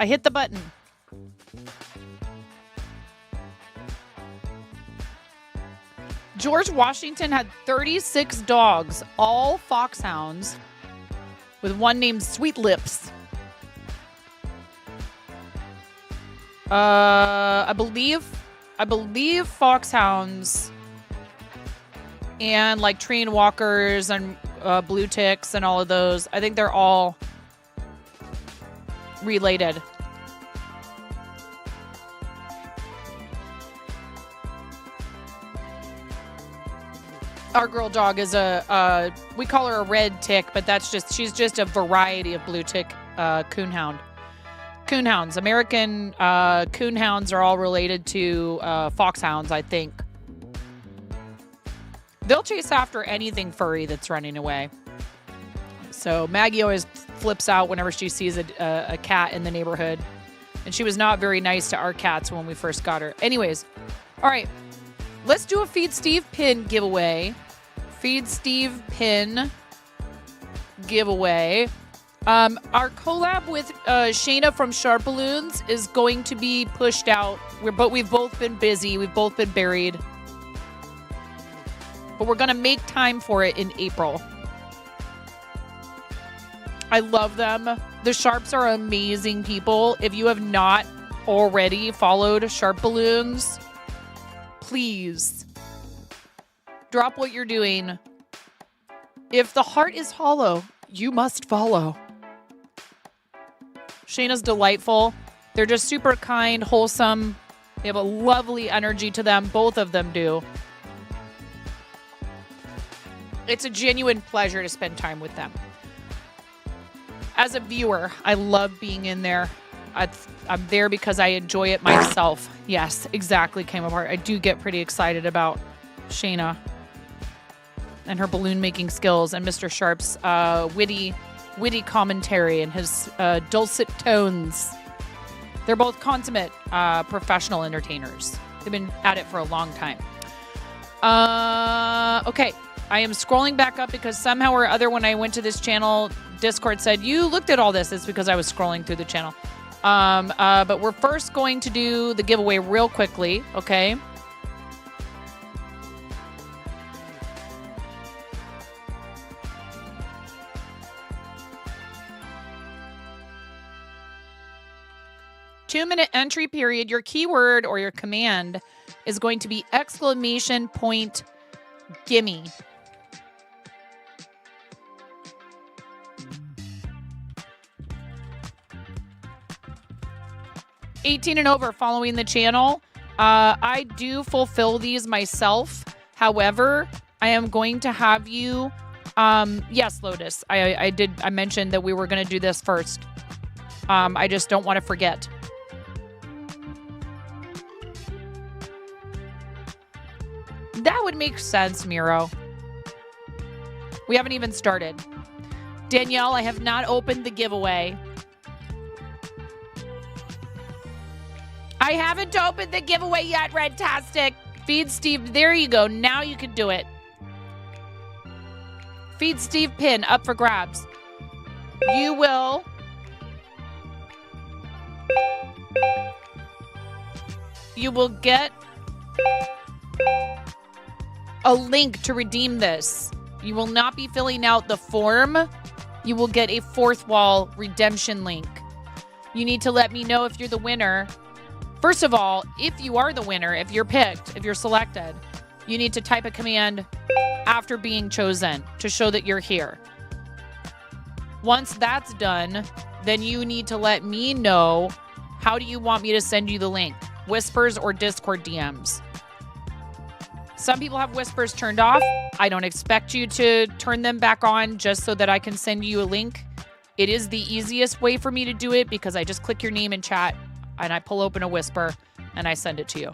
I hit the button. George Washington had 36 dogs, all foxhounds, with one named Sweet Lips. I believe foxhounds and like train walkers and blue ticks and all of those, I think they're all related. Our girl dog is we call her a red tick, but she's just a variety of blue tick coonhound. Coonhounds, American coonhounds are all related to foxhounds, I think. They'll chase after anything furry that's running away. So Maggie always flips out whenever she sees a cat in the neighborhood. And she was not very nice to our cats when we first got her. Anyways, all right. Let's do a Feed Steve pin giveaway. Feed Steve pin giveaway. Our collab with Shayna from Sharp Balloons is going to be pushed out. But we've both been busy. We've both been buried. But we're going to make time for it in April. I love them. The Sharps are amazing people. If you have not already followed Sharp Balloons, please drop what you're doing. If the heart is hollow, you must follow. Shayna's delightful. They're just super kind, wholesome. They have a lovely energy to them. Both of them do. It's a genuine pleasure to spend time with them. As a viewer, I love being in there. I'm there because I enjoy it myself. Yes, exactly, came apart. I do get pretty excited about Shayna and her balloon making skills and Mr. Sharp's witty commentary and his dulcet tones. They're both consummate professional entertainers. They've been at it for a long time. Okay, I am scrolling back up because somehow or other when I went to this channel, Discord said, you looked at all this. It's because I was scrolling through the channel. But we're first going to do the giveaway real quickly, okay? Two-minute entry period. Your keyword or your command is going to be exclamation point gimme. $18 and over following the channel. I do fulfill these myself. However, I am going to have you, yes, Lotus, I mentioned that we were going to do this first. I just don't want to forget. That would make sense, Miro. We haven't even started. Danielle, I have not opened the giveaway. I haven't opened the giveaway yet, Redtastic. Feed Steve. There you go. Now you can do it. Feed Steve pin up for grabs. You will get a link to redeem this. You will not be filling out the form. You will get a fourth wall redemption link. You need to let me know if you're the winner. First of all, if you are the winner, if you're picked, if you're selected, you need to type a command after being chosen to show that you're here. Once that's done, then you need to let me know, how do you want me to send you the link? Whispers or Discord DMs? Some people have whispers turned off. I don't expect you to turn them back on just so that I can send you a link. It is the easiest way for me to do it because I just click your name in chat and I pull open a whisper and I send it to you.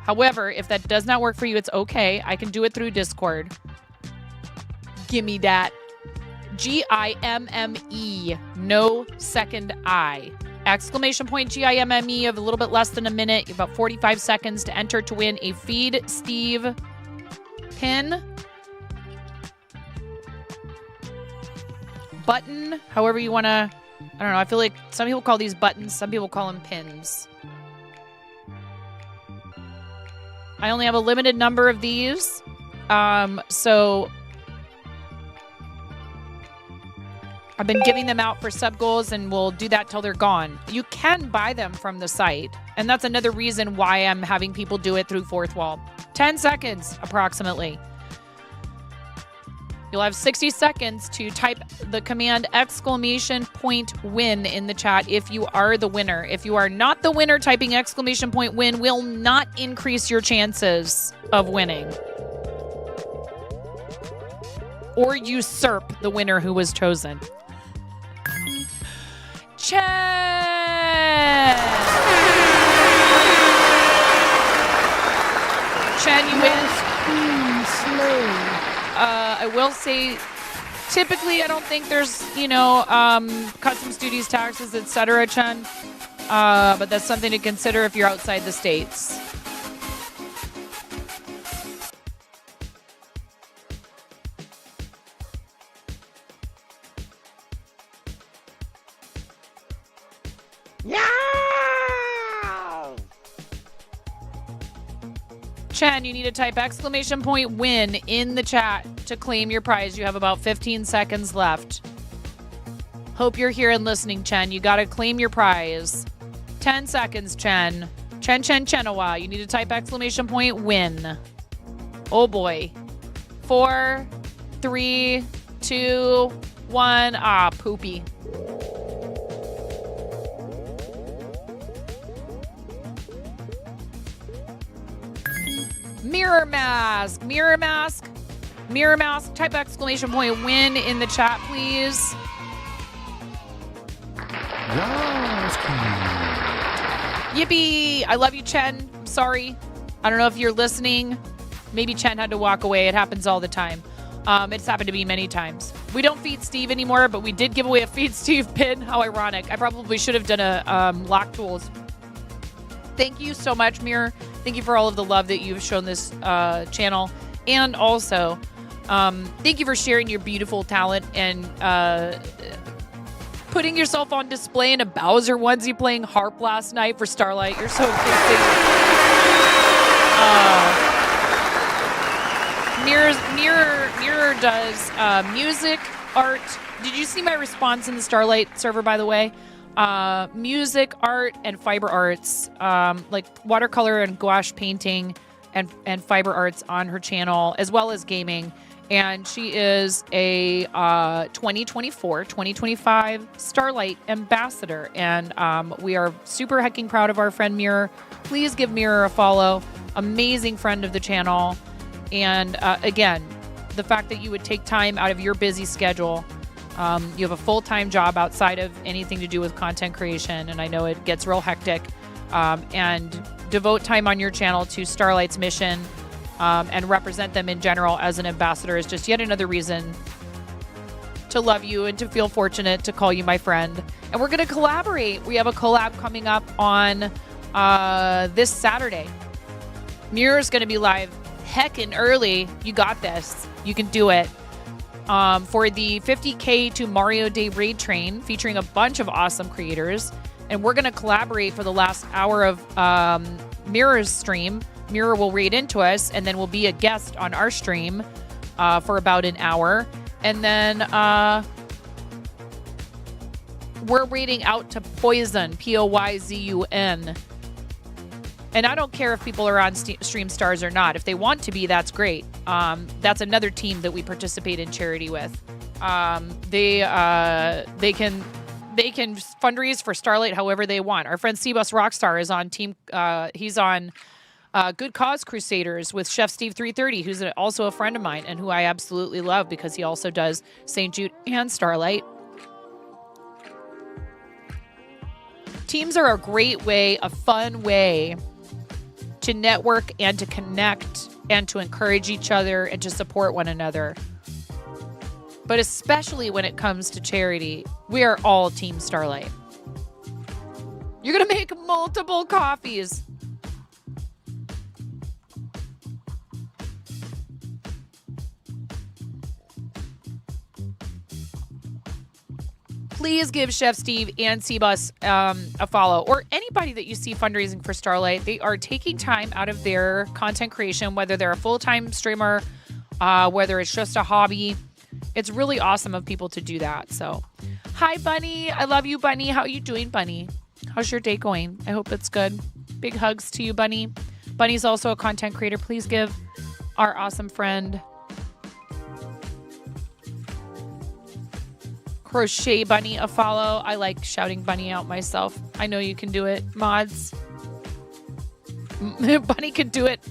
However, if that does not work for you, it's okay. I can do it through Discord. Gimme that. Gimme, no second I. Exclamation point Gimme of a little bit less than a minute, about 45 seconds to enter to win a Feed Steve pin. Button, however you want to I don't know. I feel like some people call these buttons. Some people call them pins. I only have a limited number of these. So I've been giving them out for sub goals, and we'll do that till they're gone. You can buy them from the site, and that's another reason why I'm having people do it through Fourth Wall. 10 seconds, approximately. You'll have 60 seconds to type the command !win in the chat if you are the winner. If you are not the winner, typing !win will not increase your chances of winning or usurp the winner who was chosen. Chen! Chen, you win. I will say, typically, I don't think there's, customs duties, taxes, etc., Chen. But that's something to consider if you're outside the States. Chen, you need to type !win in the chat to claim your prize. You have about 15 seconds left. Hope you're here and listening, Chen. You got to claim your prize. 10 seconds, Chen. Chenawa. You need to type !win. Oh boy. 4, 3, 2, 1. Ah, poopy. Mirror mask. Type !win in the chat, please. Yippee! I love you, Chen. I'm sorry. I don't know if you're listening. Maybe Chen had to walk away. It happens all the time. It's happened to me many times. We don't feed Steve anymore, but we did give away a Feed Steve pin. How ironic. I probably should have done a lock tools. Thank you so much, Mirror. Thank you for all of the love that you've shown this channel. And also, thank you for sharing your beautiful talent and putting yourself on display in a Bowser onesie playing harp last night for Starlight. You're so gifted. Mirror does music, art. Did you see my response in the Starlight server, by the way? Music, art, and fiber arts, like watercolor and gouache painting and fiber arts on her channel, as well as gaming. And she is a 2024-2025 Starlight ambassador. And we are super hecking proud of our friend Mirror. Please give Mirror a follow. Amazing friend of the channel. And again, the fact that you would take time out of your busy schedule. You have a full-time job outside of anything to do with content creation, and I know it gets real hectic. And devote time on your channel to Starlight's mission and represent them in general as an ambassador is just yet another reason to love you and to feel fortunate to call you my friend. And we're going to collaborate. We have a collab coming up on this Saturday. Mirror's going to be live heckin' early. You got this. You can do it. For the 50K to Mario Day raid train, featuring a bunch of awesome creators. And we're going to collaborate for the last hour of Mirror's stream. Mirror will raid into us, and then we'll be a guest on our stream for about an hour. And then we're raiding out to Poizun, Poyzun. And I don't care if people are on Stream Stars or not. If they want to be, that's great. That's another team that we participate in charity with. They can fundraise for Starlight however they want. Our friend Cbus Rockstar is on team. He's on Good Cause Crusaders with Chef Steve 330, who's also a friend of mine and who I absolutely love because he also does St. Jude and Starlight. Teams are a great way, a fun way to network and to connect and to encourage each other and to support one another. But especially when it comes to charity, we are all Team Starlight. You're going to make multiple coffees. please give Chef Steve and Seabus a follow, or anybody that you see fundraising for Starlight. They are taking time out of their content creation, whether they're a full-time streamer, whether it's just a hobby. It's really awesome of people to do that. So, hi, Bunny. I love you, Bunny. How are you doing, Bunny? How's your day going? I hope it's good. Big hugs to you, Bunny. Bunny's also a content creator. Please give our awesome friend Crochet Bunny a follow. I like shouting Bunny out myself. I know you can do it, mods. Bunny could do it.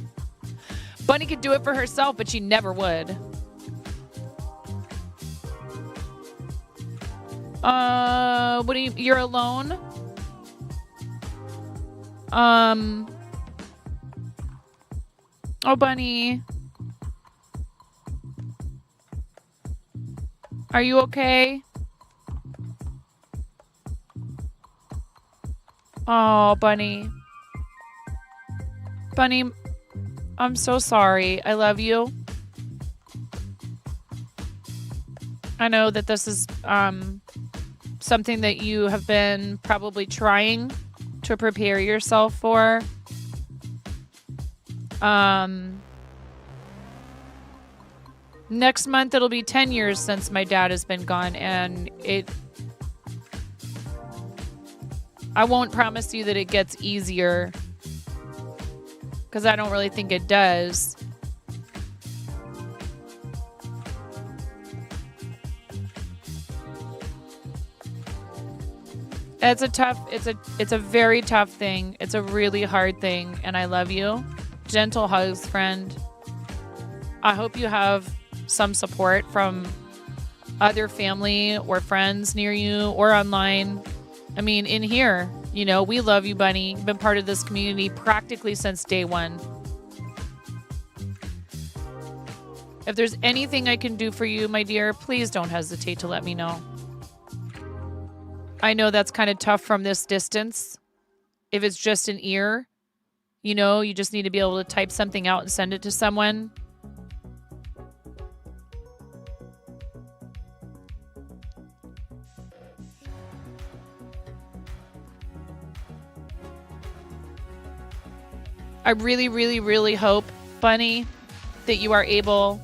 Bunny could do it for herself, but she never would. What do you're alone? Oh, Bunny. Are you okay? Oh, Bunny. Bunny, I'm so sorry. I love you. I know that this is something that you have been probably trying to prepare yourself for. Next month it'll be 10 years since my dad has been gone, and I won't promise you that it gets easier, because I don't really think it does. It's a very tough thing. It's a really hard thing, and I love you. Gentle hugs, friend. I hope you have some support from other family or friends near you or online. I mean, in here, you know, we love you, Bunny. You've been part of this community practically since day one. If there's anything I can do for you, my dear, please don't hesitate to let me know. I know that's kind of tough from this distance. If it's just an ear, you know, you just need to be able to type something out and send it to someone. I really, really, really hope, Bunny, that you are able,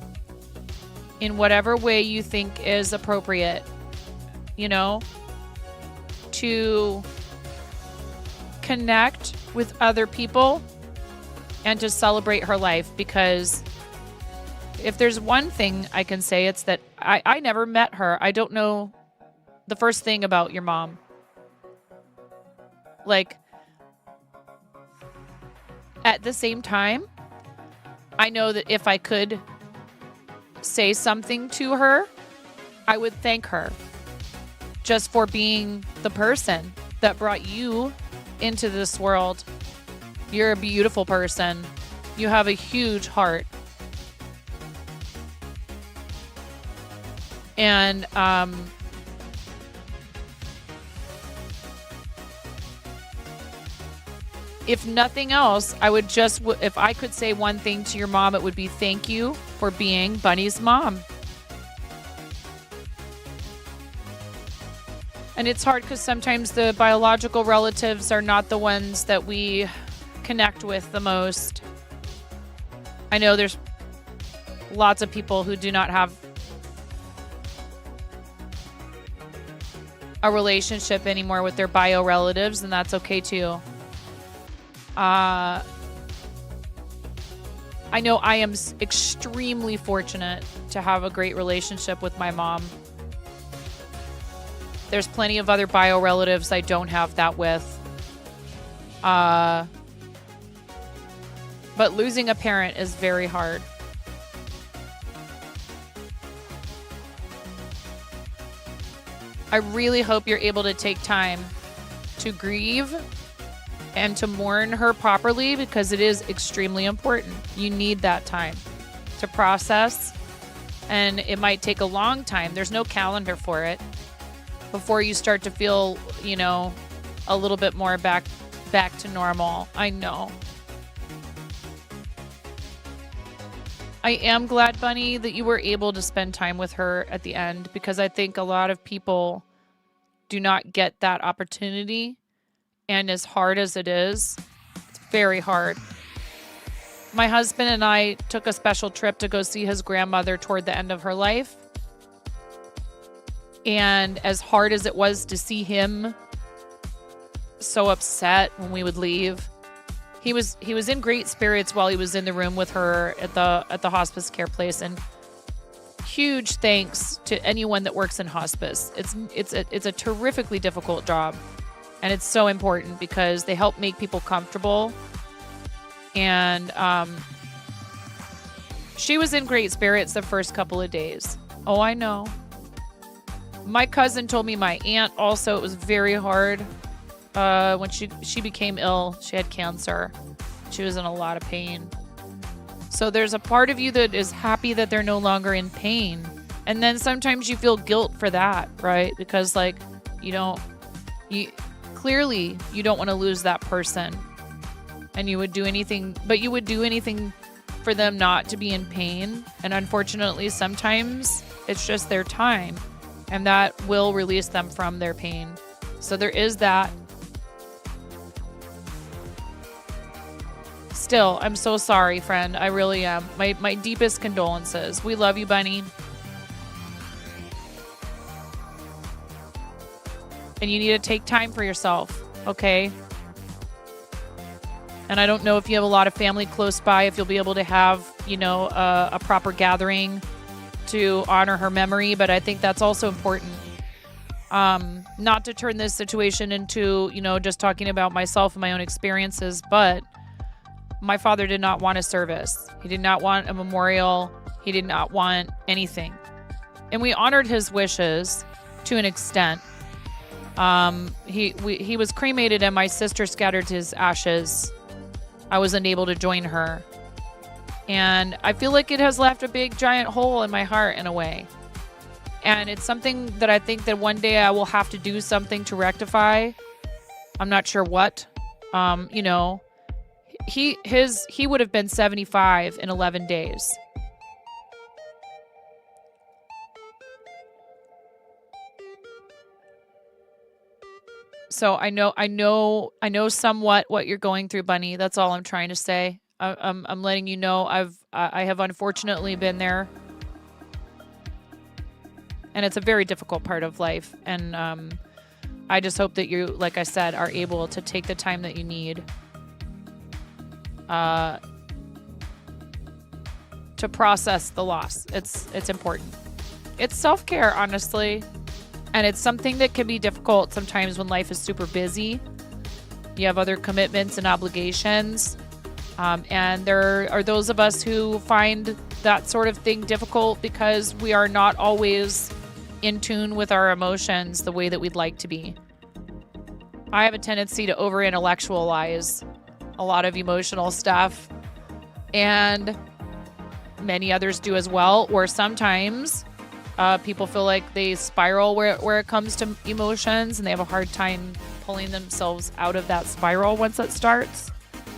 in whatever way you think is appropriate, you know, to connect with other people and to celebrate her life. Because if there's one thing I can say, it's that I never met her. I don't know the first thing about your mom. Like, at the same time, I know that if I could say something to her, I would thank her just for being the person that brought you into this world. You're a beautiful person. You have a huge heart. And if nothing else, I would just, if I could say one thing to your mom, it would be thank you for being Bunny's mom. And it's hard because sometimes the biological relatives are not the ones that we connect with the most. I know there's lots of people who do not have a relationship anymore with their bio relatives, and that's okay too. I know I am extremely fortunate to have a great relationship with my mom. There's plenty of other bio relatives I don't have that with. But losing a parent is very hard. I really hope you're able to take time to grieve and to mourn her properly, because it is extremely important. You need that time to process, and it might take a long time. There's no calendar for it before you start to feel, you know, a little bit more back to normal. I know. I am glad, Bunny, that you were able to spend time with her at the end, because I think a lot of people do not get that opportunity. And as hard as it is, it's very hard. My husband and I took a special trip to go see his grandmother toward the end of her life. And as hard as it was to see him so upset when we would leave, he was in great spirits while he was in the room with her at the hospice care place. And huge thanks to anyone that works in hospice. It's a terrifically difficult job, and it's so important because they help make people comfortable. And she was in great spirits the first couple of days. Oh, I know. My cousin told me my aunt also, it was very hard when she became ill. She had cancer. She was in a lot of pain. So there's a part of you that is happy that they're no longer in pain. And then sometimes you feel guilt for that, right? Because clearly you don't want to lose that person. And you would do anything for them not to be in pain. And unfortunately, sometimes it's just their time, and that will release them from their pain. So there is that. Still, I'm so sorry, friend. I really am. My deepest condolences. We love you, Bunny. And you need to take time for yourself, okay? And I don't know if you have a lot of family close by, if you'll be able to have, a proper gathering to honor her memory, but I think that's also important. Not to turn this situation into, just talking about myself and my own experiences, but my father did not want a service. He did not want a memorial. He did not want anything. And we honored his wishes to an extent. He was cremated and my sister scattered his ashes. I was unable to join her. And I feel like it has left a big giant hole in my heart in a way. And it's something that I think that one day I will have to do something to rectify. I'm not sure what. He would have been 75 in 11 days. So I know somewhat what you're going through, Bunny. That's all I'm trying to say. I'm letting you know I have unfortunately been there, and it's a very difficult part of life. And I just hope that you, like I said, are able to take the time that you need to process the loss. It's important. It's self-care, honestly. And it's something that can be difficult sometimes when life is super busy. You have other commitments and obligations. And there are those of us who find that sort of thing difficult because we are not always in tune with our emotions the way that we'd like to be. I have a tendency to over-intellectualize a lot of emotional stuff, and many others do as well. Or sometimes people feel like they spiral where it comes to emotions, and they have a hard time pulling themselves out of that spiral once it starts.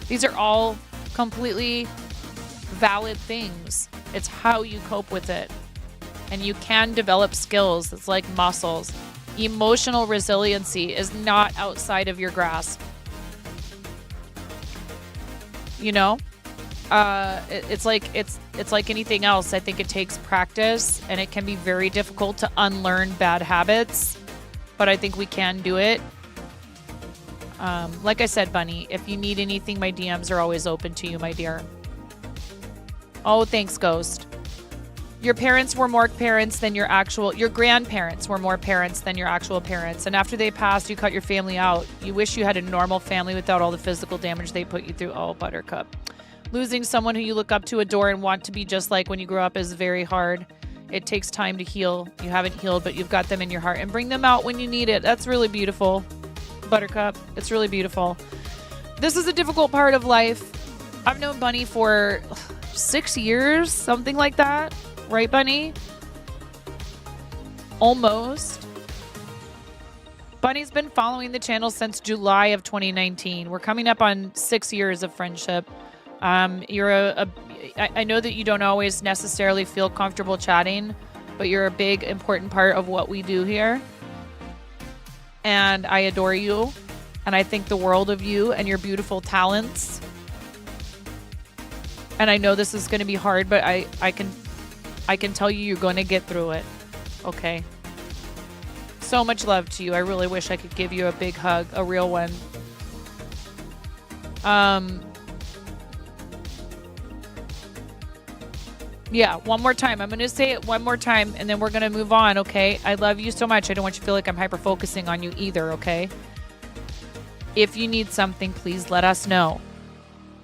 These are all completely valid things. It's how you cope with it. And you can develop skills. It's like muscles. Emotional resiliency is not outside of your grasp. It's like anything else. I think it takes practice, and it can be very difficult to unlearn bad habits, but I think we can do it. Like I said, Bunny, if you need anything, my DMs are always open to you, my dear. Oh, thanks, Ghost. Your grandparents were more parents than your actual parents. And after they passed, you cut your family out. You wish you had a normal family without all the physical damage they put you through. Oh, Buttercup. Losing someone who you look up to, adore, and want to be just like when you grow up is very hard. It takes time to heal. You haven't healed, but you've got them in your heart, and bring them out when you need it. That's really beautiful, Buttercup. It's really beautiful. This is a difficult part of life. I've known Bunny for 6 years, something like that. Right, Bunny? Almost. Bunny's been following the channel since July of 2019. We're coming up on 6 years of friendship. I know that you don't always necessarily feel comfortable chatting, but you're a big, important part of what we do here. and I adore you, and I think the world of you and your beautiful talents. And I know this is going to be hard, but I can tell you you're going to get through it. Okay? So much love to you. I really wish I could give you a big hug, a real one. Yeah, one more time. I'm going to say it one more time, and then we're going to move on, okay? I love you so much. I don't want you to feel like I'm hyper-focusing on you either, okay? If you need something, please let us know.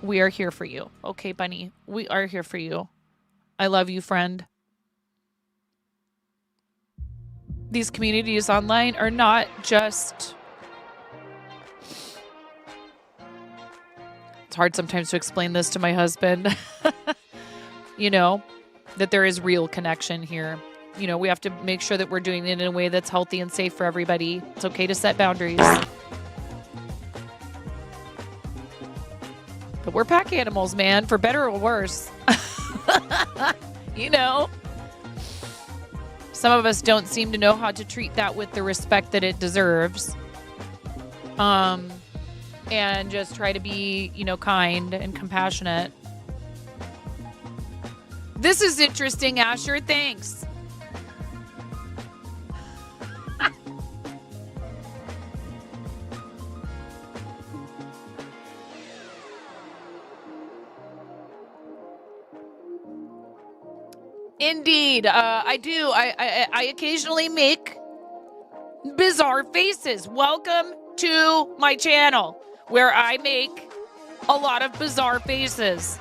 We are here for you. Okay, Bunny? We are here for you. I love you, friend. These communities online are not just... It's hard sometimes to explain this to my husband. You know, that there is real connection here. You know, we have to make sure that we're doing it in a way that's healthy and safe for everybody. It's okay to set boundaries. But we're pack animals, man, for better or worse. You know? Some of us don't seem to know how to treat that with the respect that it deserves. And just try to be, you know, kind and compassionate. This is interesting, Asher. Thanks. Indeed, I do. I occasionally make bizarre faces. Welcome to my channel, where I make a lot of bizarre faces.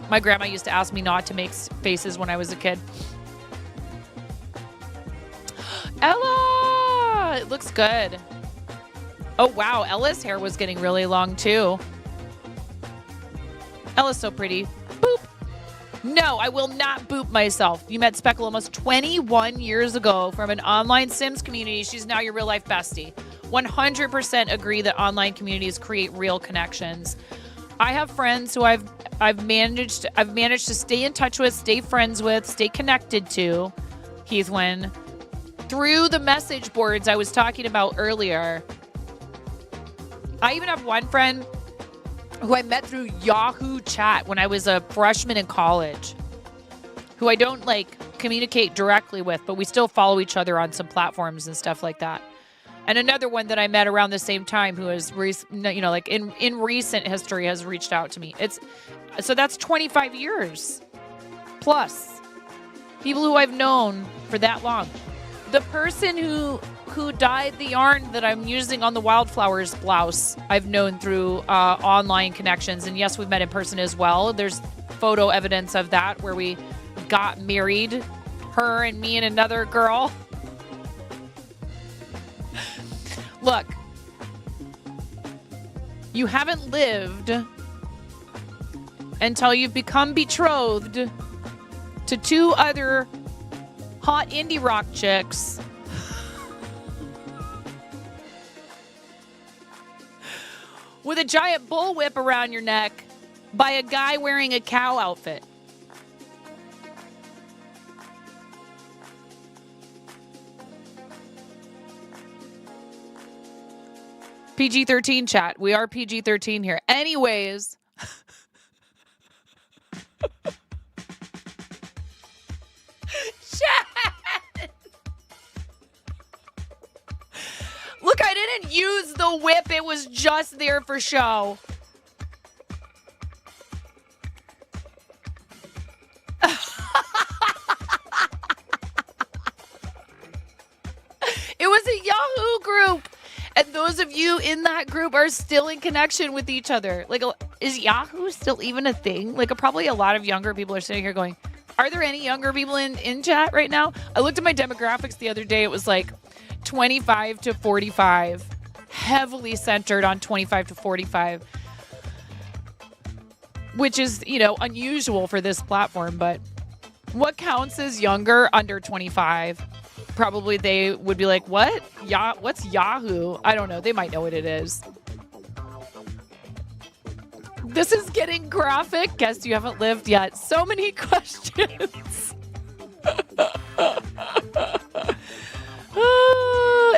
My grandma used to ask me not to make faces when I was a kid. Ella! It looks good. Oh, wow. Ella's hair was getting really long, too. Ella's so pretty. Boop. No, I will not boop myself. You met Speckle almost 21 years ago from an online Sims community. She's now your real-life bestie. 100% agree that online communities create real connections. I have friends who I've managed to stay in touch with, stay friends with, stay connected to, Heathwyn, through the message boards I was talking about earlier. I even have one friend who I met through Yahoo Chat when I was a freshman in college, who I don't like communicate directly with, but we still follow each other on some platforms and stuff like that. And another one that I met around the same time who has, you know, like in recent history has reached out to me. So that's 25 years plus. People who I've known for that long. The person who dyed the yarn that I'm using on the Wildflowers blouse, I've known through online connections. And yes, we've met in person as well. There's photo evidence of that where we got married, her and me and another girl. Look, you haven't lived until you've become betrothed to two other hot indie rock chicks with a giant bullwhip around your neck by a guy wearing a cow outfit. PG-13 chat. We are PG-13 here. Anyways. Chat! Look, I didn't use the whip. It was just there for show. It was a Yahoo group. And those of you in that group are still in connection with each other. Like, is Yahoo still even a thing? Like, probably a lot of younger people are sitting here going, are there any younger people in chat right now? I looked at my demographics the other day. It was like 25 to 45. Heavily centered on 25 to 45. Which is, you know, unusual for this platform. But what counts as younger? Under 25. Probably they would be like, what? What's Yahoo? I don't know. They might know what it is. This is getting graphic. Guess you haven't lived yet. So many questions.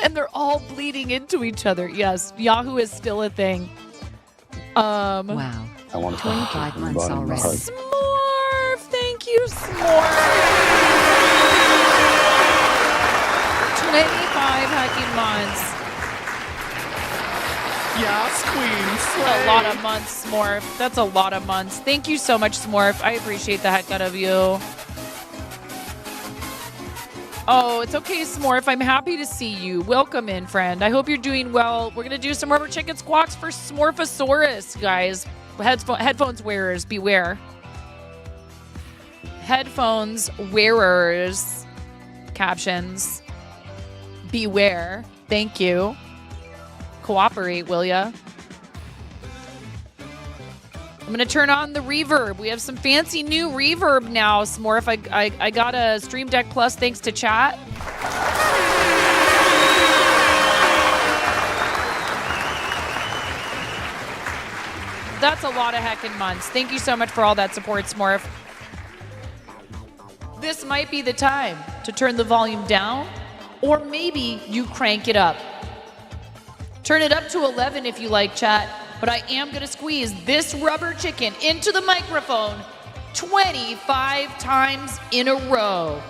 And they're all all bleeding into each other. Yes, Yahoo is still a thing. Wow. I want to 25 months already. Smorf, thank you, Smorf. 25 hacking months. Yes, Queen. That's a lot of months, Smorf. That's a lot of months. Thank you so much, Smorf. I appreciate the heck out of you. Oh, it's okay, Smorf. I'm happy to see you. Welcome in, friend. I hope you're doing well. We're going to do some rubber chicken squawks for Smorfosaurus, guys. Headphones wearers, beware. Headphones wearers, captions, beware. Thank you. Cooperate, will ya? I'm going to turn on the reverb. We have some fancy new reverb now, Smorf. I got a Stream Deck Plus thanks to chat. That's a lot of heckin' months. Thank you so much for all that support, Smorf. This might be the time to turn the volume down, or maybe you crank it up. Turn it up to 11 if you like, chat. But I am going to squeeze this rubber chicken into the microphone 25 times in a row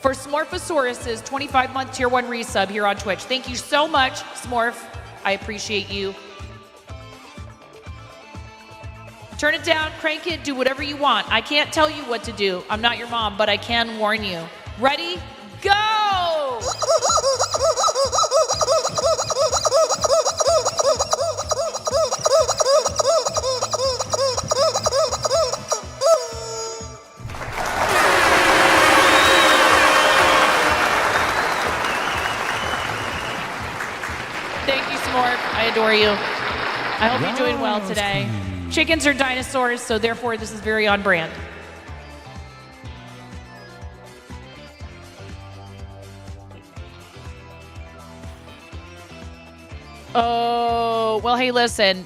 for Smorfosaurus's 25-month Tier 1 resub here on Twitch. Thank you so much, Smorf. I appreciate you. Turn it down, crank it, do whatever you want. I can't tell you what to do. I'm not your mom, but I can warn you. Ready? Go! Thank you, Smorf. I adore you. I hope you're doing well today. Chickens are dinosaurs, so therefore this is very on brand. Oh, well, hey, listen,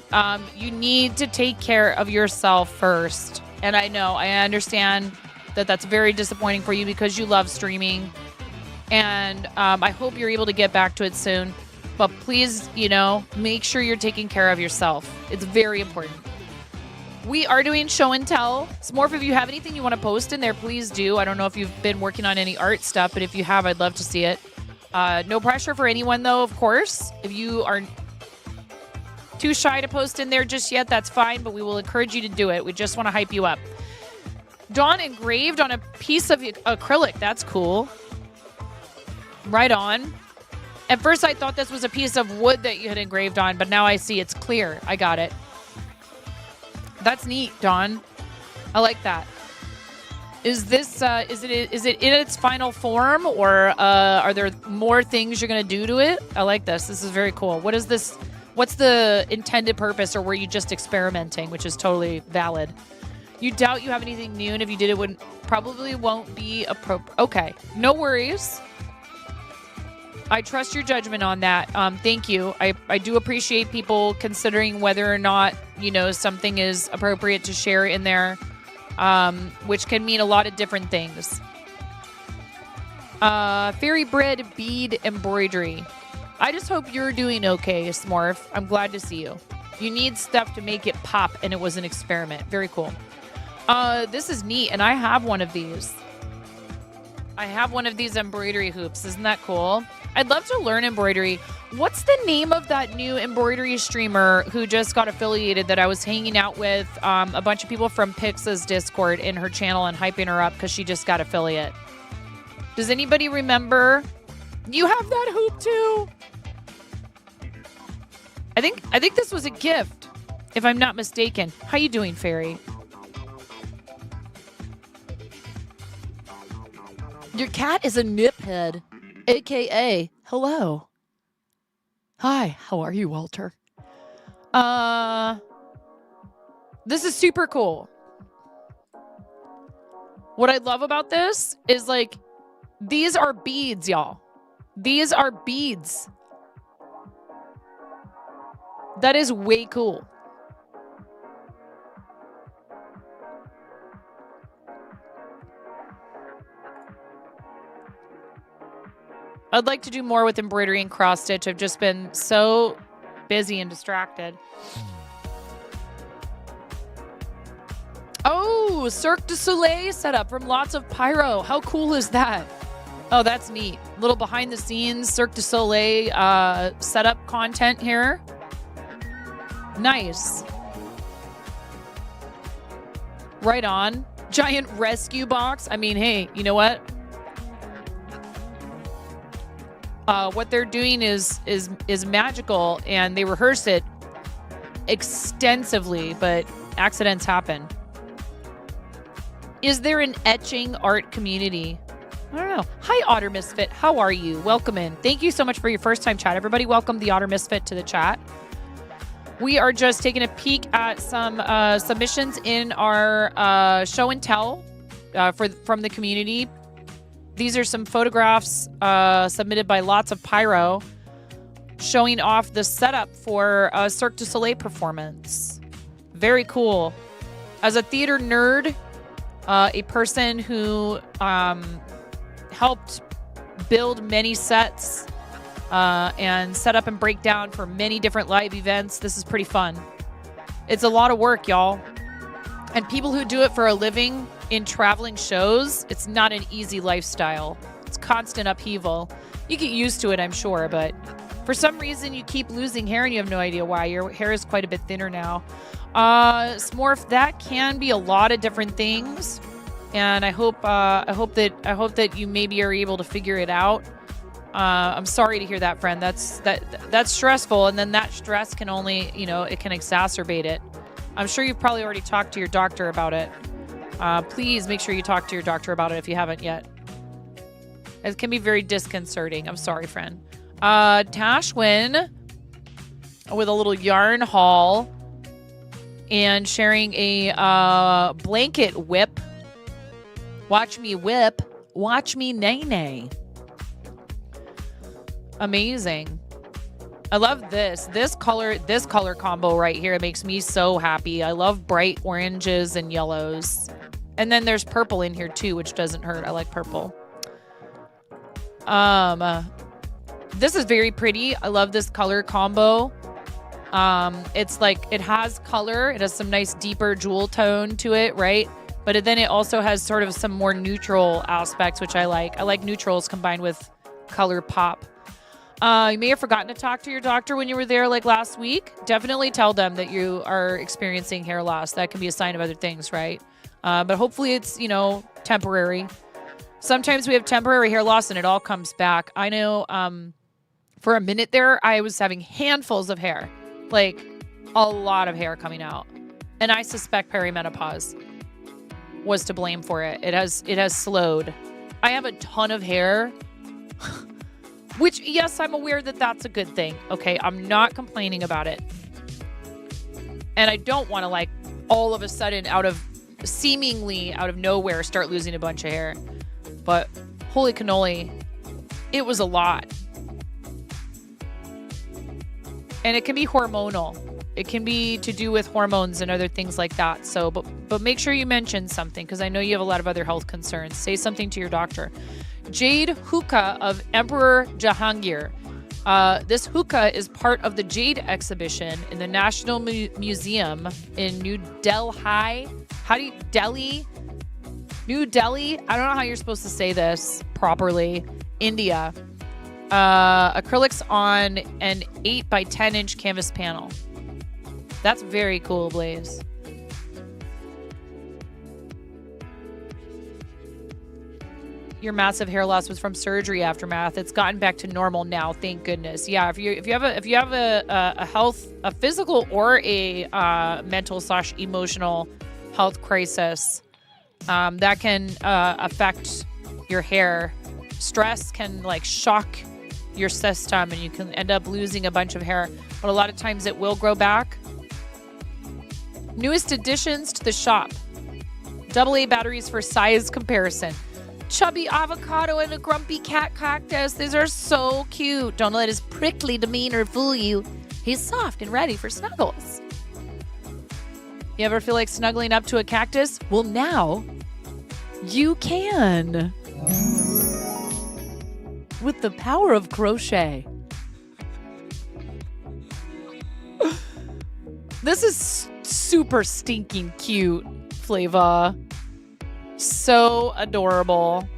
you need to take care of yourself first. And I know, I understand that that's very disappointing for you because you love streaming. And I hope you're able to get back to it soon. But please, make sure you're taking care of yourself. It's very important. We are doing show and tell. Smorf, if you have anything you want to post in there, please do. I don't know if you've been working on any art stuff, but if you have, I'd love to see it. No pressure for anyone, though, of course. If you are too shy to post in there just yet, that's fine, but we will encourage you to do it. We just want to hype you up. Dawn engraved on a piece of acrylic. That's cool. Right on. At first, I thought this was a piece of wood that you had engraved on, but now I see it's clear. I got it. That's neat, Dawn. I like that. Is this is it in its final form, or are there more things you're gonna do to it? I like this. This is very cool. What is this? What's the intended purpose, or were you just experimenting, which is totally valid? You doubt you have anything new, and if you did, it probably won't be appropriate. Okay, no worries. I trust your judgment on that. Thank you. I do appreciate people considering whether or not, something is appropriate to share in there, which can mean a lot of different things. Fairy bread bead embroidery. I just hope you're doing okay, Smorf. I'm glad to see you. You need stuff to make it pop, and it was an experiment. Very cool. This is neat, and I have one of these. I have one of these embroidery hoops. Isn't that cool? I'd love to learn embroidery. What's the name of that new embroidery streamer who just got affiliated that I was hanging out with a bunch of people from Pixa's Discord in her channel and hyping her up because she just got affiliate? Does anybody remember? You have that hoop too? I think this was a gift, if I'm not mistaken. How you doing, Fairy? Your cat is a niphead, aka hello. Hi, how are you, Walter? This is super cool. What I love about this is these are beads, y'all. These are beads. That is way cool. I'd like to do more with embroidery and cross stitch. I've just been so busy and distracted. Oh, Cirque du Soleil setup from lots of pyro. How cool is that? Oh, that's neat. Little behind the scenes Cirque du Soleil setup content here. Nice. Right on. Giant rescue box. I mean, hey, you know what? What they're doing is magical, and they rehearse it extensively, but accidents happen. Is there an etching art community? I don't know. Hi, Otter Misfit. How are you? Welcome in. Thank you so much for your first time chat. Everybody, welcome the Otter Misfit to the chat. We are just taking a peek at some submissions in our show and tell from the community. These are some photographs submitted by Lots of Pyro showing off the setup for a Cirque du Soleil performance. Very cool. As a theater nerd, a person who helped build many sets and set up and break down for many different live events, this is pretty fun. It's a lot of work, y'all. And people who do it for a living in traveling shows, it's not an easy lifestyle. It's constant upheaval. You get used to it, I'm sure, but for some reason you keep losing hair and you have no idea why. Your hair is quite a bit thinner now. Smorf, that can be a lot of different things, and I hope that you maybe are able to figure it out. I'm sorry to hear that, friend. That's stressful, and then that stress can only, it can exacerbate it. I'm sure you've probably already talked to your doctor about it. Please make sure you talk to your doctor about it if you haven't yet. It can be very disconcerting. I'm sorry, friend. Tashwin with a little yarn haul and sharing a blanket whip. Watch me whip. Watch me nay-nay. Amazing. I love this. This color combo right here. It makes me so happy. I love bright oranges and yellows. And then there's purple in here too, which doesn't hurt. I like purple. This is very pretty. I love this color combo. It's like, it has color. It has some nice deeper jewel tone to it, right? But then it also has sort of some more neutral aspects, which I like. I like neutrals combined with color pop. You may have forgotten to talk to your doctor when you were there like last week. Definitely tell them that you are experiencing hair loss. That can be a sign of other things, right? But hopefully it's, temporary. Sometimes we have temporary hair loss and it all comes back. I know for a minute there, I was having handfuls of hair, like a lot of hair coming out. And I suspect perimenopause was to blame for it. It has slowed. I have a ton of hair. Which, yes, I'm aware that that's a good thing. Okay, I'm not complaining about it. And I don't want to, like, all of a sudden, seemingly out of nowhere, start losing a bunch of hair. But, holy cannoli, it was a lot. And it can be hormonal. It can be to do with hormones and other things like that. So, but make sure you mention something, because I know you have a lot of other health concerns. Say something to your doctor. Jade Hookah of Emperor Jahangir. This hookah is part of the Jade exhibition in the National Museum in New Delhi. Delhi? New Delhi? I don't know how you're supposed to say this properly. India. Acrylics on an 8 by 10 inch canvas panel. That's very cool, Blaze. Your massive hair loss was from surgery aftermath. It's gotten back to normal now, thank goodness. Yeah, if you have a physical or a mental/emotional health crisis, that can affect your hair. Stress can like shock your system, and you can end up losing a bunch of hair. But a lot of times it will grow back. Newest additions to the shop: AA batteries for size comparison. Chubby avocado and a grumpy cat cactus. These are so cute. Don't let his prickly demeanor fool you. He's soft and ready for snuggles. You ever feel like snuggling up to a cactus? Well, now you can. with the power of crochet. This is super stinking cute, Flava. So adorable.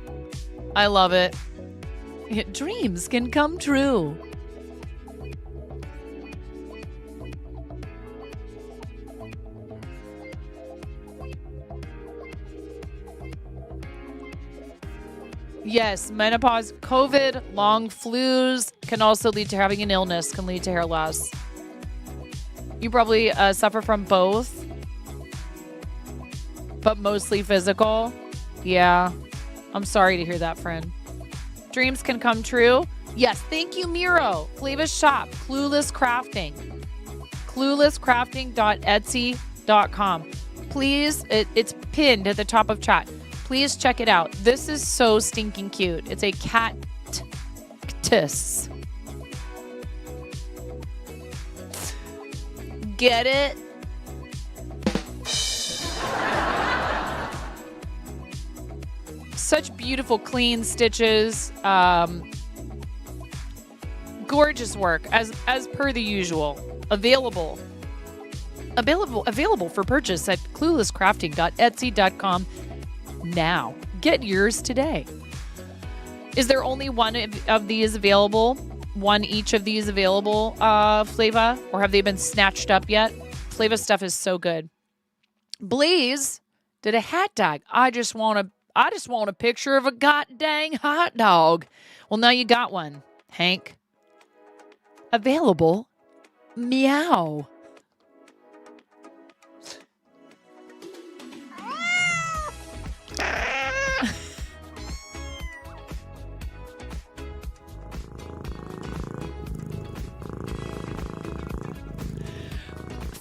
I love it. Dreams can come true. Yes, menopause, COVID, long flus can also lead to having an illness, can lead to hair loss. You probably suffer from both, but mostly physical. Yeah, I'm sorry to hear that, friend. Dreams can come true. Yes, thank you, Miro. Flava's shop, Clueless Crafting. Cluelesscrafting.etsy.com. Please, it's pinned at the top of chat. Please check it out. This is so stinking cute. It's a cactus. Get it? Such beautiful, clean stitches. Gorgeous work, as per the usual. Available for purchase at cluelesscrafting.etsy.com now. Get yours today. Is there only one of these available? One each of these available, Flava? Or have they been snatched up yet? Flava stuff is so good. Blaze did a hat tag. I just want a picture of a god dang hot dog. Well, now you got one, Hank. Available. Meow.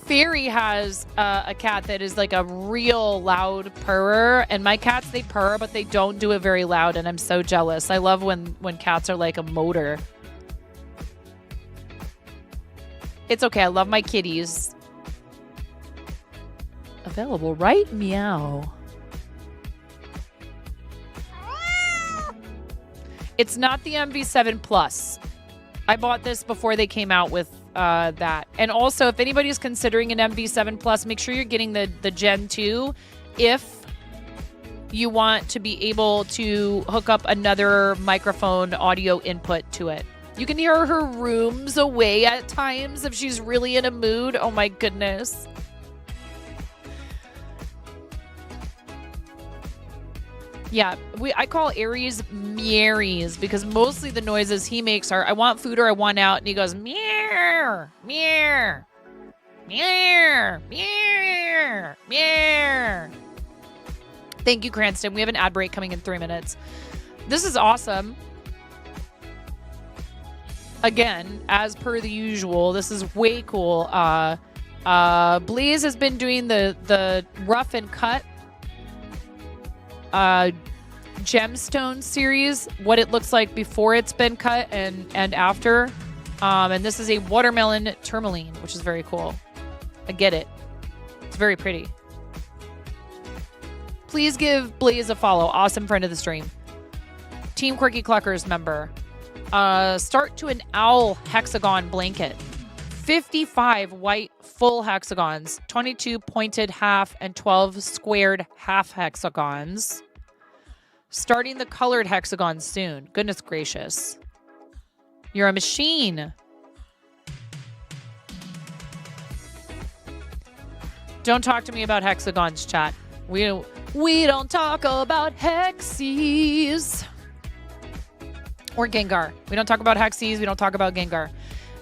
Fairy has a cat that is like a real loud purrer, and my cats, they purr, but they don't do it very loud, and I'm so jealous. I love when cats are like a motor. It's okay. I love my kitties. Available, right? Meow. It's not the MV7 Plus. I bought this before they came out with that. And also, if anybody's considering an MV7 Plus, make sure you're getting the Gen 2 if you want to be able to hook up another microphone audio input to it. You can hear her rooms away at times if she's really in a mood. Oh my goodness. Yeah, I call Aries Mieries because mostly the noises he makes are, I want food or I want out. And he goes, meow, meow, meow, meow, meow. Thank you, Cranston. We have an ad break coming in 3 minutes. This is awesome. Again, as per the usual, this is way cool. Blaze has been doing the rough and cut gemstone series, what it looks like before it's been cut and after. And this is a watermelon tourmaline, which is very cool. I get it. It's very pretty. Please give Blaze a follow. Awesome friend of the stream. Team Quirky Cluckers member. Start to an owl hexagon blanket. 55 white full hexagons, 22 pointed half, and 12 squared half hexagons. Starting the colored hexagons soon. Goodness gracious. You're a machine. Don't talk to me about hexagons, chat. We don't talk about hexies. Or Gengar. We don't talk about hexies. We don't talk about Gengar.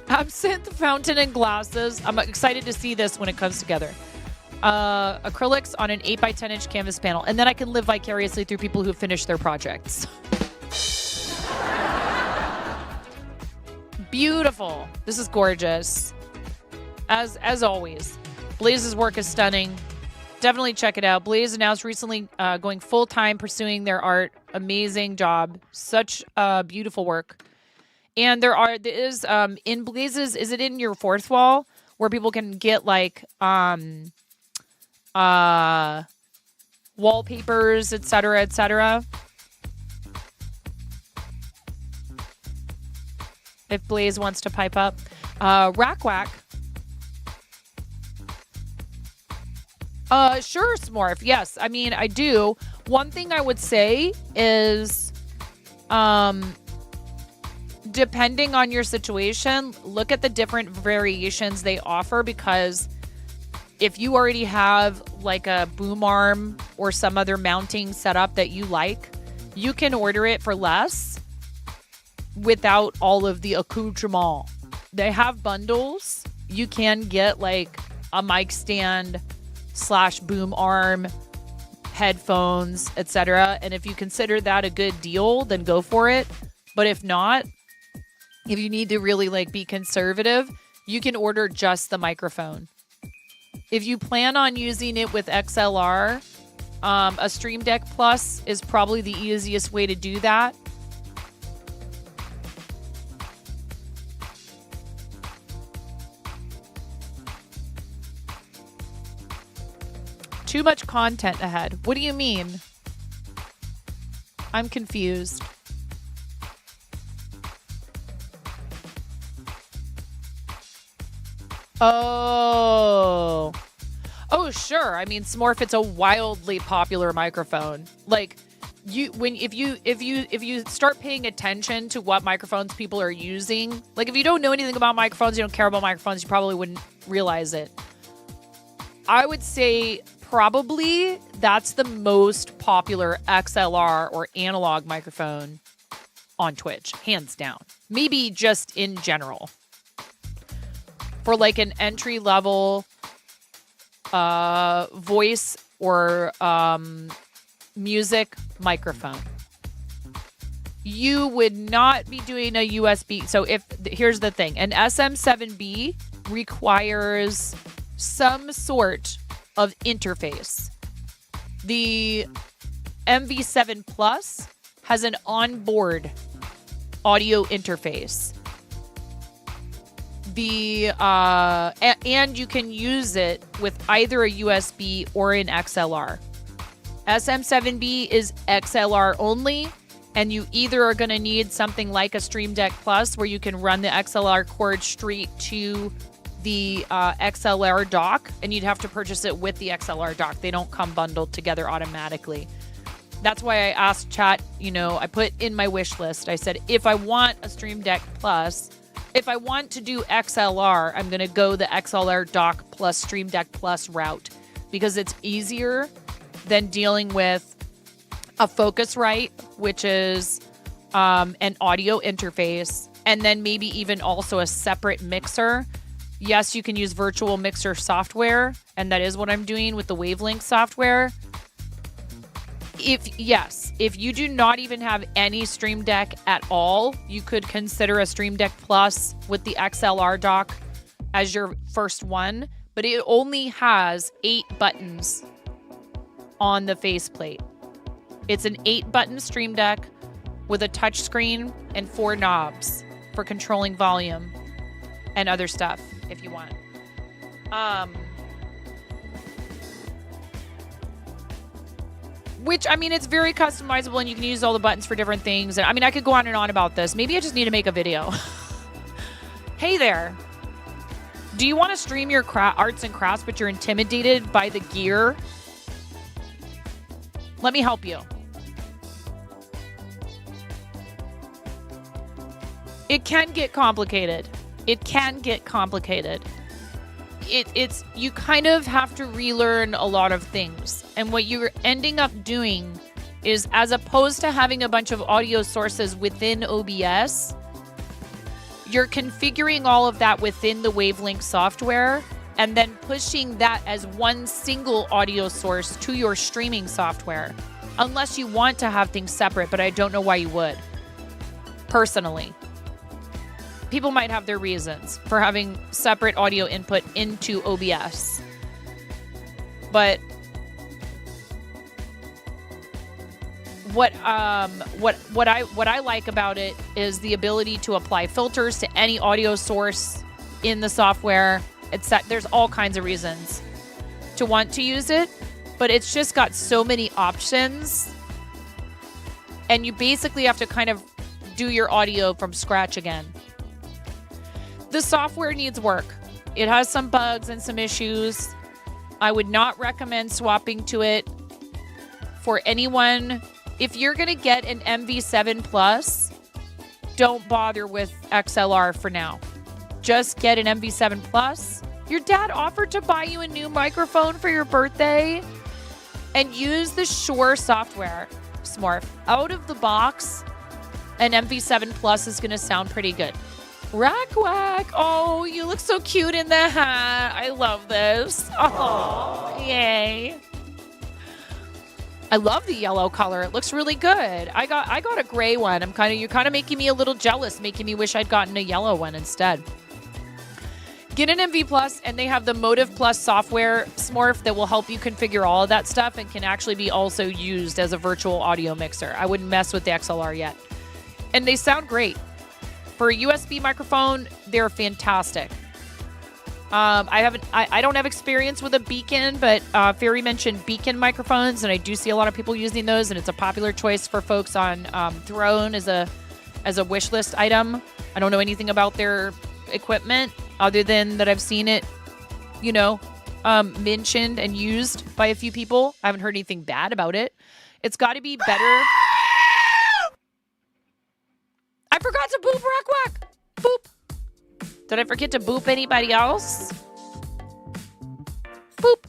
Absinthe fountain and glasses. I'm excited to see this when it comes together. Acrylics on an 8x10 inch canvas panel. And then I can live vicariously through people who finish their projects. Beautiful. This is gorgeous. As always. Blaze's work is stunning. Definitely check it out. Blaze announced recently going full-time pursuing their art. Amazing job. Such beautiful work. And there is in Blaze's, is it in your fourth wall where people can get like wallpapers, etc., etc.? if Blaze wants to pipe up. Rackwack. Sure, Smorf. Yes, I mean, I do. One thing I would say is, depending on your situation, look at the different variations they offer, because if you already have like a boom arm or some other mounting setup that you like, you can order it for less without all of the accoutrement. They have bundles. You can get like a mic stand / boom arm, headphones, etc. And if you consider that a good deal, then go for it. But if not, if you need to really like be conservative, you can order just the microphone. If you plan on using it with XLR, a Stream Deck Plus is probably the easiest way to do that. Too much content ahead. What do you mean? I'm confused. Oh, sure. I mean, Smorf, it's a wildly popular microphone. Like, if you start paying attention to what microphones people are using, like if you don't know anything about microphones, you don't care about microphones, you probably wouldn't realize it. I would say probably that's the most popular XLR or analog microphone on Twitch, hands down. Maybe just in general. For like an entry level voice or music microphone, you would not be doing a USB. So here's the thing, an SM7B requires some sort of interface. The MV7 Plus has an onboard audio interface. And you can use it with either a USB or an XLR. SM7B is XLR only, and you either are going to need something like a Stream Deck Plus where you can run the XLR cord straight to the XLR dock, and you'd have to purchase it with the XLR dock. They don't come bundled together automatically. That's why I asked chat, I put in my wish list, I said, if I want a Stream Deck Plus, if I want to do XLR, I'm going to go the XLR dock plus Stream Deck Plus route, because it's easier than dealing with a Focusrite, which is an audio interface, and then maybe even also a separate mixer. Yes, you can use virtual mixer software, and that is what I'm doing with the Wavelink software. If you do not even have any Stream Deck at all, you could consider a Stream Deck Plus with the XLR dock as your first one, but it only has 8 buttons on the faceplate. It's an 8-button Stream Deck with a touch screen and 4 knobs for controlling volume and other stuff if you want. Which, I mean, it's very customizable and you can use all the buttons for different things. And I mean, I could go on and on about this. Maybe I just need to make a video. Hey there. Do you want to stream your arts and crafts, but you're intimidated by the gear? Let me help you. It can get complicated. It's you kind of have to relearn a lot of things. And what you're ending up doing is, as opposed to having a bunch of audio sources within OBS, you're configuring all of that within the Wavelink software and then pushing that as one single audio source to your streaming software. Unless you want to have things separate, but I don't know why you would. Personally. People might have their reasons for having separate audio input into OBS. But what I like about it is the ability to apply filters to any audio source in the software. There's all kinds of reasons to want to use it, but it's just got so many options, and you basically have to kind of do your audio from scratch again. The software needs work. It has some bugs and some issues. I would not recommend swapping to it for anyone. If you're going to get an MV7 Plus, don't bother with XLR for now. Just get an MV7 Plus. Your dad offered to buy you a new microphone for your birthday, and use the Shure software, Smurf. Out of the box, an MV7 Plus is going to sound pretty good. Rack Wack. Oh, you look so cute in the hat. I love this. Oh, yay. I love the yellow color. It looks really good. I got a gray one. You're kind of making me a little jealous, making me wish I'd gotten a yellow one instead. Get an MV Plus, and they have the Motive Plus software, Smurf, that will help you configure all of that stuff and can actually be also used as a virtual audio mixer. I wouldn't mess with the XLR yet. And they sound great. For a USB microphone, they're fantastic. I don't have experience with a Beacon, but Fairy mentioned Beacon microphones, and I do see a lot of people using those, and it's a popular choice for folks on Throne as a wish list item. I don't know anything about their equipment other than that I've seen it, mentioned and used by a few people. I haven't heard anything bad about it. It's got to be better. I forgot to boop Rack Wack. Boop. Did I forget to boop anybody else? Boop.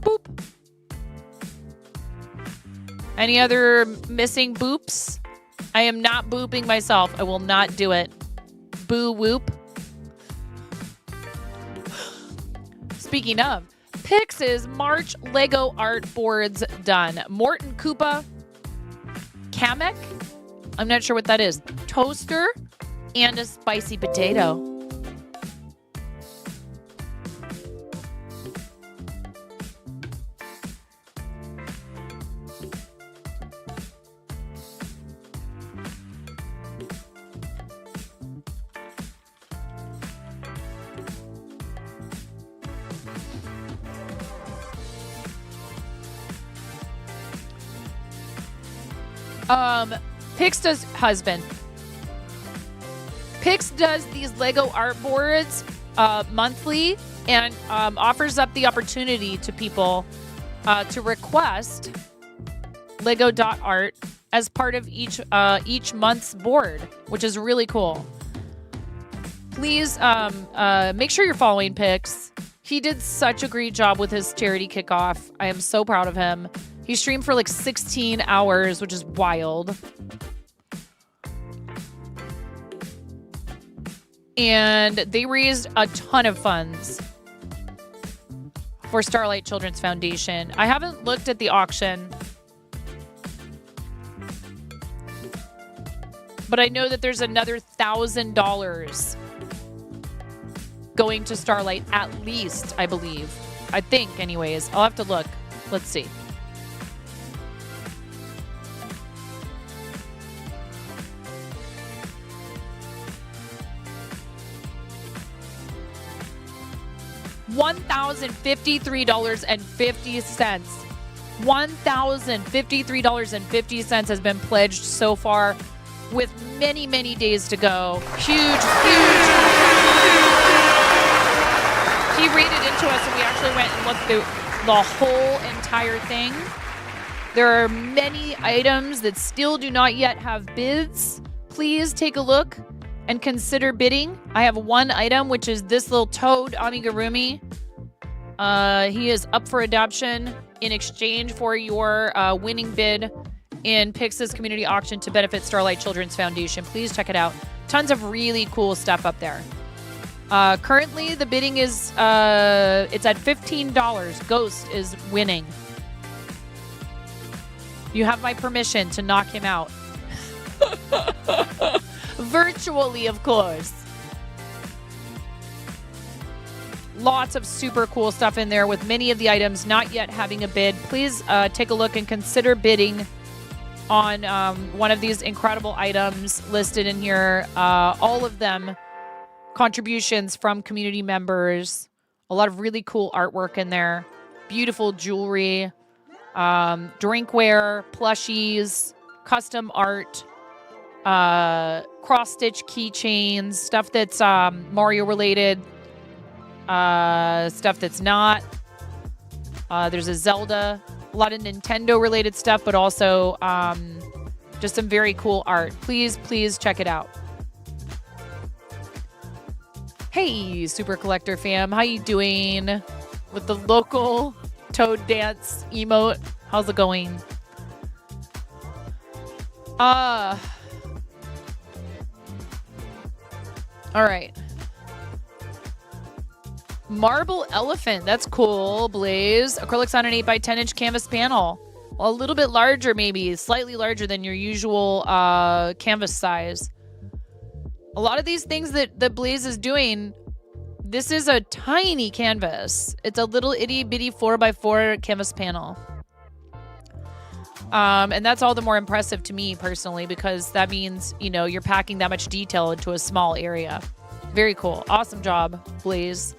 Boop. Any other missing boops? I am not booping myself. I will not do it. Boo whoop. Speaking of, Pix's March Lego art boards done. Morton Koopa, Kamek, I'm not sure what that is, toaster, and a spicy potato. Pix's husband. Pix does these Lego art boards monthly and offers up the opportunity to people to request Lego.art as part of each month's board, which is really cool. Please make sure you're following Pix. He did such a great job with his charity kickoff. I am so proud of him. He streamed for like 16 hours, which is wild. And they raised a ton of funds for Starlight Children's Foundation. I haven't looked at the auction, but I know that there's another $1,000 going to Starlight, at least, I believe. I think, anyways. I'll have to look. Let's see. $1,053.50. $1,053.50 has been pledged so far, with many, many days to go. Huge, huge. He read it into us, and we actually went and looked through the whole entire thing. There are many items that still do not yet have bids. Please take a look and consider bidding. I have one item, which is this little toad amigurumi. He is up for adoption in exchange for your winning bid in Pix's community auction to benefit Starlight Children's Foundation. Please check it out. Tons of really cool stuff up there. Currently, the bidding is it's at $15. Ghost is winning. You have my permission to knock him out. Virtually, of course. Lots of super cool stuff in there with many of the items not yet having a bid. Please take a look and consider bidding on one of these incredible items listed in here. All of them contributions from community members. A lot of really cool artwork in there. Beautiful jewelry, drinkware, plushies, custom art, cross-stitch keychains, stuff that's Mario-related, stuff that's not. There's a Zelda, a lot of Nintendo-related stuff, but also just some very cool art. Please, please check it out. Hey, Super Collector fam, how you doing? With the local Toad Dance emote. How's it going? All right. Marble elephant. That's cool, Blaze. Acrylics on an 8x10 canvas panel. A little bit larger, maybe. Slightly larger than your usual canvas size. A lot of these things that Blaze is doing, this is a tiny canvas. It's a little itty bitty 4x4 canvas panel. And that's all the more impressive to me personally, because that means, you know, you're packing that much detail into a small area. Very cool. Awesome job, Blaze.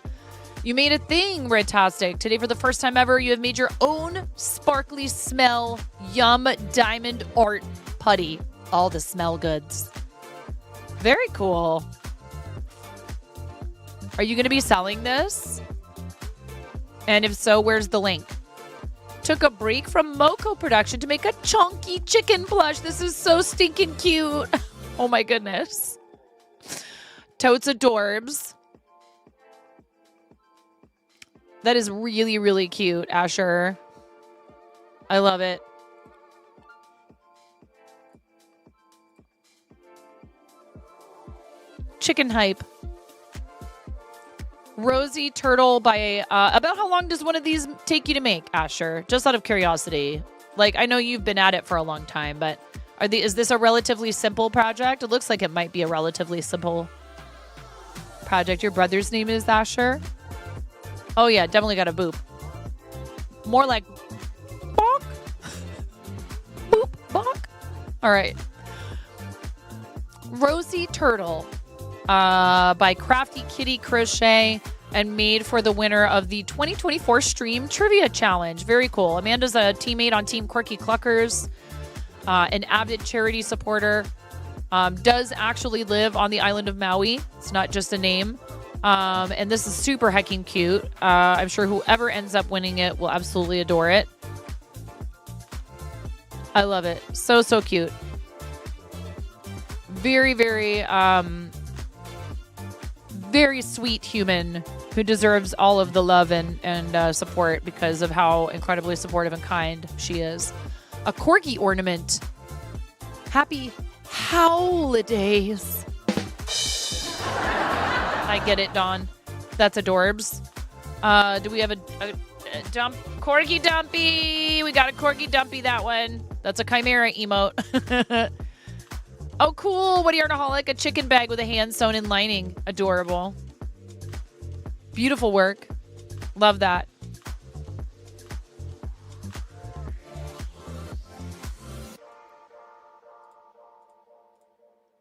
You made a thing, Redtastic. Today, for the first time ever, you have made your own sparkly smell yum diamond art putty. All the smell goods. Very cool. Are you going to be selling this? And if so, where's the link? Took a break from Moko production to make a chunky chicken plush. This is so stinking cute. Oh my goodness. Totes adorbs. That is really, really cute, Asher. I love it. Chicken hype. Rosie Turtle by about how long does one of these take you to make, Asher? Just out of curiosity. Like, I know you've been at it for a long time, but is this a relatively simple project? It looks like it might be a relatively simple project. Your brother's name is Asher? Oh yeah, definitely got a boop. More like bonk. Boop, bonk. All right. Rosie Turtle. By Crafty Kitty Crochet and made for the winner of the 2024 Stream Trivia Challenge. Very cool. Amanda's a teammate on Team Quirky Cluckers, an avid charity supporter, does actually live on the island of Maui. It's not just a name. And this is super hecking cute. I'm sure whoever ends up winning it will absolutely adore it. I love it. So, so cute. Very, very... very sweet human who deserves all of the love and support because of how incredibly supportive and kind she is. A corgi ornament. Happy holidays. I get it, Dawn. That's adorbs. Do we have a dump? Corgi dumpy. We got a corgi dumpy, that one. That's a chimera emote. Oh, cool. What are you, Yarnaholic? A chicken bag with a hand sewn in lining. Adorable. Beautiful work. Love that.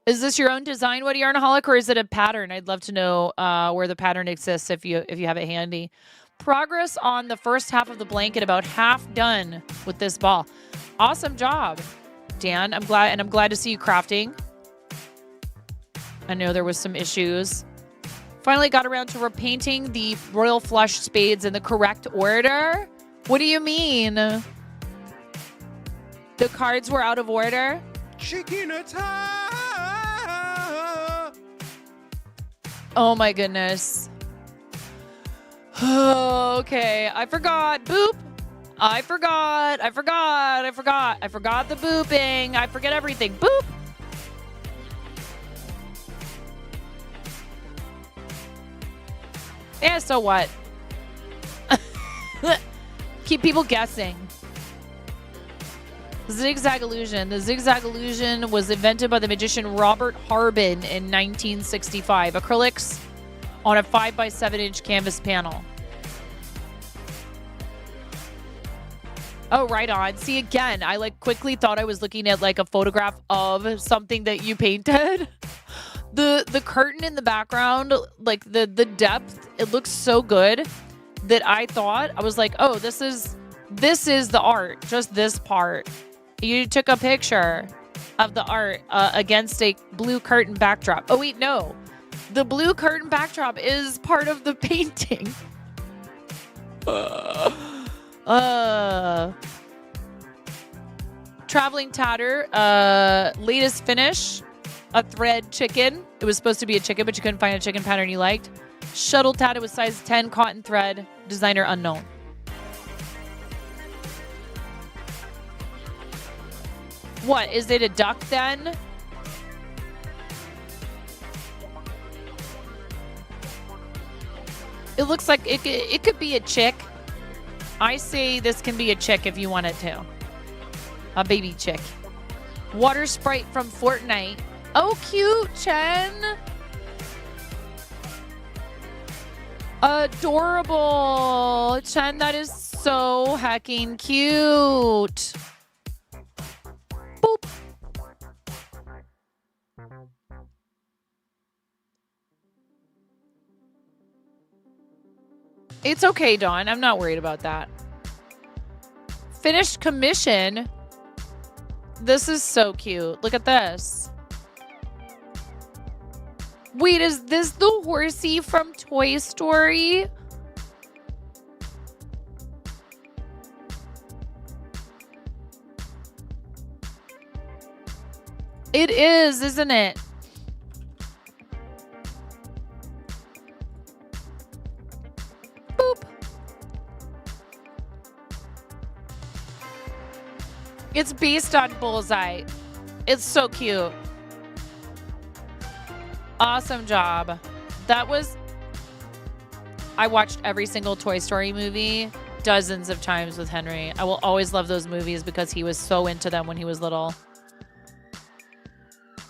Is this your own design, What Yarnaholic, or is it a pattern? I'd love to know where the pattern exists if you have it handy. Progress on the first half of the blanket, about half done with this ball. Awesome job, Dan. I'm glad to see you crafting. I know there was some issues. Finally got around to repainting the Royal Flush spades in the correct order. What do you mean? The cards were out of order? Chicken attack! Oh my goodness. Okay, I forgot. Boop. I forgot the booping. I forget everything. Boop. Yeah, so what? Keep people guessing. Zigzag Illusion. The Zigzag Illusion was invented by the magician Robert Harbin in 1965. Acrylics on a 5x7-inch canvas panel. Oh, right on. See, again, I quickly thought I was looking at a photograph of something that you painted. The curtain in the background, the depth, it looks so good that I thought, I was like, oh, this is the art, just this part. You took a picture. of the art against a blue curtain backdrop. Oh, wait, no. The blue curtain backdrop is part of the painting. Traveling Tatter, latest finish, a thread chicken. It was supposed to be a chicken, but you couldn't find a chicken pattern you liked. Shuttle Tatter with size 10 cotton thread, designer unknown. What, is it a duck then? It looks like it could be a chick. I say this can be a chick if you want it to. A baby chick. Water sprite from Fortnite. Oh, cute, Chen. Adorable. Chen, that is so hecking cute. Boop. It's okay, Dawn. I'm not worried about that. Finished commission. This is so cute. Look at this. Wait, is this the horsey from Toy Story? It is, isn't it? Boop. It's based on Bullseye. It's so cute. Awesome job. That was... I watched every single Toy Story movie dozens of times with Henry. I will always love those movies because he was so into them when he was little.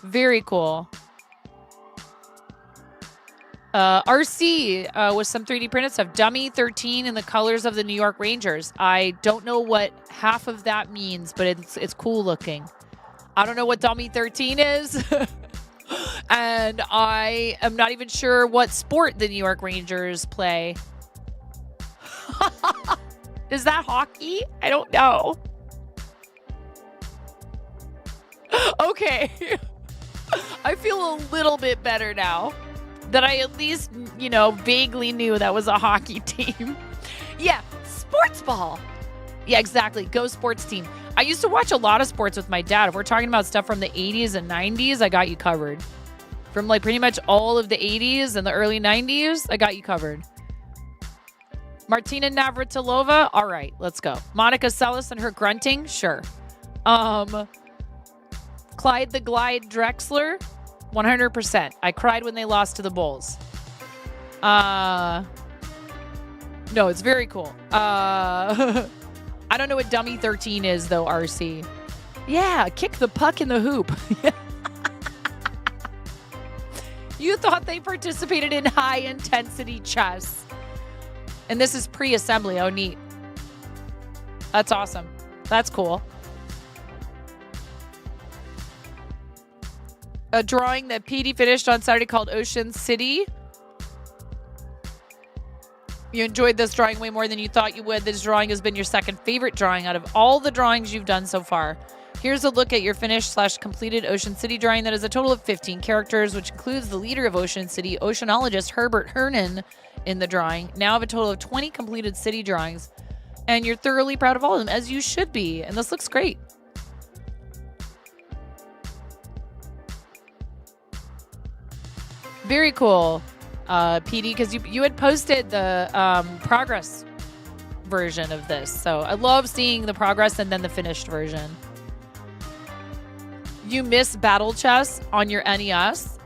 Very cool. RC with some 3D printed stuff. Dummy 13 in the colors of the New York Rangers. I don't know what half of that means, but it's cool looking. I don't know what Dummy 13 is. And I am not even sure what sport the New York Rangers play. Is that hockey? I don't know. Okay. I feel a little bit better now that I at least, you know, vaguely knew that was a hockey team. Yeah, sports ball. Yeah, exactly. Go sports team. I used to watch a lot of sports with my dad. If we're talking about stuff from the 80s and 90s, I got you covered. From like pretty much all of the 80s and the early 90s, I got you covered. Martina Navratilova. All right, let's go. Monica Seles and her grunting. Sure. Clyde the Glide Drexler. 100%. I cried when they lost to the Bulls. No, it's very cool. I don't know what Dummy 13 is, though, RC. Yeah, kick the puck in the hoop. You thought they participated in high-intensity chess. And this is pre-assembly. Oh, neat. That's awesome. That's cool. A drawing that PD finished on Saturday called Ocean City. You enjoyed this drawing way more than you thought you would. This drawing has been your second favorite drawing out of all the drawings you've done so far. Here's a look at your finished/completed Ocean City drawing that is a total of 15 characters, which includes the leader of Ocean City, oceanologist Herbert Hernan, in the drawing. Now have a total of 20 completed city drawings, and you're thoroughly proud of all of them, as you should be. And this looks great. Very cool, PD, because you had posted the progress version of this. So I love seeing the progress and then the finished version. You miss Battle Chess on your NES?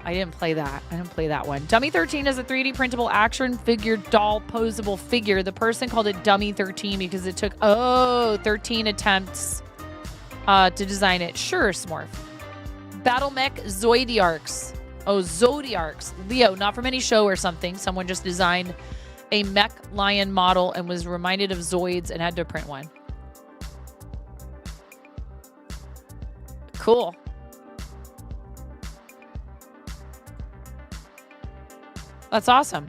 I didn't play that. I didn't play that one. Dummy 13 is a 3D printable action figure doll posable figure. The person called it Dummy 13 because it took, 13 attempts to design it. Sure, Smurf. Battle Mech Zoidiarchs. Oh, Zodiarchs. Leo, not from any show or something. Someone just designed a mech lion model and was reminded of Zoids and had to print one. Cool. That's awesome.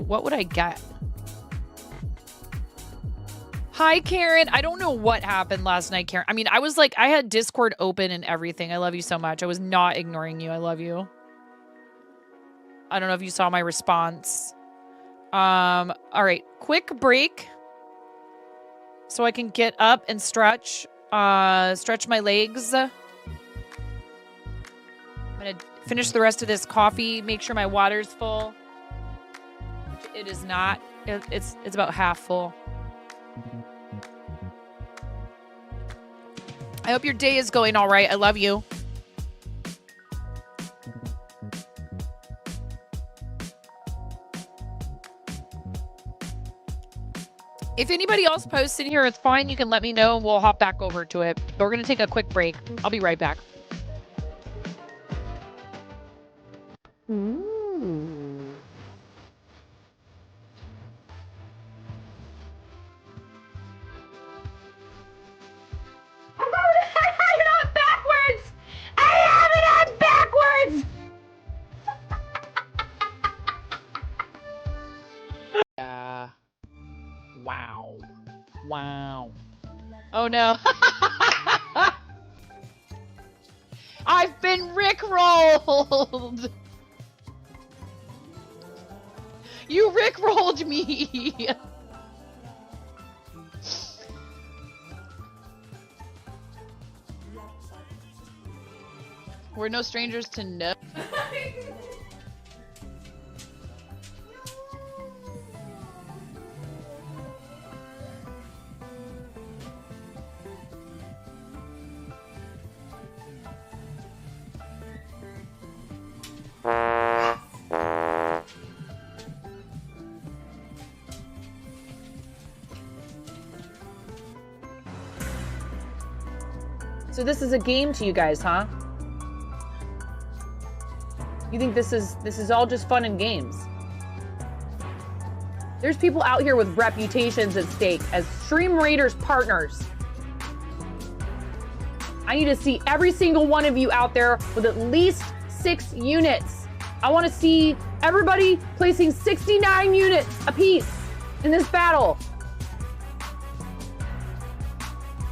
what would I get? Hi, Karen. I don't know what happened last night, Karen. I mean, I was like, I had Discord open and everything. I love you so much. I was not ignoring you. I love you. I don't know if you saw my response. All right, quick break so I can get up and stretch my legs. I'm gonna finish the rest of this coffee, make sure my water's full. It is not. It's about half full. I hope your day is going all right. I love you. If anybody else posts in here, it's fine. You can let me know and we'll hop back over to it. But we're going to take a quick break. I'll be right back. Wow. Wow. Oh no. I've been rickrolled. You rickrolled me. We're no strangers to no. So this is a game to you guys, huh? You think this is all just fun and games? There's people out here with reputations at stake as Stream Raiders partners. I need to see every single one of you out there with at least 6 units. I want to see everybody placing 69 units apiece in this battle.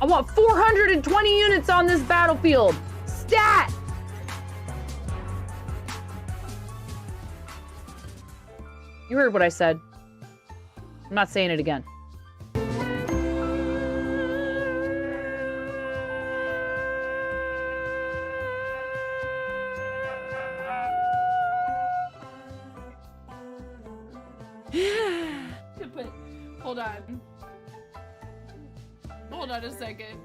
I want 420 units on this battlefield. Stat! You heard what I said. I'm not saying it again. Hold on. Hold on a second.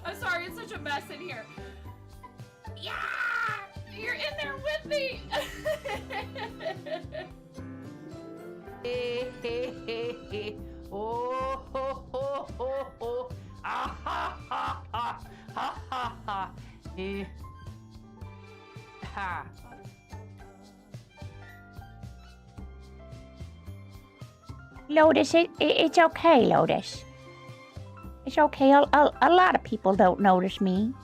I'm sorry, it's such a mess in here. Yeah! You're in there with me! Oh, ho, ho, ho, ho. Ah, ha, ha, ha, ha, ha, ha. Ha. Lotus, it's okay, Lotus. It's okay. A lot of people don't notice me.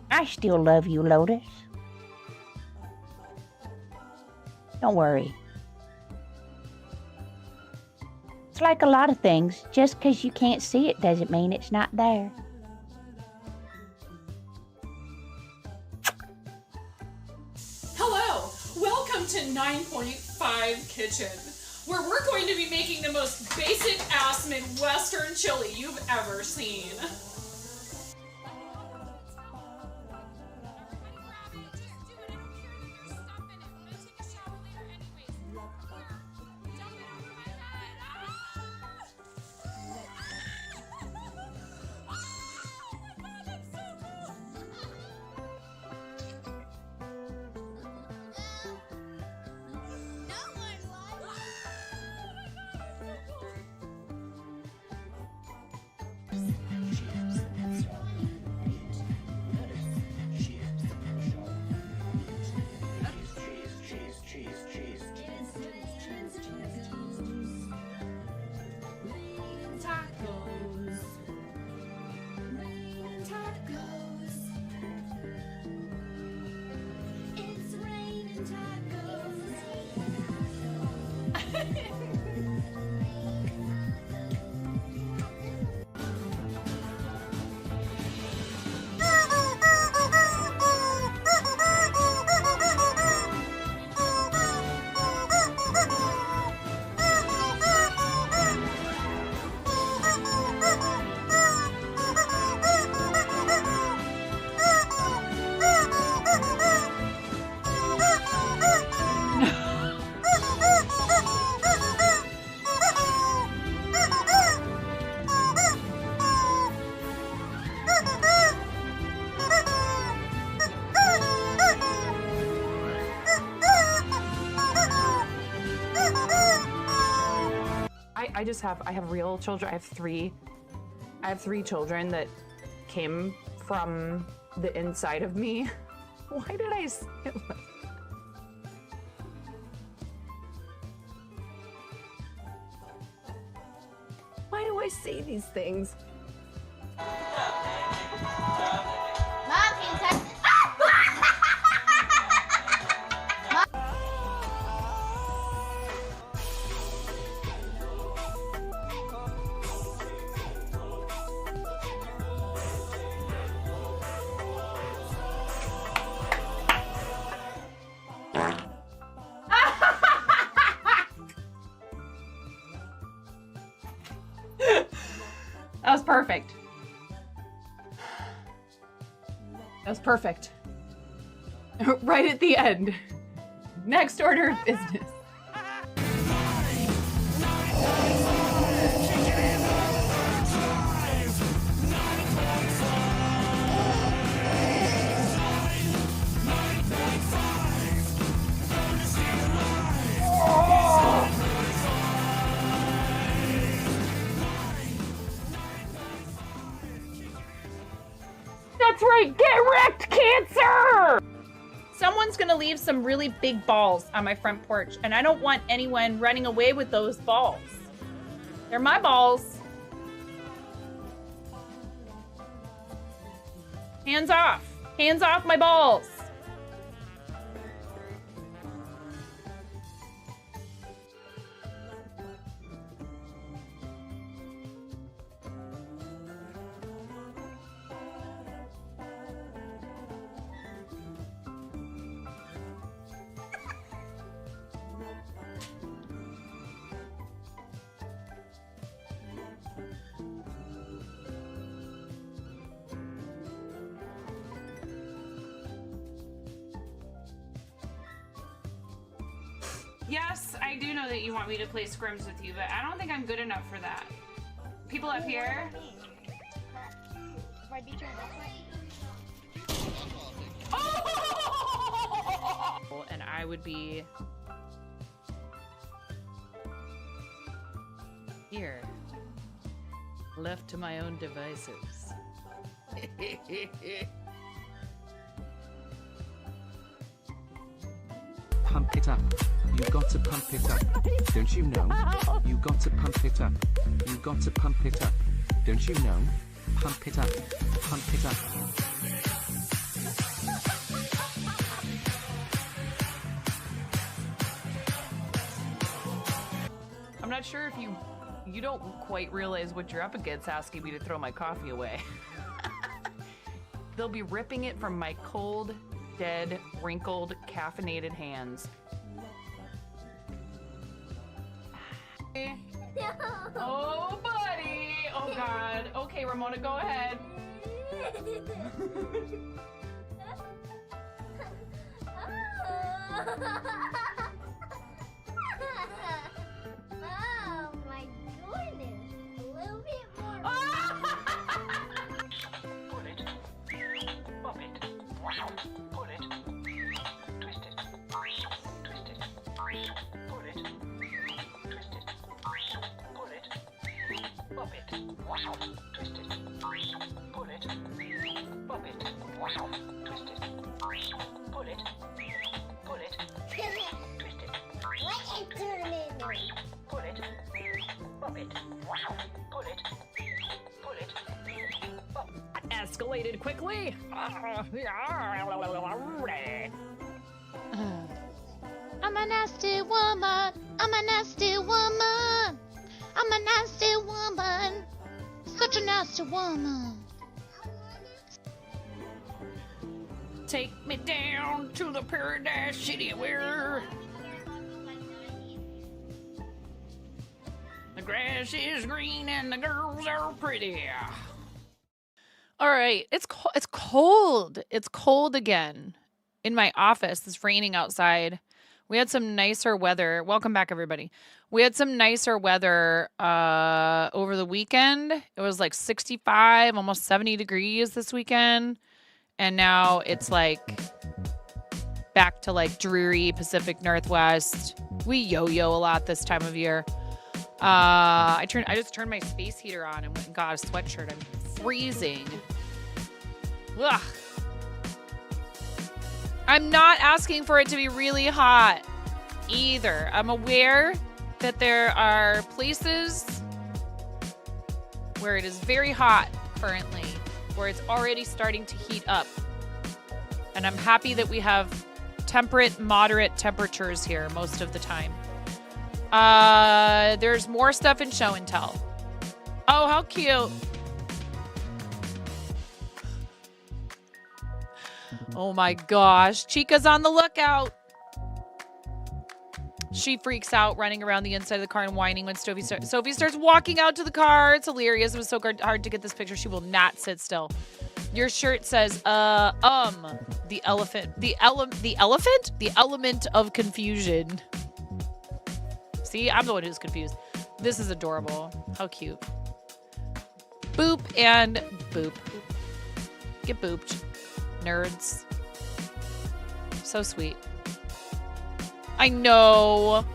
I still love you, Lotus. Don't worry. It's like a lot of things. Just because you can't see it doesn't mean it's not there. Hello! Welcome to 9.5 Kitchen, where we're going to be making the most basic ass Midwestern chili you've ever seen. I have real children. I have three children that came from the inside of me. Why did I say it like Why do I say these things? That was perfect. That was perfect. Right at the end. Next order of business. That's right, get wrecked, Cancer! Someone's gonna leave some really big balls on my front porch, and I don't want anyone running away with those balls. They're my balls. Hands off. Hands off my balls. Yes, I do know that you want me to play scrims with you, but I don't think I'm good enough for that. People up here. If I beat you in Oh! And I would be here, left to my own devices. Pump it up. You got to pump it up. Don't you know? You got to pump it up. You got to pump it up. Don't you know? Pump it up. Pump it up. I'm not sure if you don't quite realize what you're up against asking me to throw my coffee away. They'll be ripping it from my cold, dead, wrinkled, caffeinated hands. Oh, buddy! Oh, God. Okay, Ramona, go ahead. Oh my goodness. A little bit more. Pull it. Pop it. Pull it. Twist it. Twist it. Pull it. Twist it. Pull it. Pop it. Twist it. Pull it. Pop it. Twist it. Pull it. Pull it. Twist it. What is turning? Pull it. Pop it. Pull it. Pull it. Pop. Escalated quickly. I'm a nasty woman. I'm a nasty woman. I'm a nasty woman. Such a nasty woman. Take me down to the paradise city where the grass is green and the girls are pretty. All right, it's cold. It's cold again in my office. It's raining outside. We had some nicer weather. Welcome back, everybody. We had some nicer weather over the weekend. It was like 65, almost 70 degrees this weekend. And now it's like back to like dreary Pacific Northwest. We yo-yo a lot this time of year. I just turned my space heater on and went and got a sweatshirt. I'm freezing. Ugh. I'm not asking for it to be really hot either. I'm aware that there are places where it is very hot currently, where it's already starting to heat up. And I'm happy that we have temperate, moderate temperatures here most of the time. There's more stuff in show and tell. Oh, how cute. Oh my gosh. Chica's on the lookout. She freaks out running around the inside of the car and whining when Sophie starts walking out to the car. It's hilarious. It was so hard to get this picture. She will not sit still. Your shirt says, the elephant. The elephant? The element of confusion. See, I'm the one who's confused. This is adorable. How cute. Boop and boop. Get booped. Nerds. So sweet. I know.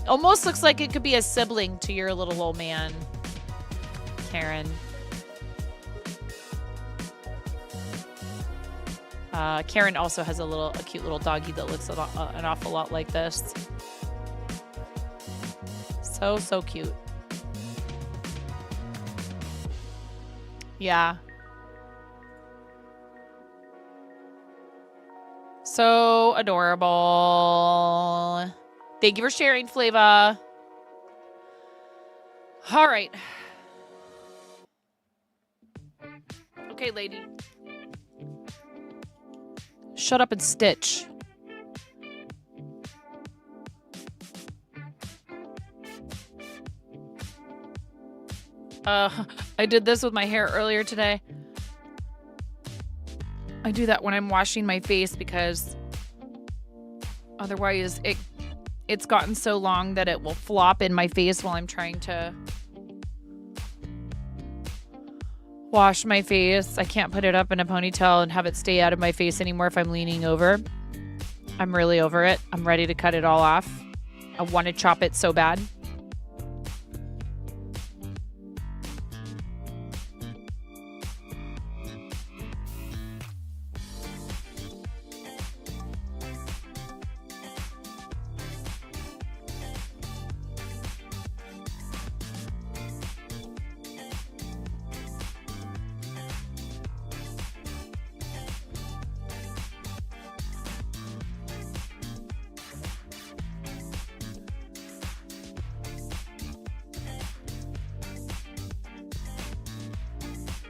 Almost looks like it could be a sibling to your little old man, Karen. Karen also has a cute little doggy that looks an awful lot like this. So cute. Yeah. So adorable. Thank you for sharing, Flava. All right. Okay, lady. Shut up and stitch. I did this with my hair earlier today. I do that when I'm washing my face because otherwise it's gotten so long that it will flop in my face while I'm trying to wash my face. I can't put it up in a ponytail and have it stay out of my face anymore if I'm leaning over. I'm really over it. I'm ready to cut it all off. I want to chop it so bad.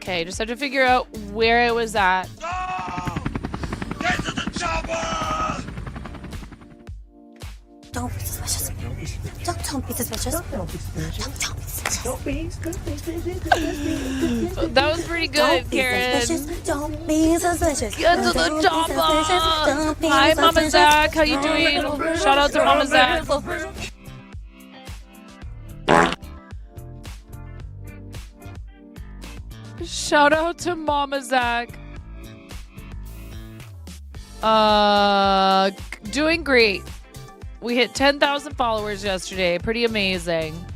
Okay, just have to figure out where it was at. Get to the chopper! Don't be suspicious. Don't be suspicious. Don't be suspicious. That was pretty good, Karen. Don't be suspicious. Get to the chopper! Hi, Mama Zach. How you doing? Shout out to Mama Zach. Shout out to Mama Zach. Doing great. We hit 10,000 followers yesterday. Pretty amazing.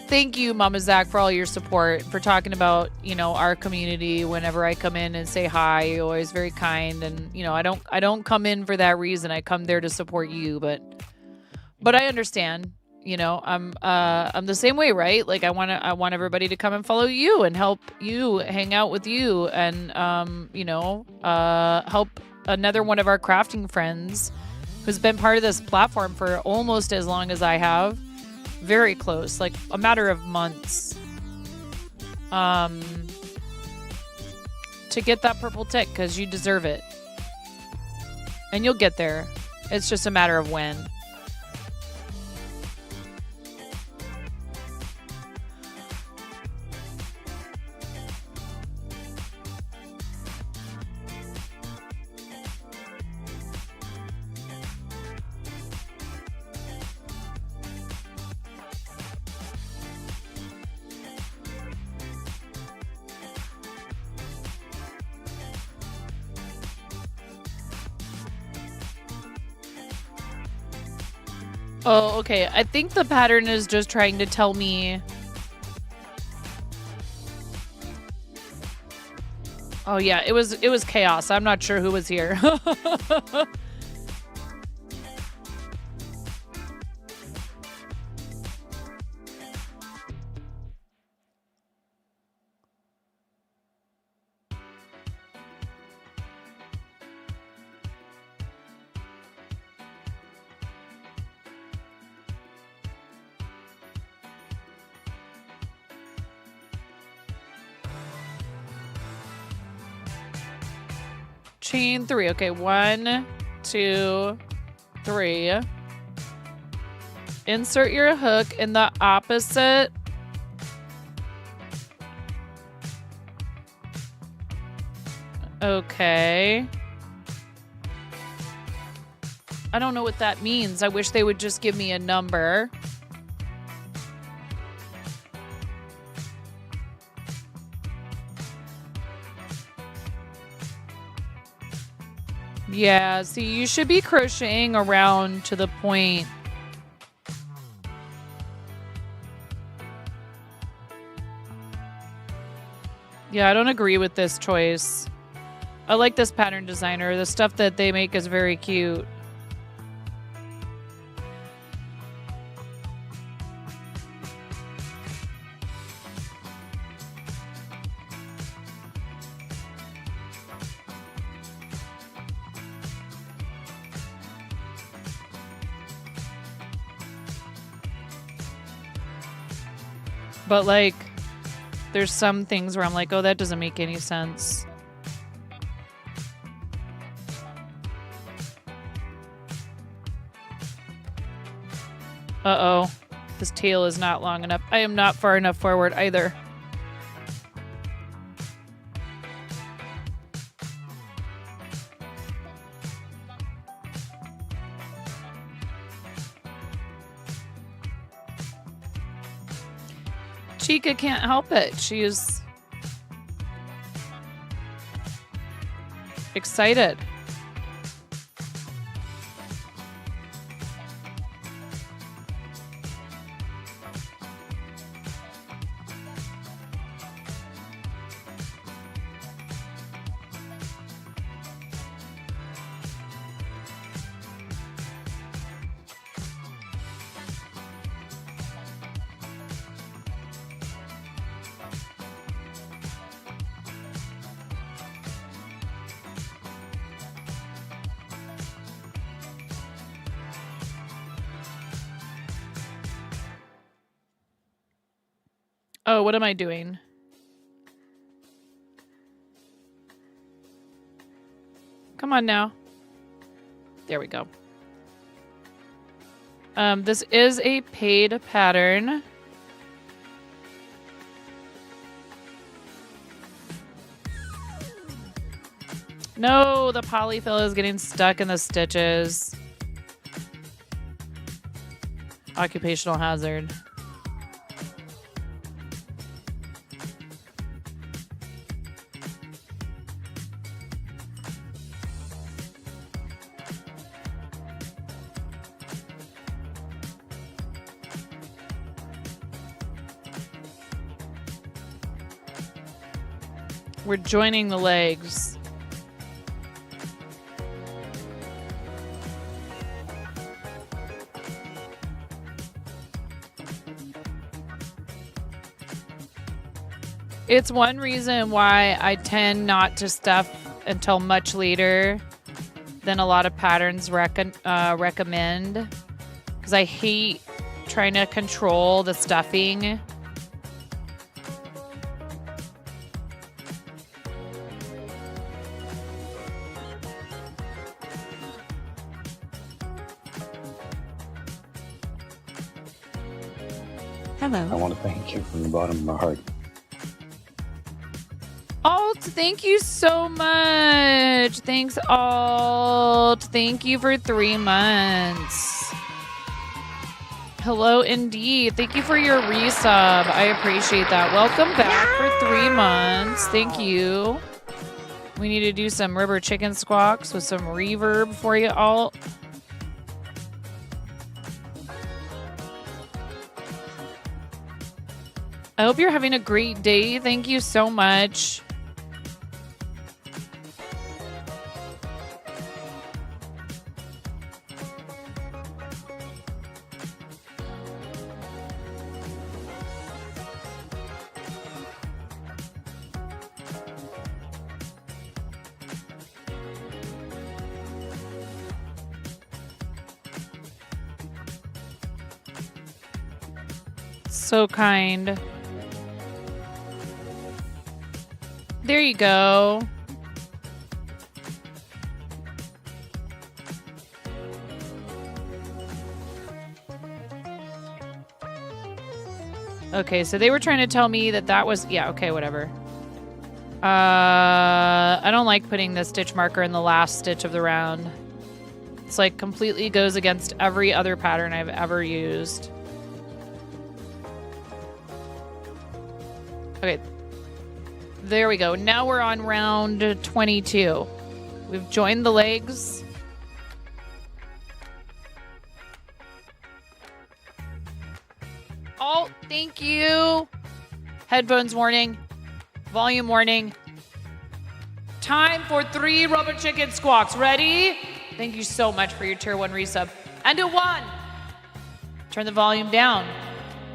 Thank you, Mama Zach, for all your support, for talking about, our community whenever I come in and say hi. You're always very kind, and I don't come in for that reason. I come there to support you, but I understand. I'm the same way, right? Like I want everybody to come and follow you and help you hang out with you and help another one of our crafting friends who's been part of this platform for almost as long as I have. Very close, like a matter of months. To get that purple tick, because you deserve it. And you'll get there. It's just a matter of when. Oh, okay. I think the pattern is just trying to tell me. Oh yeah, it was chaos. I'm not sure who was here. Chain 3. Okay, 1, 2, 3. Insert your hook in the opposite. Okay. I don't know what that means. I wish they would just give me a number. Yeah, see, you should be crocheting around to the point. Yeah, I don't agree with this choice. I like this pattern designer. The stuff that they make is very cute. But like, there's some things where I'm like, oh, that doesn't make any sense. Uh-oh. This tail is not long enough. I am not far enough forward either. Chica can't help it. She's excited. Oh, what am I doing? Come on now. There we go. This is a paid pattern. No, the polyfill is getting stuck in the stitches. Occupational hazard. We're joining the legs. It's one reason why I tend not to stuff until much later than a lot of patterns recommend, because I hate trying to control the stuffing. Hello. I want to thank you from the bottom of my heart. Alt, thank you so much. Thanks, Alt. Thank you for 3 months. Hello, indeed. Thank you for your resub. I appreciate that. Welcome back for 3 months. Thank you. We need to do some rubber chicken squawks with some reverb for you, Alt. I hope you're having a great day. Thank you so much. So kind. There you go. Okay, so they were trying to tell me that was... Yeah, okay, whatever. I don't like putting the stitch marker in the last stitch of the round. It's like completely goes against every other pattern I've ever used. Okay. There we go. Now we're on round 22. We've joined the legs. Oh, thank you. Headphones warning. Volume warning. Time for 3 rubber chicken squawks. Ready? Thank you so much for your tier 1 resub. And a 1. Turn the volume down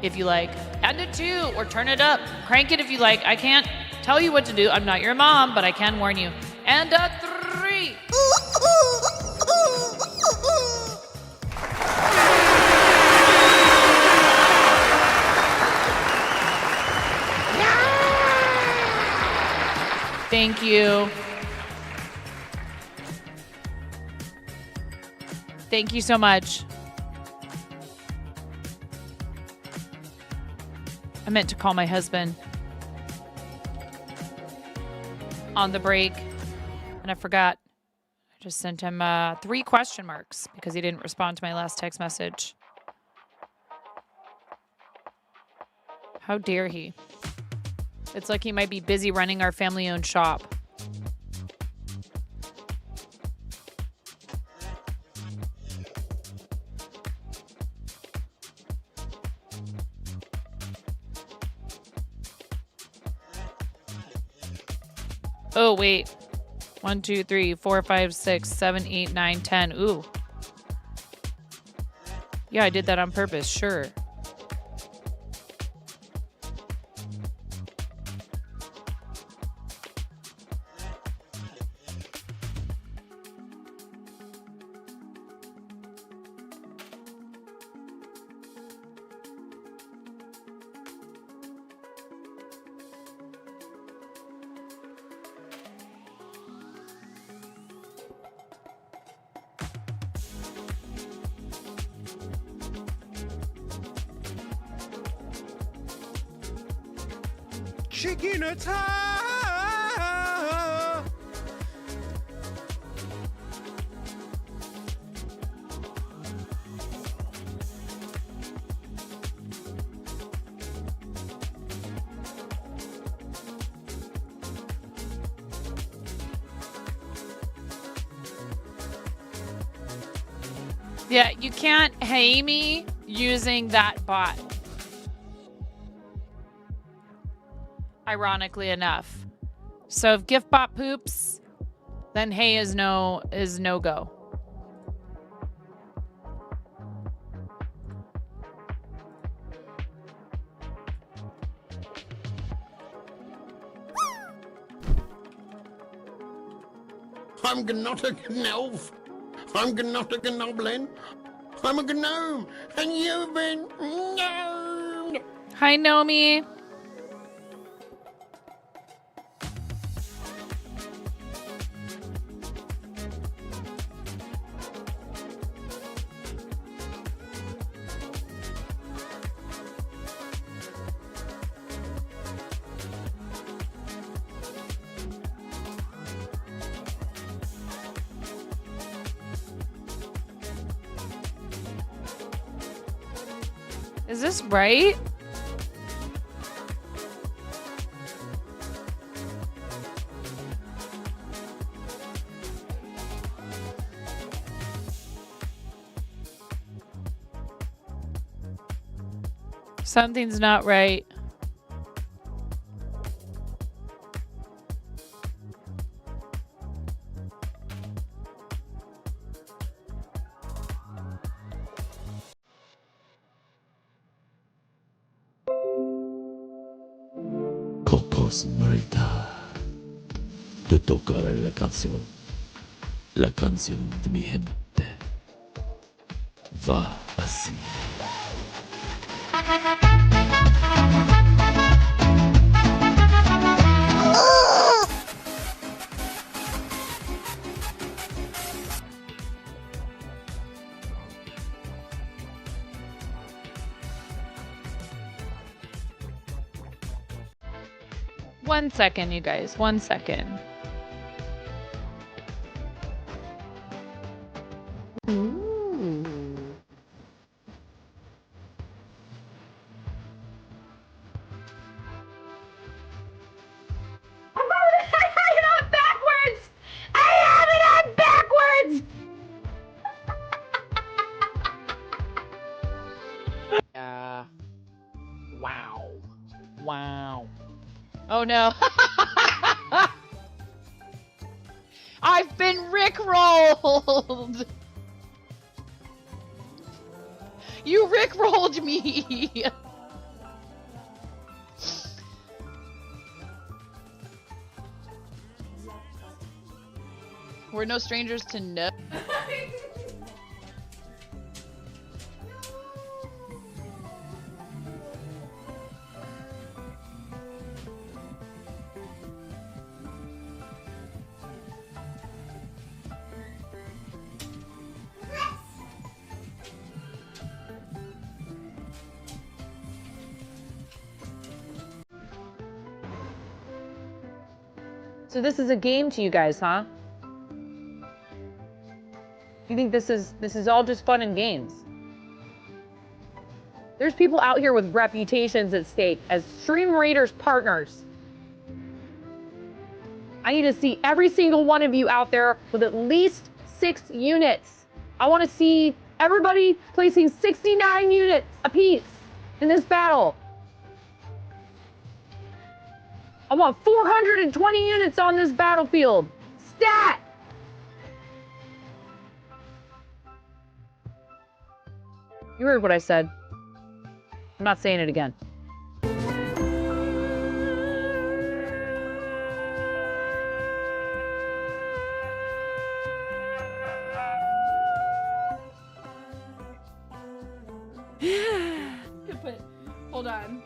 if you like. And a 2, or turn it up. Crank it if you like. I can't tell you what to do. I'm not your mom, but I can warn you. And a 3. Thank you. Thank you so much. I meant to call my husband on the break, and I forgot. I just sent him 3 question marks because he didn't respond to my last text message. How dare he? It's like he might be busy running our family-owned shop. Oh, wait. 1, 2, 3, 4, 5, 6, 7, 8, 9, 10. Ooh. Yeah, I did that on purpose. Sure. Chicken attack! Yeah, you can't pay me using that bot. Ironically enough. So if GiftBot poops, then hey is no go. I'm not a elf. I'm not a goblin. I'm a gnome, and you've been gnomed. Hi, Nomi. Is this right? Something's not right. voz muerta. Te tocaré la canción de mi gente. Va así. One second, you guys. 1 second. Backwards! I have it on backwards! Wow. Wow. Oh no. I've been rickrolled. You rickrolled me. We're no strangers to no. So this is a game to you guys, huh? You think this is all just fun and games? There's people out here with reputations at stake as Stream Raiders partners. I need to see every single one of you out there with at least 6 units. I want to see everybody placing 69 units apiece in this battle. I want 420 units on this battlefield. Stat! You heard what I said. I'm not saying it again. But hold on.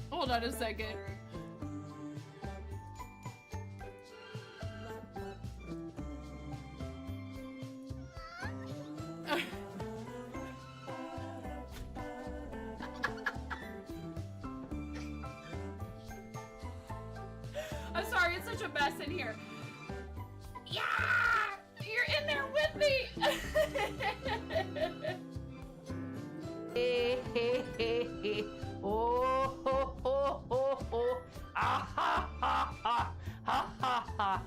Hold on a second. I'm sorry, it's such a mess in here. Yeah! You're in there with me! Oh, ho, ho, ho, ho. Ah, ha, ha, ha, ha, ha, ha.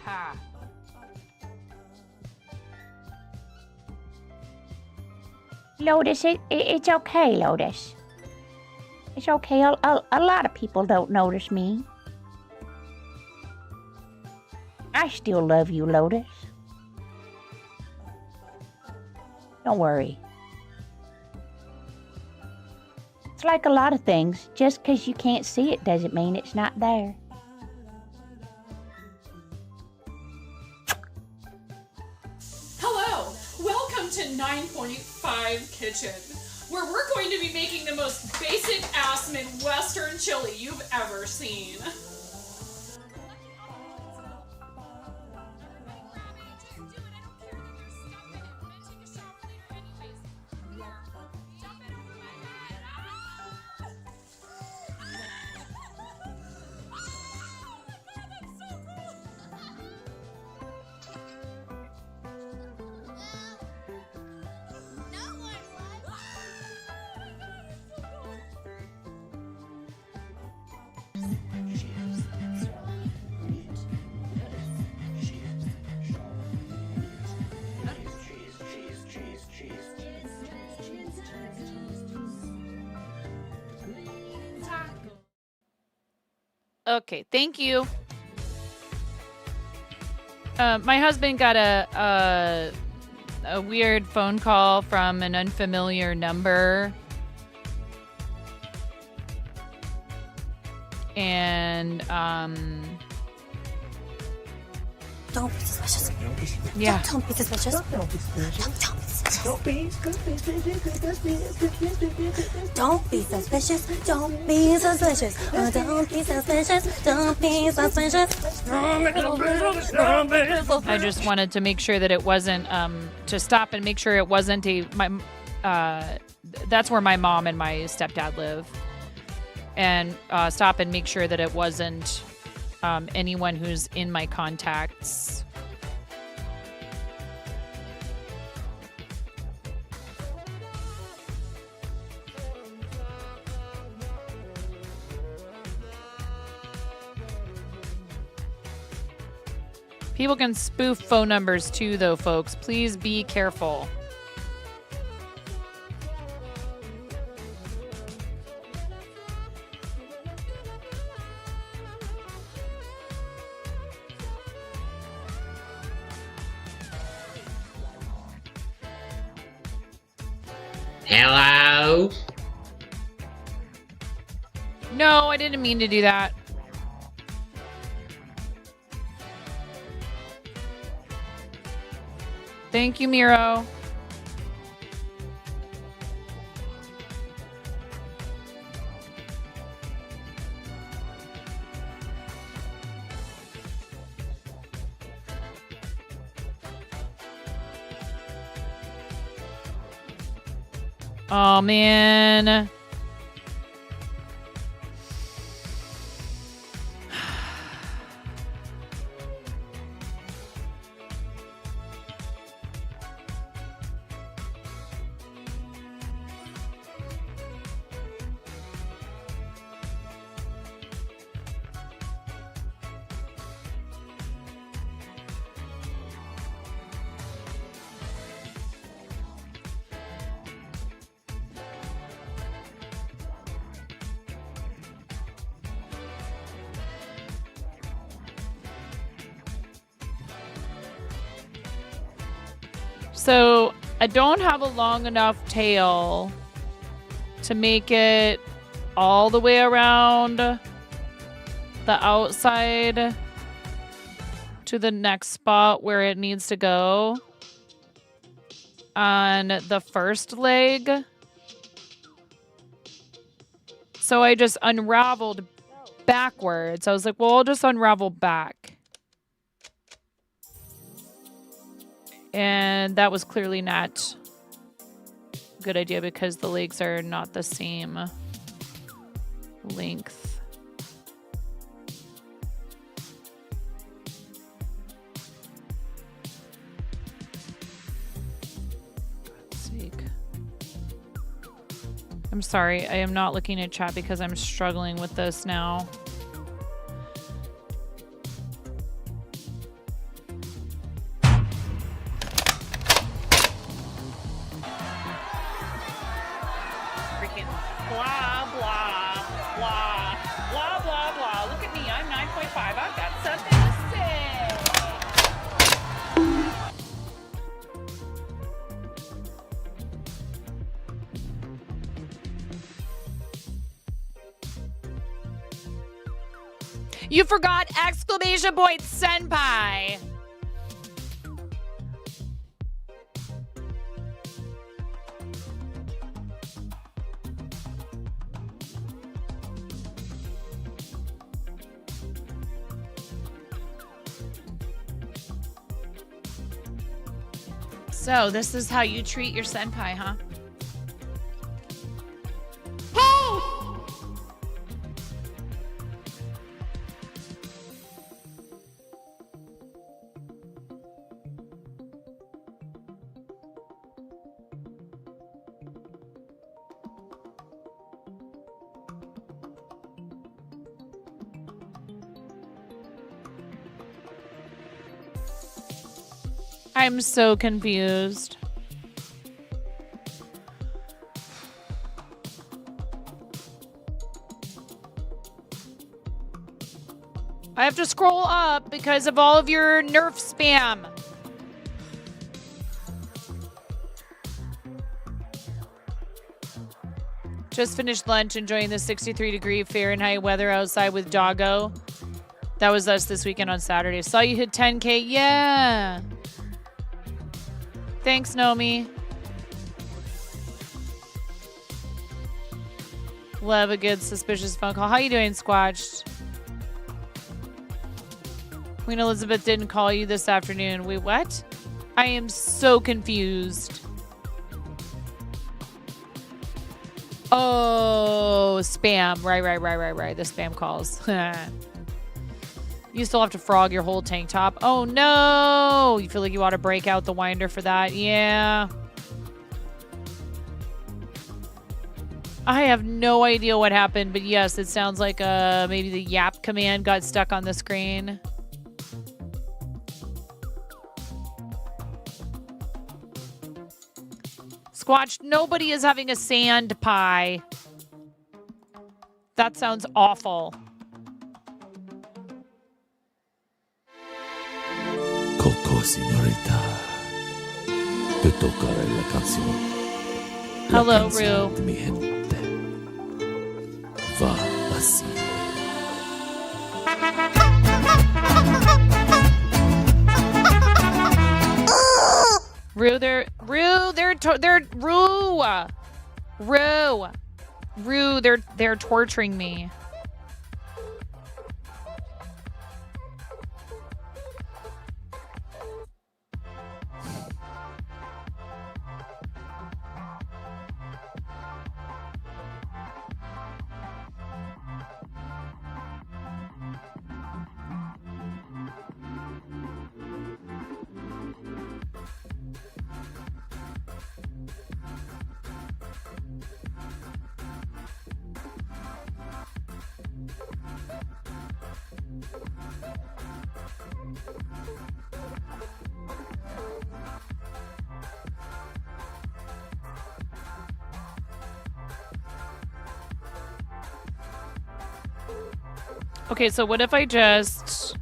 Ha. Lotus, it's okay, Lotus. It's okay. A lot of people don't notice me. I still love you, Lotus. Don't worry. It's like a lot of things. Just because you can't see it doesn't mean it's not there. Hello! Welcome to 9.5 Kitchen, where we're going to be making the most basic ass Midwestern chili you've ever seen. Okay, thank you. My husband got a weird phone call from an unfamiliar number. And Don't be suspicious. yeah. Don't be suspicious. Don't be suspicious. Don't be suspicious. Don't be suspicious. Don't be suspicious. Don't be suspicious. Don't be suspicious. I just wanted to make sure that it wasn't to stop and make sure it wasn't that's where my mom and my stepdad live, and stop and make sure that it wasn't anyone who's in my contacts. People can spoof phone numbers too, though, folks. Please be careful. Hello? No, I didn't mean to do that. Thank you, Miro. Oh, man. So I don't have a long enough tail to make it all the way around the outside to the next spot where it needs to go on the first leg. So I just unraveled backwards. I was like, well, I'll just unravel back. And that was clearly not a good idea because the legs are not the same length. God's sake. I'm sorry, I am not looking at chat because I'm struggling with this now. Blah, blah, blah, blah, blah, blah. Look at me, I'm 9.5. I've got something to say. You forgot exclamation point senpai. So, this is how you treat your senpai, huh? I'm so confused. I have to scroll up because of all of your Nerf spam. Just finished lunch, enjoying the 63-degree Fahrenheit weather outside with Doggo. That was us this weekend on Saturday. Saw you hit 10K. Yeah. Thanks, Nomi. Love a good suspicious phone call. How you doing, Squatched? Queen Elizabeth didn't call you this afternoon. Wait, what? I am so confused. Oh, spam. Right. The spam calls. You still have to frog your whole tank top. Oh, no. You feel like you ought to break out the winder for that? Yeah. I have no idea what happened, but yes, it sounds like maybe the yap command got stuck on the screen. Squatch, nobody is having a sand pie. That sounds awful. Coco, señorita. Te tocaré la canción. Hello, Rue. De mi gente. Va así. Rue, they're torturing me. Okay, so what if I just...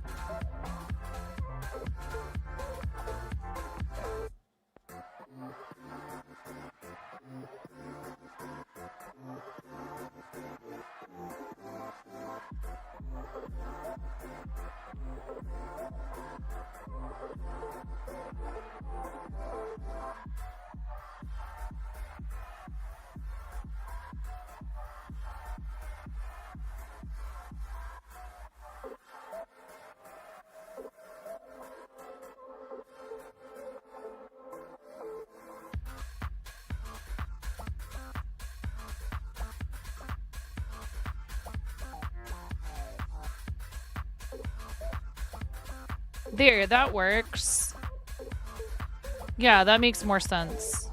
There, that works. Yeah, that makes more sense.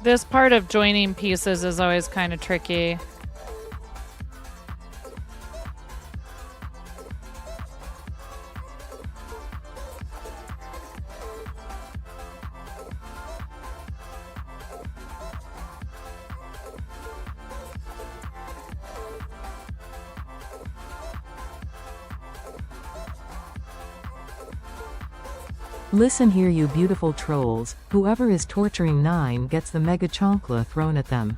This part of joining pieces is always kind of tricky. Listen here, you beautiful trolls. Whoever is torturing 9 gets the mega chancla thrown at them.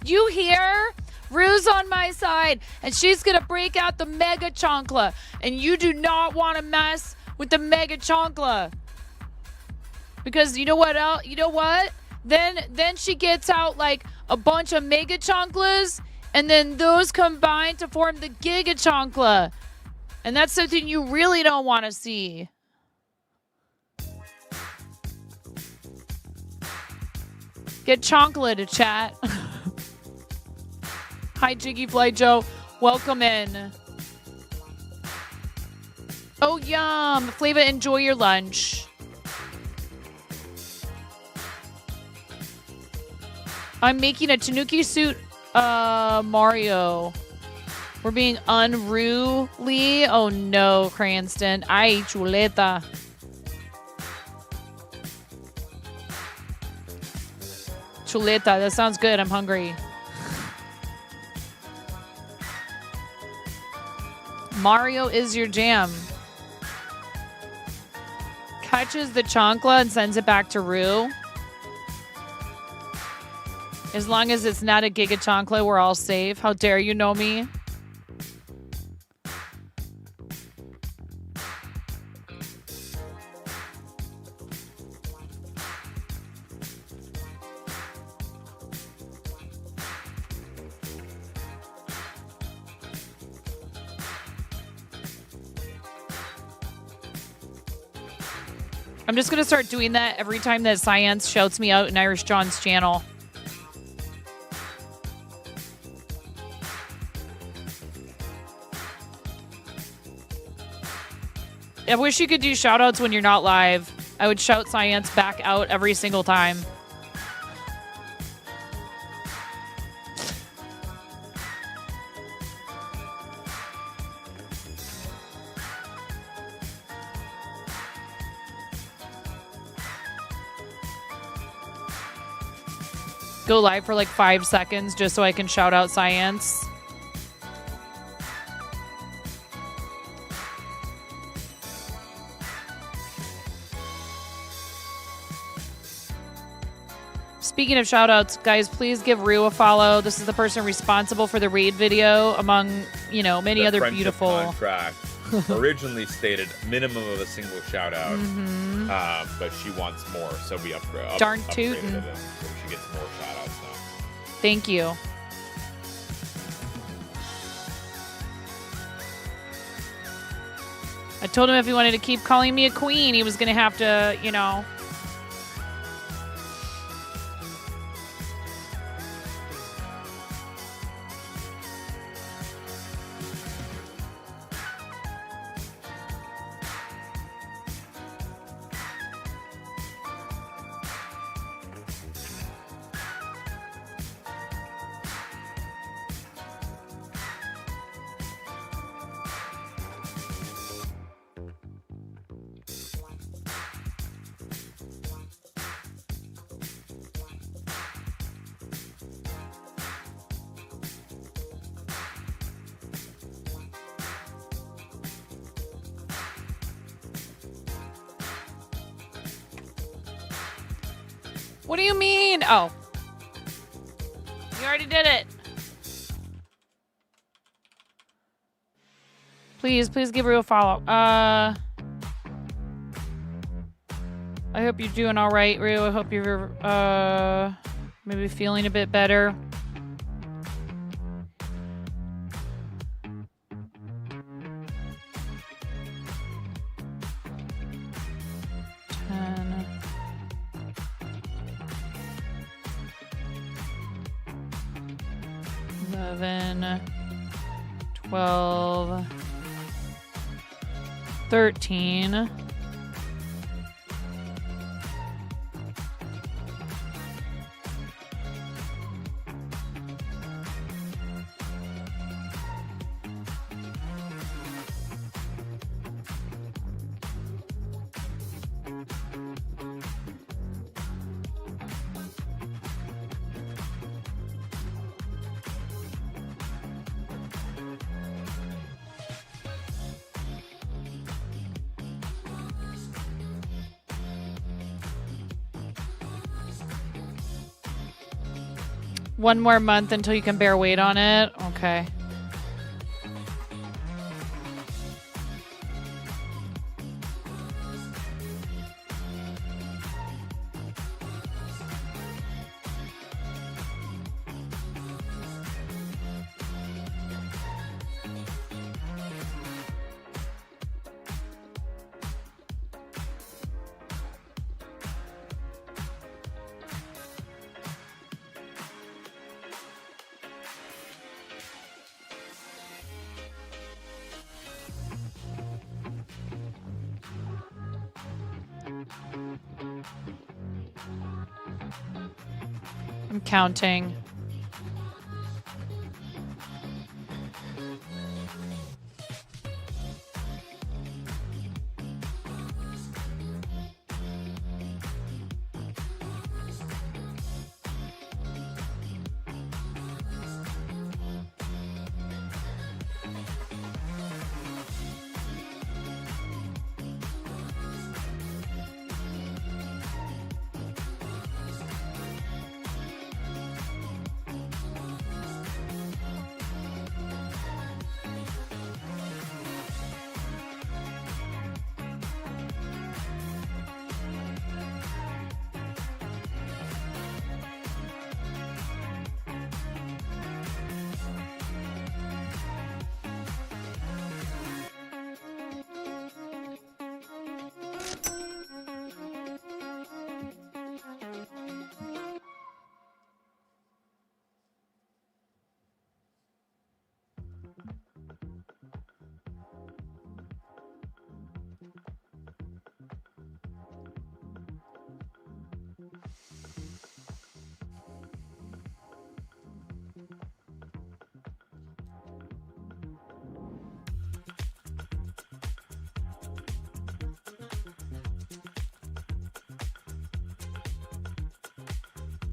You hear? Rue's on my side, and she's gonna break out the mega chancla, and you do not want to mess with the mega chancla. Because you know what else? You know what? Then she gets out like a bunch of mega chanclas, and then those combine to form the Giga Chancla. And that's something you really don't want to see. Get Chonkla to chat. Hi, Jiggy Fly Joe. Welcome in. Oh, yum. Flava, enjoy your lunch. I'm making a Tanuki suit, Mario. We're being unruly. Oh, no, Cranston. Ay, chuleta. Chuleta. That sounds good. I'm hungry. Mario is your jam. Catches the chancla and sends it back to Rue. As long as it's not a Giga Chancla, we're all safe. How dare you know me? I'm just going to start doing that every time that Science shouts me out in Irish John's channel. I wish you could do shout outs when you're not live. I would shout Science back out every single time. Go live for like 5 seconds just so I can shout out Science. Speaking of shoutouts, guys, please give Rue a follow. This is the person responsible for the raid video, among, you know, many other friendship beautiful. Contract originally stated minimum of a single shoutout, but she wants more, so we upgrade. Darn upgraded tootin'. it, so she gets more shoutouts now. Thank you. I told him if he wanted to keep calling me a queen, he was going to have to, you know. What do you mean? Oh. You already did it. Please give Rue a follow. I hope you're doing all right, Rue. I hope you're maybe feeling a bit better. $11, $12, $13. One more month until you can bear weight on it. Okay. I'm counting.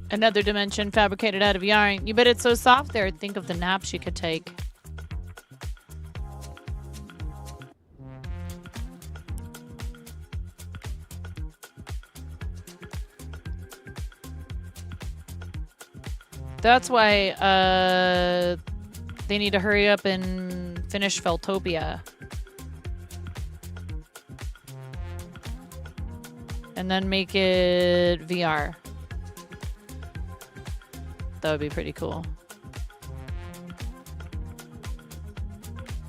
Another dimension fabricated out of yarn. You bet it's so soft there. Think of the naps you could take. That's why they need to hurry up and finish Feltopia. And then make it VR. That would be pretty cool.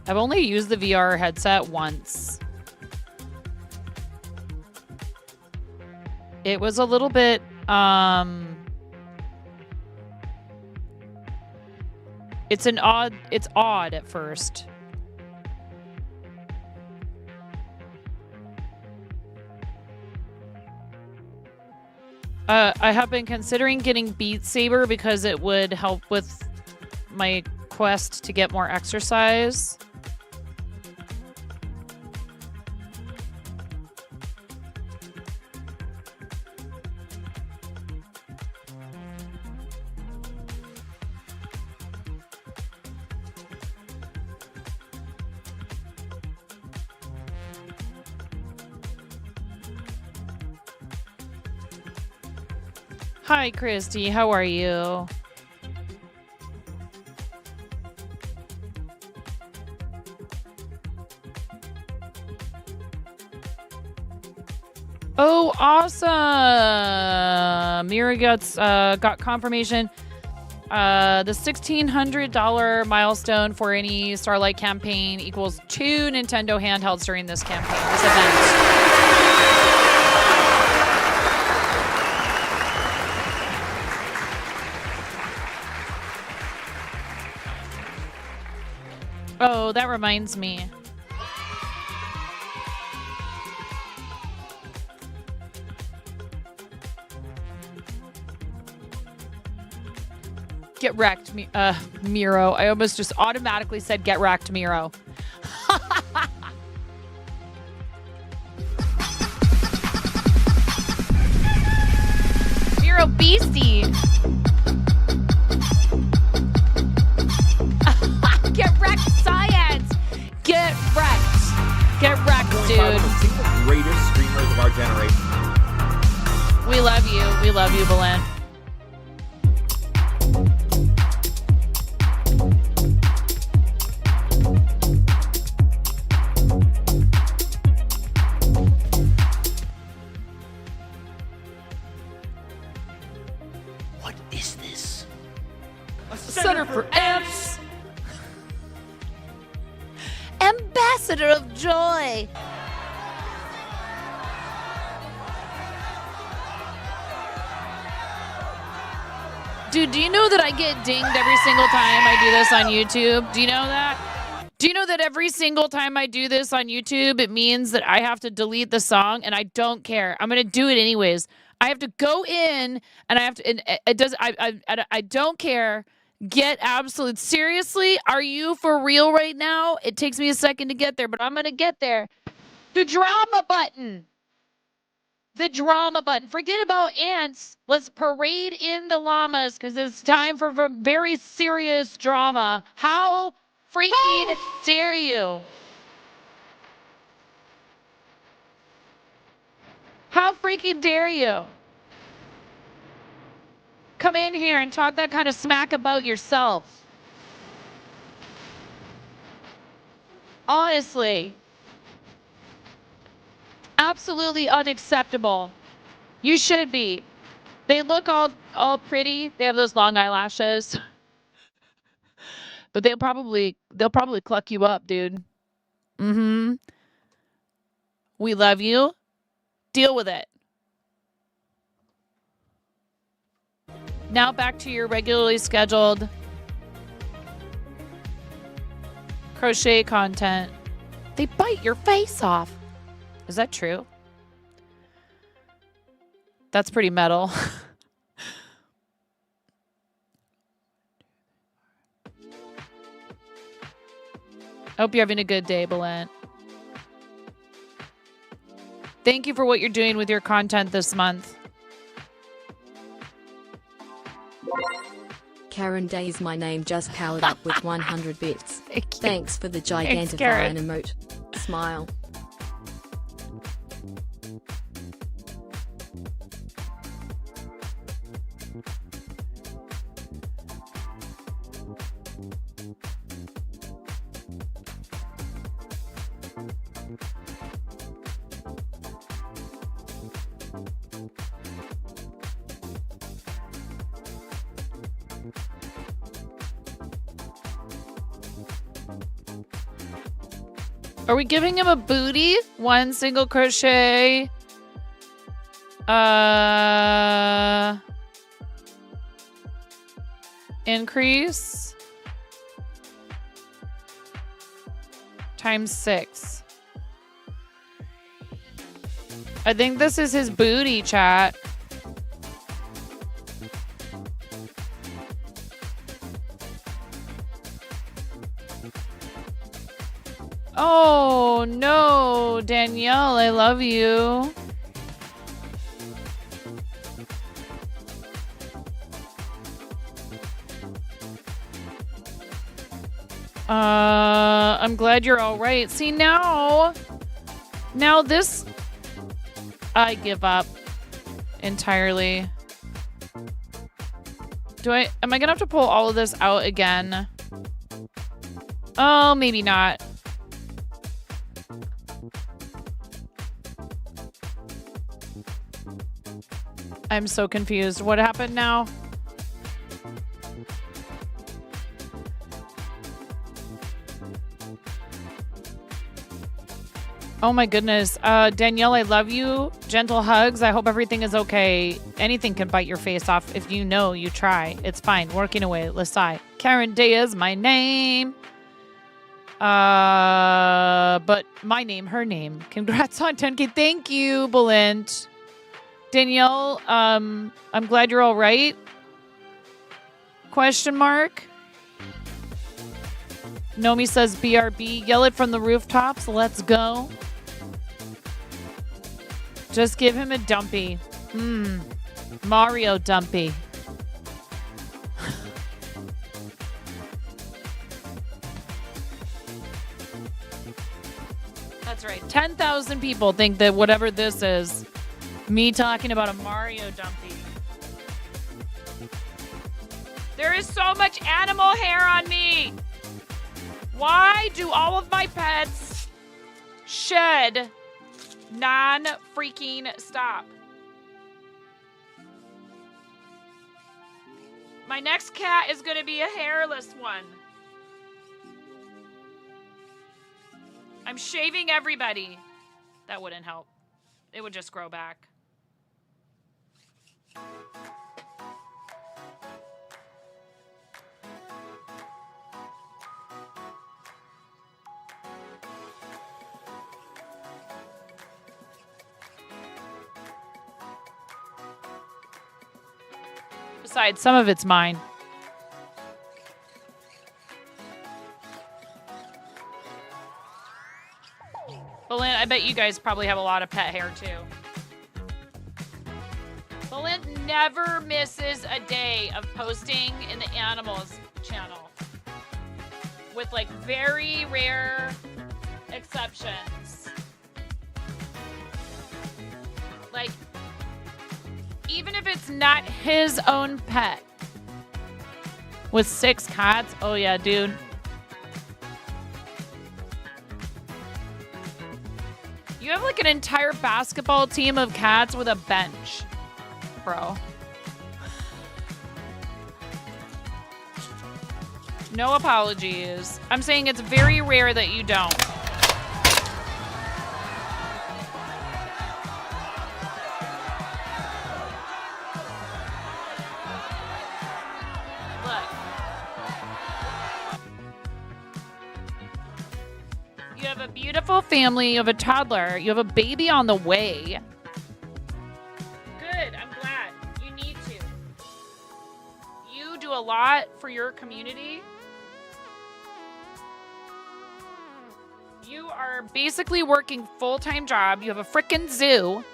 I've only used the VR headset once. It was a little bit, it's odd at first. I have been considering getting Beat Saber because it would help with my quest to get more exercise. Hi, Christy. How are you? Oh, awesome! Mira got confirmation. The $1,600 milestone for any Starlight campaign equals 2 Nintendo handhelds during this campaign, this event. Oh, that reminds me. Get wrecked, Miro. I almost just automatically said get wrecked, Miro. Miro Beastie. Get wrecked, science. Get wrecked. Get wrecked, dude. The greatest streamers of our generation. We love you. We love you, Belen. What is this? A Center for Amps. Ambassador of Joy. Dude, do you know that I get dinged every single time I do this on YouTube? Do you know that? Do you know that every single time I do this on YouTube, it means that I have to delete the song, and I don't care. I'm going to do it anyways. I have to go in and I have to, and it does, I don't care. Get absolute, seriously? Are you for real right now? It takes me a second to get there, but I'm going to get there. The drama button. The drama button. Forget about ants. Let's parade in the llamas because it's time for very serious drama. How freaking dare you? How freaking dare you? Come in here and talk that kind of smack about yourself. Honestly. Absolutely unacceptable. You should be. They look all pretty. They have those long eyelashes. But they'll probably cluck you up, dude. Mm-hmm. We love you. Deal with it. Now back to your regularly scheduled crochet content. They bite your face off. Is that true? That's pretty metal. I hope you're having a good day, Belant. Thank you for what you're doing with your content this month. Karen Days, my name just powered up with 100 bits. Thanks for the Thanks, gigantifying Karen. emote. Smile. Are we giving him a booty? One single crochet. Increase. Times 6. I think this is his booty, chat. Oh, no, Danielle, I love you. I'm glad you're all right. See, now this, I give up entirely. Am I gonna have to pull all of this out again? Oh, maybe not. I'm so confused. What happened now? Oh my goodness. Danielle, I love you. Gentle hugs. I hope everything is okay. Anything can bite your face off if you know you try. It's fine. Working away. Let's sigh. Karen Day is my name. But my name, her name. Congrats on 10K. Thank you, Belint. Danielle, I'm glad you're all right. Question mark. Nomi says BRB. Yell it from the rooftops. Let's go. Just give him a dumpy. Mario dumpy. That's right. 10,000 people think that whatever this is, me talking about a Mario dumpy. There is so much animal hair on me. Why do all of my pets shed non-freaking stop? My next cat is going to be a hairless one. I'm shaving everybody. That wouldn't help. It would just grow back. Besides, some of it's mine. Belinda, I bet you guys probably have a lot of pet hair too. Belinda never misses a day of posting in the animals channel. With like very rare exceptions. Like, even if it's not his own pet. With 6 cats? Oh yeah, dude. You have like an entire basketball team of cats with a bench, bro. No apologies. I'm saying it's very rare that you don't. You have a beautiful family. You have a toddler. You have a baby on the way. Good. I'm glad. You need to. You do a lot for your community. You are basically working full-time job. You have a freaking zoo.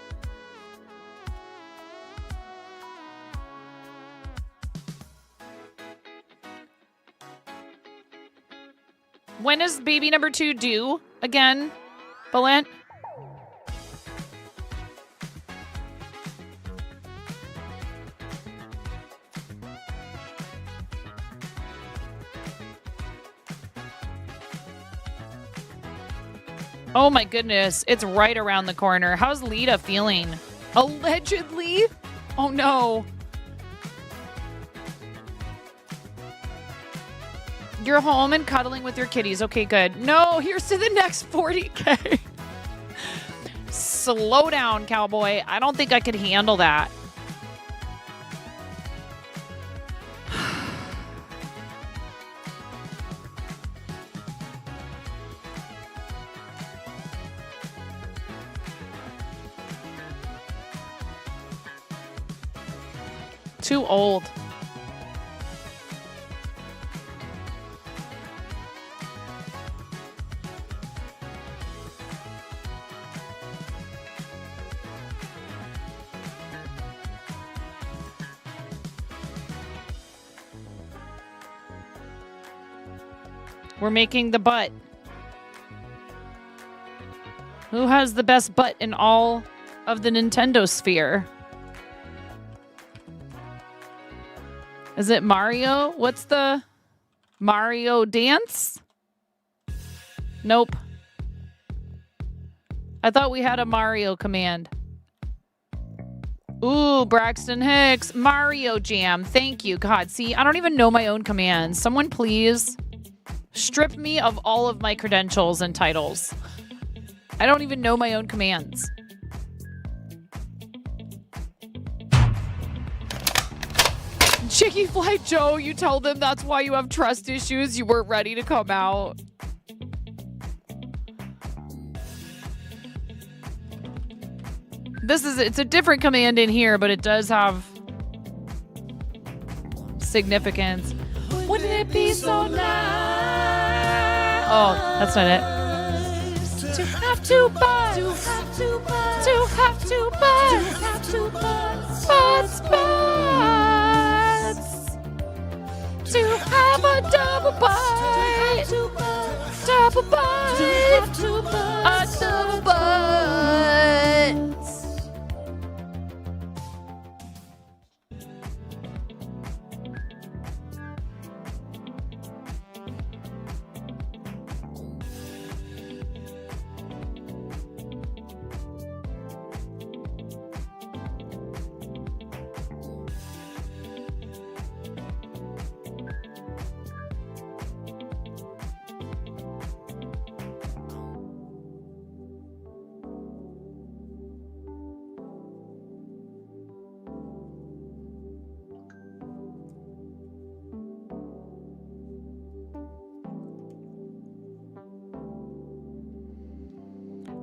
When is baby number 2 due again, Belinda? Oh my goodness, it's right around the corner. How's Lita feeling? Allegedly? Oh no. You're home and cuddling with your kitties. Okay, good. No, here's to the next 40K. Slow down, cowboy. I don't think I could handle that. Too old. We're making the butt. Who has the best butt in all of the Nintendo sphere? Is it Mario? What's the Mario dance? Nope. I thought we had a Mario command. Ooh, Braxton Hicks. Mario Jam. Thank you. God, see, I don't even know my own commands. Someone please strip me of all of my credentials and titles. I don't even know my own commands. Chicky Fly Joe, you tell them that's why you have trust issues. You weren't ready to come out. It's a different command in here, but it does have significance. Wouldn't it be so nice? Oh, that's not it. To have to buy. To have to buy. To have to buy. To have to buy. Spots. To have a double bite. Double bite. A double bite.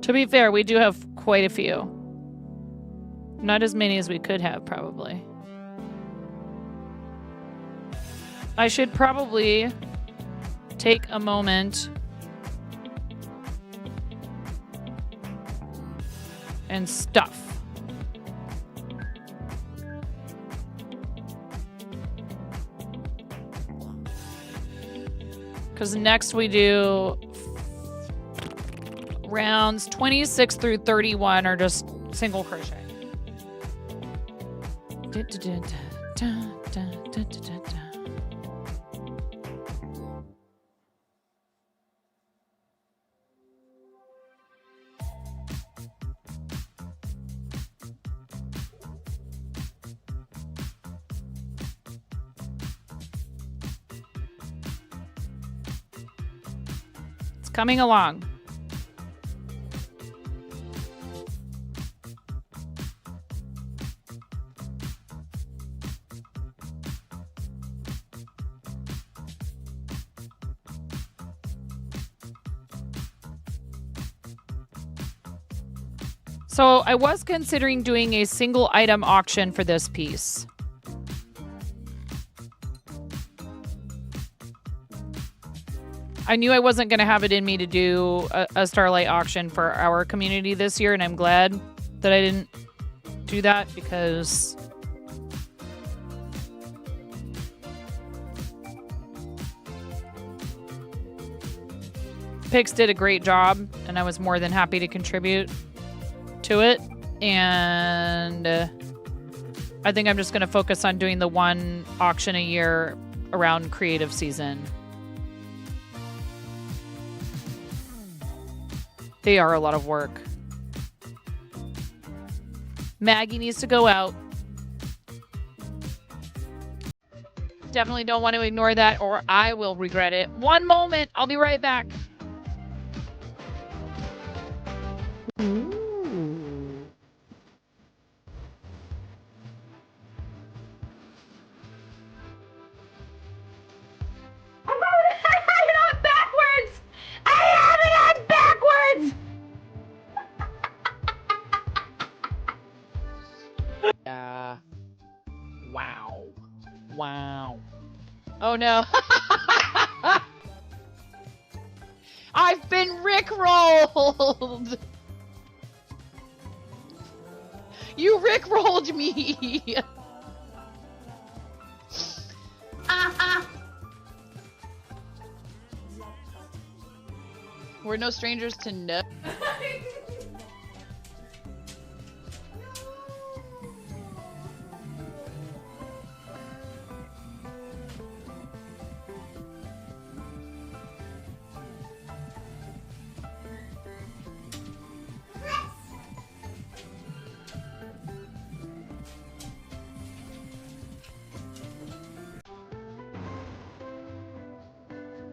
To be fair, we do have quite a few. Not as many as we could have, probably. I should probably take a moment and stuff. Because next we do rounds 26 through 31 are just single crochet. It's coming along. So I was considering doing a single item auction for this piece. I knew I wasn't going to have it in me to do a Starlight auction for our community this year, and I'm glad that I didn't do that because Pix did a great job, and I was more than happy to contribute to it. And I think I'm just going to focus on doing the one auction a year around creative season. They are a lot of work. Maggie needs to go out. Definitely don't want to ignore that or I will regret it. One moment. I'll be right back. Wow. Oh no. I've been rickrolled. You rickrolled me. We're no strangers to no.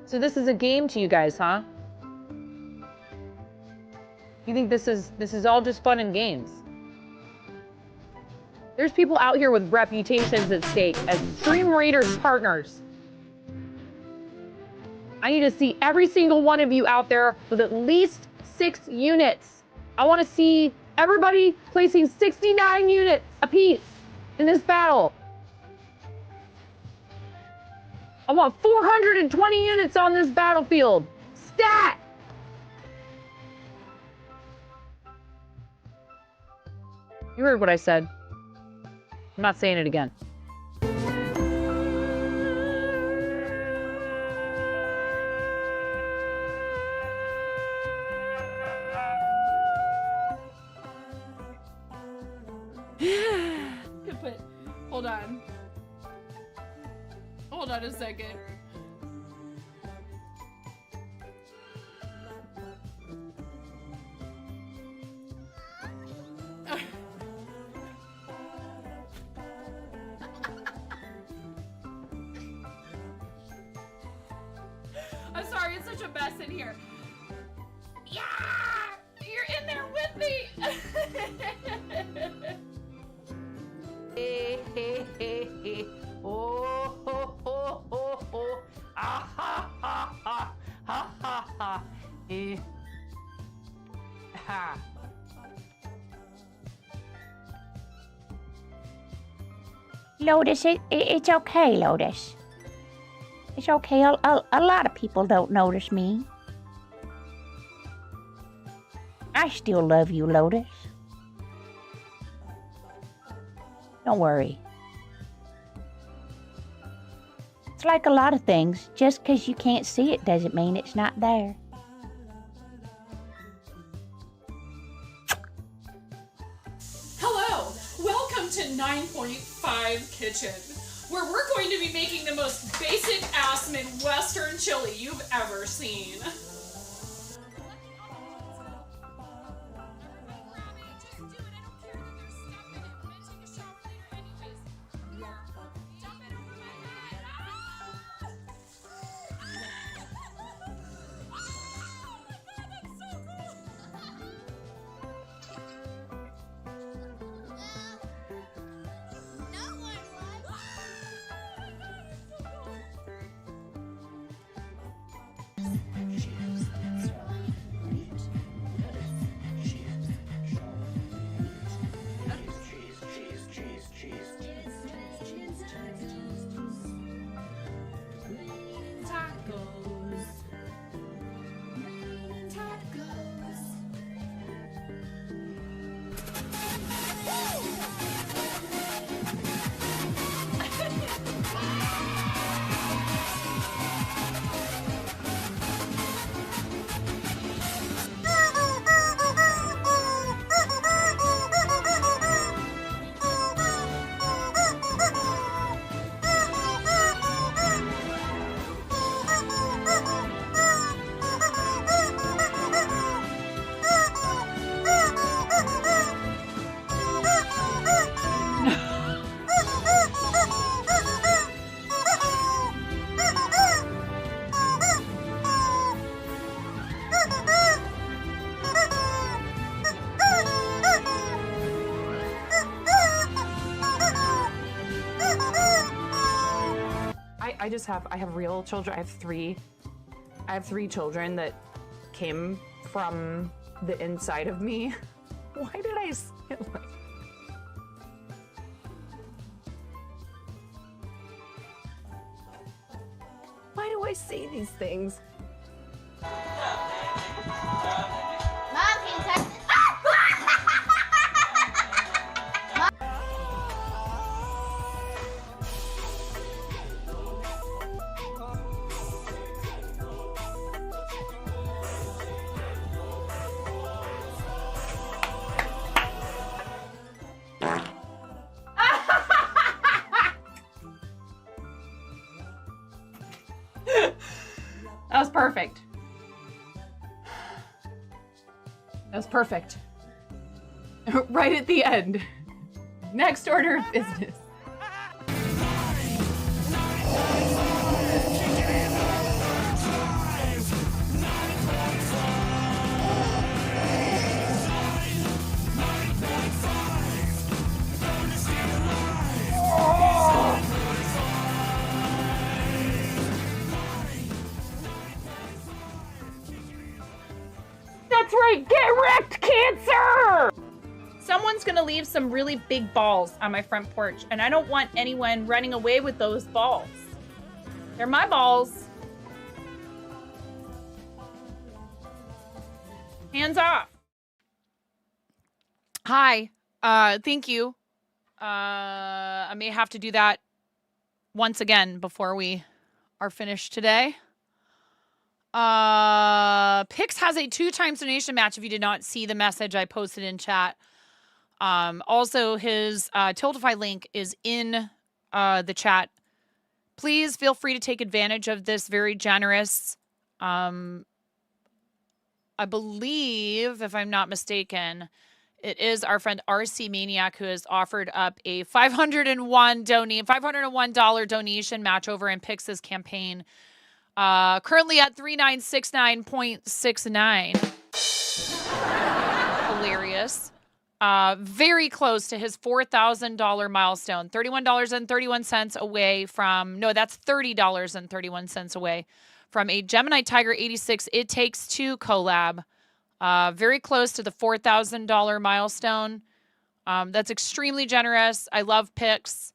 So this is a game to you guys, huh? You think this is all just fun and games? There's people out here with reputations at stake as Stream Raiders partners. I need to see every single one of you out there with at least 6 units. I want to see everybody placing 69 units apiece in this battle. I want 420 units on this battlefield. Stat! You heard what I said. I'm not saying it again. But hold on. Hold on a second. I'm sorry, it's such a mess in here. Yeah! You're in there with me! Hey, hey, hey, hey. Oh, ho, ho, ho, ho. Ah, ha, ha, ha. Ha, ha, ha. Eh. Ha. Lotus, it's okay, Lotus. It's okay. A lot of people don't notice me. I still love you, Lotus. Don't worry. It's like a lot of things. Just because you can't see it doesn't mean it's not there. Hello, welcome to 9.5 Kitchen, where we're going to be making the most basic ass Midwestern chili you've ever seen. I have real children. I have three children that came from the inside of me. Why did I say it like... Why do I say these things? Mom, can you text? That was perfect. That was perfect. Right at the end. Next order of business. That's right, get wrecked, cancer! Someone's gonna leave some really big balls on my front porch, and I don't want anyone running away with those balls. They're my balls. Hands off. Hi. Thank you. I may have to do that once again before we are finished today. Pix has a 2x donation match if you did not see the message I posted in chat. Also, his Tiltify link is in the chat. Please feel free to take advantage of this very generous, I believe, if I'm not mistaken, it is our friend RC Maniac who has offered up a $501 donation match over in Pix's campaign. Currently at 3969.69. Hilarious. Very close to his $4,000 milestone. $31.31 away from, no, that's $30.31 away from a Gemini Tiger 86 It Takes Two collab. Very close to the $4,000 milestone. That's extremely generous. I love Pix.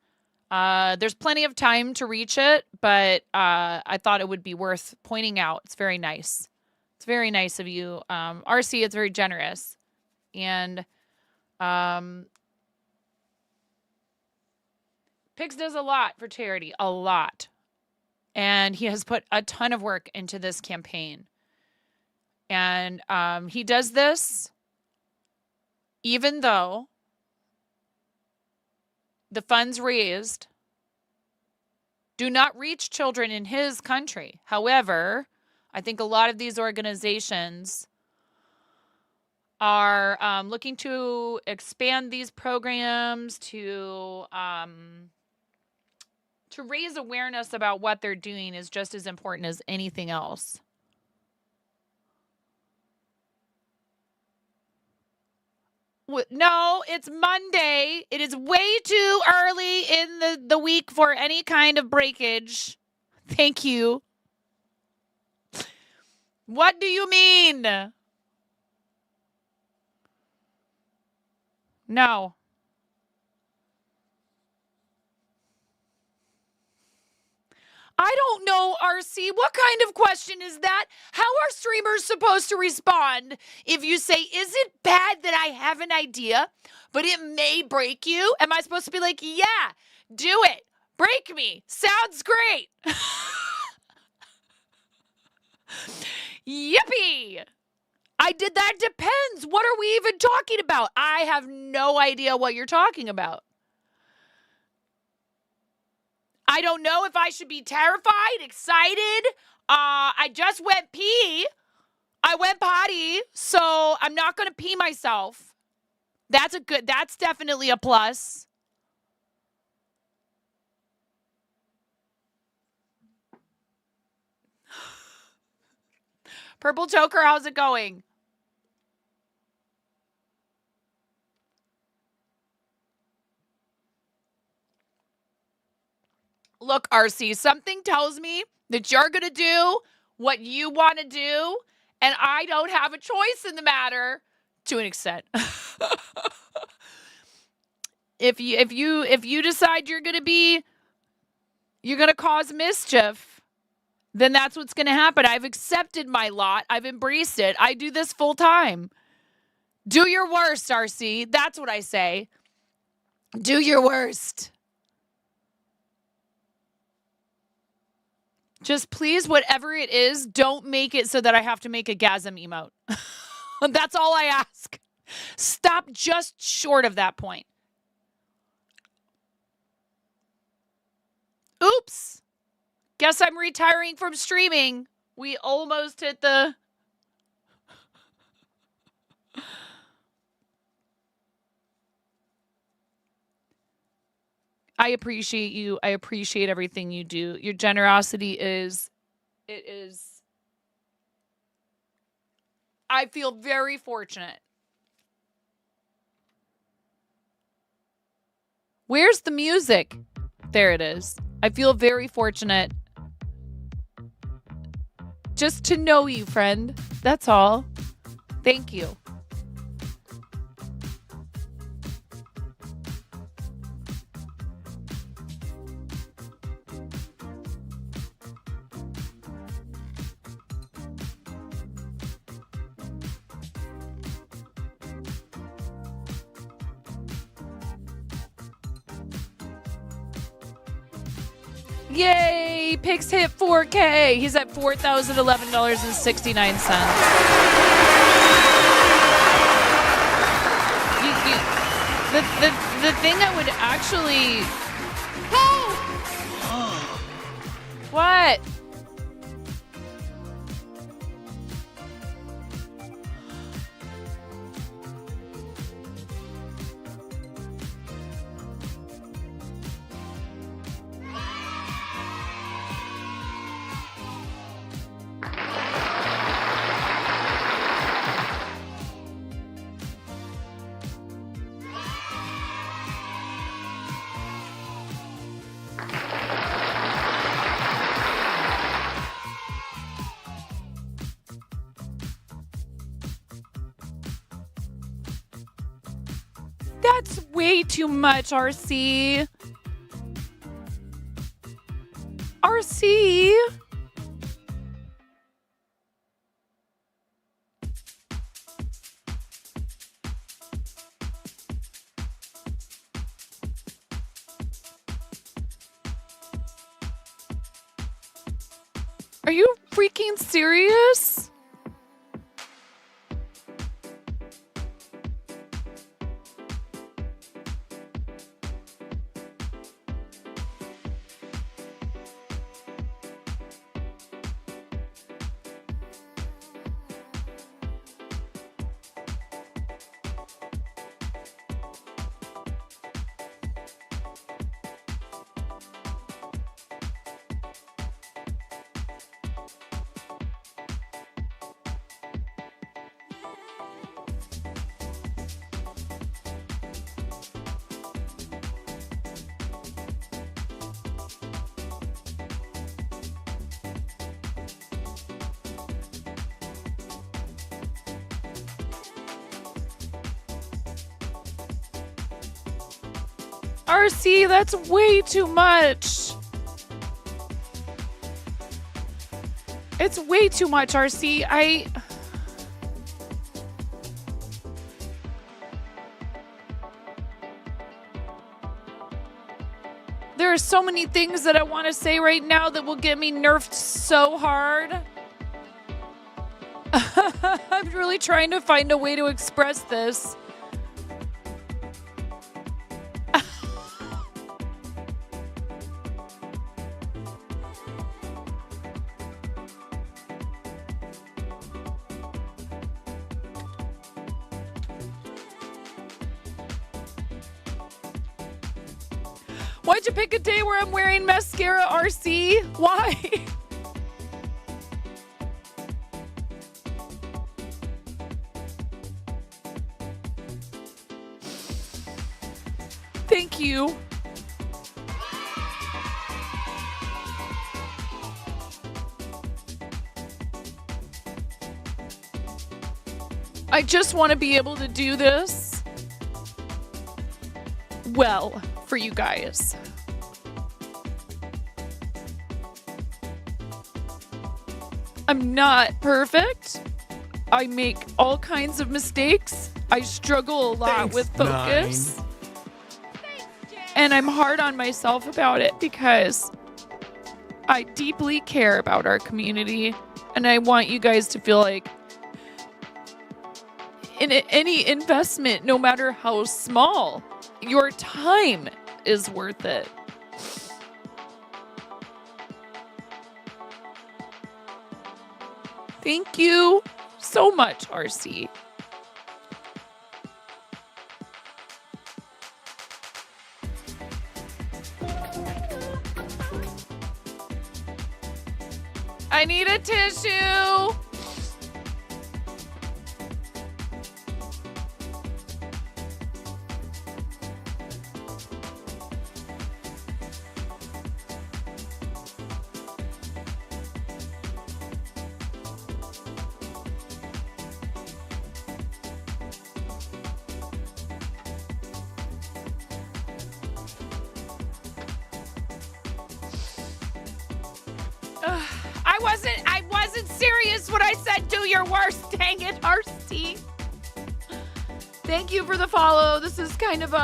There's plenty of time to reach it, but I thought it would be worth pointing out. It's very nice. It's very nice of you. RC, it's very generous. And Pix does a lot for charity, a lot. And he has put a ton of work into this campaign. And he does this even though the funds raised do not reach children in his country. However, I think a lot of these organizations are looking to expand these programs to raise awareness about what they're doing is just as important as anything else. No, it's Monday. It is way too early in the week for any kind of breakage. Thank you. What do you mean? No. I don't know, RC. What kind of question is that? How are streamers supposed to respond if you say, is it bad that I have an idea, but it may break you? Am I supposed to be like, yeah, do it. Break me. Sounds great. Yippee. I did that. Depends. What are we even talking about? I have no idea what you're talking about. I don't know if I should be terrified, excited. I just went pee. I went potty, so I'm not going to pee myself. That's definitely a plus. Purple Joker, how's it going? Look, RC, something tells me that you're going to do what you want to do, and I don't have a choice in the matter to an extent. If you decide you're going to cause mischief, then that's what's going to happen. I've accepted my lot. I've embraced it. I do this full time. Do your worst, RC. That's what I say. Do your worst. Just please, whatever it is, don't make it so that I have to make a gasm emote. That's all I ask. Stop just short of that point. Oops. Guess I'm retiring from streaming. We almost hit the... I appreciate you. I appreciate everything you do. Your generosity is... I feel very fortunate. Where's the music? There it is. I feel very fortunate just to know you, friend. That's all. Thank you. Yay! Pix hit 4K. He's at $4,011.69. The thing I would actually... What? That's way too much, RC. RC. Are you freaking serious? RC, that's way too much. It's way too much, RC. There are so many things that I want to say right now that will get me nerfed so hard. I'm really trying to find a way to express this. Why'd you pick a day where I'm wearing mascara, RC? Why? Thank you. I just want to be able to do this well for you guys. I'm not perfect. I make all kinds of mistakes. I struggle a lot with focus. And I'm hard on myself about it because I deeply care about our community and I want you guys to feel like in any investment, no matter how small, your time is worth it. Thank you so much, RC. I need a tissue. I wasn't serious when I said do your worst. Dang it, RC. Thank you for the follow. This is kind of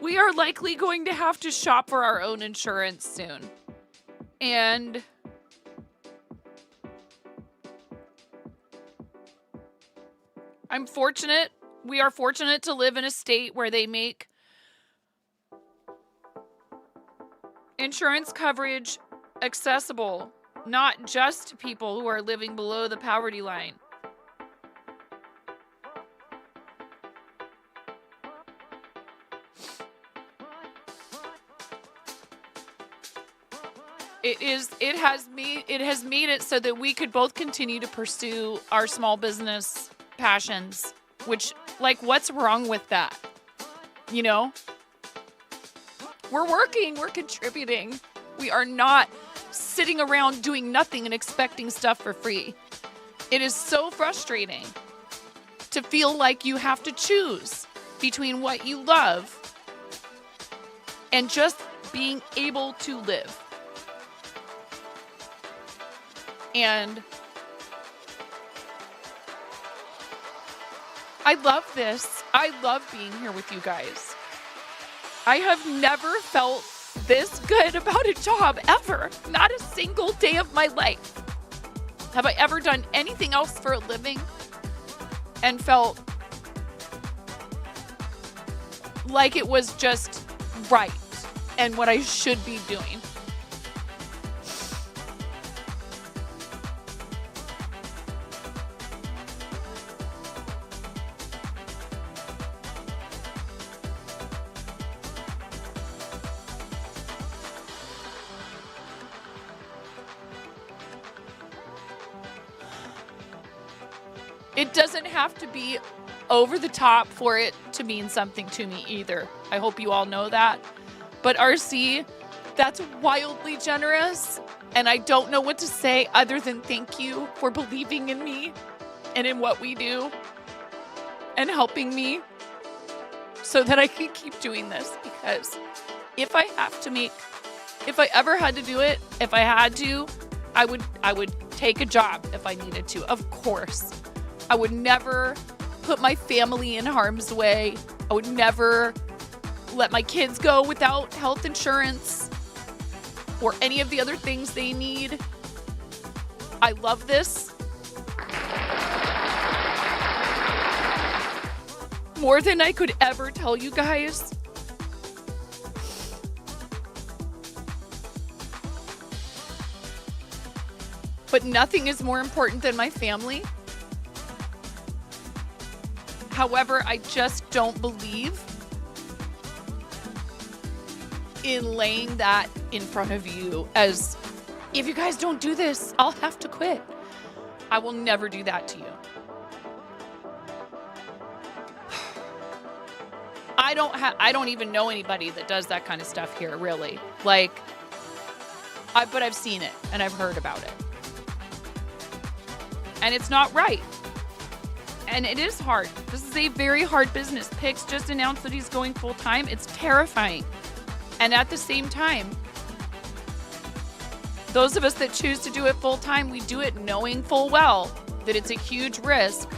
we are likely going to have to shop for our own insurance soon. And I'm fortunate. We are fortunate to live in a state where they make insurance coverage accessible, not just to people who are living below the poverty line. It has made it so that we could both continue to pursue our small business passions Which, like, what's wrong with that? You know? We're working, we're contributing. We are not sitting around doing nothing and expecting stuff for free. It is so frustrating to feel like you have to choose between what you love and just being able to live. And I love this. I love being here with you guys. I have never felt this good about a job ever. Not a single day of my life have I ever done anything else for a living and felt like it was just right and what I should be doing. It doesn't have to be over the top for it to mean something to me either. I hope you all know that. But RC, that's wildly generous. And I don't know what to say other than thank you for believing in me and in what we do and helping me so that I can keep doing this. Because if I ever had to do it, if I had to, I would take a job if I needed to, of course. I would never put my family in harm's way. I would never let my kids go without health insurance or any of the other things they need. I love this more than I could ever tell you guys. But nothing is more important than my family. However, I just don't believe in laying that in front of you as, if you guys don't do this, I'll have to quit. I will never do that to you. I don't even know anybody that does that kind of stuff here, really. Like, but I've seen it and I've heard about it. And it's not right. And it is hard. This is a very hard business. Pix just announced that he's going full time. It's terrifying. And at the same time, those of us that choose to do it full time, we do it knowing full well that it's a huge risk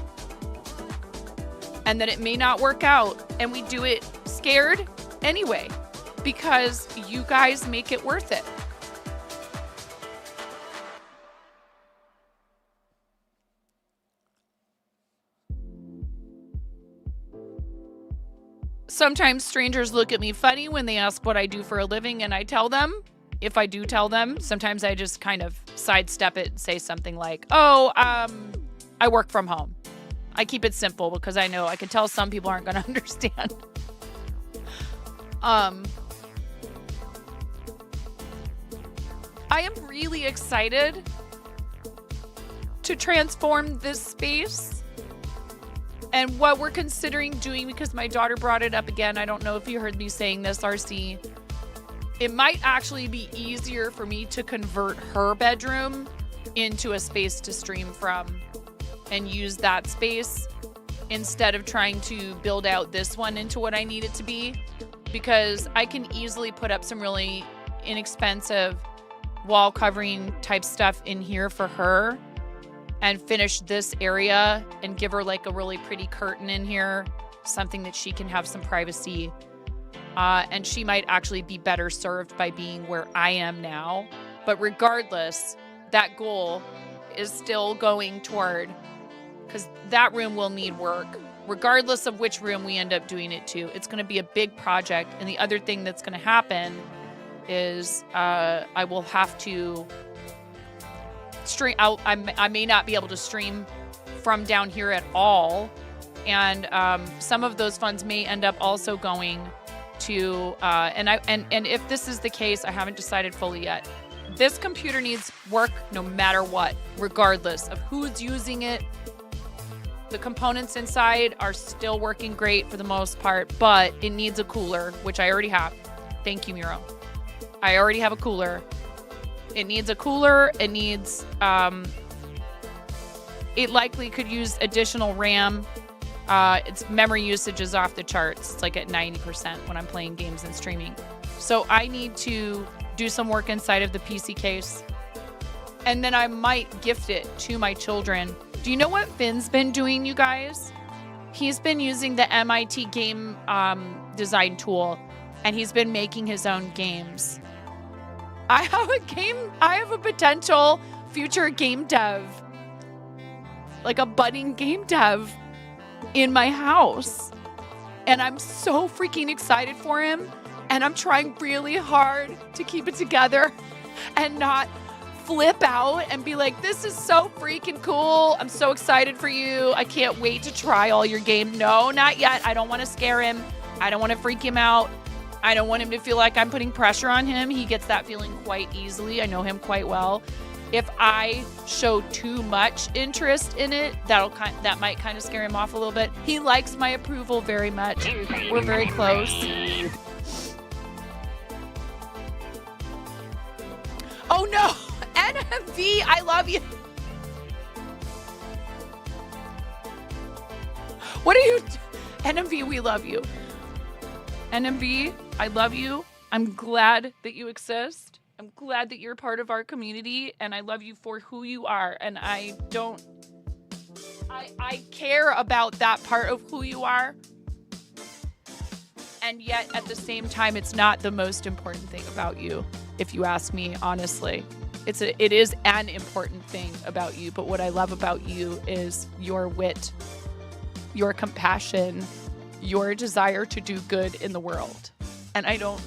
and that it may not work out. And we do it scared anyway, because you guys make it worth it. Sometimes strangers look at me funny when they ask what I do for a living, and I tell them. If I do tell them, sometimes I just kind of sidestep it and say something like, I work from home. I keep it simple because I know I can tell some people aren't going to understand. I am really excited to transform this space. And what we're considering doing, because my daughter brought it up again, I don't know if you heard me saying this, RC. It might actually be easier for me to convert her bedroom into a space to stream from and use that space instead of trying to build out this one into what I need it to be. Because I can easily put up some really inexpensive wall covering type stuff in here for her and finish this area and give her like a really pretty curtain in here, something that she can have some privacy. And she might actually be better served by being where I am now. But regardless, that goal is still going toward, because that room will need work. Regardless of which room we end up doing it to, it's going to be a big project. And the other thing that's going to happen is I will have to stream out. I may not be able to stream from down here at all. And some of those funds may end up also going to, and if this is the case, I haven't decided fully yet. This computer needs work no matter what, regardless of who's using it, The components inside are still working great for the most part, but it needs a cooler, which I already have. Thank you, Miro. I already have a cooler. It needs a cooler. It needs, it likely could use additional RAM. Its memory usage is off the charts. It's like at 90% when I'm playing games and streaming. So I need to do some work inside of the PC case. And then I might gift it to my children. Do you know what Finn's been doing, you guys? He's been using the MIT game design tool, and he's been making his own games. I have a potential future game dev, like a budding game dev in my house. And I'm so freaking excited for him. And I'm trying really hard to keep it together and not flip out and be like, this is so freaking cool. I'm so excited for you. I can't wait to try all your game. No, not yet. I don't want to scare him. I don't want to freak him out. I don't want him to feel like I'm putting pressure on him. He gets that feeling quite easily. I know him quite well. If I show too much interest in it, that might kind of scare him off a little bit. He likes my approval very much. We're very close. Oh no, NMV, I love you. What are you, NMV, we love you. NMV, I love you. I'm glad that you exist. I'm glad that you're part of our community, and I love you for who you are. And I care about that part of who you are. And yet at the same time, it's not the most important thing about you. If you ask me, honestly, it is an important thing about you. But what I love about you is your wit, your compassion, your desire to do good in the world. And I don't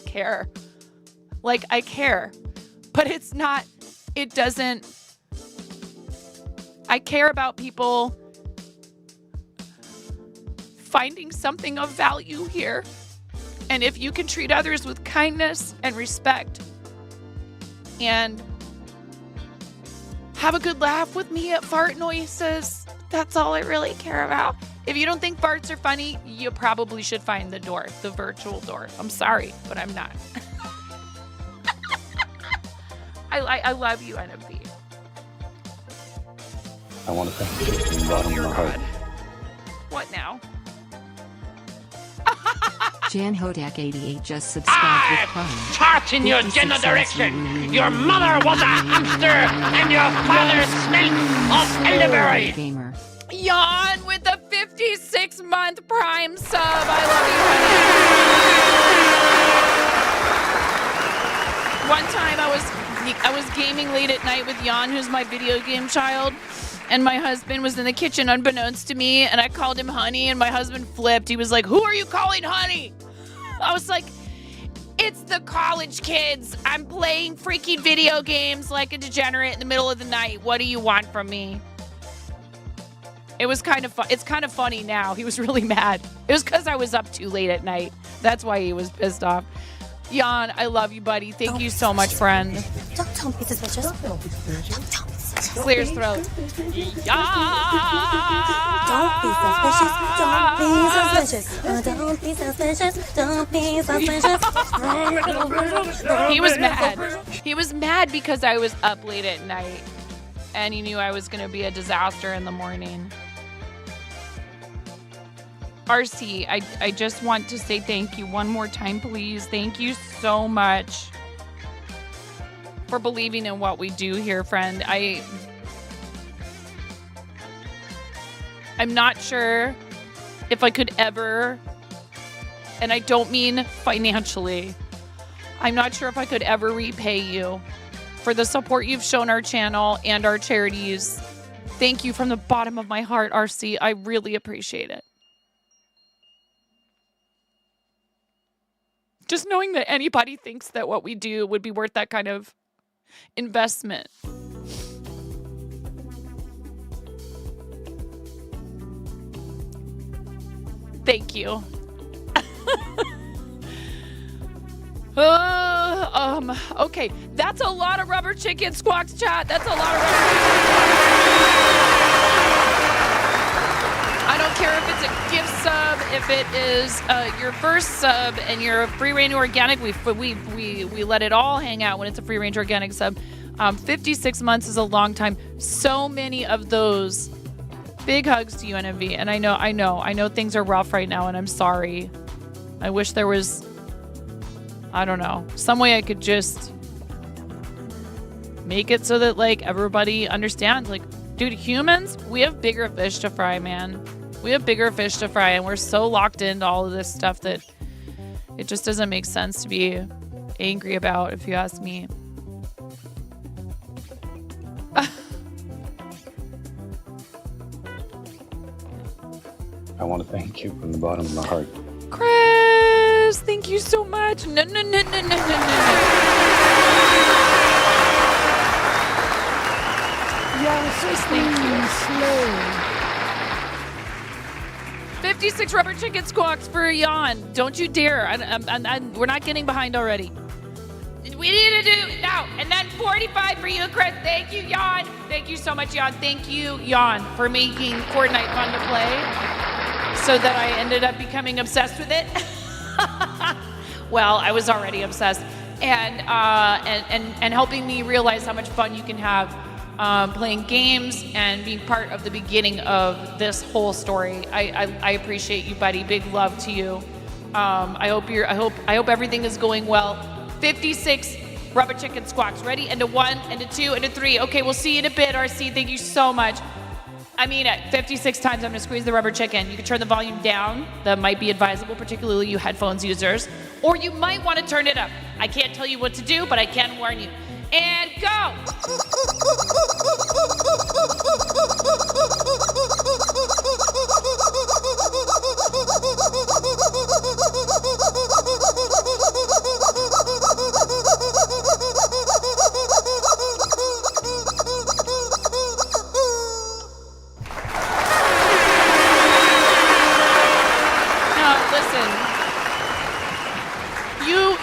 care. Like, I care, but I care about people finding something of value here. And if you can treat others with kindness and respect and have a good laugh with me at fart noises, that's all I really care about. If you don't think farts are funny, you probably should find the door, the virtual door. I'm sorry, but I'm not. I love you, NFB. I want to thank you from the bottom of my heart. What now? Jan Hodak 88 just subscribed with Prime. Fart in your general direction. Your mother was a hamster, and your father smelled of elderberry. Gamer. Yawn with the 56-month Prime sub. I love you. One time I was gaming late at night with Jan, who's my video game child, and my husband was in the kitchen unbeknownst to me, and I called him honey, and my husband flipped. He was like, "Who are you calling honey?" I was like, "It's the college kids. I'm playing freaking video games like a degenerate in the middle of the night. What do you want from me?" It was kind of fun. It's kind of funny now. He was really mad. It was because I was up too late at night. That's why he was pissed off. Jan, I love you, buddy. Thank you so much, friend. Don't be suspicious. Clear his throat. Don't be suspicious. Don't be suspicious. Don't be suspicious. Don't be suspicious. He was mad. He was mad because I was up late at night, and he knew I was going to be a disaster in the morning. RC, I just want to say thank you one more time, please. Thank you so much for believing in what we do here, friend. I'm not sure if I could ever, and I don't mean financially, I'm not sure if I could ever repay you for the support you've shown our channel and our charities. Thank you from the bottom of my heart, RC. I really appreciate it. Just knowing that anybody thinks that what we do would be worth that kind of investment. Thank you. Okay, that's a lot of rubber chicken squawks, chat. That's a lot of rubber chicken. I don't care if it's a gift sub, if it is your first sub and you're a free range organic. We let it all hang out when it's a free range organic sub. 56 months is a long time. So many of those. Big hugs to you, NMV. And I know things are rough right now, and I'm sorry. I wish there was, I don't know, some way I could just make it so that, like, everybody understands. Like, dude, humans, we have bigger fish to fry, man. We have bigger fish to fry, and we're so locked into all of this stuff that it just doesn't make sense to be angry about, if you ask me. I want to thank you from the bottom of my heart. Chris, thank you so much. No. Yes, thank you. 56 rubber chicken squawks for Jan. Don't you dare. We're not getting behind already. We need to do now. And then 45 for you, Chris. Thank you, Jan. Thank you so much, Jan. Thank you, Jan, for making Fortnite fun to play so that I ended up becoming obsessed with it. Well, I was already obsessed. And helping me realize how much fun you can have playing games and being part of the beginning of this whole story. I appreciate you, buddy. Big love to you. I hope everything is going well. 56 rubber chicken squawks. Ready? And a 1, and a 2, and a 3. Okay, we'll see you in a bit, RC. Thank you so much. I mean it. 56 times I'm going to squeeze the rubber chicken. You can turn the volume down. That might be advisable, particularly you headphones users. Or you might want to turn it up. I can't tell you what to do, but I can warn you. And go!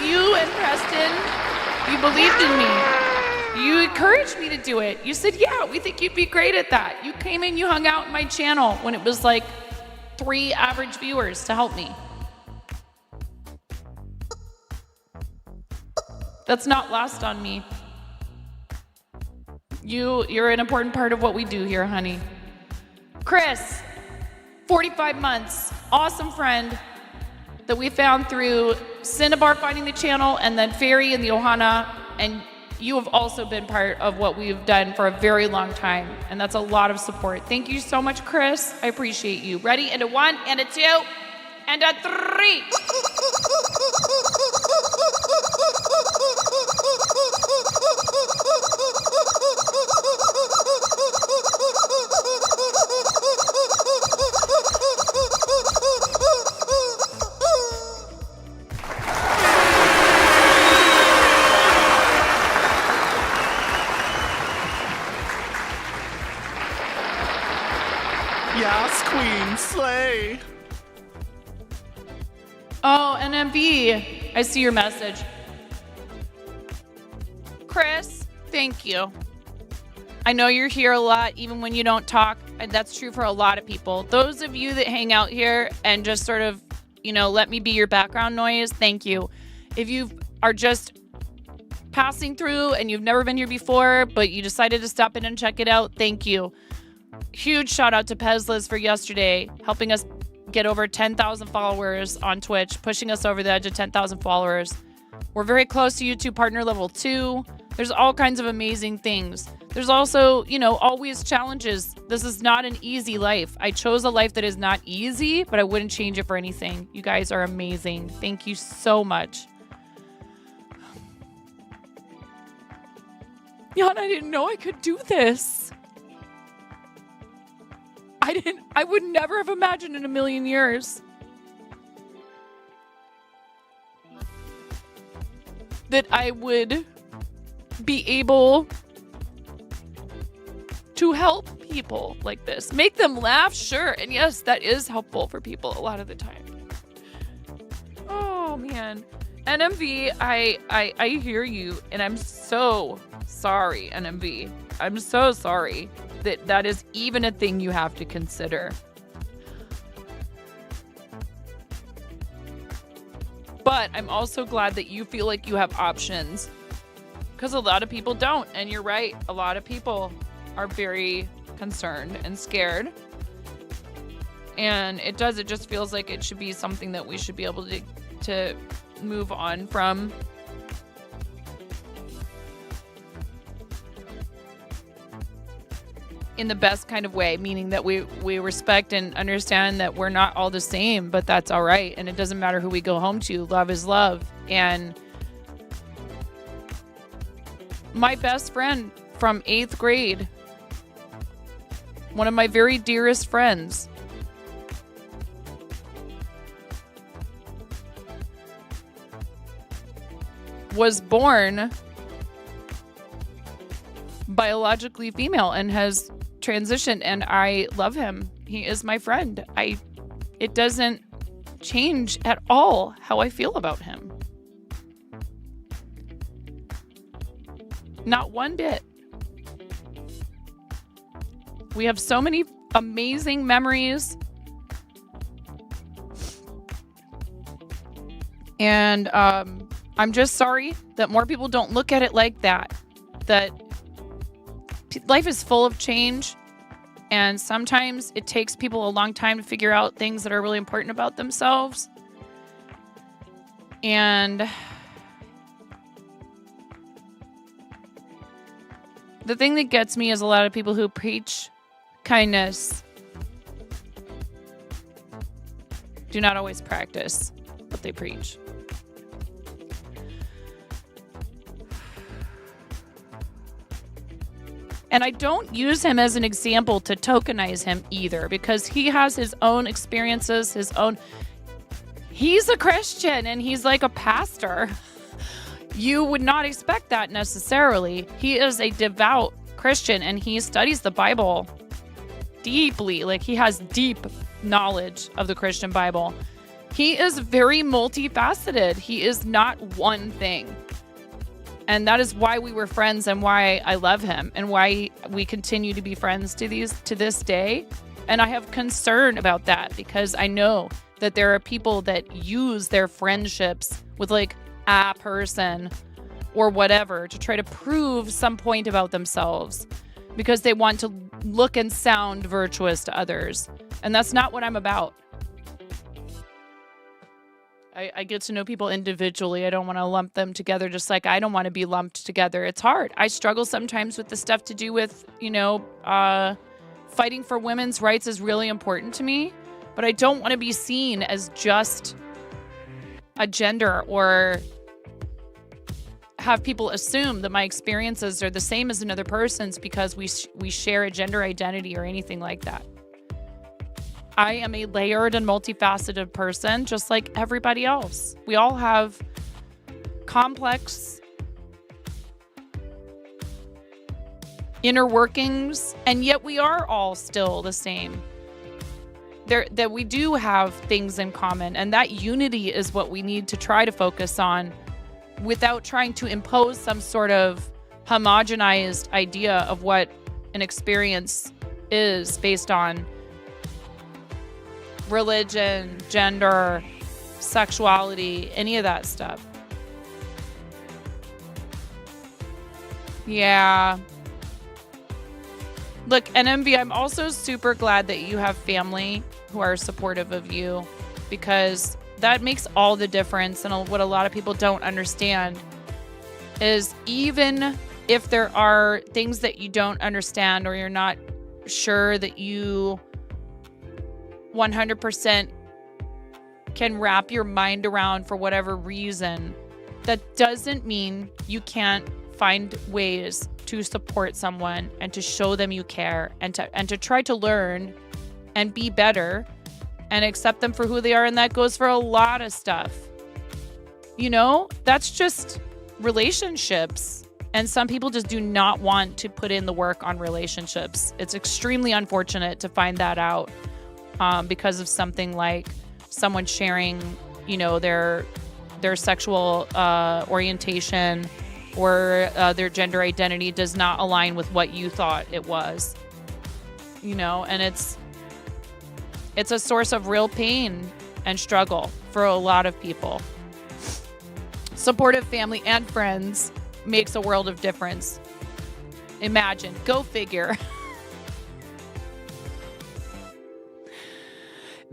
You and Preston, you believed in me. You encouraged me to do it. You said, yeah, we think you'd be great at that. You came in, you hung out in my channel when it was like 3 average viewers to help me. That's not lost on me. You're an important part of what we do here, honey. Chris, 45 months, awesome friend that we found through Cinnabar finding the channel and then Fairy and the Ohana, and you have also been part of what we've done for a very long time, and that's a lot of support. Thank you so much, Chris. I appreciate you. Ready? And a 1, and a 2, and a 3. Yes, Queen, slay. Oh, NMB, I see your message. Chris, thank you. I know you're here a lot, even when you don't talk, and that's true for a lot of people. Those of you that hang out here and just sort of, let me be your background noise, thank you. If you are just passing through and you've never been here before, but you decided to stop in and check it out, thank you. Huge shout out to Pezliz for yesterday, helping us get over 10,000 followers on Twitch, pushing us over the edge of 10,000 followers. We're very close to YouTube partner level 2. There's all kinds of amazing things. There's also, always challenges. This is not an easy life. I chose a life that is not easy, but I wouldn't change it for anything. You guys are amazing. Thank you so much. Jan, I didn't know I could do this. I would never have imagined in a million years that I would be able to help people like this. Make them laugh, sure. And yes, that is helpful for people a lot of the time. Oh, man. NMV, I hear you, and I'm so sorry, NMV. I'm so sorry that that is even a thing you have to consider. But I'm also glad that you feel like you have options, because a lot of people don't. And you're right, a lot of people are very concerned and scared. And it just feels like it should be something that we should be able to move on from. In the best kind of way, meaning that we respect and understand that we're not all the same, but that's all right. And it doesn't matter who we go home to. Love is love. And my best friend from 8th grade, one of my very dearest friends, was born biologically female and has transitioned, and I love him. He is my friend. It doesn't change at all how I feel about him. Not one bit. We have so many amazing memories. And I'm just sorry that more people don't look at it like that. That life is full of change, and sometimes it takes people a long time to figure out things that are really important about themselves. And the thing that gets me is a lot of people who preach kindness do not always practice what they preach. And I don't use him as an example to tokenize him either, because he has his own experiences, he's a Christian and he's like a pastor. You would not expect that necessarily. He is a devout Christian and he studies the Bible deeply. Like, he has deep knowledge of the Christian Bible. He is very multifaceted. He is not one thing. And that is why we were friends and why I love him and why we continue to be friends to this day. And I have concern about that, because I know that there are people that use their friendships with like a person or whatever to try to prove some point about themselves, because they want to look and sound virtuous to others. And that's not what I'm about. I get to know people individually. I don't want to lump them together, just like I don't want to be lumped together. It's hard. I struggle sometimes with the stuff to do with, fighting for women's rights is really important to me, but I don't want to be seen as just a gender or have people assume that my experiences are the same as another person's because we share a gender identity or anything like that. I am a layered and multifaceted person, just like everybody else. We all have complex inner workings, and yet we are all still the same. That we do have things in common, and that unity is what we need to try to focus on without trying to impose some sort of homogenized idea of what an experience is based on religion, gender, sexuality, any of that stuff. Yeah. Look, NMV, I'm also super glad that you have family who are supportive of you, because that makes all the difference. And what a lot of people don't understand is, even if there are things that you don't understand or you're not sure that you 100% can wrap your mind around for whatever reason, that doesn't mean you can't find ways to support someone and to show them you care and to try to learn and be better and accept them for who they are. And that goes for a lot of stuff. That's just relationships. And some people just do not want to put in the work on relationships. It's extremely unfortunate to find that out. Because of something like someone sharing, their their sexual orientation or their gender identity does not align with what you thought it was. You know, and it's a source of real pain and struggle for a lot of people. Supportive family and friends makes a world of difference. Imagine. Go figure.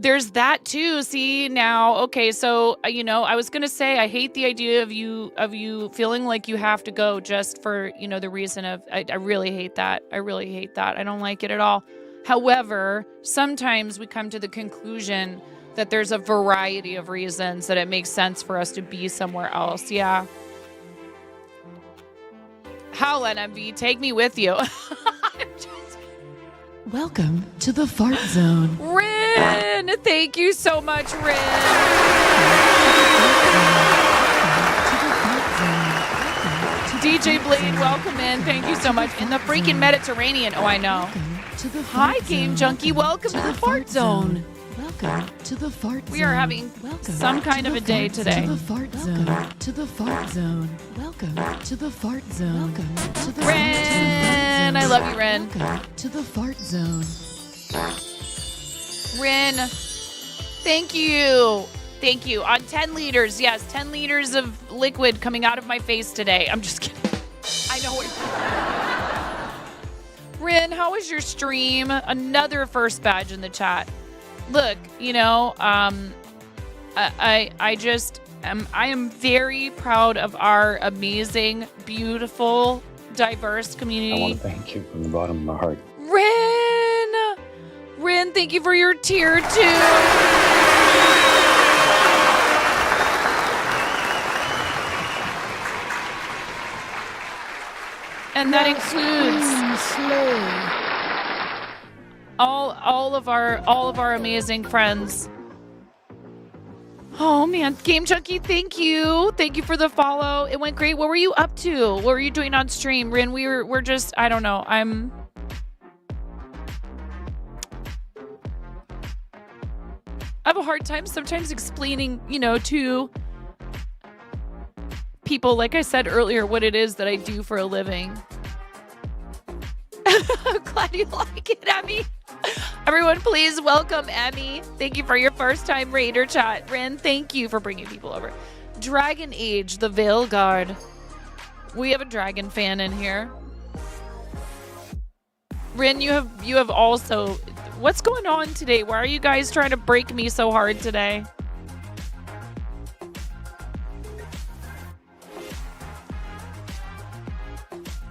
There's that too. See now, okay, so you know, I was gonna say I hate the idea of you feeling like you have to go just for, you know, the reason of I really hate that. I really hate that. I don't like it at all. However, sometimes we come to the conclusion that there's a variety of reasons that it makes sense for us to be somewhere else. Yeah. How, NMB? Take me with you. Welcome to the fart zone. Rin! Thank you so much, Rin. DJ Blade, welcome in. Thank you so much. In the freaking Mediterranean. Oh, I know. Hi, Game Junkie. Welcome to the fart zone. Welcome to the fart zone. We are having some kind of a day today. To the fart zone. To the fart zone. Welcome to the fart zone. Welcome to the Rin! I love you, Rin. Welcome to the fart zone. Rin, thank you. Thank you. On 10 liters. Yes, 10 liters of liquid coming out of my face today. I'm just kidding. I know what. Rin, how was your stream? Another first badge in the chat. Look, you know, I am very proud of our amazing, beautiful, diverse community. I want to thank you from the bottom of my heart. Rin, thank you for your tier 2. And that includes all of our amazing friends. Oh man, Game Junkie, thank you for the follow. It went great. What were you up to? What were you doing on stream, Rin? We're just, I don't know. I have a hard time sometimes explaining, you know, to people, like I said earlier, what it is that I do for a living. Glad you like it, Emmy. Everyone, please welcome Emmy. Thank you for your first time Raider chat. Rin, thank you for bringing people over. Dragon Age, the Veil Guard. We have a dragon fan in here. Rin, you have also... What's going on today? Why are you guys trying to break me so hard today?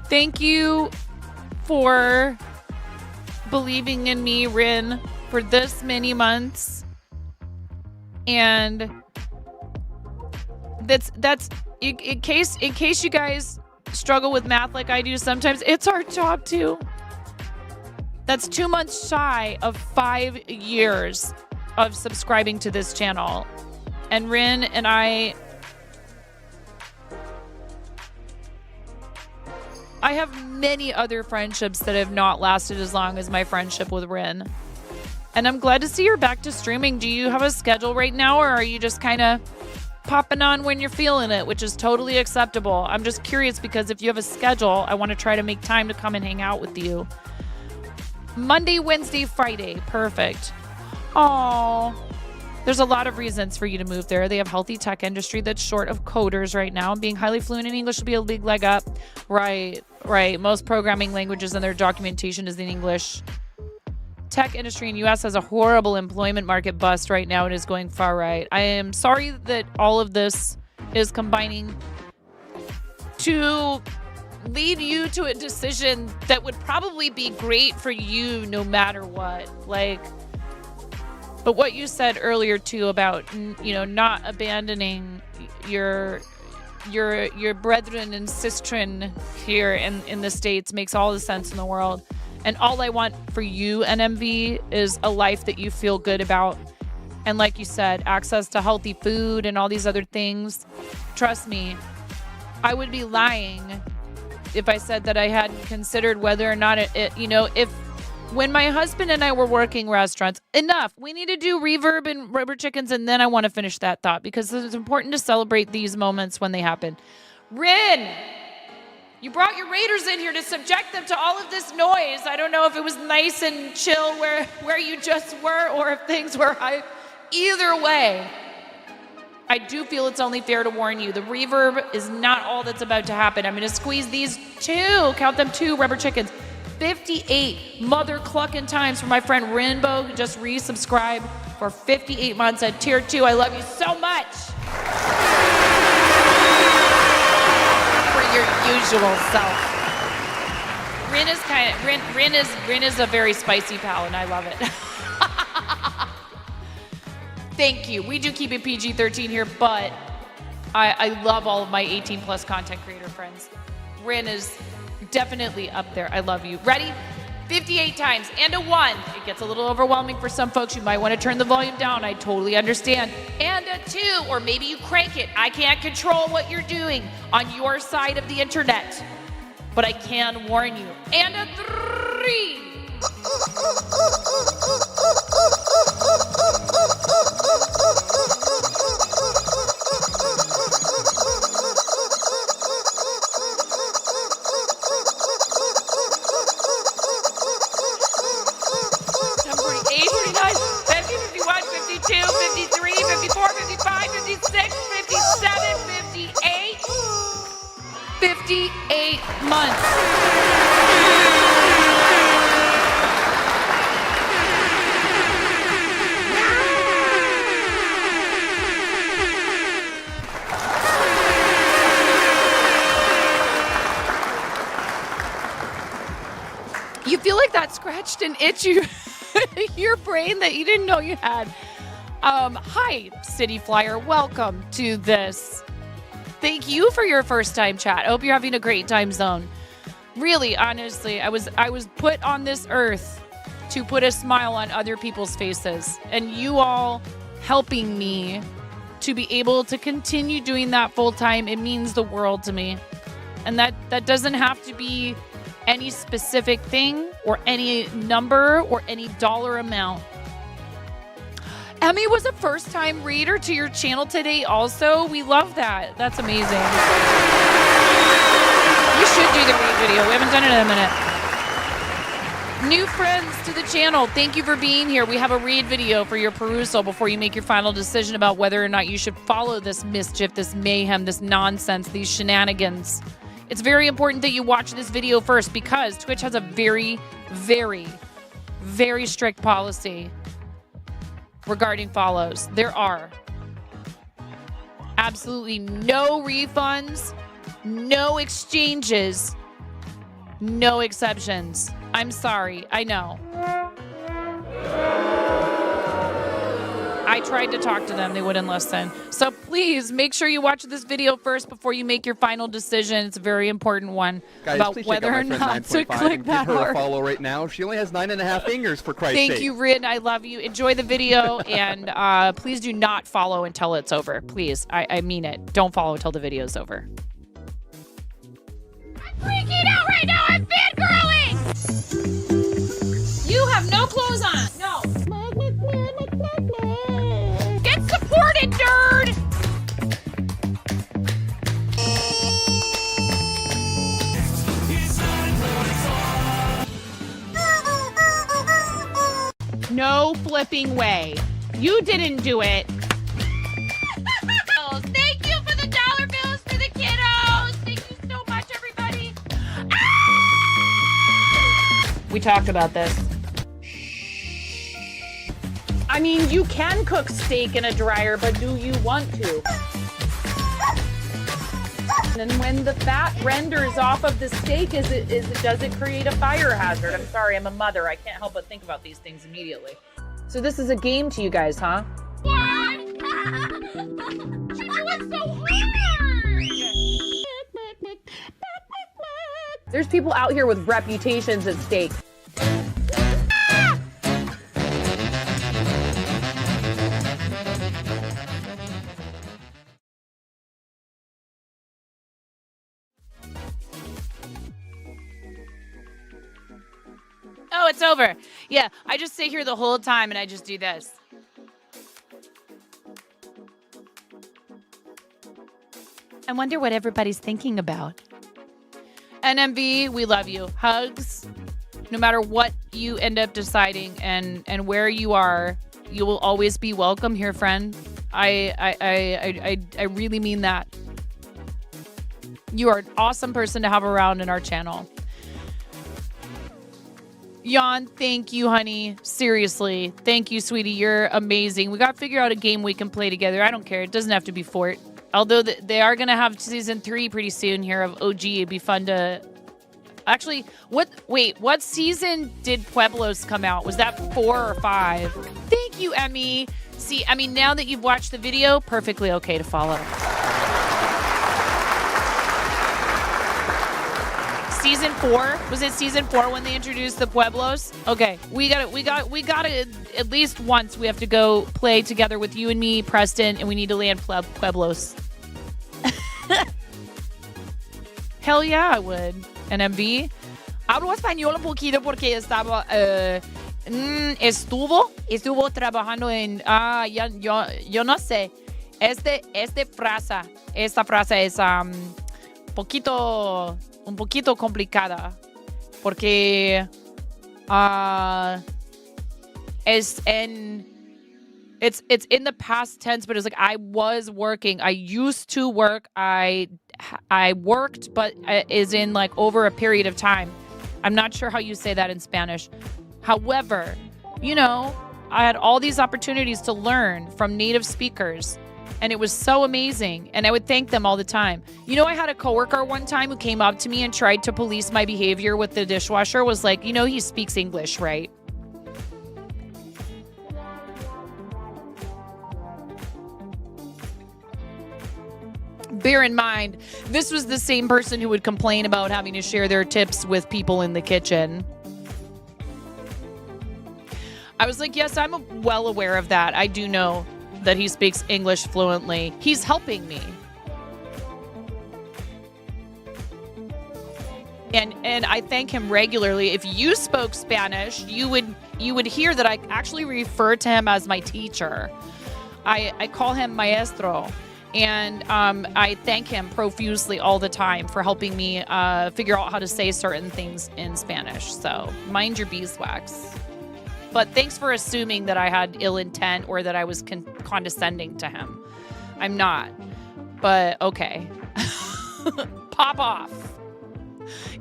Thank you for believing in me, Rin, for this many months. And that's in case you guys struggle with math like I do sometimes, it's our job too. That's 2 months shy of 5 years of subscribing to this channel. And Rin and I have many other friendships that have not lasted as long as my friendship with Rin. And I'm glad to see you're back to streaming. Do you have a schedule right now, or are you just kind of popping on when you're feeling it, which is totally acceptable? I'm just curious because if you have a schedule, I want to try to make time to come and hang out with you. Monday, Wednesday, Friday. Perfect. Aww. There's a lot of reasons for you to move there. They have healthy tech industry that's short of coders right now. Being highly fluent in English will be a big leg up. Right. Most programming languages and their documentation is in English. Tech industry in U.S. has a horrible employment market bust right now and is going far right. I am sorry that all of this is combining to lead you to a decision that would probably be great for you no matter what. But what you said earlier too about, you know, not abandoning your brethren and sistren here in the States makes all the sense in the world. And all I want for you, NMV, is a life that you feel good about. And like you said, access to healthy food and all these other things. Trust me, I would be lying if I said that I hadn't considered whether or not it you know, if When my husband and I were working restaurants, enough. We need to do reverb and rubber chickens, and then I want to finish that thought because it's important to celebrate these moments when they happen. Rin, you brought your raiders in here to subject them to all of this noise. I don't know if it was nice and chill where you just were or if things were high. Either way, I do feel it's only fair to warn you. The reverb is not all that's about to happen. I'm going to squeeze these 2, count them 2 rubber chickens. 58 mother clucking times for my friend Rainbow, who just resubscribed for 58 months at tier 2. I love you so much. For your usual self. Rin is a very spicy pal, and I love it. Thank you. We do keep it PG-13 here, but I love all of my 18 plus content creator friends. Rin is definitely up there. I love you. Ready? 58 times and a 1. It gets a little overwhelming for some folks. You might want to turn the volume down. I totally understand. And a 2, or maybe you crank it. I can't control what you're doing on your side of the internet, but I can warn you. And a 3. Months. You feel like that scratched an itch your brain that you didn't know you had. Hi, City Flyer. Welcome to this. Thank you for your first time chat. I hope you're having a great time zone. Really, honestly, I was put on this earth to put a smile on other people's faces. And you all helping me to be able to continue doing that full time, it means the world to me. And that doesn't have to be any specific thing or any number or any dollar amount. Emmy was a first-time reader to your channel today also. We love that. That's amazing. You should do the read video. We haven't done it in a minute. New friends to the channel, thank you for being here. We have a read video for your perusal before you make your final decision about whether or not you should follow this mischief, this mayhem, this nonsense, these shenanigans. It's very important that you watch this video first because Twitch has a very, very, very strict policy regarding follows. There are absolutely no refunds, no exchanges, no exceptions. I'm sorry. I know. I tried to talk to them. They wouldn't listen. So please make sure you watch this video first before you make your final decision. It's a very important one. Guys, about please whether or not to click that give her heart. a follow right now. She only has 9.5 fingers, for Christ's sake. Thank you, Rin. I love you. Enjoy the video, and please do not follow until it's over. Please. I mean it. Don't follow until the video's over. I'm freaking out right now. I'm fangirling. You have no clothes on. No. Get supported, nerd. No flipping way. You didn't do it. Thank you for the dollar bills for the kiddos. Thank you so much, everybody. We talked about this. I mean, you can cook steak in a dryer, but do you want to? And when the fat renders off of the steak, does it create a fire hazard? I'm sorry, I'm a mother. I can't help but think about these things immediately. So this is a game to you guys, huh? What? She's doing so hard. There's people out here with reputations at stake. Oh, it's over. Yeah, I just sit here the whole time and I just do this. I wonder what everybody's thinking about. NMV, we love you. Hugs. No matter what you end up deciding and where you are, you will always be welcome here, friend. I really mean that. You are an awesome person to have around in our channel. Jan, thank you, honey. Seriously. Thank you, sweetie. You're amazing. We got to figure out a game we can play together. I don't care. It doesn't have to be Fort. Although they are going to have season 3 pretty soon here of OG. It'd be fun to... Actually, what season did Pueblos come out? Was that 4 or 5? Thank you, Emmy. See, I mean, now that you've watched the video, perfectly okay to follow. Season 4? Was it season 4 when they introduced the Pueblos? Okay, we got at least once we have to go play together with you and me, Preston, and we need to land Pueblos. Hell yeah, I would. NMV. Hablo español un poquito porque estaba estuvo trabajando en yo no sé. Esta frase es un poquito complicada porque it's in the past tense, but it's like I was working. I used to work. I worked, but is in like over a period of time. I'm not sure how you say that in Spanish. However, you know, I had all these opportunities to learn from native speakers, and it was so amazing, and I would thank them all the time. You know, I had a coworker one time who came up to me and tried to police my behavior with the dishwasher, was like, you know, he speaks English, right? Bear in mind, this was the same person who would complain about having to share their tips with people in the kitchen. I was like, yes, I'm well aware of that. I do know that he speaks English fluently. He's helping me. And I thank him regularly. If you spoke Spanish, you would hear that I actually refer to him as my teacher. I call him maestro. And I thank him profusely all the time for helping me figure out how to say certain things in Spanish. So mind your beeswax. But thanks for assuming that I had ill intent or that I was condescending to him. I'm not. But okay. Pop off.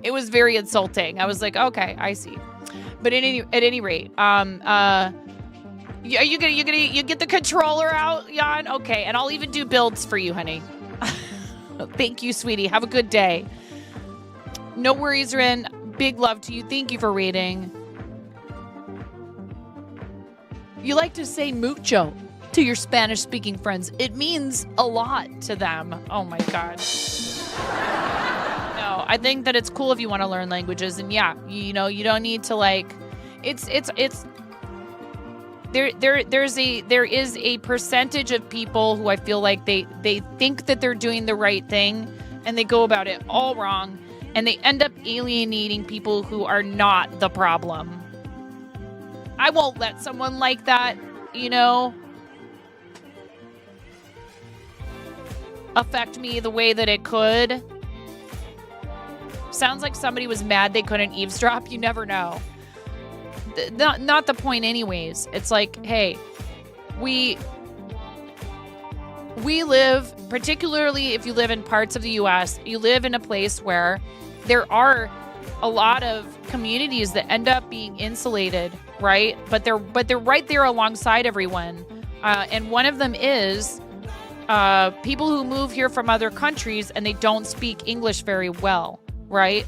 It was very insulting. I was like, okay, I see. But at any rate, you get the controller out, Jan? Okay, and I'll even do builds for you, honey. Thank you, sweetie. Have a good day. No worries, Rin. Big love to you. Thank you for reading. You like to say mucho to your Spanish-speaking friends. It means a lot to them. Oh, my God. No, I think that it's cool if you want to learn languages. And, yeah, you know, you don't need to, like... There is a percentage of people who I feel like they think that they're doing the right thing and they go about it all wrong and they end up alienating people who are not the problem. I won't let someone like that, you know, affect me the way that it could. Sounds like somebody was mad they couldn't eavesdrop. You never know. Not the point anyways. It's like, hey, we live, particularly if you live in parts of the US, you live in a place where there are a lot of communities that end up being insulated, right? But they're right there alongside everyone. And one of them is people who move here from other countries and they don't speak English very well, right?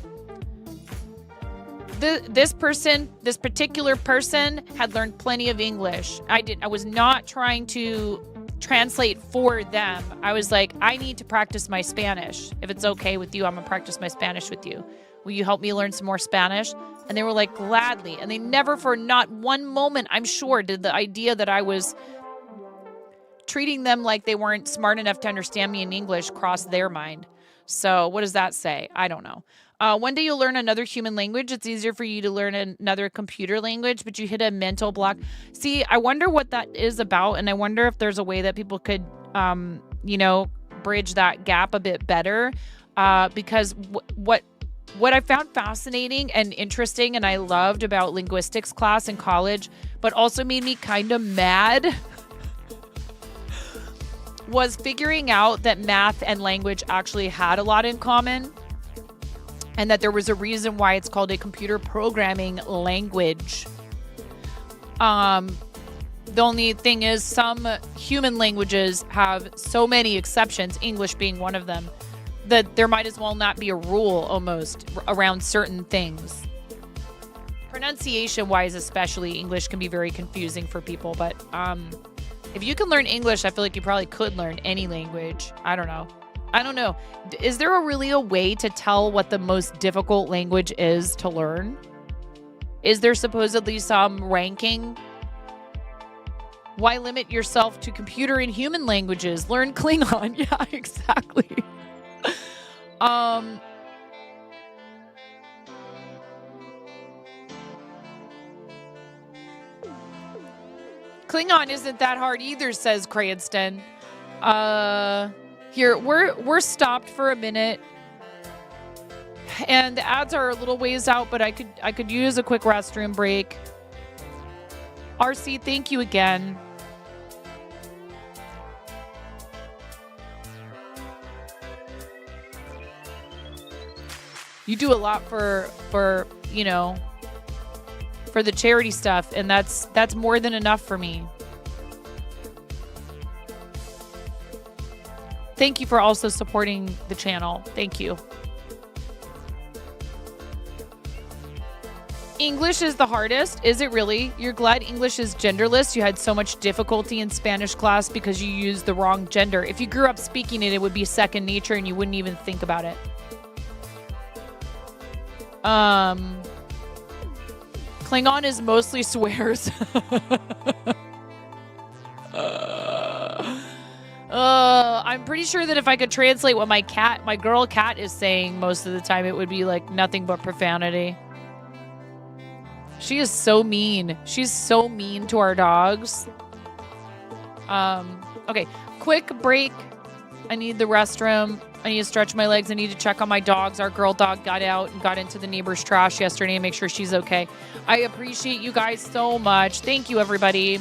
This particular person had learned plenty of English. I was not trying to translate for them. I was like, I need to practice my Spanish. If it's okay with you, I'm gonna practice my Spanish with you. Will you help me learn some more Spanish? And they were like, gladly. And they never, for not one moment, I'm sure, did the idea that I was treating them like they weren't smart enough to understand me in English cross their mind. So what does that say? I don't know. One day you'll learn another human language. It's easier for you to learn another computer language, but you hit a mental block. See, I wonder what that is about, and I wonder if there's a way that people could, bridge that gap a bit better. Because what I found fascinating and interesting and I loved about linguistics class in college, but also made me kind of mad, was figuring out that math and language actually had a lot in common, and that there was a reason why it's called a computer programming language. The only thing is some human languages have so many exceptions, English being one of them, that there might as well not be a rule almost around certain things. Pronunciation-wise especially, English can be very confusing for people, but if you can learn English, I feel like you probably could learn any language. I don't know. Is there really a way to tell what the most difficult language is to learn? Is there supposedly some ranking? Why limit yourself to computer and human languages? Learn Klingon. Yeah, exactly. Klingon isn't that hard either, says Cranston. Here, we're stopped for a minute. And the ads are a little ways out, but I could use a quick restroom break. RC, thank you again. You do a lot for the charity stuff, and that's more than enough for me. Thank you for also supporting the channel. Thank you. English is the hardest. Is it really? You're glad English is genderless? You had so much difficulty in Spanish class because you used the wrong gender. If you grew up speaking it, it would be second nature and you wouldn't even think about it. Klingon is mostly swears. I'm pretty sure that if I could translate what my girl cat is saying most of the time, it would be like nothing but profanity. She is so mean. She's so mean to our dogs. Okay, quick break. I need the restroom. I need to stretch my legs. I need to check on my dogs. Our girl dog got out and got into the neighbor's trash yesterday and make sure she's okay. I appreciate you guys so much. Thank you, everybody.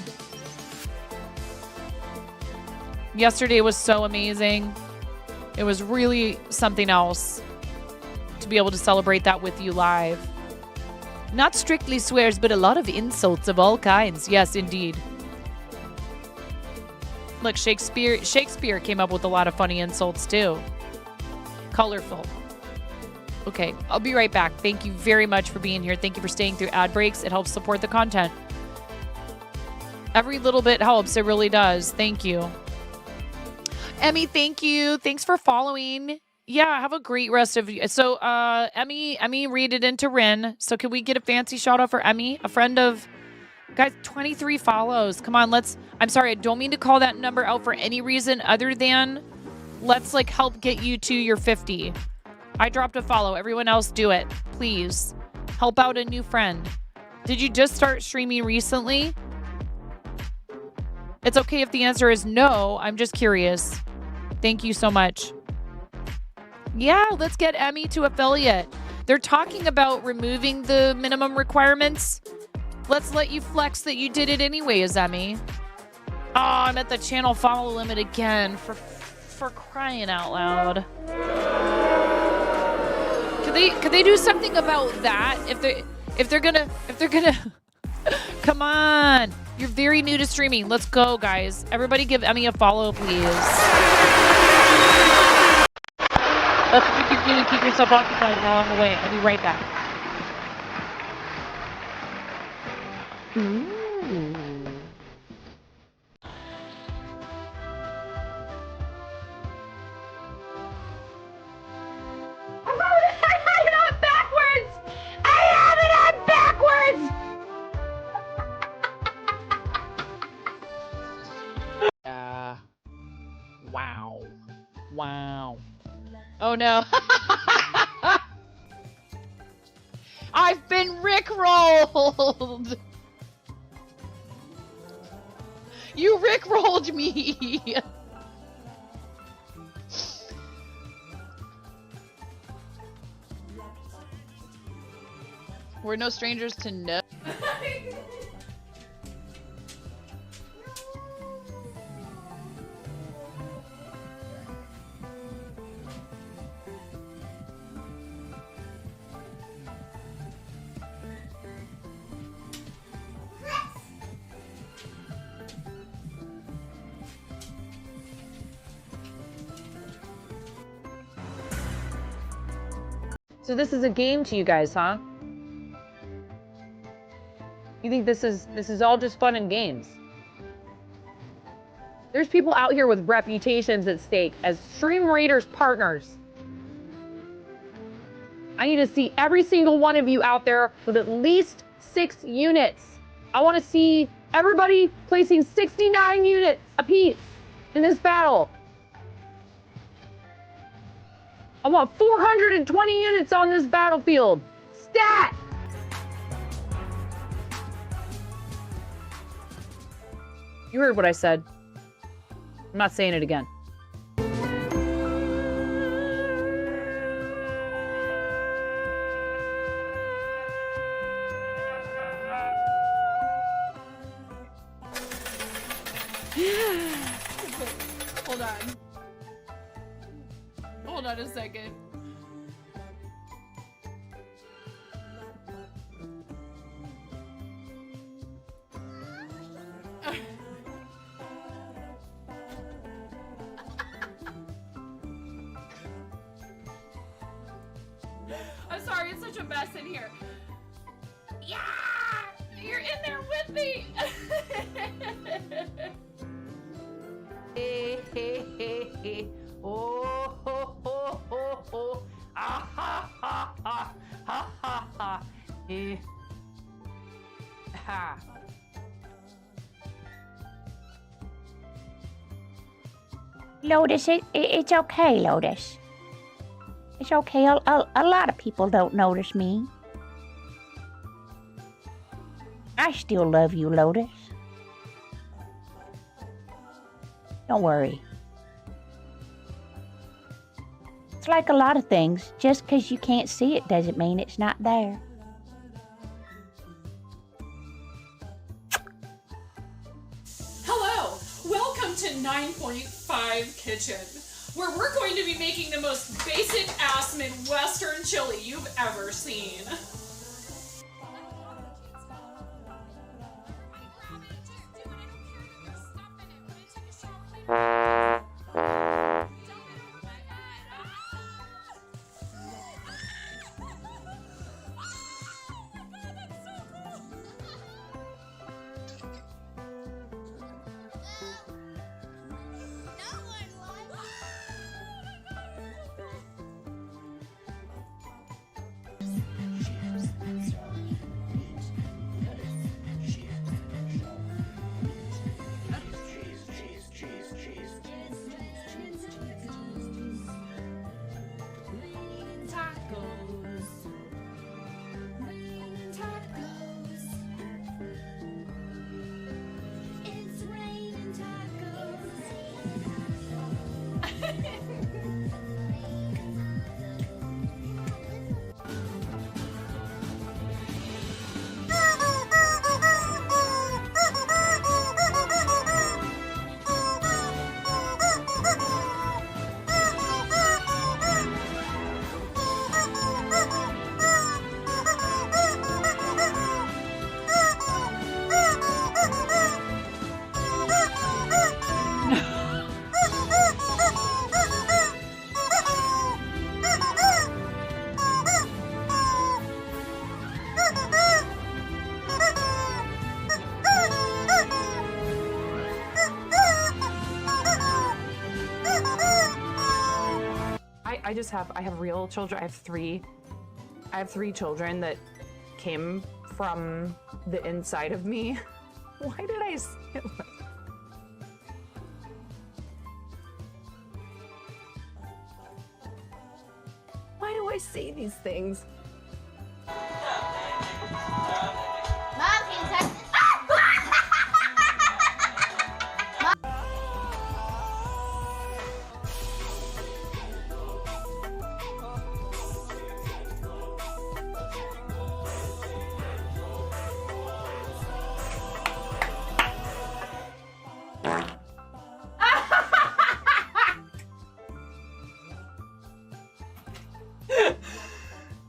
Yesterday was so amazing. It was really something else to be able to celebrate that with you live. Not strictly swears, but a lot of insults of all kinds. Yes, indeed. Look, Shakespeare came up with a lot of funny insults too. Colorful. Okay, I'll be right back. Thank you very much for being here. Thank you for staying through ad breaks. It helps support the content. Every little bit helps. It really does. Thank you. Emmy, thank you. Thanks for following. Yeah, have a great rest of you. So, Emmy read it into Rin. So can we get a fancy shout out for Emmy? A friend of, guys, 23 follows. Come on, I'm sorry, I don't mean to call that number out for any reason other than let's help get you to your 50. I dropped a follow. Everyone else do it. Please. Help out a new friend. Did you just start streaming recently? It's okay if the answer is no. I'm just curious. Thank you so much. Yeah, let's get Emmy to affiliate. They're talking about removing the minimum requirements. Let's let you flex that you did it anyways, Emmy. Oh, I'm at the channel follow limit again for crying out loud. Could they do something about that? If they're gonna come on. You're very new to streaming. Let's go, guys. Everybody give Emmy a follow, please. That's what you can do to keep yourself occupied while I'm away. I'll be right back. Wow. no. I've been rickrolled. You rickrolled me. We're no strangers to no. So this is a game to you guys, huh? You think this is all just fun and games? There's people out here with reputations at stake as Stream Raiders partners. I need to see every single one of you out there with at least 6 units. I want to see everybody placing 69 units apiece in this battle. I want 420 units on this battlefield. Stat! You heard what I said. I'm not saying it again. Hold on. Hold on a second. I'm sorry, it's such a mess in here. Yeah! You're in there with me! Hey, hey, hey, hey. Oh, ho, ho, ho, ho. Ah, ha, ha, ha. Ha, ha, ha. Eh. Ha. Lotus, it's okay, Lotus. It's okay. A lot of people don't notice me. I still love you, Lotus. Don't worry. It's like a lot of things. Just because you can't see it doesn't mean it's not there. Hello! Welcome to 9.5 Kitchen, where we're going to be making the most basic ass Midwestern chili you've ever seen. I have real children. I have three children that came from the inside of me. Why did I say it like that? I say these things? Mom, can you text?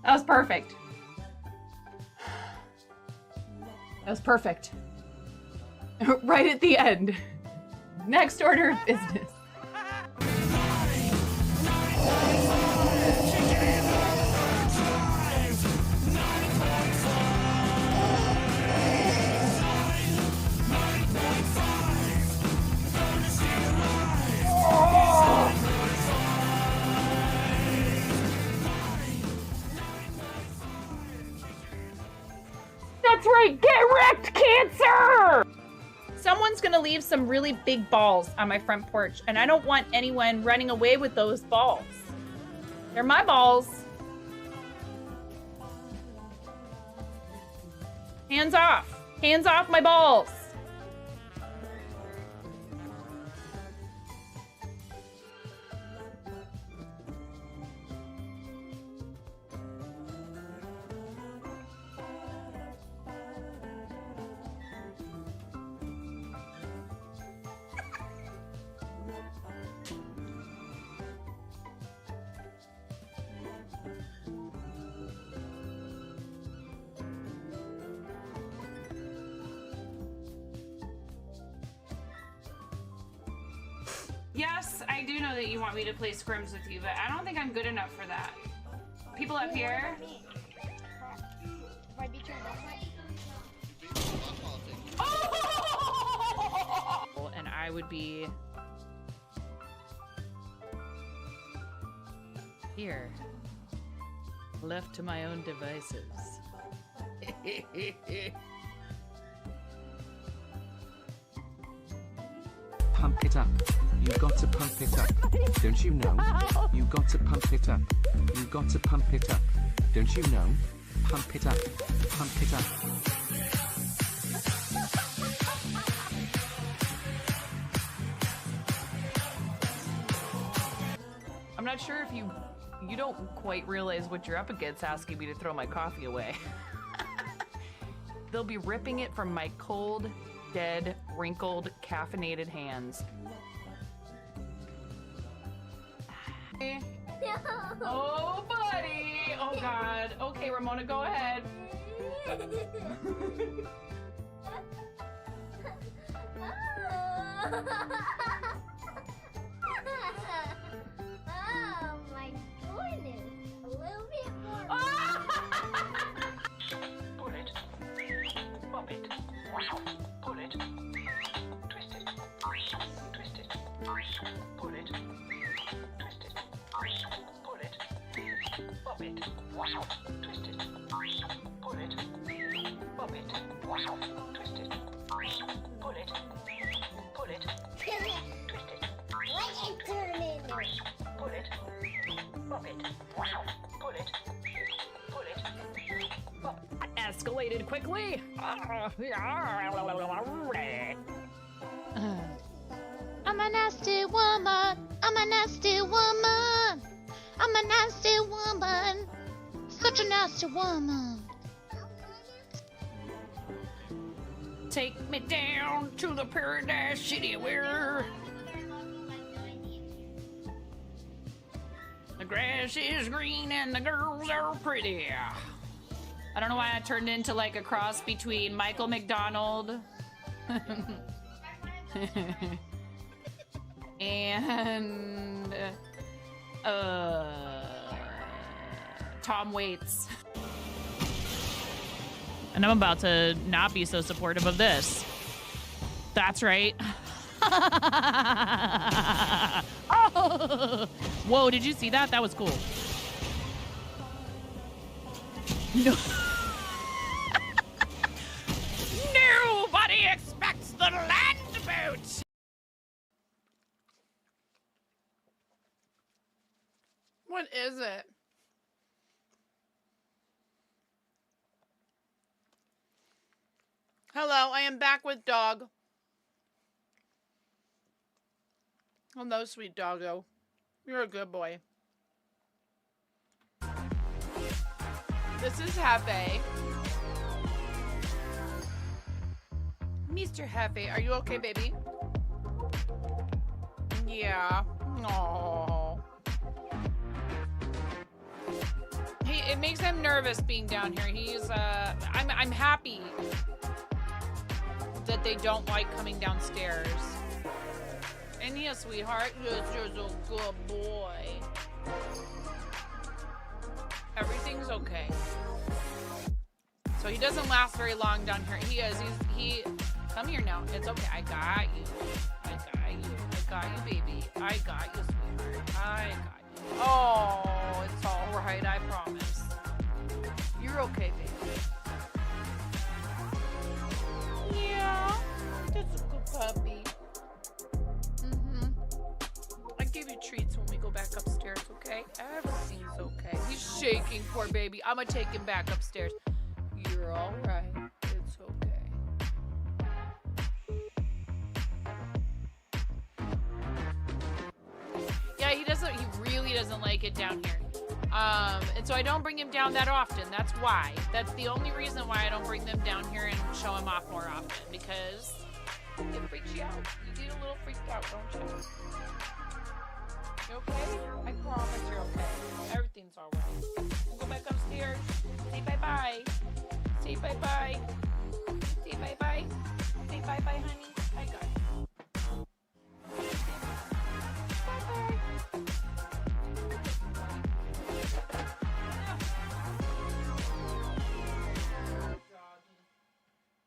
That was perfect. That was perfect. Right at the end. Next order of business. That's right, get wrecked, cancer! Someone's gonna leave some really big balls on my front porch, and I don't want anyone running away with those balls. They're my balls. Hands off. Hands off my balls. Yes, I do know that you want me to play scrims with you, but I don't think I'm good enough for that. People up here? And I would be here, left to my own devices. Pump it up. You got to pump it up. Don't you know? You got to pump it up. You got to pump it up. Don't you know? Pump it up. Pump it up. I'm not sure if you don't quite realize what you're up against asking me to throw my coffee away. They'll be ripping it from my cold, dead, wrinkled, caffeinated hands. Oh, buddy! Oh, God. Okay, Ramona, go ahead. Oh my goodness. A little bit more. Pull it. Pop it. Pull it. Twist it. Twist it. Pull it. Twist it. Pull it. Pop it. Twist it. Pull it. Pop it. Twist it. Pull it. Pull it. Twist it. Let it turn in. Pull it. Pop it. Pull it. Pull it. Pop. Escalated quickly. I'm a nasty woman. I'm a nasty woman. I'm a nasty woman. Such a nasty woman. Take me down to the paradise city where the grass is green and the girls are pretty. I don't know why I turned into like a cross between Michael McDonald and Tom Waits. And I'm about to not be so supportive of this. That's right. Oh! Whoa, did you see that? That was cool. No. Nobody expects the land boat. What is it? Meow, I am back with dog. Oh, no, sweet doggo. You're a good boy. This is Hefe. Mr. Hefe, are you okay, baby? Yeah. Aww. It makes him nervous being down here. He's, I'm happy that they don't like coming downstairs. And yes, sweetheart, yes, you're a good boy. Everything's okay. So he doesn't last very long down here. He come here now. It's okay. I got you. I got you. I got you, baby. I got you, sweetheart. I got you. Oh, it's all right. I promise. You're okay, baby. Yeah, that's a good puppy. I give you treats when we go back upstairs, okay? Everything's okay. He's shaking, poor baby. I'm gonna take him back upstairs. You're all right. It's okay. Yeah, he really doesn't like it down here. And so I don't bring him down that often. That's why. That's the only reason why I don't bring them down here and show him off more often. Because it freaks you out. You get a little freaked out, don't you? You okay? I promise you're okay. Everything's alright. We'll go back upstairs. Say bye-bye. Say bye-bye. Say bye-bye. Say bye-bye, honey. I got you. Bye-bye.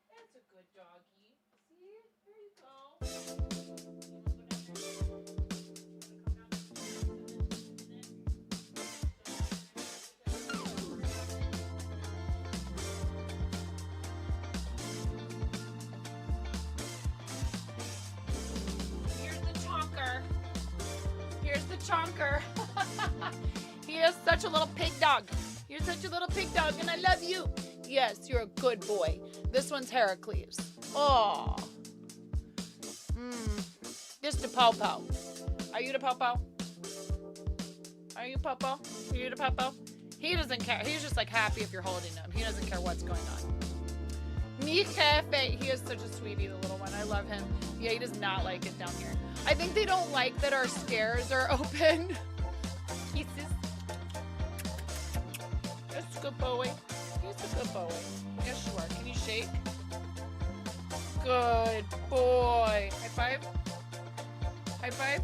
That's a good doggy. See? There you go. Here's the chonker. He is such a little pig dog. You're such a little pig dog, and I love you. Yes, you're a good boy. This one's Heracles. Oh. This the Popo. Are you the Popo? Are you Popo? Are you the Popo? He doesn't care. He's just like happy if you're holding him. He doesn't care what's going on. Mi jefe. He is such a sweetie, the little one. I love him. Yeah, he does not like it down here. I think they don't like that our stairs are open. Kisses. That's a good boy. He's a good boy. Yes, you are. Can you shake? Good boy. High five. High five.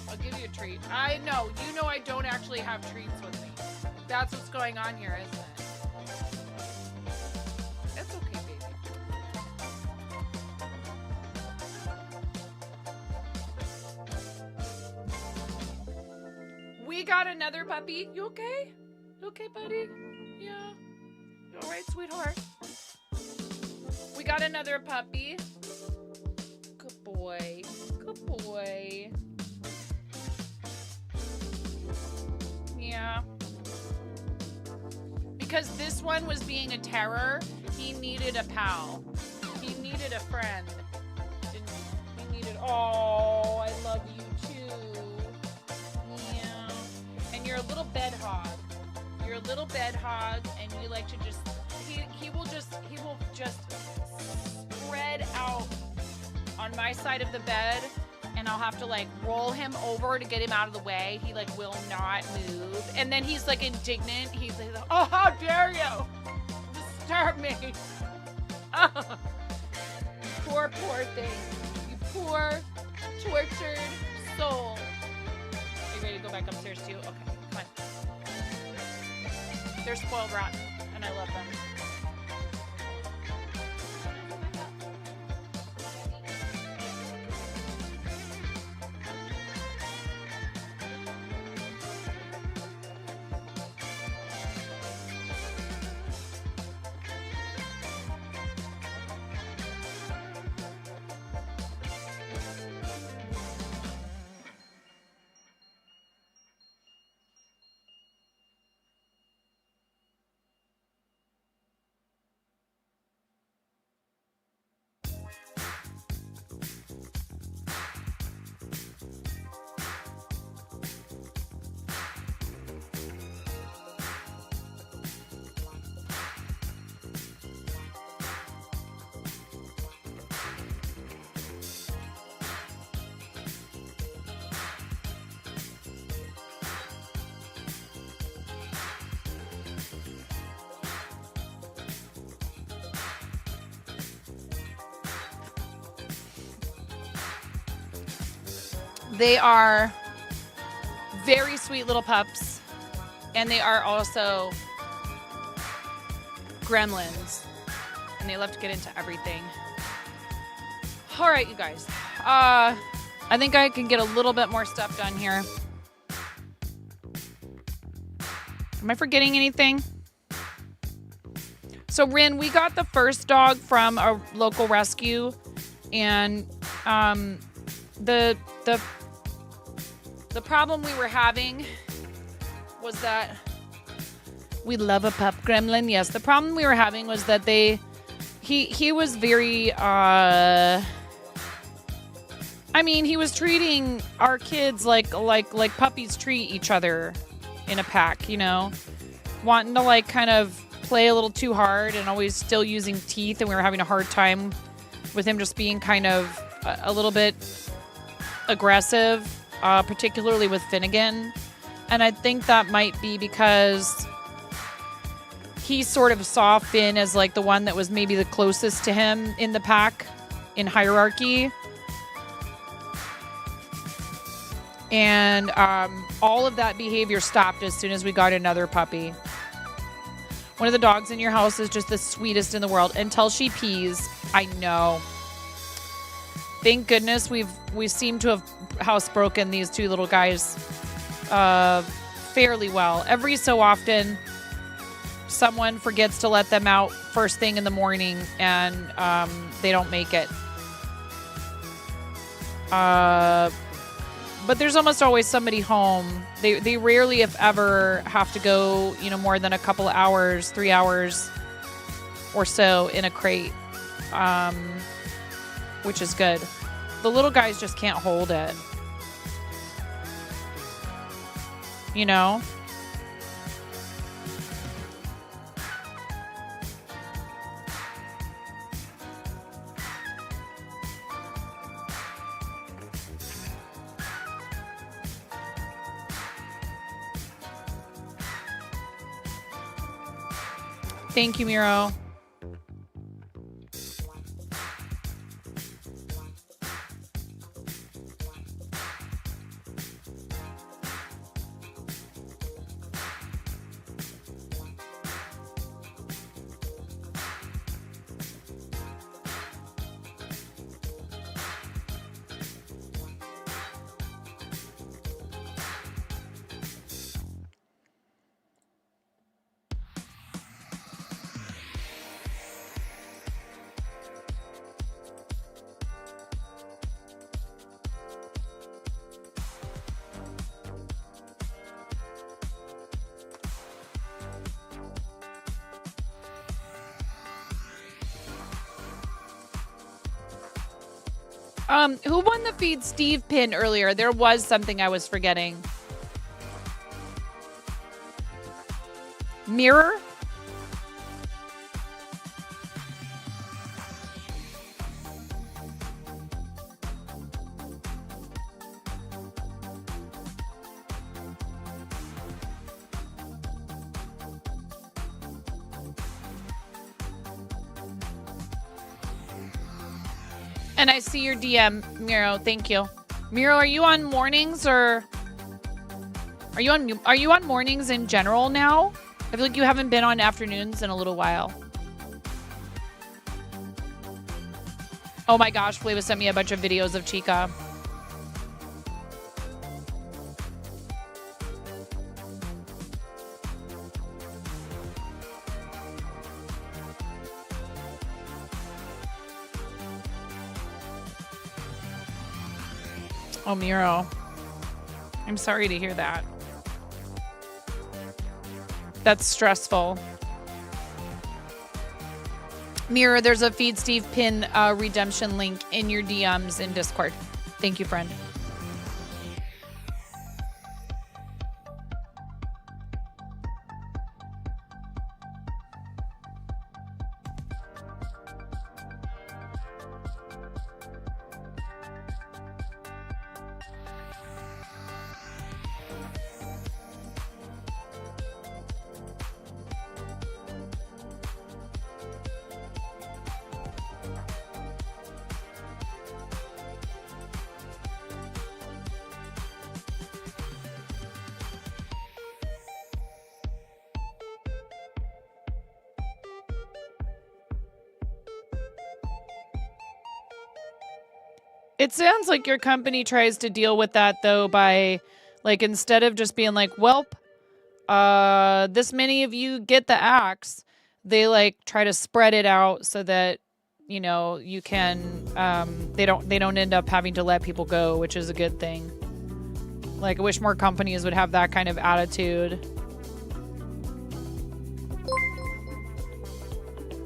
I'll give you a treat. I know. You know I don't actually have treats with me. That's what's going on here, isn't it? It's okay, baby. We got another puppy. You okay? You okay, buddy? Yeah. You all right, sweetheart? We got another puppy. Good boy. Good boy. Yeah. Because this one was being a terror, he needed a pal. He needed a friend. Didn't he? He needed, oh, I love you too. Yeah. And you're a little bed hog. You're a little bed hog, and you like to just, he will just spread out on my side of the bed, and I'll have to like roll him over to get him out of the way. He like will not move. And then he's like indignant. He's like, oh, how dare you disturb me. Oh. Poor thing. You poor, tortured soul. Are you ready to go back upstairs too? Okay, come on. They're spoiled rotten, and I love them. They are very sweet little pups, and they are also gremlins, and they love to get into everything. All right, you guys. I think I can get a little bit more stuff done here. Am I forgetting anything? So, Rin, we got the first dog from a local rescue, and the problem we were having was that we love a pup gremlin. Yes, the problem we were having was that he was very I mean, he was treating our kids like puppies treat each other in a pack, you know, wanting to like kind of play a little too hard and always still using teeth, and we were having a hard time with him just being kind of a little bit aggressive, particularly with Finnegan. And I think that might be because he sort of saw Finn as like the one that was maybe the closest to him in the pack in hierarchy. And all of that behavior stopped as soon as we got another puppy. One of the dogs in your house is just the sweetest in the world until she pees. I know. Thank goodness we seem to have housebroken these two little guys fairly well. Every so often, someone forgets to let them out first thing in the morning, and they don't make it. But there's almost always somebody home. They rarely, if ever, have to go, you know, more than a couple of hours, 3 hours or so in a crate, which is good. The little guys just can't hold it. You know? Thank you, Miro. Who won the Feed Steve pin earlier? There was something I was forgetting. Mirror? And I see your DM, Miro. Thank you. Miro, are you on mornings or are you on mornings in general now? I feel like you haven't been on afternoons in a little while. Oh my gosh, Flava sent me a bunch of videos of Chica. Oh, Miro. I'm sorry to hear that. That's stressful. Miro, there's a Feed Steve pin redemption link in your DMs in Discord. Thank you, friend. It sounds like your company tries to deal with that, though, by, like, instead of just being like, welp, this many of you get the axe, they, like, try to spread it out so that, you know, you can, they don't end up having to let people go, which is a good thing. Like, I wish more companies would have that kind of attitude.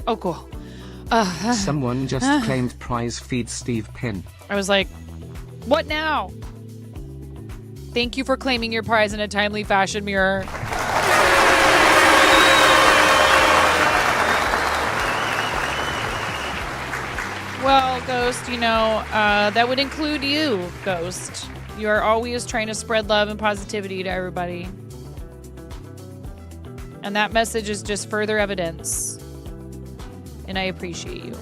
Oh, cool. Someone just claimed prize feed Steve Pin. I was like, what now? Thank you for claiming your prize in a timely fashion, Mirror. Well, Ghost, you know, that would include you, Ghost. You are always trying to spread love and positivity to everybody. And that message is just further evidence. And I appreciate you.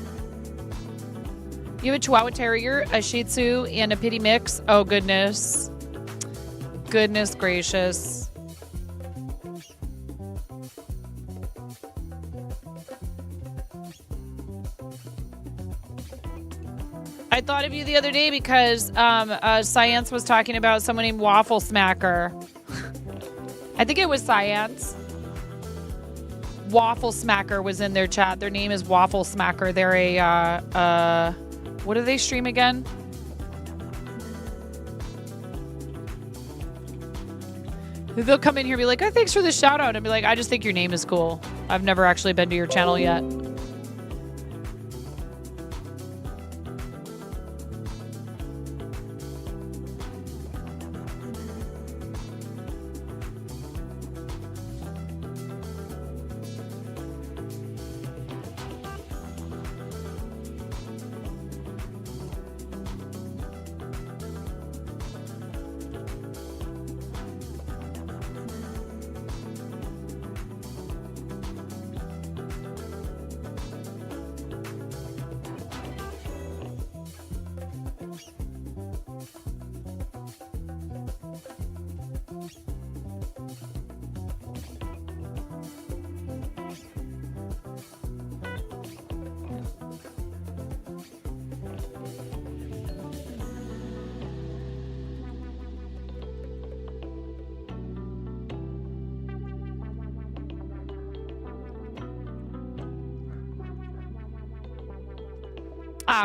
You have a Chihuahua Terrier, a Shih Tzu, and a Pitty Mix. Oh, goodness. Goodness gracious. I thought of you the other day because Science was talking about someone named Waffle Smacker. I think it was Science. Waffle Smacker was in their chat. Their name is Waffle Smacker. They're a, what do they stream again? They'll come in here and be like, oh, thanks for the shout out. And be like, I just think your name is cool. I've never actually been to your channel yet.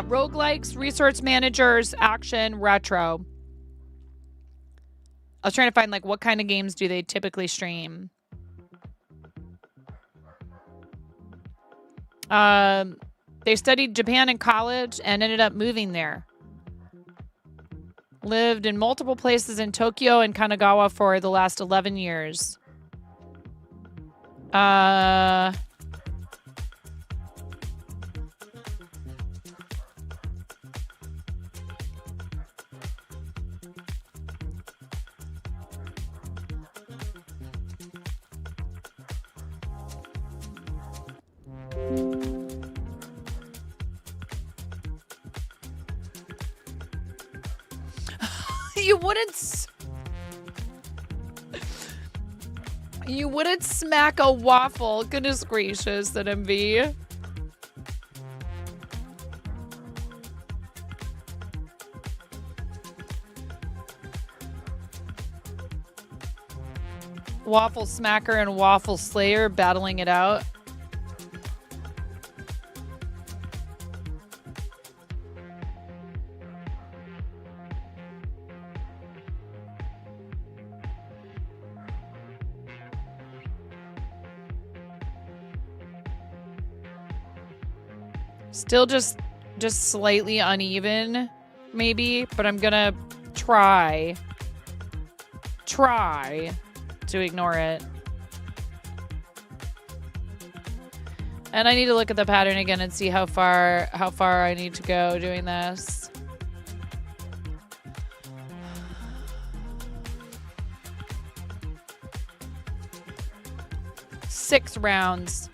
Roguelikes, resource managers, action, retro. I was trying to find like what kind of games do they typically stream. They studied Japan in college and ended up moving there. Lived in multiple places in Tokyo and Kanagawa for the last 11 years. You wouldn't smack a waffle. Goodness gracious, NMV. Waffle Smacker and Waffle Slayer battling it out. Still just slightly uneven, maybe, but I'm gonna try to ignore it. And I need to look at the pattern again and see how far I need to go doing this. Six rounds.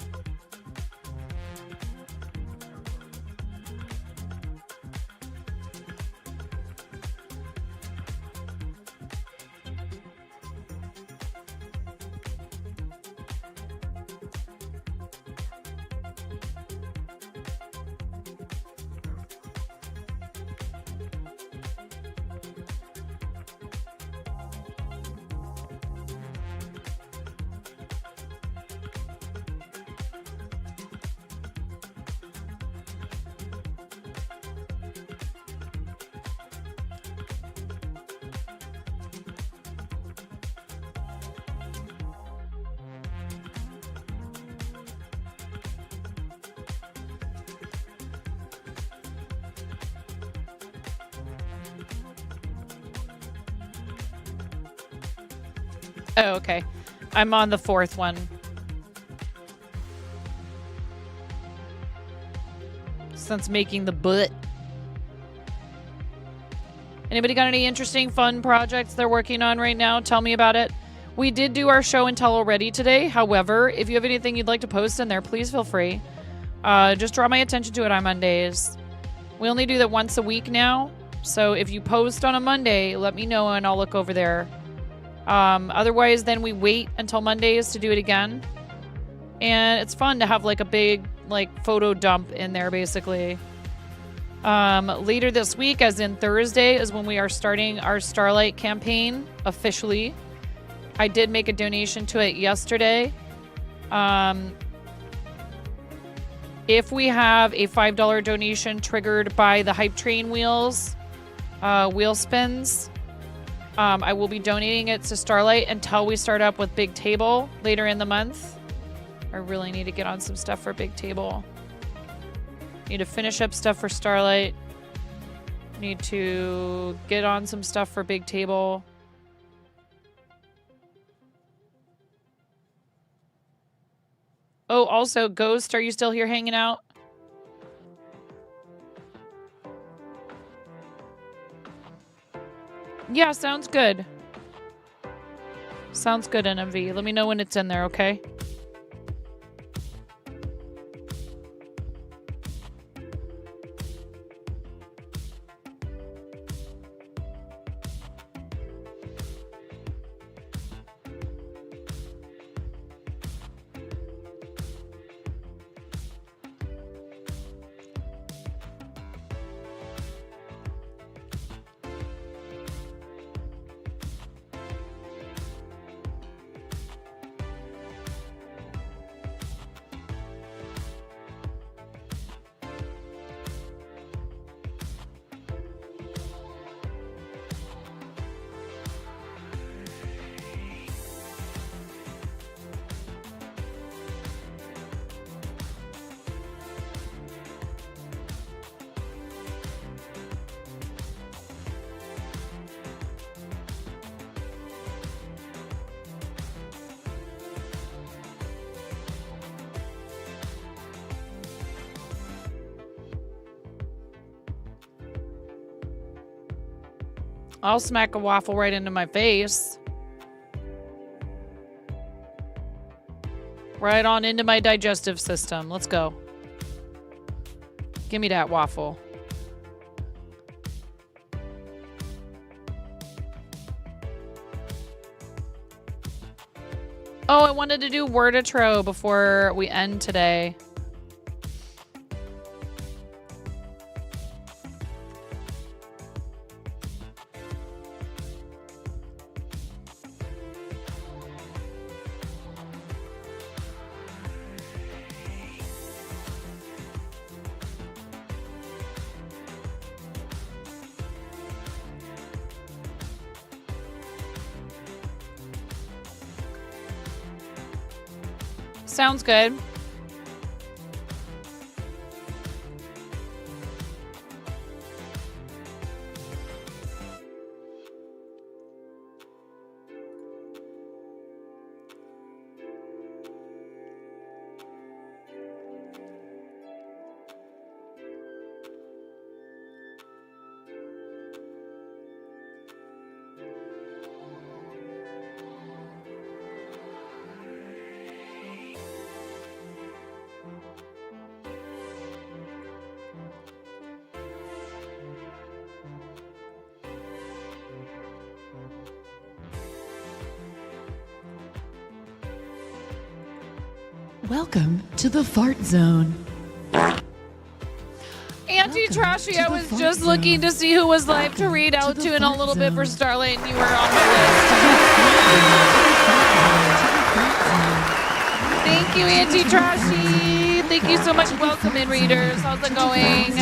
Oh, okay. I'm on the 4th one. Since making the butt. Anybody got any interesting, fun projects they're working on right now? Tell me about it. We did do our show and tell already today. However, if you have anything you'd like to post in there, please feel free. Just draw my attention to it on Mondays. We only do that once a week now. So if you post on a Monday, let me know and I'll look over there. Otherwise, then we wait until Mondays to do it again. And it's fun to have like a big like photo dump in there, basically. Later this week, as in Thursday, is when we are starting our Starlight campaign officially. I did make a donation to it yesterday. If we have a $5 donation triggered by the Hype Train wheels, wheel spins, I will be donating it to Starlight until we start up with Big Table later in the month. I really need to get on some stuff for Big Table. Need to finish up stuff for Starlight. Need to get on some stuff for Big Table. Oh, also, Ghost, are you still here hanging out? Yeah, sounds good. Sounds good, NMV. Let me know when it's in there, okay? I'll smack a waffle right into my face. Right on into my digestive system. Let's go. Give me that waffle. Oh, I wanted to do word intro before we end today. Sounds good. Welcome to the Fart Zone. Auntie Trashy, I was just looking to see who was live to read out to in a little bit for Starlight, and you were on my list. Thank you, Auntie Trashy. Thank you so much. Welcome in, readers. How's it going?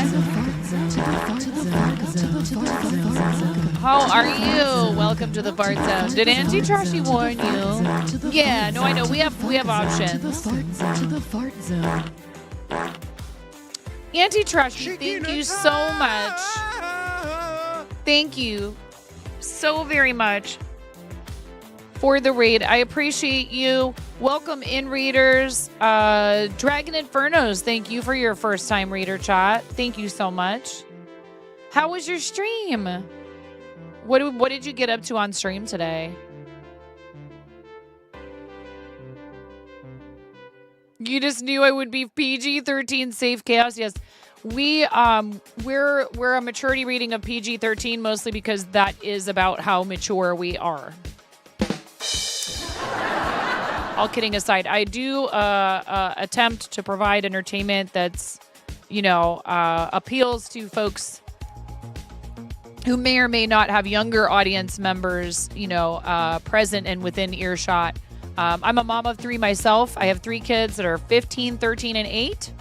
How are you? Welcome to the Fart Zone. Did Auntie Trashy warn you? Yeah, no, I know. We have options. To the Fart Zone. Auntie Trashy, thank you so much. Thank you so very much for the raid. I appreciate you. Welcome in, readers. Dragon Infernos, thank you for your first time reader chat. Thank you so much. How was your stream? What did you get up to on stream today? You just knew I would be PG-13 safe chaos. Yes. We're a maturity reading of PG-13 mostly because that is about how mature we are. All kidding aside, I do attempt to provide entertainment that's, appeals to folks who may or may not have younger audience members, present and within earshot. I'm a mom of 3 myself. I have 3 kids that are 15, 13, and 8.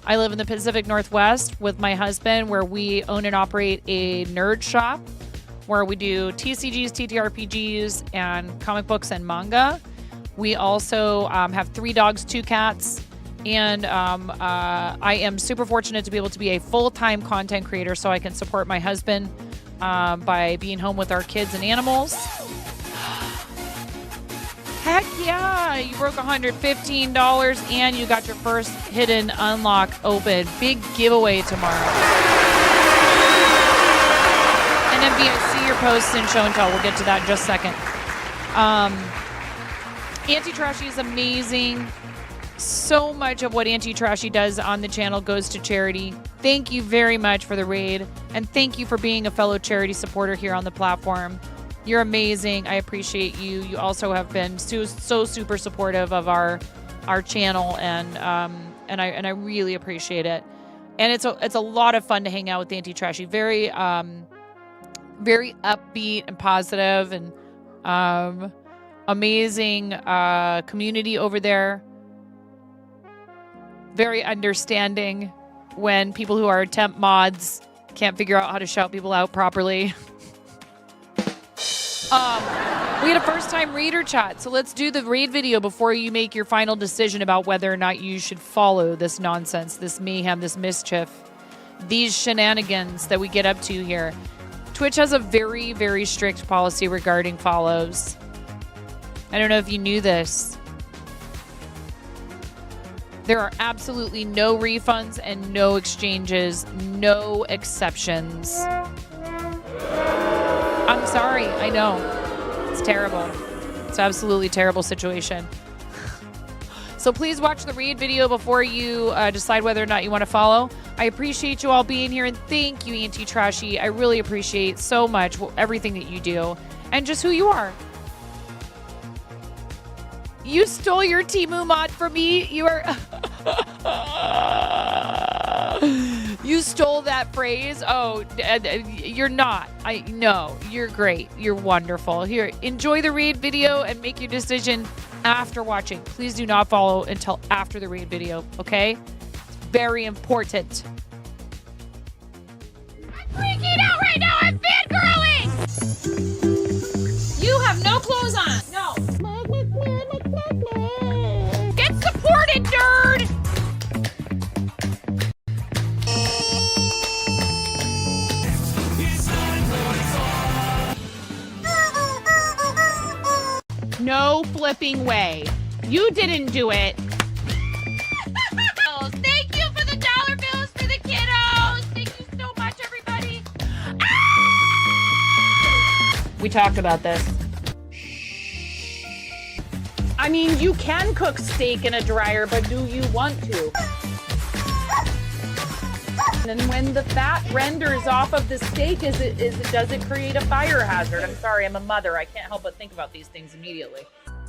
I live in the Pacific Northwest with my husband, where we own and operate a nerd shop where we do TCGs, TTRPGs, and comic books and manga. We also have 3 dogs, 2 cats, and I am super fortunate to be able to be a full-time content creator so I can support my husband by being home with our kids and animals. Heck yeah, you broke $115 and you got your first hidden unlock open. Big giveaway tomorrow. And MV, I see your posts in show and tell. We'll get to that in just a second. Anti-Trashy is amazing. So much of what Anti-Trashy does on the channel goes to charity. Thank you very much for the raid. And thank you for being a fellow charity supporter here on the platform. You're amazing. I appreciate you. You also have been so super supportive of our channel, and I really appreciate it. And it's a lot of fun to hang out with Anti-Trashy. Very very upbeat and positive, and amazing community over there. Very understanding when people who are temp mods can't figure out how to shout people out properly. We had a first-time reader chat, so let's do the raid video before you make your final decision about whether or not you should follow this nonsense, this mayhem, this mischief, these shenanigans that we get up to here. Twitch has a very, very strict policy regarding follows. I don't know if you knew this. There are absolutely no refunds and no exchanges, no exceptions. I'm sorry, I know. It's terrible. It's absolutely terrible situation. So please watch the raid video before you decide whether or not you want to follow. I appreciate you all being here, and thank you, Anti-Trashy. I really appreciate so much everything that you do and just who you are. You stole your Temu mod from me. You are... You stole that phrase. Oh, you're not. I know. You're great. You're wonderful. Here, enjoy the raid video and make your decision after watching. Please do not follow until after the raid video, okay? It's very important. I'm freaking out right now. I'm fangirling. You have no clothes on. No. Get supported, nerd. No flipping way. You didn't do it. Thank you for the dollar bills for the kiddos. Thank you so much, everybody. We talked about this. I mean, you can cook steak in a dryer, but do you want to? And when the fat renders off of the steak, does it create a fire hazard? I'm sorry, I'm a mother. I can't help but think about these things immediately.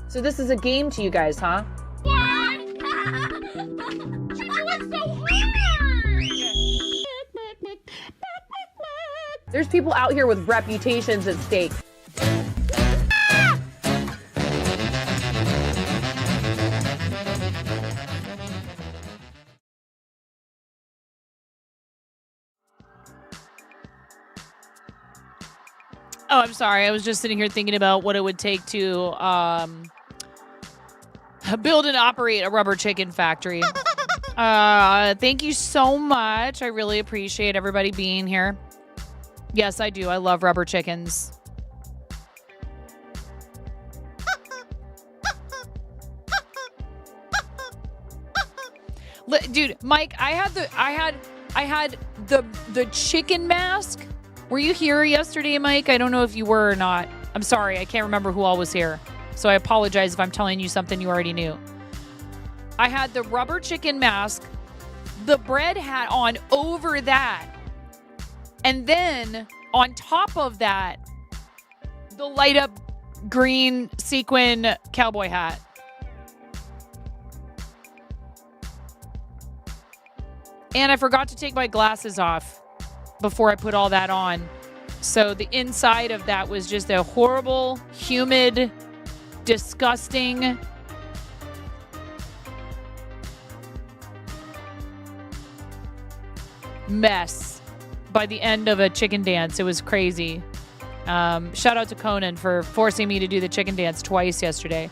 So this is a game to you guys, huh? What? You're doing so hard. There's people out here with reputations at stake. Oh, I'm sorry. I was just sitting here thinking about what it would take to build and operate a rubber chicken factory. Thank you so much. I really appreciate everybody being here. Yes, I do. I love rubber chickens. Dude, Mike, I had the chicken mask. Were you here yesterday, Mike? I don't know if you were or not. I'm sorry, I can't remember who all was here. So I apologize if I'm telling you something you already knew. I had the rubber chicken mask, the bread hat on over that, and then on top of that, the light up green sequin cowboy hat. And I forgot to take my glasses off before I put all that on. So the inside of that was just a horrible, humid, disgusting mess by the end of a chicken dance. It was crazy. Shout out to Conan for forcing me to do the chicken dance twice yesterday.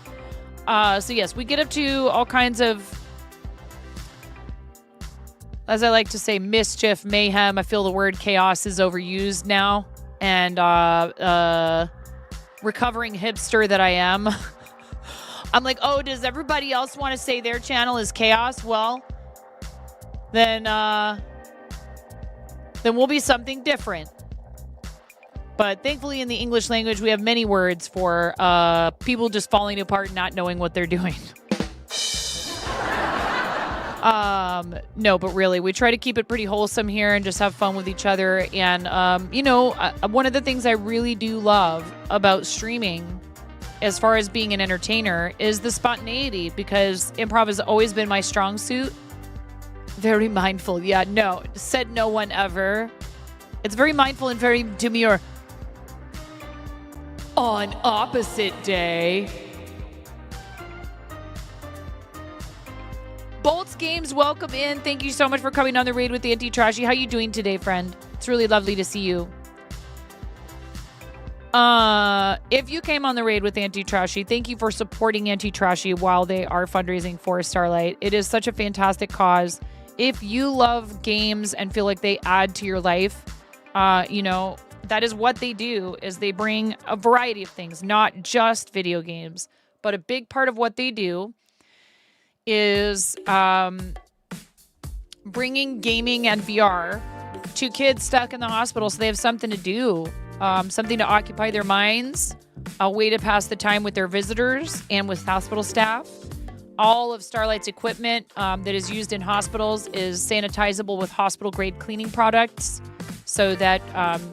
So yes, we get up to all kinds of, as I like to say, mischief, mayhem. I feel the word chaos is overused now. And recovering hipster that I am, I'm like, oh, does everybody else want to say their channel is chaos? Well, then we'll be something different. But thankfully in the English language, we have many words for people just falling apart and not knowing what they're doing. No, but really, we try to keep it pretty wholesome here and just have fun with each other. And, one of the things I really do love about streaming, as far as being an entertainer, is the spontaneity, because improv has always been my strong suit. Very mindful. Yeah, no, said no one ever. It's very mindful and very demure. On opposite day, Bolts Games, welcome in. Thank you so much for coming on the raid with the Auntie Trashy. How you doing today, friend? It's really lovely to see you. If you came on the raid with Auntie Trashy, thank you for supporting Auntie Trashy while they are fundraising for Starlight. It is such a fantastic cause. If you love games and feel like they add to your life, that is what they do, is they bring a variety of things, not just video games, but a big part of what they do is bringing gaming and VR to kids stuck in the hospital so they have something to do, something to occupy their minds, a way to pass the time with their visitors and with hospital staff. All of Starlight's equipment that is used in hospitals is sanitizable with hospital-grade cleaning products so that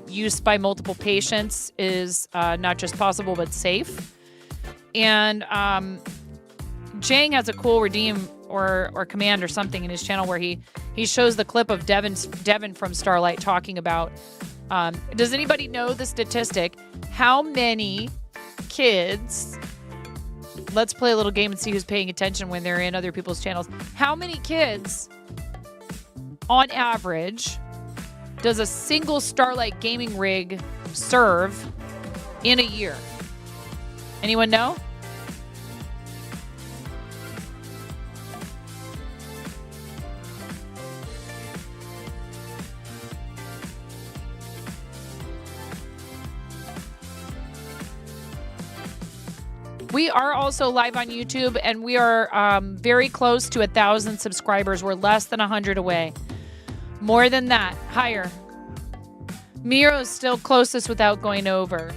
use by multiple patients is not just possible but safe. And Jang has a cool redeem or command or something in his channel where he shows the clip of Devin from Starlight talking about, does anybody know the statistic? How many kids, let's play a little game and see who's paying attention when they're in other people's channels. How many kids, on average, does a single Starlight gaming rig serve in a year? Anyone know? We are also live on YouTube, and we are very close to 1,000 subscribers. We're less than 100 away. More than that, higher. Miro's still closest without going over.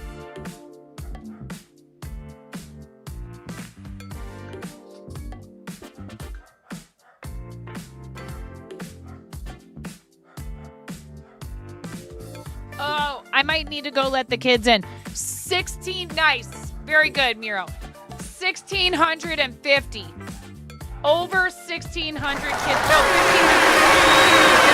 Oh, I might need to go let the kids in. 16, nice. Very good, Miro. 1,650. Over 1,600 kids. No, 1,500.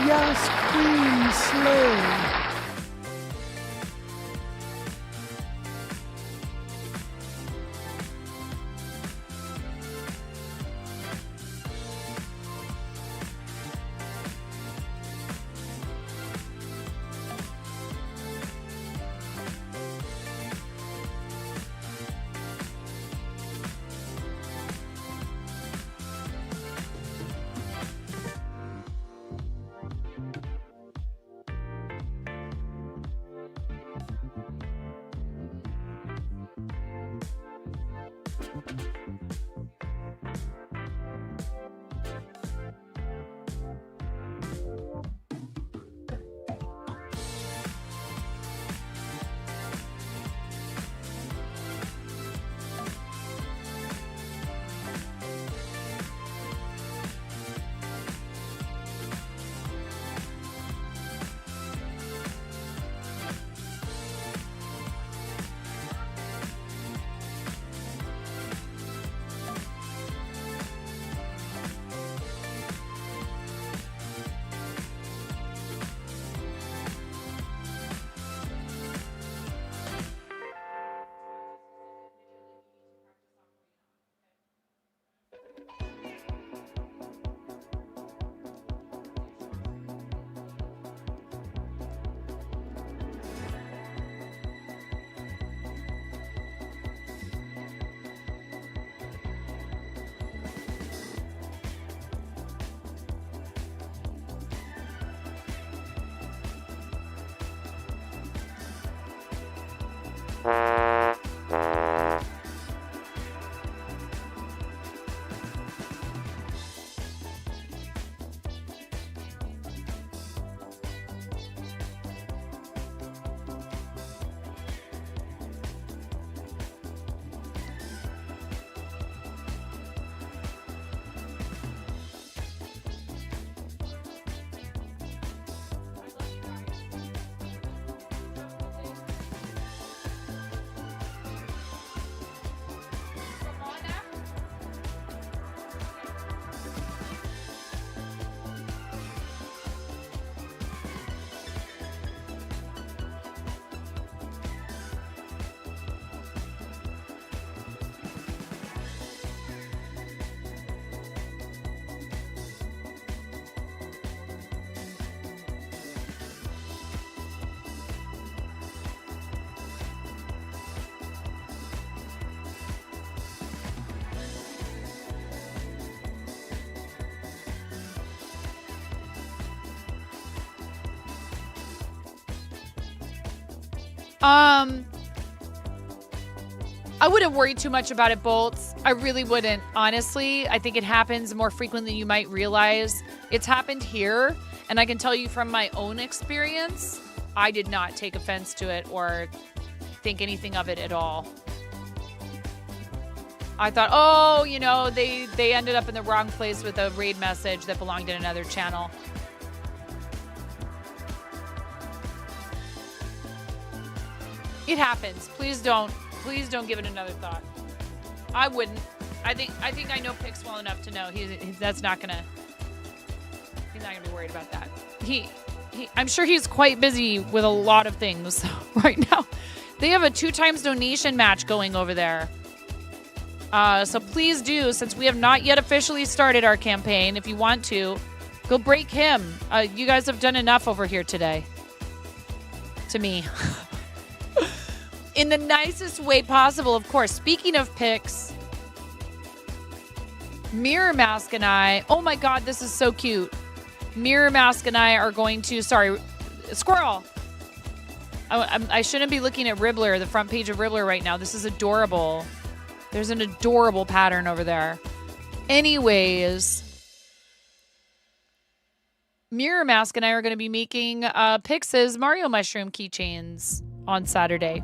Yes, Queen Slay. I wouldn't worry too much about it, Bolts. I really wouldn't. Honestly, I think it happens more frequently than you might realize. It's happened here, and I can tell you from my own experience, I did not take offense to it or think anything of it at all. I thought, oh, you know, they ended up in the wrong place with a raid message that belonged in another channel. It happens. Please don't give it another thought. I wouldn't. I think I know Pix well enough to know he's not gonna be worried about that. I'm sure he's quite busy with a lot of things right now. They have a 2x donation match going over there. So please do, since we have not yet officially started our campaign, if you want to, go break him. You guys have done enough over here today. To me. In the nicest way possible, of course. Speaking of Pix, Mirror Mask and I, oh my god, this is so cute. Mirror Mask and I are going to, sorry, Squirrel. I shouldn't be looking at Ribbler, the front page of Ribbler right now. This is adorable. There's an adorable pattern over there. Anyways, Mirror Mask and I are going to be making Pix's Mario Mushroom keychains on Saturday.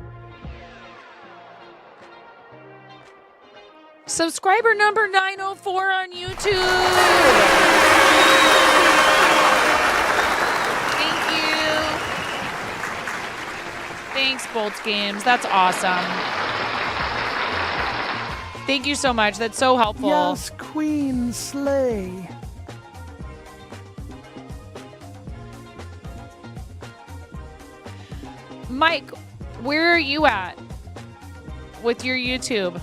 Subscriber number 904 on YouTube. Thank you. Thanks, Bolts Games. That's awesome. Thank you so much. That's so helpful. Yes, Queen Slay. Mike, where are you at with your YouTube?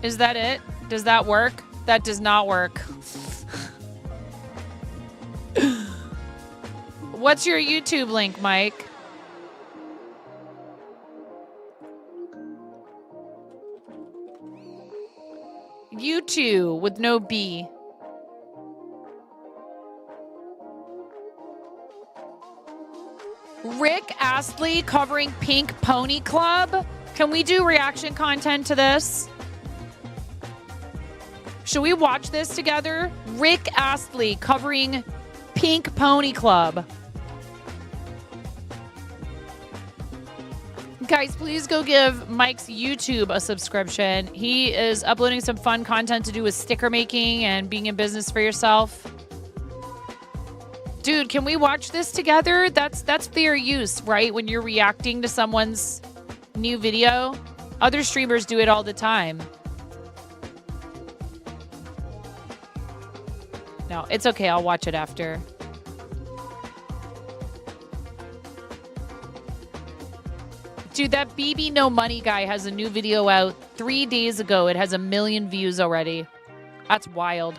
Is that it? Does that work? That does not work. What's your YouTube link, Mike? YouTube with no B. Rick Astley covering Pink Pony Club. Can we do reaction content to this? Should we watch this together? Rick Astley covering Pink Pony Club. Guys, please go give Mike's YouTube a subscription. He is uploading some fun content to do with sticker making and being in business for yourself. Dude, can we watch this together? That's fair use, right? When you're reacting to someone's new video. Other streamers do it all the time. No, it's okay. I'll watch it after. Dude, that BB No Money guy has a new video out 3 days ago. It has 1 million views already. That's wild.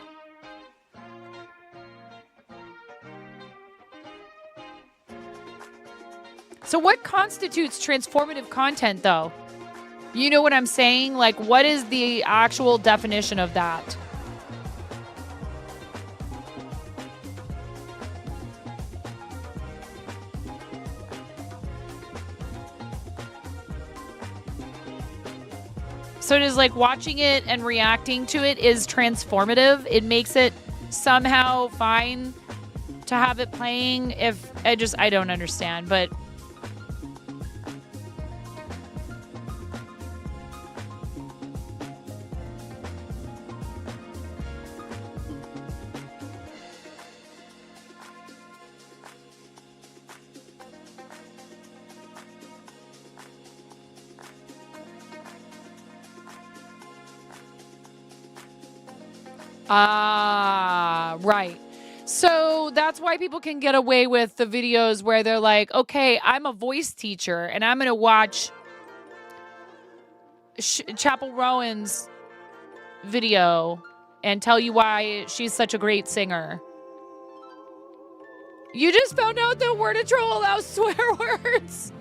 So what constitutes transformative content, though? You know what I'm saying? Like, what is the actual definition of that? So it is like watching it and reacting to it is transformative. It makes it somehow fine to have it playing. If I don't understand, but right. So that's why people can get away with the videos where they're like, okay, I'm a voice teacher and I'm going to watch Chapel Rowan's video and tell you why she's such a great singer. You just found out that Word of Troll allows swear words.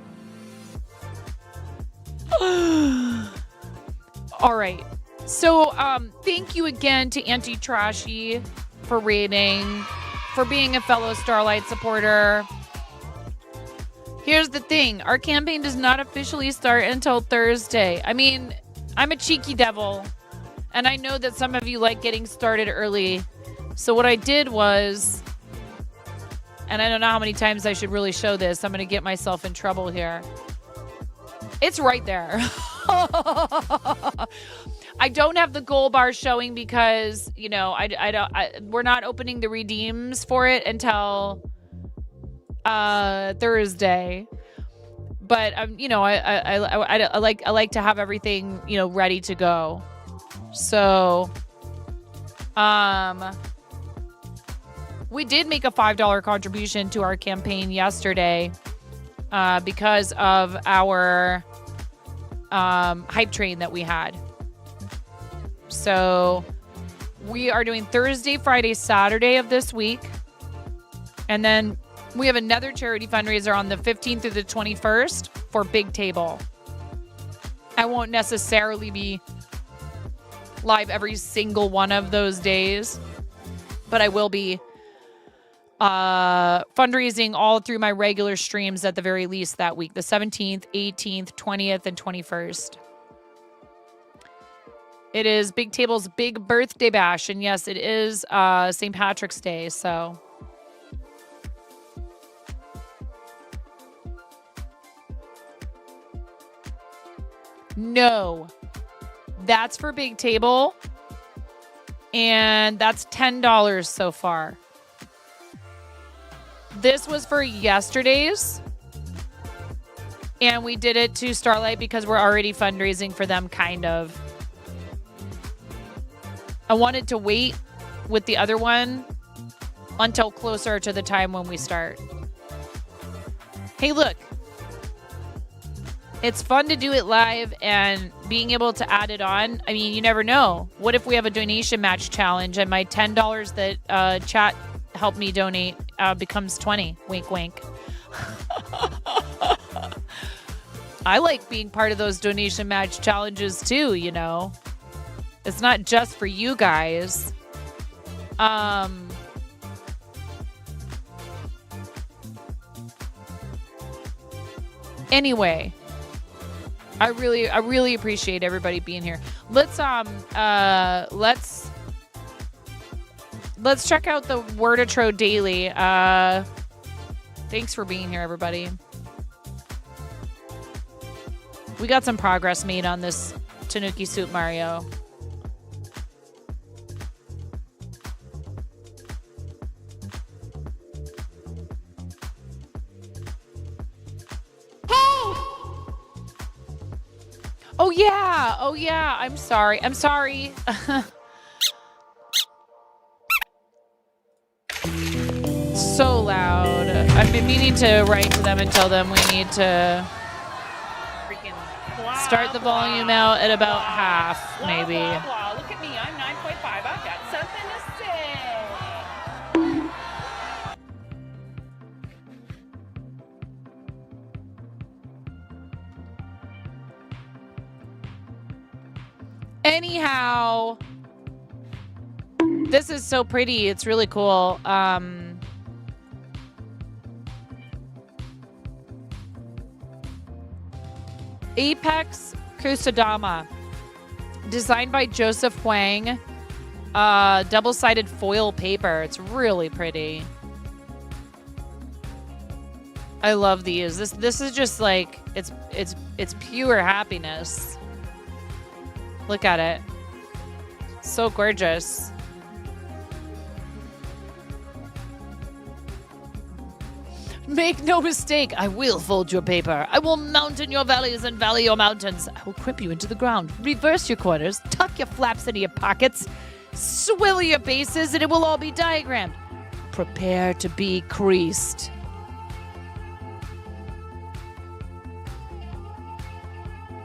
All right. So, thank you again to Auntie Trashy for raiding, for being a fellow Starlight supporter. Here's the thing. Our campaign does not officially start until Thursday. I mean, I'm a cheeky devil, and I know that some of you like getting started early. So what I did was, and I don't know how many times I should really show this. I'm going to get myself in trouble here. It's right there. I don't have the gold bar showing because, you know, we're not opening the redeems for it until Thursday. But you know, I like to have everything, you know, ready to go. So we did make a $5 contribution to our campaign yesterday because of our hype train that we had. So we are doing Thursday, Friday, Saturday of this week. And then we have another charity fundraiser on the 15th through the 21st for Big Table. I won't necessarily be live every single one of those days, but I will be fundraising all through my regular streams at the very least that week, the 17th, 18th, 20th, and 21st. It is Big Table's big birthday bash, and yes, it is St. Patrick's Day, so... No, that's for Big Table, and that's $10 so far. This was for yesterday's, and we did it to Starlight because we're already fundraising for them, kind of. I wanted to wait with the other one until closer to the time when we start. Hey, look. It's fun to do it live and being able to add it on. I mean, you never know. What if we have a donation match challenge and my $10 that chat helped me donate becomes 20? Wink, wink. I like being part of those donation match challenges too, you know. It's not just for you guys. Anyway, I really appreciate everybody being here. Let's check out the Word of Tro Daily. Thanks for being here, everybody. We got some progress made on this Tanuki Soup Mario. Oh yeah, I'm sorry. So loud. I've been meaning to write to them and tell them we need to freaking start the volume out at about half, maybe. Look at me, I'm 9.5. I've got something to say. Anyhow, this is so pretty. It's really cool. Apex Kusodama, designed by Joseph Huang. Double-sided foil paper. It's really pretty. I love these. This is just like it's pure happiness. Look at it. So gorgeous. Make no mistake, I will fold your paper. I will mountain your valleys and valley your mountains. I will crimp you into the ground, reverse your corners, tuck your flaps into your pockets, swivel your bases, and it will all be diagrammed. Prepare to be creased.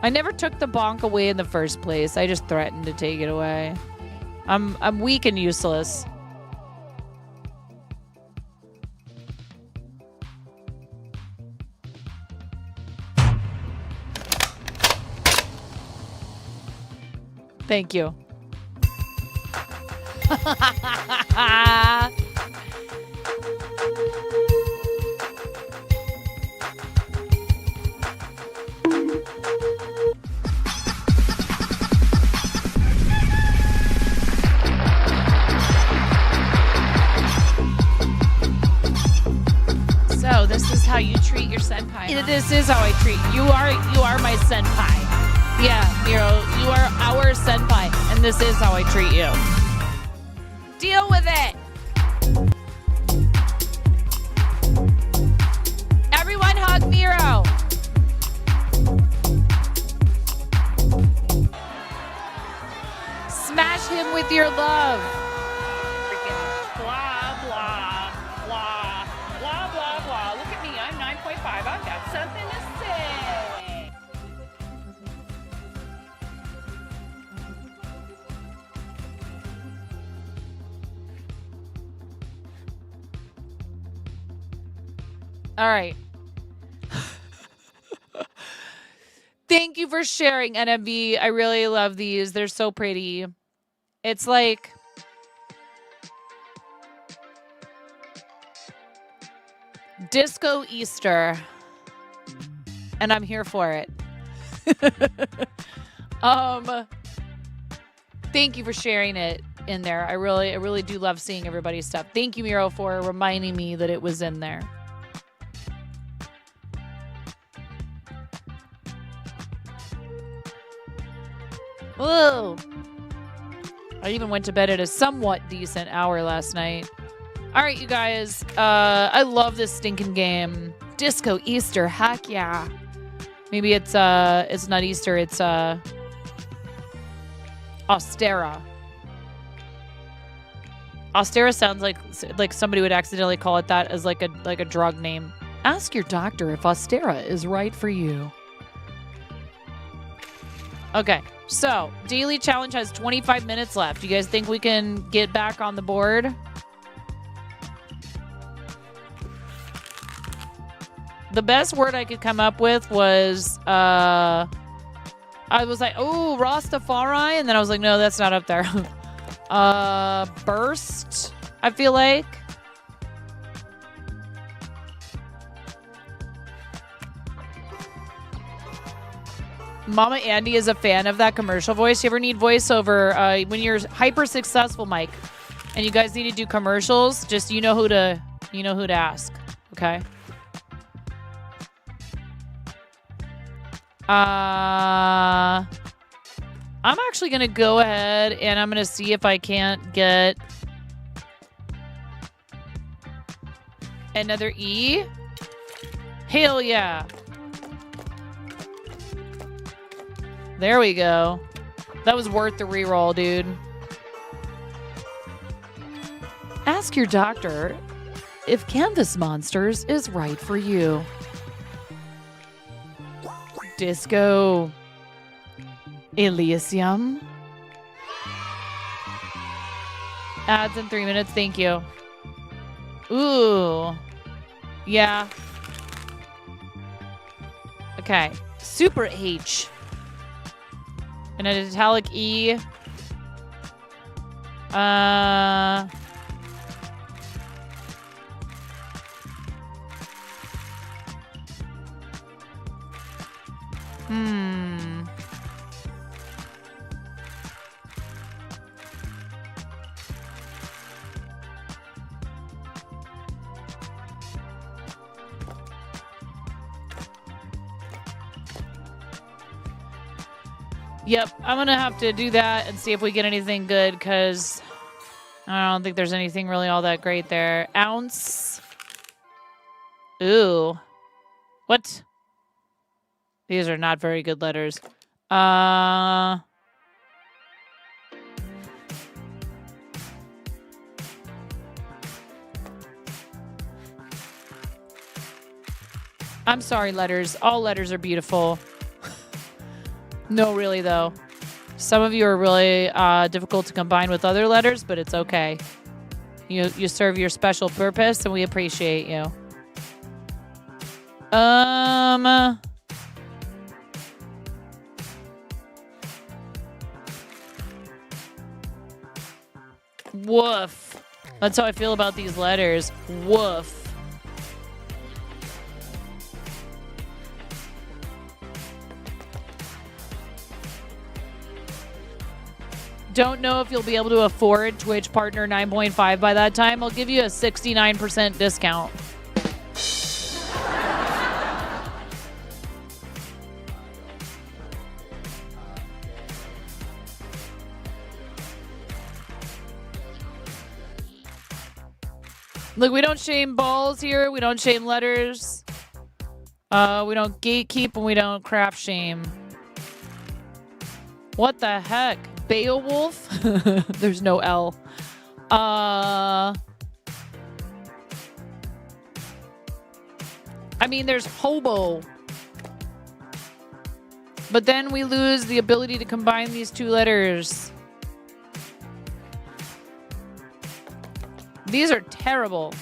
I never took the bonk away in the first place. I just threatened to take it away. I'm weak and useless. Thank you. So this is how you treat your senpai. Huh? This is how I treat you. You are my senpai. Yeah, Miro, you are our senpai, and this is how I treat you. Deal with it. Everyone hug Miro. Smash him with your love. Freaking blah, blah, blah, blah, blah, blah. Look at me, I'm 9.5. I've got something to say. All right. Thank you for sharing, NMB. I really love these. They're so pretty. It's like Disco Easter. And I'm here for it. Thank you for sharing it in there. I really do love seeing everybody's stuff. Thank you, Miro, for reminding me that it was in there. Whoa. I even went to bed at a somewhat decent hour last night. All right, you guys. I love this stinking game. Disco Easter. Heck yeah. Maybe it's not Easter. It's Austera. Austera sounds like somebody would accidentally call it that as like a drug name. Ask your doctor if Austera is right for you. Okay. So, daily challenge has 25 minutes left. You guys think we can get back on the board? The best word I could come up with was, I was like, oh, Rastafari. And then I was like, no, that's not up there. Burst, I feel like. Mama Andy is a fan of that commercial voice. You ever need voiceover when you're hyper successful, Mike, and you guys need to do commercials? Just you know who to ask. Okay. I'm actually gonna go ahead and I'm gonna see if I can't get another E. Hell yeah. There we go. That was worth the reroll, dude. Ask your doctor if Canvas Monsters is right for you. Disco Elysium. Ads in 3 minutes. Thank you. Ooh. Yeah. Okay. Super H. And an italic E. Yep, I'm going to have to do that and see if we get anything good because I don't think there's anything really all that great there. Ounce. Ooh. What? These are not very good letters. I'm sorry, letters. All letters are beautiful. No, really, though. Some of you are really difficult to combine with other letters, but it's okay. You serve your special purpose, and we appreciate you. Woof. That's how I feel about these letters. Woof. Don't know if you'll be able to afford Twitch Partner 9.5 by that time. I'll give you a 69% discount. Look, we don't shame balls here. We don't shame letters. We don't gatekeep and we don't craft shame. What the heck? Beowulf? There's no L. I mean, there's hobo. But then we lose the ability to combine these two letters. These are terrible.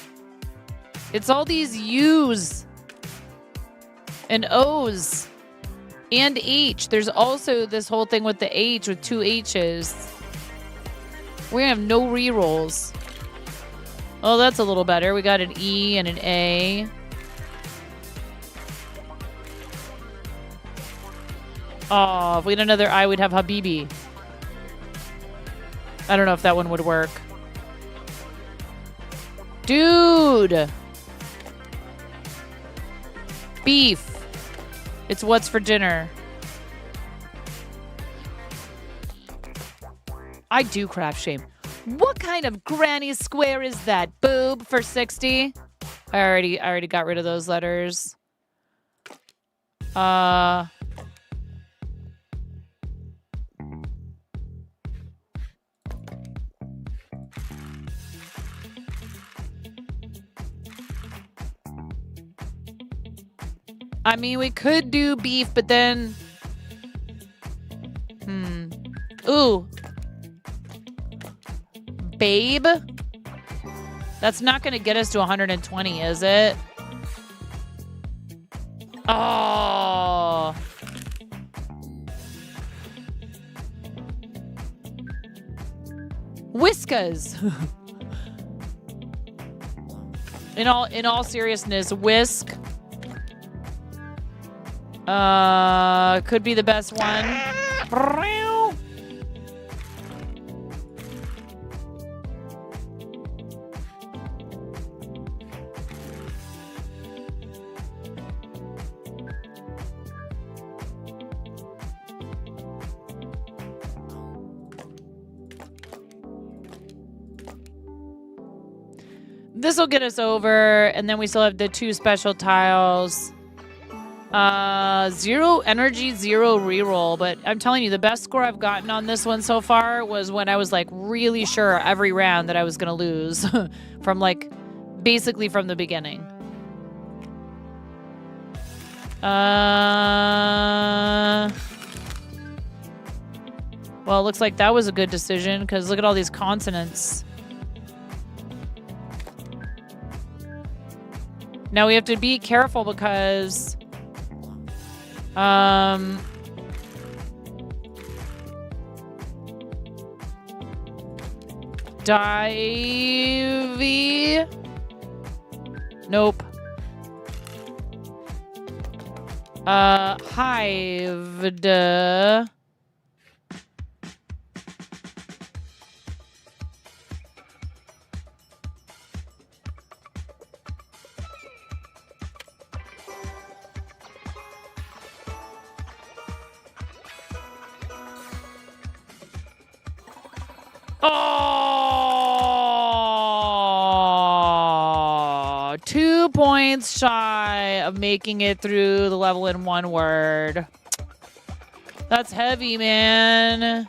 It's all these U's and O's and H. There's also this whole thing with the H with two H's. We're gonna have no rerolls. Oh, that's a little better. We got an E and an A. Oh, if we had another I, we'd have Habibi. I don't know if that one would work. Dude! Beef. It's what's for dinner. I do craft shame. What kind of granny square is that? Boob for 60? I already got rid of those letters. I mean, we could do beef, but then... Ooh. Babe? That's not going to get us to 120, is it? Oh. Whiskas. In all seriousness, whisk. Could be the best one. This will get us over, and then we still have the two special tiles. 0 energy, 0 reroll, but I'm telling you, the best score I've gotten on this one so far was when I was like really sure every round that I was gonna lose from like basically from the beginning. Well, it looks like that was a good decision because look at all these consonants. Now we have to be careful because Divey. Nope. Hived. Oh, 2 points shy of making it through the level in one word. That's heavy, man.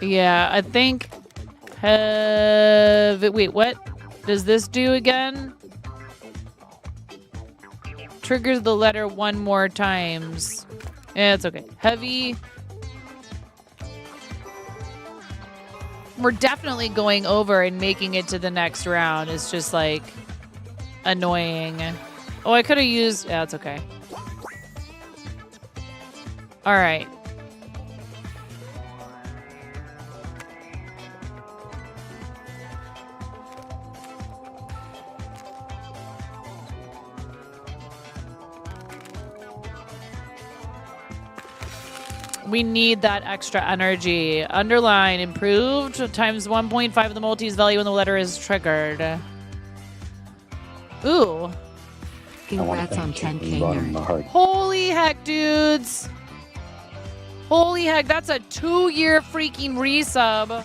Yeah, I think wait, what does this do again? Trigger the letter 1 more times. Yeah, it's okay. Heavy. We're definitely going over and making it to the next round. It's just like annoying. Oh, I could have used... Yeah, it's okay. All right. We need that extra energy. Underline, improved, times 1.5 of the multi's value when the letter is triggered. Ooh. Congrats on 10K nerd. Holy heck, dudes. Holy heck, that's a 2-year freaking resub.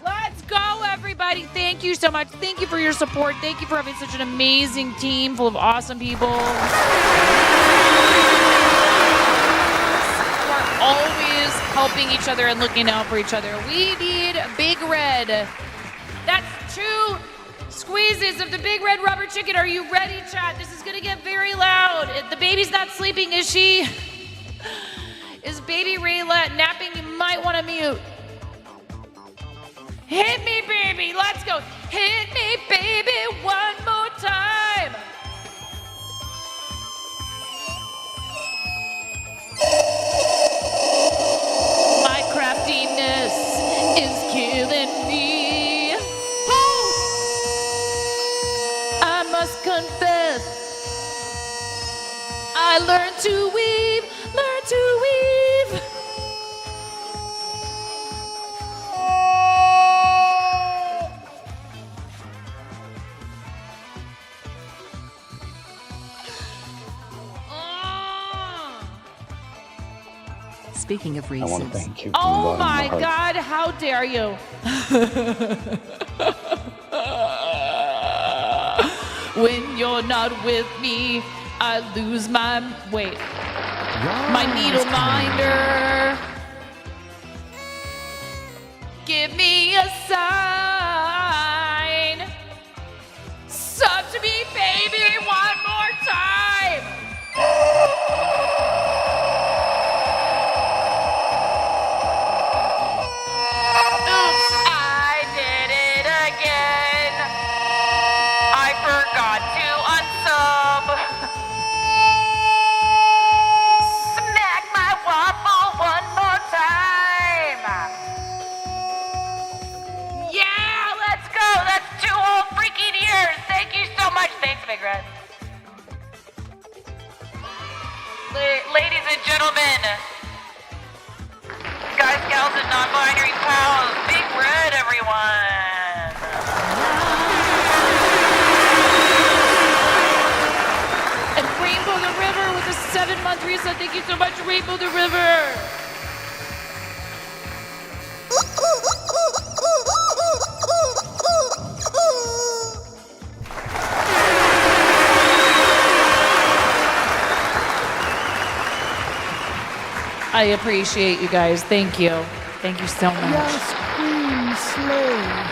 Let's go, everybody. Thank you so much. Thank you for your support. Thank you for having such an amazing team full of awesome people. Always helping each other and looking out for each other. We need Big Red. That's 2 squeezes of the Big Red Rubber Chicken. Are you ready, chat? This is going to get very loud. The baby's not sleeping, is she? Is baby Rayla napping? You might want to mute. Hit me, baby. Let's go. Hit me, baby, one more time. My craftiness is killing me. I must confess, I learned to weave, Speaking of I want to reasons. thank you. Oh my God, how dare you? When you're not with me, I lose my, my needle minder. Give me a sign. Sub to me, baby, one more time. Ladies and gentlemen, guys, gals, and non-binary pals, Big Red, everyone. And Rainbow the River with a 7-month reset. Thank you so much, Rainbow the River. I appreciate you guys. Thank you. Thank you so much. Yes, Queen Slay.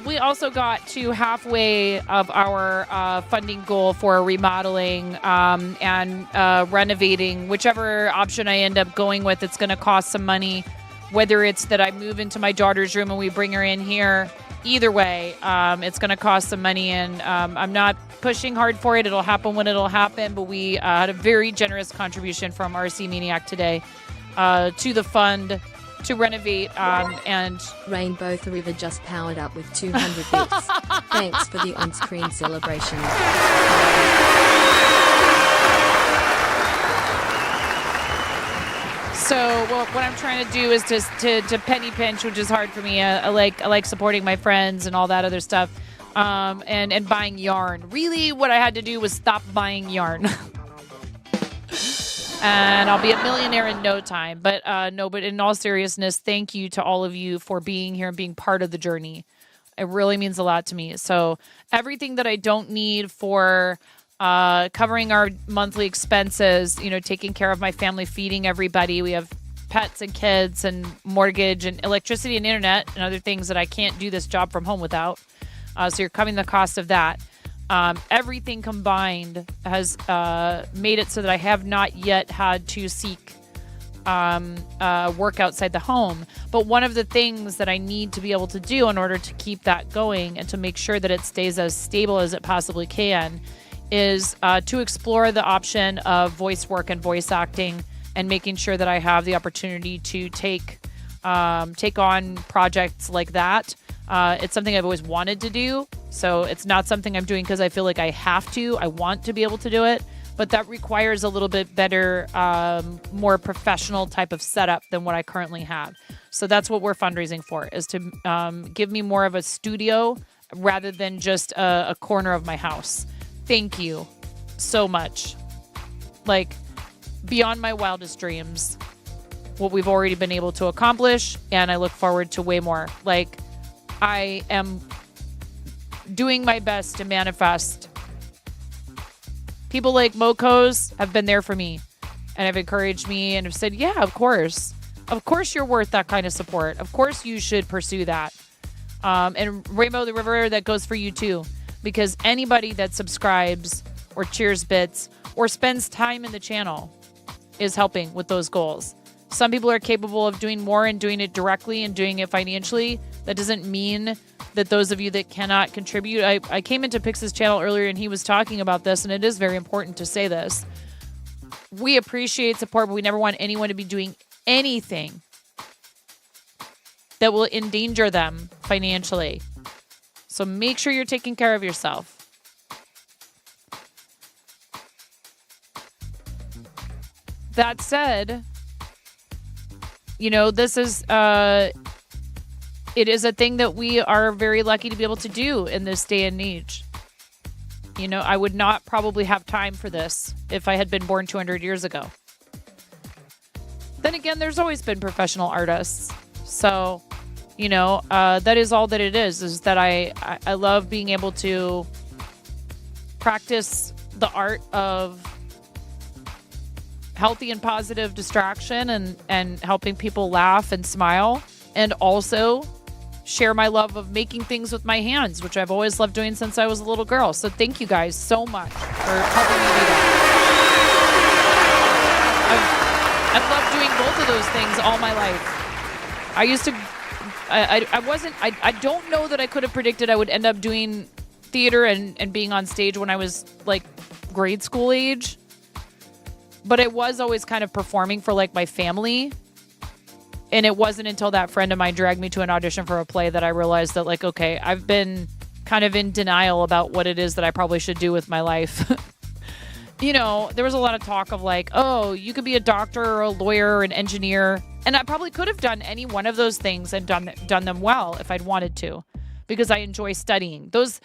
We also got to halfway of our funding goal for remodeling and renovating. Whichever option I end up going with, it's going to cost some money. Whether it's that I move into my daughter's room and we bring her in here, either way, it's going to cost some money. And I'm not pushing hard for it. It'll happen when it'll happen. But we had a very generous contribution from RC Maniac today to the fund to renovate and Rainbow the River just powered up with 200 bits. Thanks for the on-screen celebration. So what I'm trying to do is to penny pinch, which is hard for me. I like supporting my friends and all that other stuff, and buying yarn. Really, what I had to do was stop buying yarn, and I'll be a millionaire in no time. But but in all seriousness, thank you to all of you for being here and being part of the journey. It really means a lot to me. So everything that I don't need for covering our monthly expenses, taking care of my family, feeding everybody. We have pets and kids and mortgage and electricity and internet and other things that I can't do this job from home without. So you're covering the cost of that. Everything combined has made it so that I have not yet had to seek work outside the home. But one of the things that I need to be able to do in order to keep that going and to make sure that it stays as stable as it possibly can is to explore the option of voice work and voice acting, and making sure that I have the opportunity to take on projects like that. It's something I've always wanted to do. So it's not something I'm doing because I feel like I have to. I want to be able to do it. But that requires a little bit better, more professional type of setup than what I currently have. So that's what we're fundraising for, is to give me more of a studio rather than just a corner of my house. Thank you so much. Like, beyond my wildest dreams, what we've already been able to accomplish, and I look forward to way more. Like, I am doing my best to manifest. People like Mokos have been there for me and have encouraged me and have said, yeah, of course. Of course you're worth that kind of support. Of course you should pursue that. And Rainbow the River, that goes for you too. Because anybody that subscribes or cheers bits or spends time in the channel is helping with those goals. Some people are capable of doing more and doing it directly and doing it financially. That doesn't mean that those of you that cannot contribute. I came into Pix's channel earlier and he was talking about this, and it is very important to say this. We appreciate support, but we never want anyone to be doing anything that will endanger them financially. So make sure you're taking care of yourself. That said, you know, this is it is a thing that we are very lucky to be able to do in this day and age. You know, I would not probably have time for this if I had been born 200 years ago. Then again, there's always been professional artists. So, you know, that is all that it is that I love being able to practice the art of healthy and positive distraction and helping people laugh and smile, and also share my love of making things with my hands, which I've always loved doing since I was a little girl. So thank you guys so much for helping me do that. I've loved doing both of those things all my life. I used to, I don't know that I could have predicted I would end up doing theater and being on stage when I was like grade school age. But I was always kind of performing for like my family. And it wasn't until that friend of mine dragged me to an audition for a play that I realized that, like, okay, I've been kind of in denial about what it is that I probably should do with my life. You know, there was a lot of talk of like, oh, you could be a doctor or a lawyer or an engineer. And I probably could have done any one of those things and done them well if I'd wanted to, because I enjoy studying those.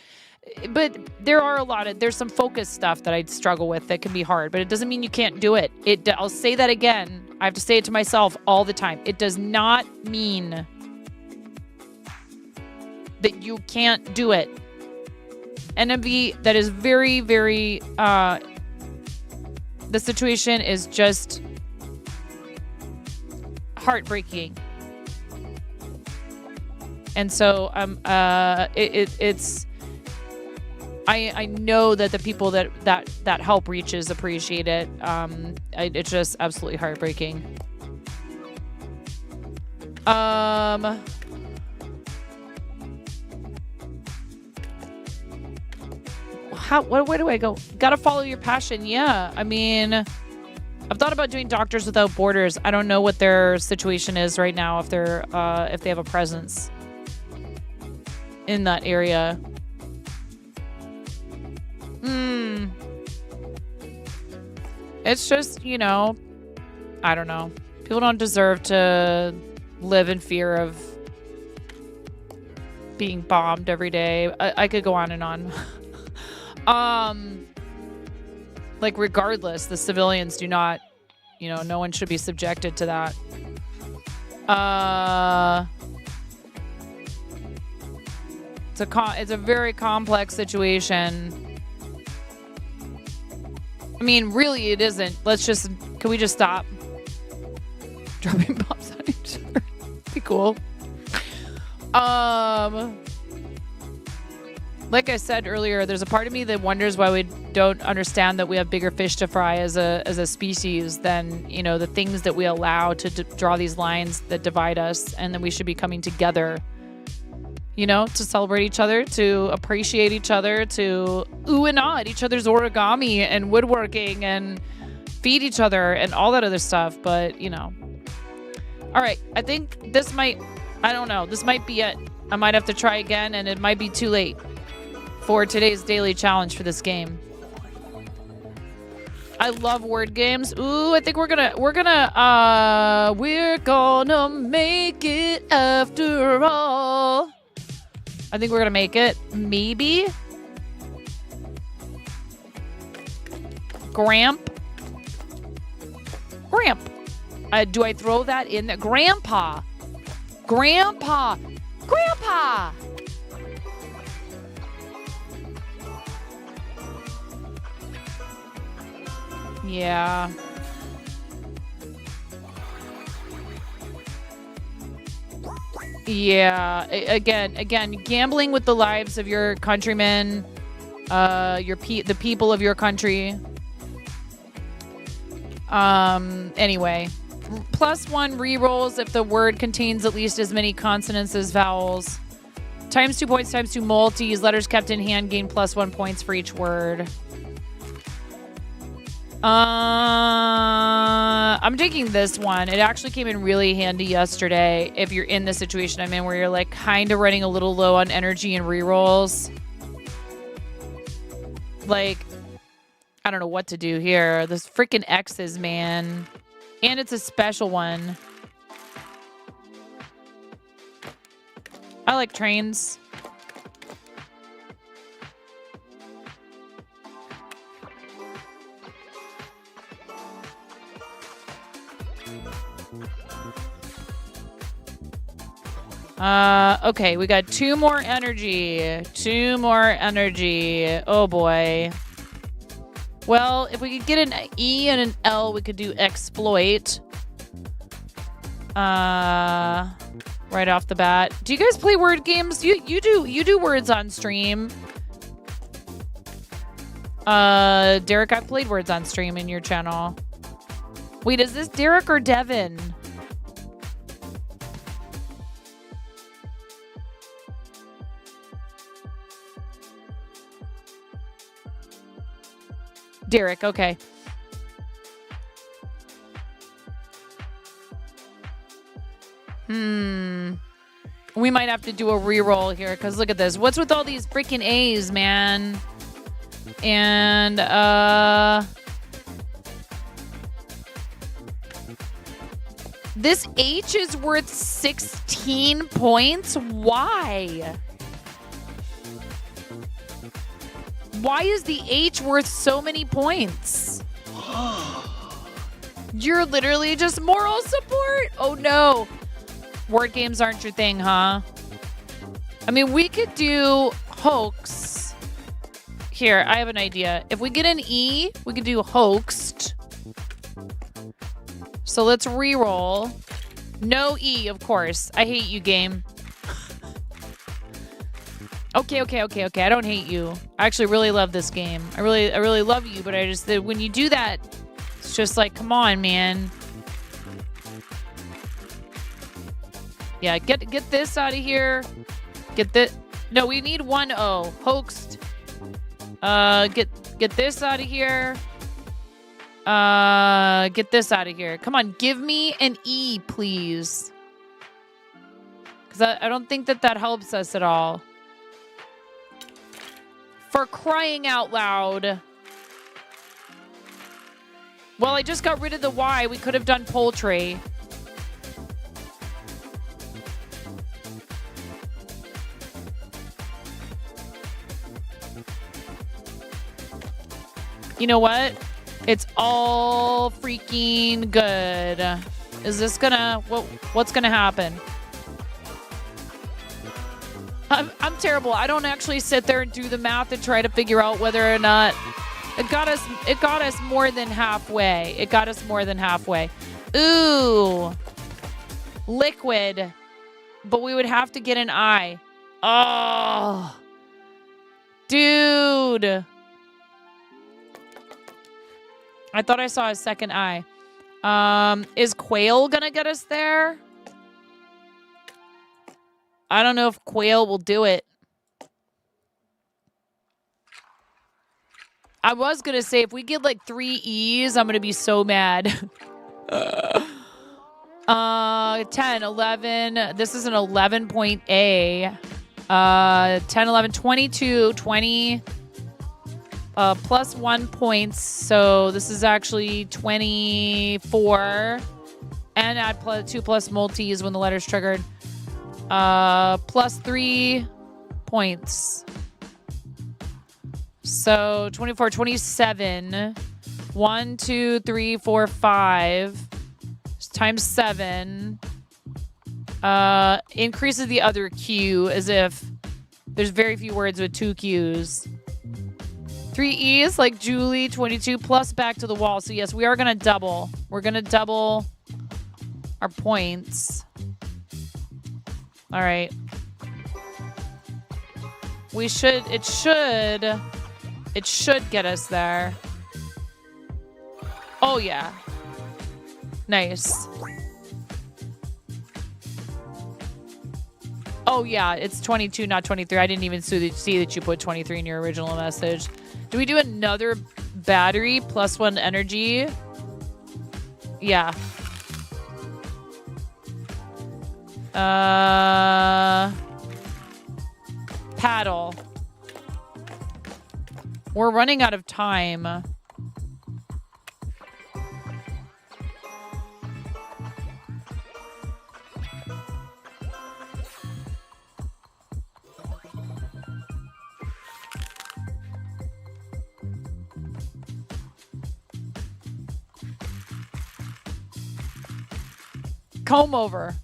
But there's some focus stuff that I'd struggle with that can be hard, but it doesn't mean you can't do it. I'll say that again. I have to say it to myself all the time. It does not mean that you can't do it. NMV, that is very, very, the situation is just heartbreaking. And so, it's, I know that the people that help reaches appreciate it. It's just absolutely heartbreaking. Where do I go? Gotta follow your passion. Yeah. I mean, I've thought about doing Doctors Without Borders. I don't know what their situation is right now, if they have a presence in that area. It's just, you know, I don't know. People don't deserve to live in fear of being bombed every day. I could go on and on. Like, regardless, the civilians do not, you know, no one should be subjected to that. It's a very complex situation. I mean, really, it isn't. Can we just stop dropping bombs on each other? Be cool. Like I said earlier, there's a part of me that wonders why we don't understand that we have bigger fish to fry as a species than, you know, the things that we allow to draw these lines that divide us, and that we should be coming together, you know, to celebrate each other, to appreciate each other, to ooh and ah at each other's origami and woodworking and feed each other and all that other stuff. But, you know. All right, I think this might, I don't know, this might be it. I might have to try again, and it might be too late for today's daily challenge for this game. I love word games. Ooh, I think we're gonna make it after all. I think we're gonna make it. Maybe. Gramp. Do I throw that in there? Grandpa. Yeah. Yeah. Again, gambling with the lives of your countrymen, the people of your country. Anyway, +1 rerolls if the word contains at least as many consonants as vowels. ×2 points, ×2 multis. Letters kept in hand gain +1 points for each word. I'm taking this one. It actually came in really handy yesterday if you're in the situation I'm in where you're like kind of running a little low on energy and rerolls. Like, I don't know what to do here. This freaking X's, man. And it's a special one. I like trains. Okay, we got 2 more energy. 2 more energy. Oh boy. Well, if we could get an E and an L, we could do exploit. Right off the bat. Do you guys play word games? You do words on stream. Derek, I've played words on stream in your channel. Wait, is this Derek or Devin? Derek, okay. We might have to do a reroll here, because look at this. What's with all these freaking A's, man? And, this H is worth 16 points? Why? Why is the H worth so many points? You're literally just moral support? Oh no. Word games aren't your thing, huh? I mean, we could do hoax. Here, I have an idea. If we get an E, we could do hoaxed. So let's re-roll. No E, of course. I hate you, game. Okay. I don't hate you. I actually really love this game. I really love you, but I just, when you do that, it's just like, come on, man. Yeah, get this out of here. Get this. No, we need 1 O. Hoaxed. Get this out of here. Get this out of here. Come on, give me an E, please. Because I don't think that helps us at all. For crying out loud. Well, I just got rid of the Y. We could have done poultry. You know what? It's all freaking good. Is this gonna... What's gonna happen? I'm terrible. I don't actually sit there and do the math and try to figure out whether or not it got us more than halfway. It got us more than halfway. Ooh. Liquid. But we would have to get an I. Oh. Dude. I thought I saw a second eye. Is quail gonna get us there? I don't know if quail will do it. I was gonna say if we get like 3 E's, I'm gonna be so mad. 10, 11. This is an 11 point A. 10, 11, 22, 20. Plus 1 points. So this is actually 24. And add +2 plus multis when the letter's triggered. Plus 3 points. So 24, 27. 1, 2, 3, 4, 5. Times 7. Increases the other Q as if there's very few words with 2 Qs. 3 E's like Julie, 22 plus back to the wall. So yes, we are going to double. We're going to double our points. All right. It should get us there. Oh yeah. Nice. Oh yeah, it's 22, not 23. I didn't even see that you put 23 in your original message. Do we do another battery plus 1 energy? Yeah. Paddle. We're running out of time. Comb over.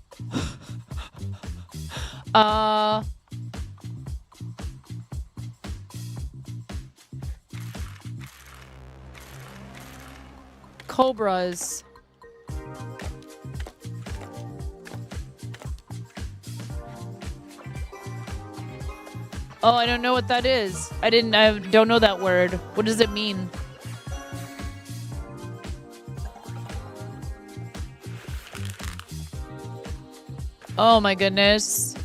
Cobras. Oh, I don't know what that is. I don't know that word. What does it mean? Oh my goodness.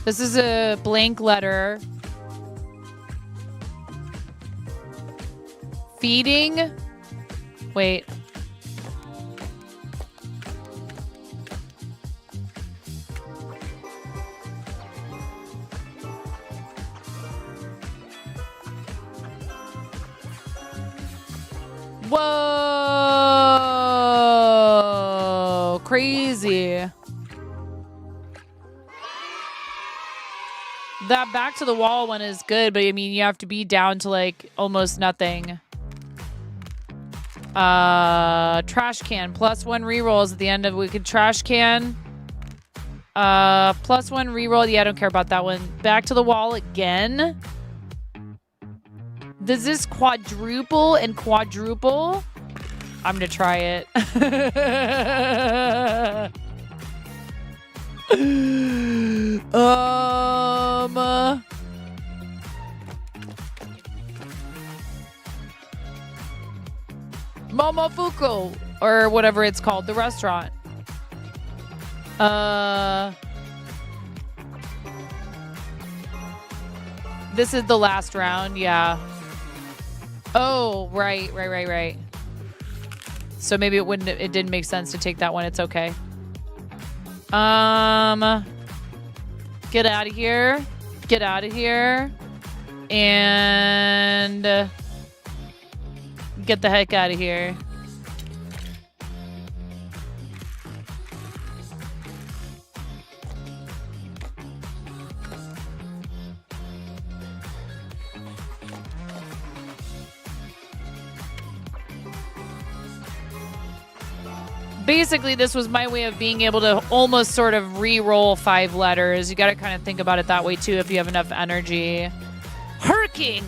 This is a blank letter. Feeding? Wait. Whoa! Crazy. That back to the wall one is good, but I mean, you have to be down to like almost nothing. Trash can. Plus 1 rerolls at the end of wicked trash can. Plus 1 reroll. Yeah, I don't care about that one. Back to the wall again. Does this quadruple and quadruple? I'm gonna try it. Momofuku, or whatever it's called, the restaurant. This is the last round, yeah. Oh, right. So maybe it didn't make sense to take that one. It's okay. Get out of here. Get out of here. And get the heck out of here. Basically, this was my way of being able to almost sort of re-roll 5 letters. You got to kind of think about it that way, too, if you have enough energy. Herking!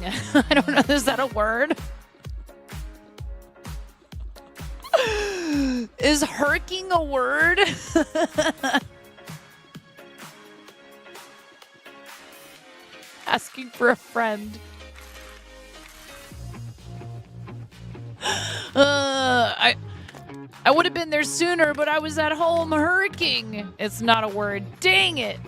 I don't know. Is that a word? Is herking a word? Asking for a friend. I would have been there sooner, but I was at home hurricane. It's not a word. Dang it.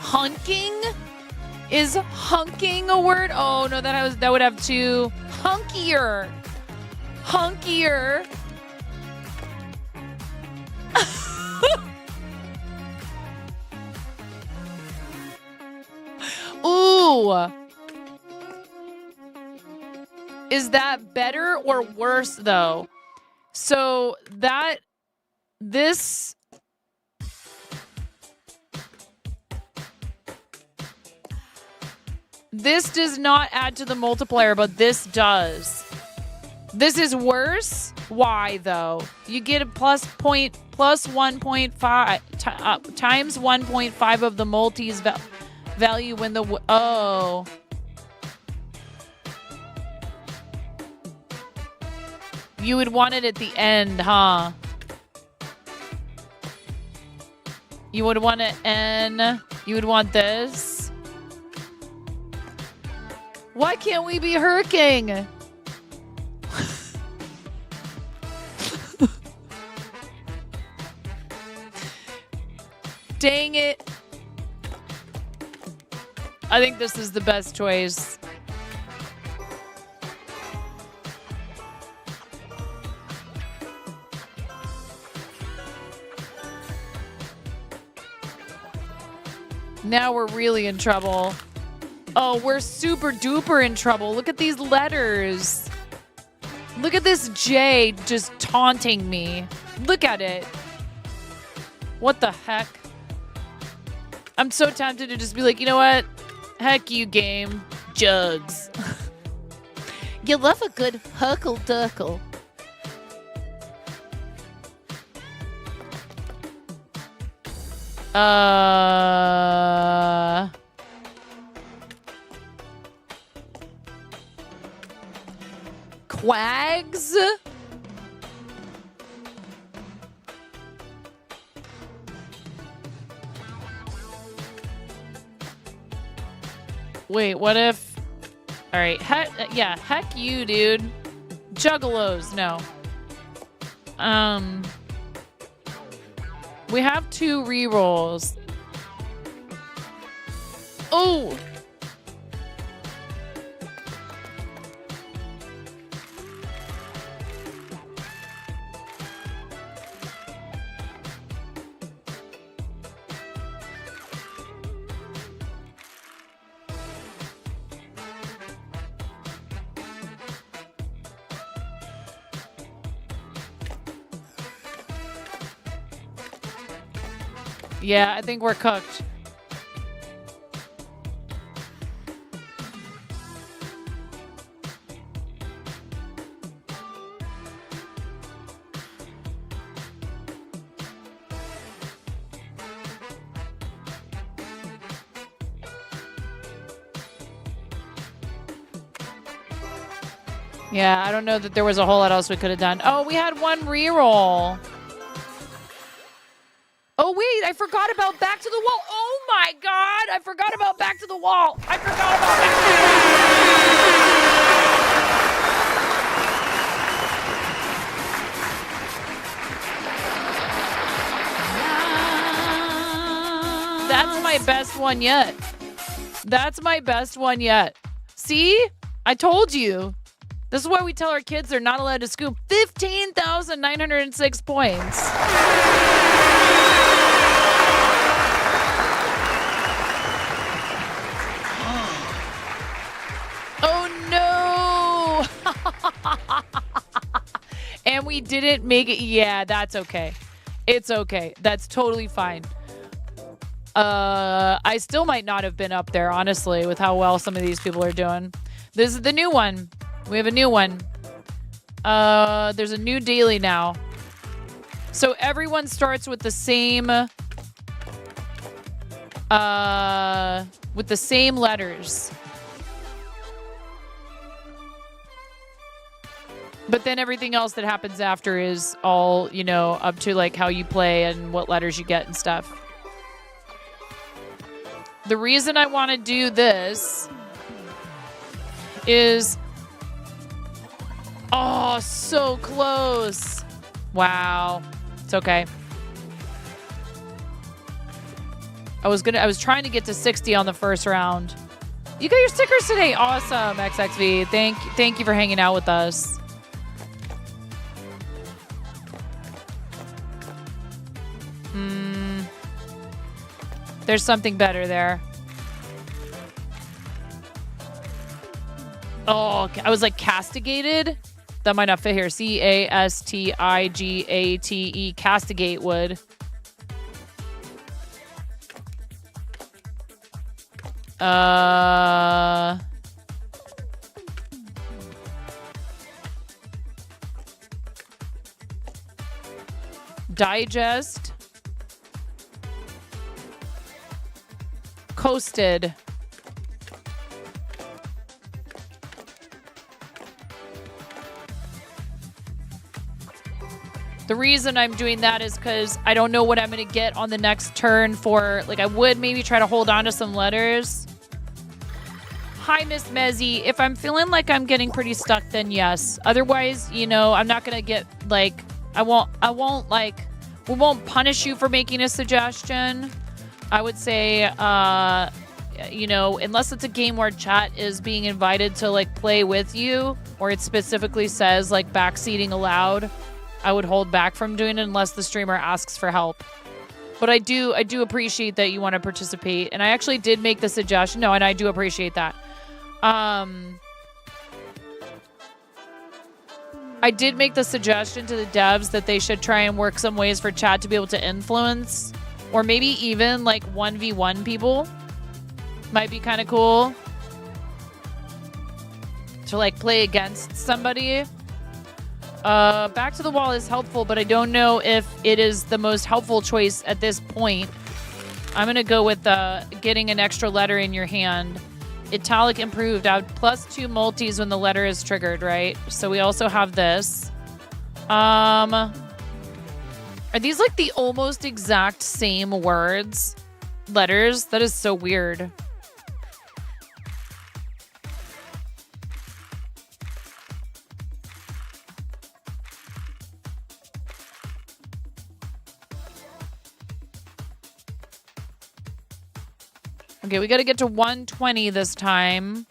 Hunking? Is hunking a word? Oh no, that would have two. Hunkier. Hunkier. Ooh. Is that better or worse though? So this does not add to the multiplier, but this does. This is worse. Why though? You get a plus 1.5 times 1.5 of the multi's value when the oh. You would want it at the end, huh? You would want it N. You would want this. Why can't we be hurricane? Dang it. I think this is the best choice. Now we're really in trouble. Oh, we're super duper in trouble. Look at these letters. Look at this J just taunting me. Look at it. What the heck? I'm so tempted to just be like, you know what? Heck you, game. Jugs. You love a good huckle-duckle. Quags? Wait, what if... Alright, heck you, dude. Juggalos, no. We have 2 rerolls. Oh! Yeah, I think we're cooked. Yeah, I don't know that there was a whole lot else we could have done. Oh, we had 1 reroll. Oh, wait, I forgot about Back to the Wall. Oh, my God. I forgot about Back to the Wall. I forgot about Back to the Wall. That's my best one yet. That's my best one yet. See? I told you. This is why we tell our kids they're not allowed to scoop 15,906 points. Oh no! And we didn't make it. Yeah, that's okay. It's okay. That's totally fine. I still might not have been up there, honestly, with how well some of these people are doing. This is the new one. We have a new one. There's a new daily now. So everyone starts with the same letters. But then everything else that happens after is all, you know, up to like how you play and what letters you get and stuff. The reason I want to do this is... Oh, so close. Wow. It's okay. I was trying to get to 60 on the first round. You got your stickers today. Awesome, XXV. Thank you for hanging out with us. There's something better there. Oh, I was like castigated. That might not fit here. C-A-S-T-I-G-A-T-E. Castigate would. Digest. Coasted. The reason I'm doing that is because I don't know what I'm going to get on the next turn for, like, I would maybe try to hold on to some letters. Hi, Miss Mezzy. If I'm feeling like I'm getting pretty stuck, then yes. Otherwise, you know, I'm not going to get, like, we won't punish you for making a suggestion. I would say, you know, unless it's a game where chat is being invited to, like, play with you, or it specifically says, like, backseating allowed, I would hold back from doing it unless the streamer asks for help. But I do appreciate that you want to participate. And I actually did make the suggestion. No, and I do appreciate that. I did make the suggestion to the devs that they should try and work some ways for chat to be able to influence, or maybe even like 1v1 people. Might be kind of cool to like play against somebody. Back to the wall is helpful, but I don't know if it is the most helpful choice at this point. I'm going to go with getting an extra letter in your hand. Italic improved. Add +2 multis when the letter is triggered, right? So we also have this. Are these like the almost exact same words? Letters? That is so weird. Okay, we got to get to 120 this time.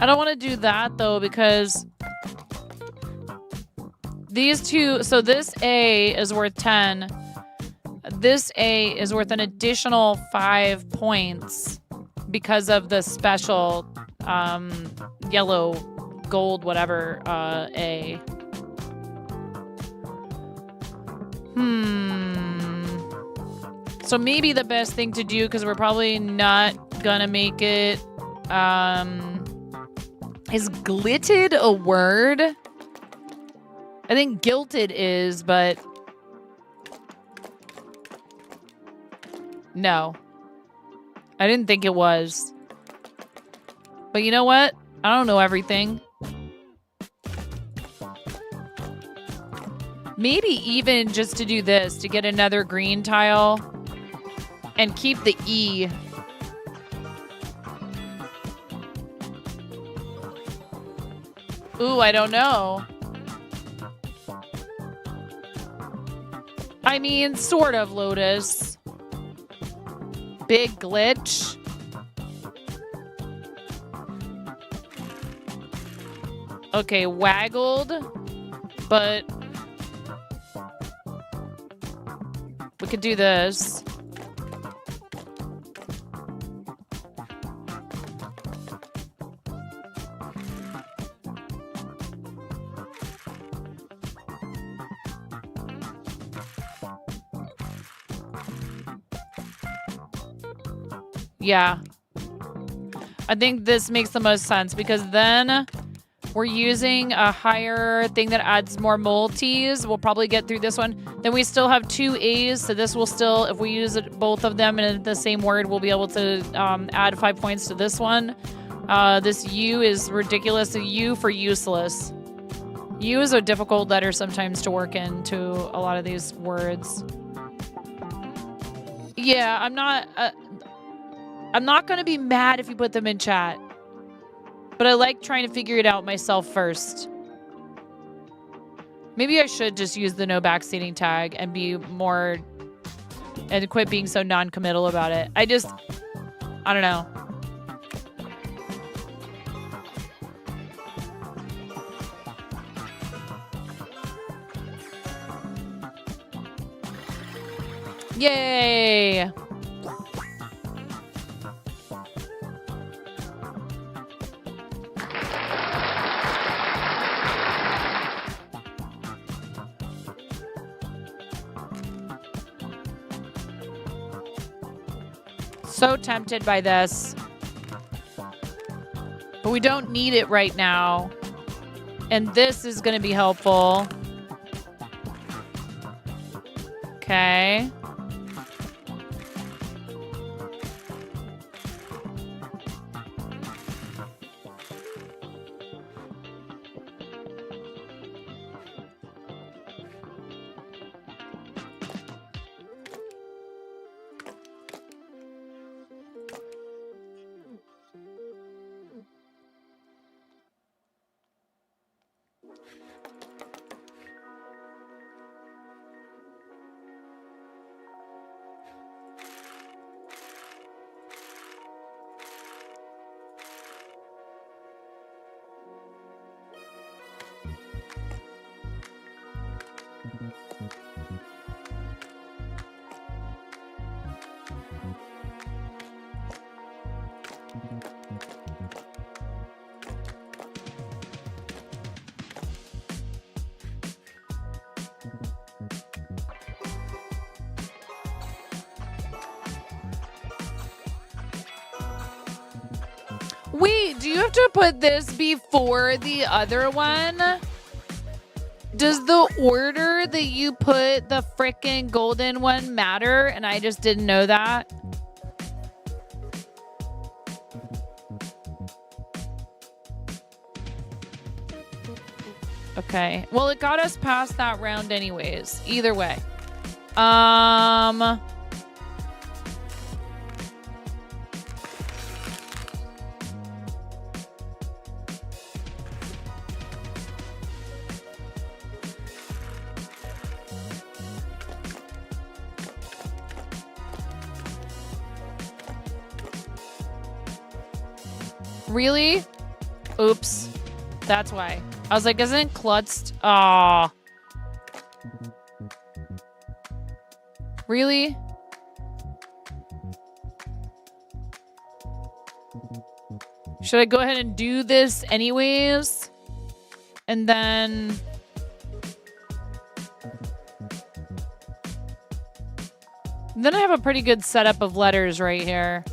I don't want to do that though, because these two, so this A is worth 10. This A is worth an additional 5 points because of the special yellow, gold, whatever A. So maybe the best thing to do, because we're probably not gonna make it, is glitted a word? I think guilted is, but no. I didn't think it was. But you know what? I don't know everything. Maybe even just to do this, to get another green tile and keep the E. Ooh, I don't know. I mean, sort of, Lotus. Big glitch. Okay, waggled, but we could do this. Yeah. I think this makes the most sense because then we're using a higher thing that adds more multis. We'll probably get through this one. Then we still have 2 A's, so this will still, if we use both of them in the same word, we'll be able to add 5 points to this one. This U is ridiculous. A U for useless. U is a difficult letter sometimes to work into a lot of these words. Yeah, I'm not gonna be mad if you put them in chat. But I like trying to figure it out myself first. Maybe I should just use the no backseating tag and be more... and quit being so non-committal about it. I don't know. Yay! So tempted by this. But we don't need it right now. And this is going to be helpful. Okay. Wait, do you have to put this before the other one? Does the order that you put the frickin' golden one matter? And I just didn't know that. Okay. Well, it got us past that round anyways. Either way. Really? Oops. That's why. I was like, isn't klutz? Aw. Really? Should I go ahead and do this anyways? And then... then I have a pretty good setup of letters right here.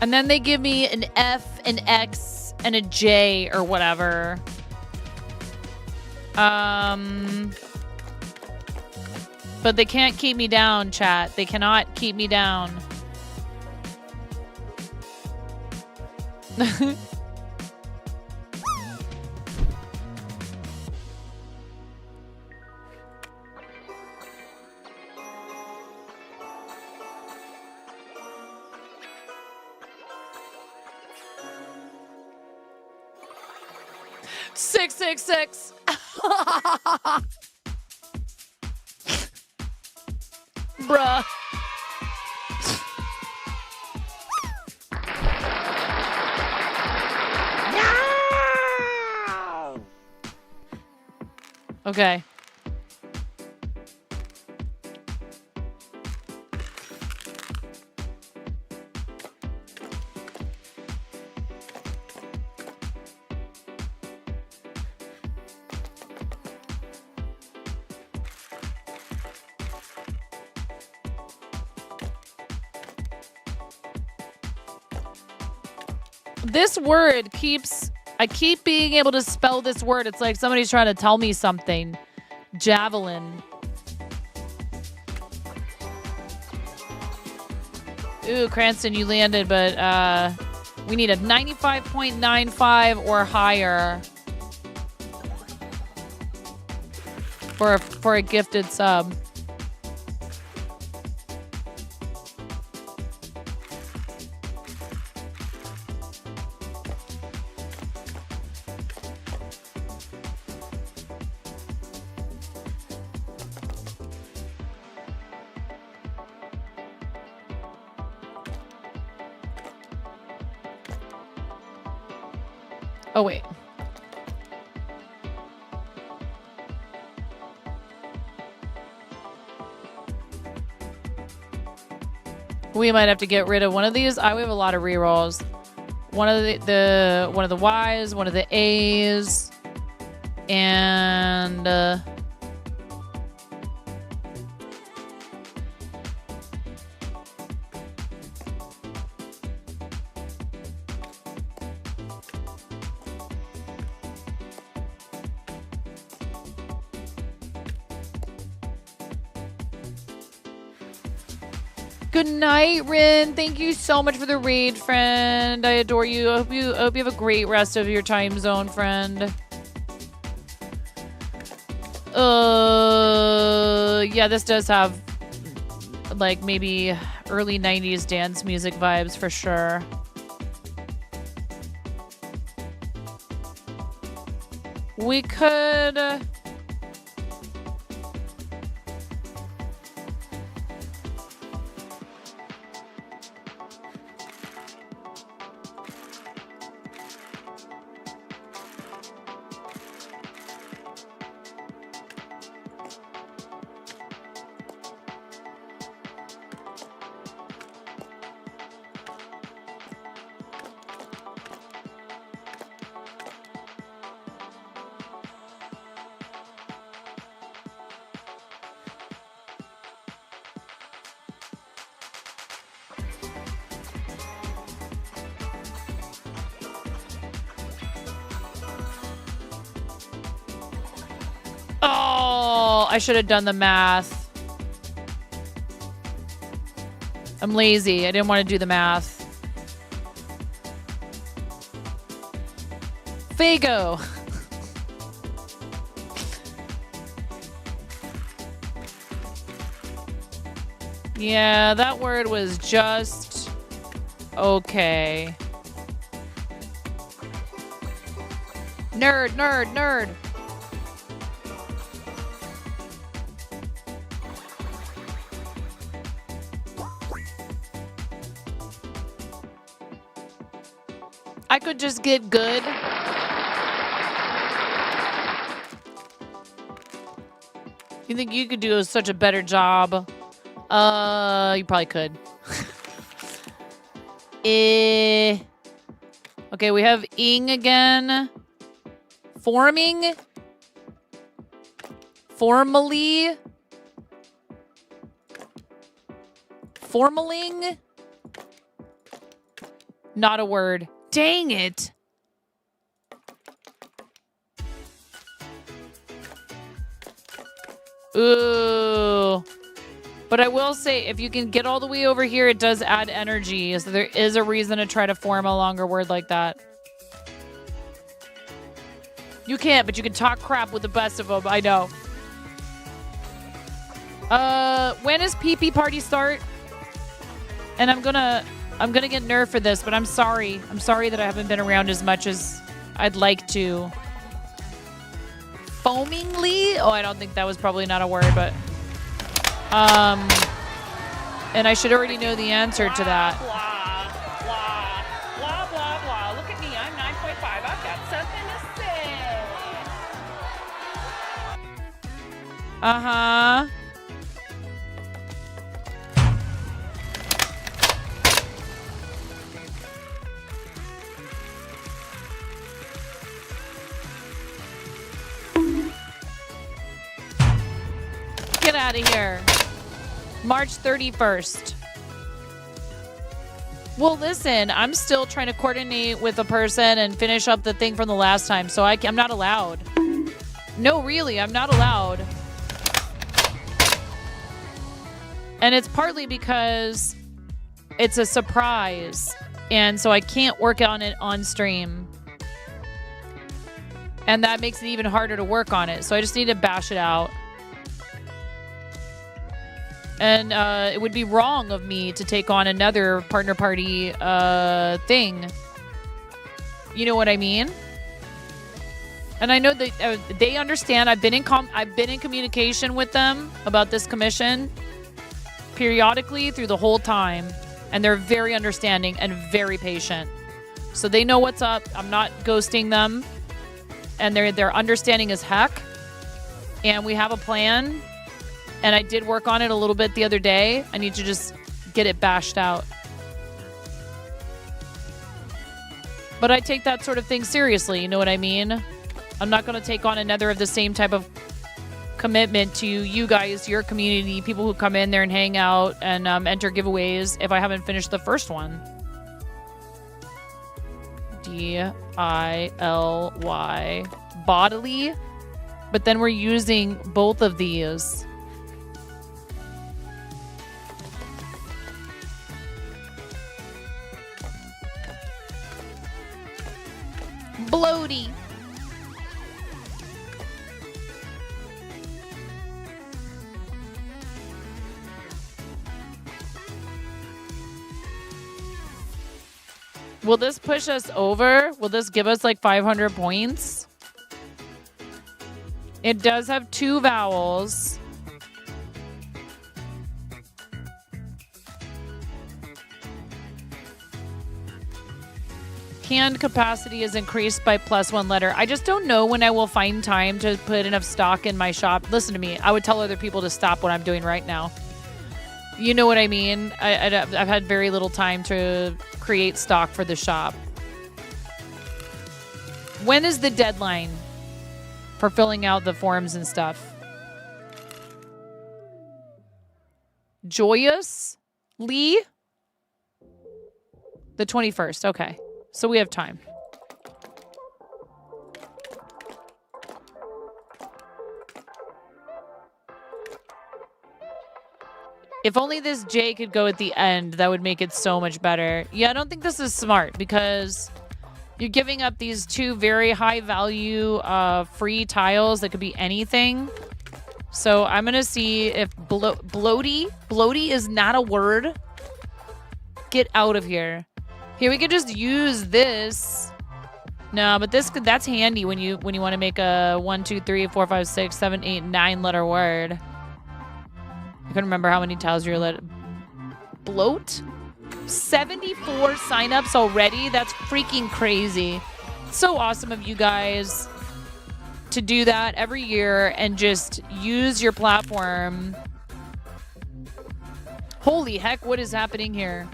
And then they give me an F, an X, and a J or whatever. But they can't keep me down, chat. They cannot keep me down. 666. Bruh. Okay. This word I keep being able to spell this word. It's like somebody's trying to tell me something. Javelin. Ooh, Cranston, you landed, but we need a 95.95 or higher for a gifted sub. Oh, wait. We might have to get rid of one of these. We have a lot of rerolls. One of the Y's, one of the A's, and good night, Rin. Thank you so much for the raid, friend. I adore you. I hope you have a great rest of your time zone, friend. Yeah, this does have like maybe early 90s dance music vibes for sure. We could I should have done the math. I'm lazy. I didn't want to do the math. Fago. Yeah, that word was just okay. Nerd, nerd, nerd. I could just get good. You think you could do such a better job? You probably could. Okay, we have ing again. Forming. Formally. Formaling. Not a word. Dang it. Ooh. But I will say, if you can get all the way over here, it does add energy. So there is a reason to try to form a longer word like that. You can't, but you can talk crap with the best of them. I know. When does PP party start? And I'm gonna get nerfed for this, but I'm sorry. I'm sorry that I haven't been around as much as I'd like to. foamingly. Oh, I don't think that was probably not a word, but and I should already know the answer to that. Blah, blah, blah, blah, blah. Look at me, I'm 9.5. I've got something to say. Uh-huh. Get out of here. March 31st. Well, listen, I'm still trying to coordinate with a person and finish up the thing from the last time, so I'm not allowed. No, really, I'm not allowed. And it's partly because it's a surprise, and so I can't work on it on stream. And that makes it even harder to work on it, so I just need to bash it out. And it would be wrong of me to take on another partner party thing. You know what I mean? And I know that they understand. I've been in communication with them about this commission periodically through the whole time, and they're very understanding and very patient. So they know what's up. I'm not ghosting them, and they're understanding as heck. And we have a plan. And I did work on it a little bit the other day. I need to just get it bashed out. But I take that sort of thing seriously, you know what I mean? I'm not going to take on another of the same type of commitment to you guys, your community, people who come in there and hang out and enter giveaways if I haven't finished the first one. DILY. Bodily. But then we're using both of these. Bloaty. Will this push us over? Will this give us like 500 points? It does have 2 vowels. Canned capacity is increased by +1 letter. I just don't know when I will find time to put enough stock in my shop. Listen to me. I would tell other people to stop what I'm doing right now. You know what I mean? I've had very little time to create stock for the shop. When is the deadline for filling out the forms and stuff? Joyous? Lee? The 21st. Okay. So we have time. If only this J could go at the end, that would make it so much better. Yeah, I don't think this is smart because you're giving up these 2 very high value free tiles that could be anything. So I'm going to see if bloaty is not a word. Get out of here. Here, we could just use this. No, but that's handy when you want to make a 1, 2, 3, 4, 5, 6, 7, 8, 9 letter word. I couldn't remember how many tiles you're let. Bloat? 74 signups already? That's freaking crazy. It's so awesome of you guys to do that every year and just use your platform. Holy heck, what is happening here?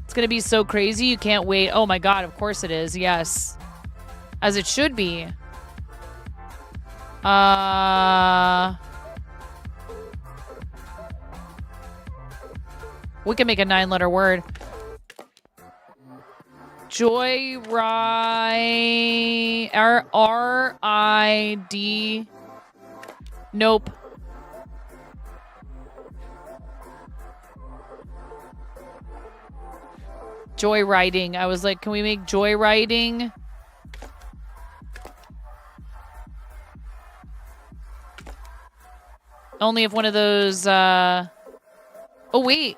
It's going to be so crazy. You can't wait. Oh my God, of course it is. Yes. As it should be. We can make a 9-letter word. Joyride. R-I-D. Nope. Joyriding. I was like, can we make joyriding? Only if one of those, oh, wait.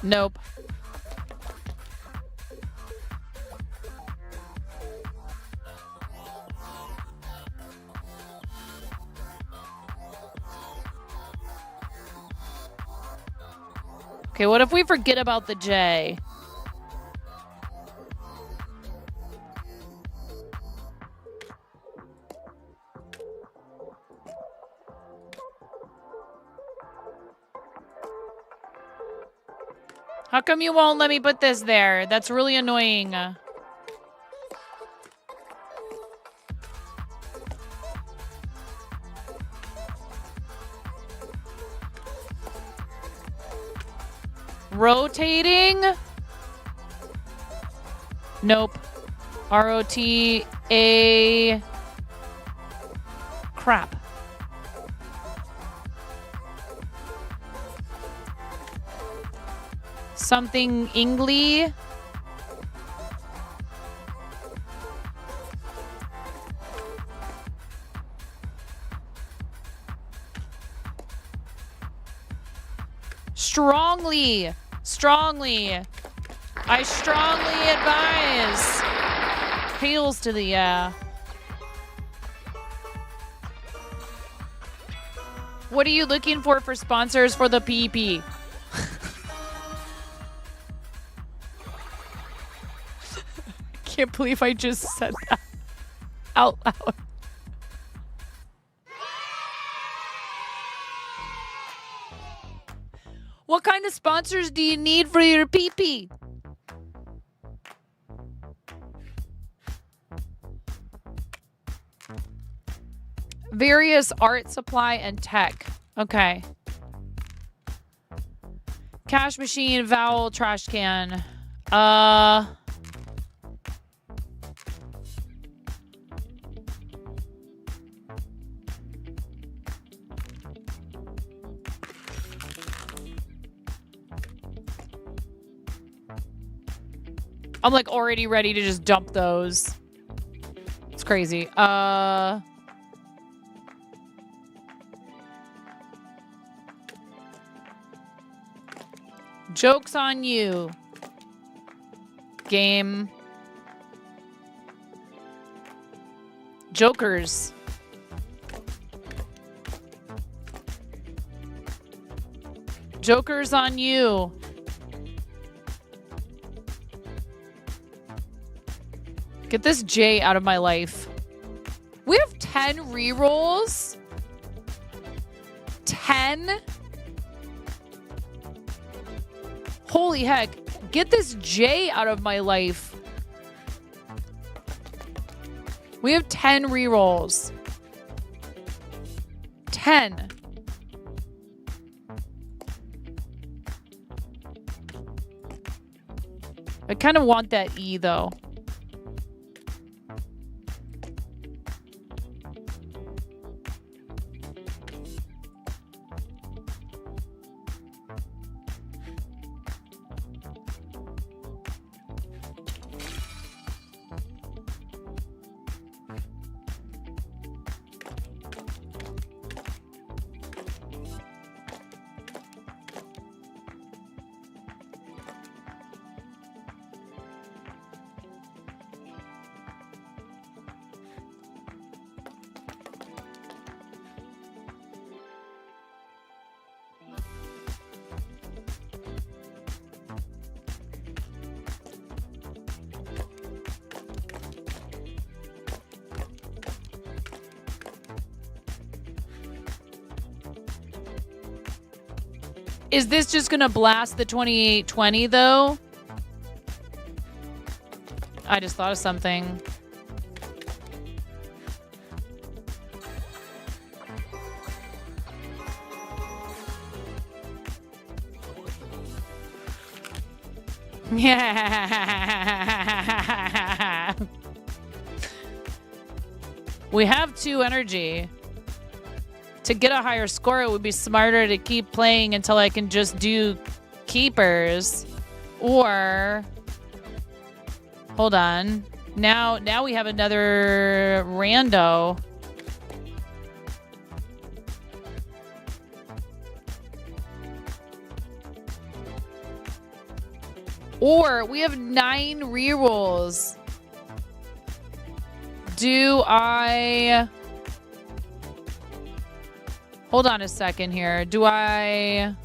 Nope. Okay, what if we forget about the J? How come you won't let me put this there? That's really annoying. Rotating? Nope. R-O-T-A... Crap. Something Ingly? Strongly. I strongly advise. Hails to the What are you looking for sponsors for the PP? Can't believe I just said that out loud. What kind of sponsors do you need for your PP? Various art supply and tech. Okay. Cash machine, vowel, trash can. I'm like already ready to just dump those. It's crazy. Joke's on you. Game. Jokers. Joker's on you. Get this J out of my life. We have 10 rerolls. 10? Holy heck. Get this J out of my life. We have 10 rerolls. 10. I kind of want that E though. Is this just gonna blast the 2820 though? I just thought of something. Yeah. We have 2 energy. To get a higher score, it would be smarter to keep playing until I can just do keepers. Or hold on. Now we have another rando. Or we have 9 rerolls. Do I... Hold on a second here. Do I...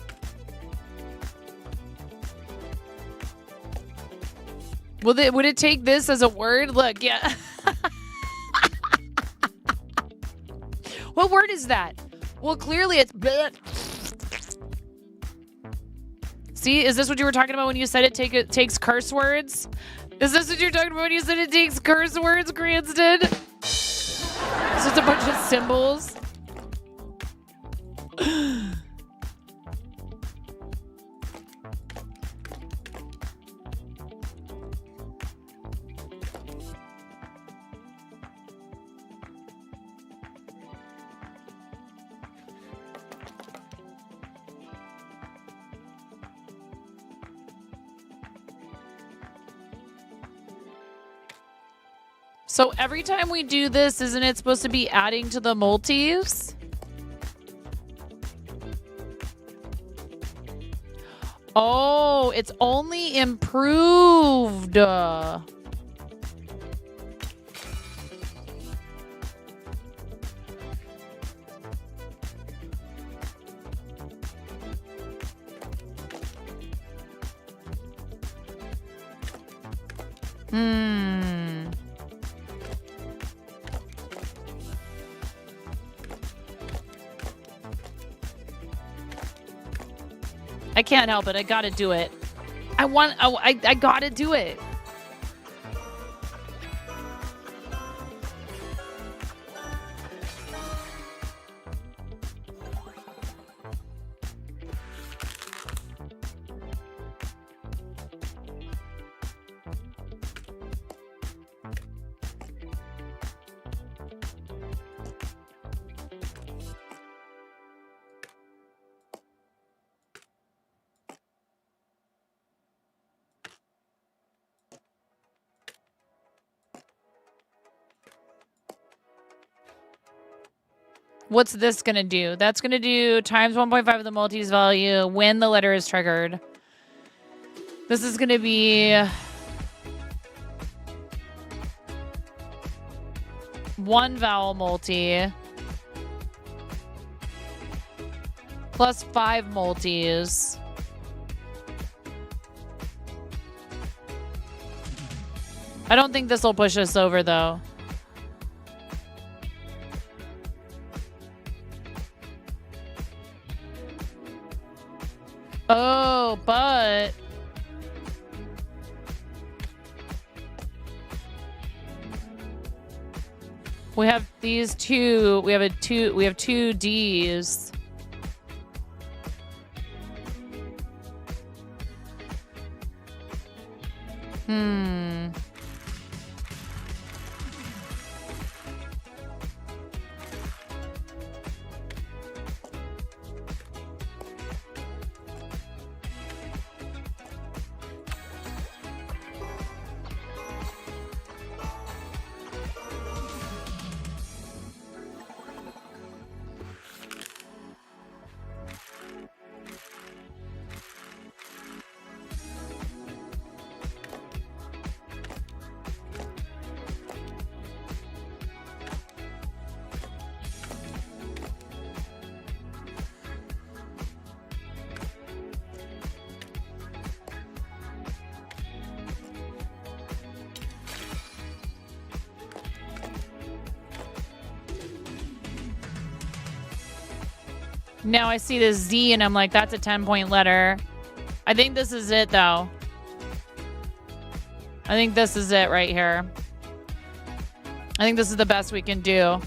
Would it take this as a word? Look, yeah. What word is that? Well, clearly it's... See, is this what you were talking about when you said it takes curse words? Is this what you're talking about when you said it takes curse words, Cranston? It's just a bunch of symbols. So every time we do this, isn't it supposed to be adding to the multis? Oh, it's only improved. I can't help it. I gotta do it. I gotta do it. What's this going to do? That's going to do times 1.5 of the multis value when the letter is triggered. This is going to be 1 vowel multi plus 5 multis. I don't think this will push us over, though. Oh, but... we have these two. We have two Ds. Now I see this Z and I'm like, that's a 10-point letter. I think this is it, though. I think this is it right here. I think this is the best we can do.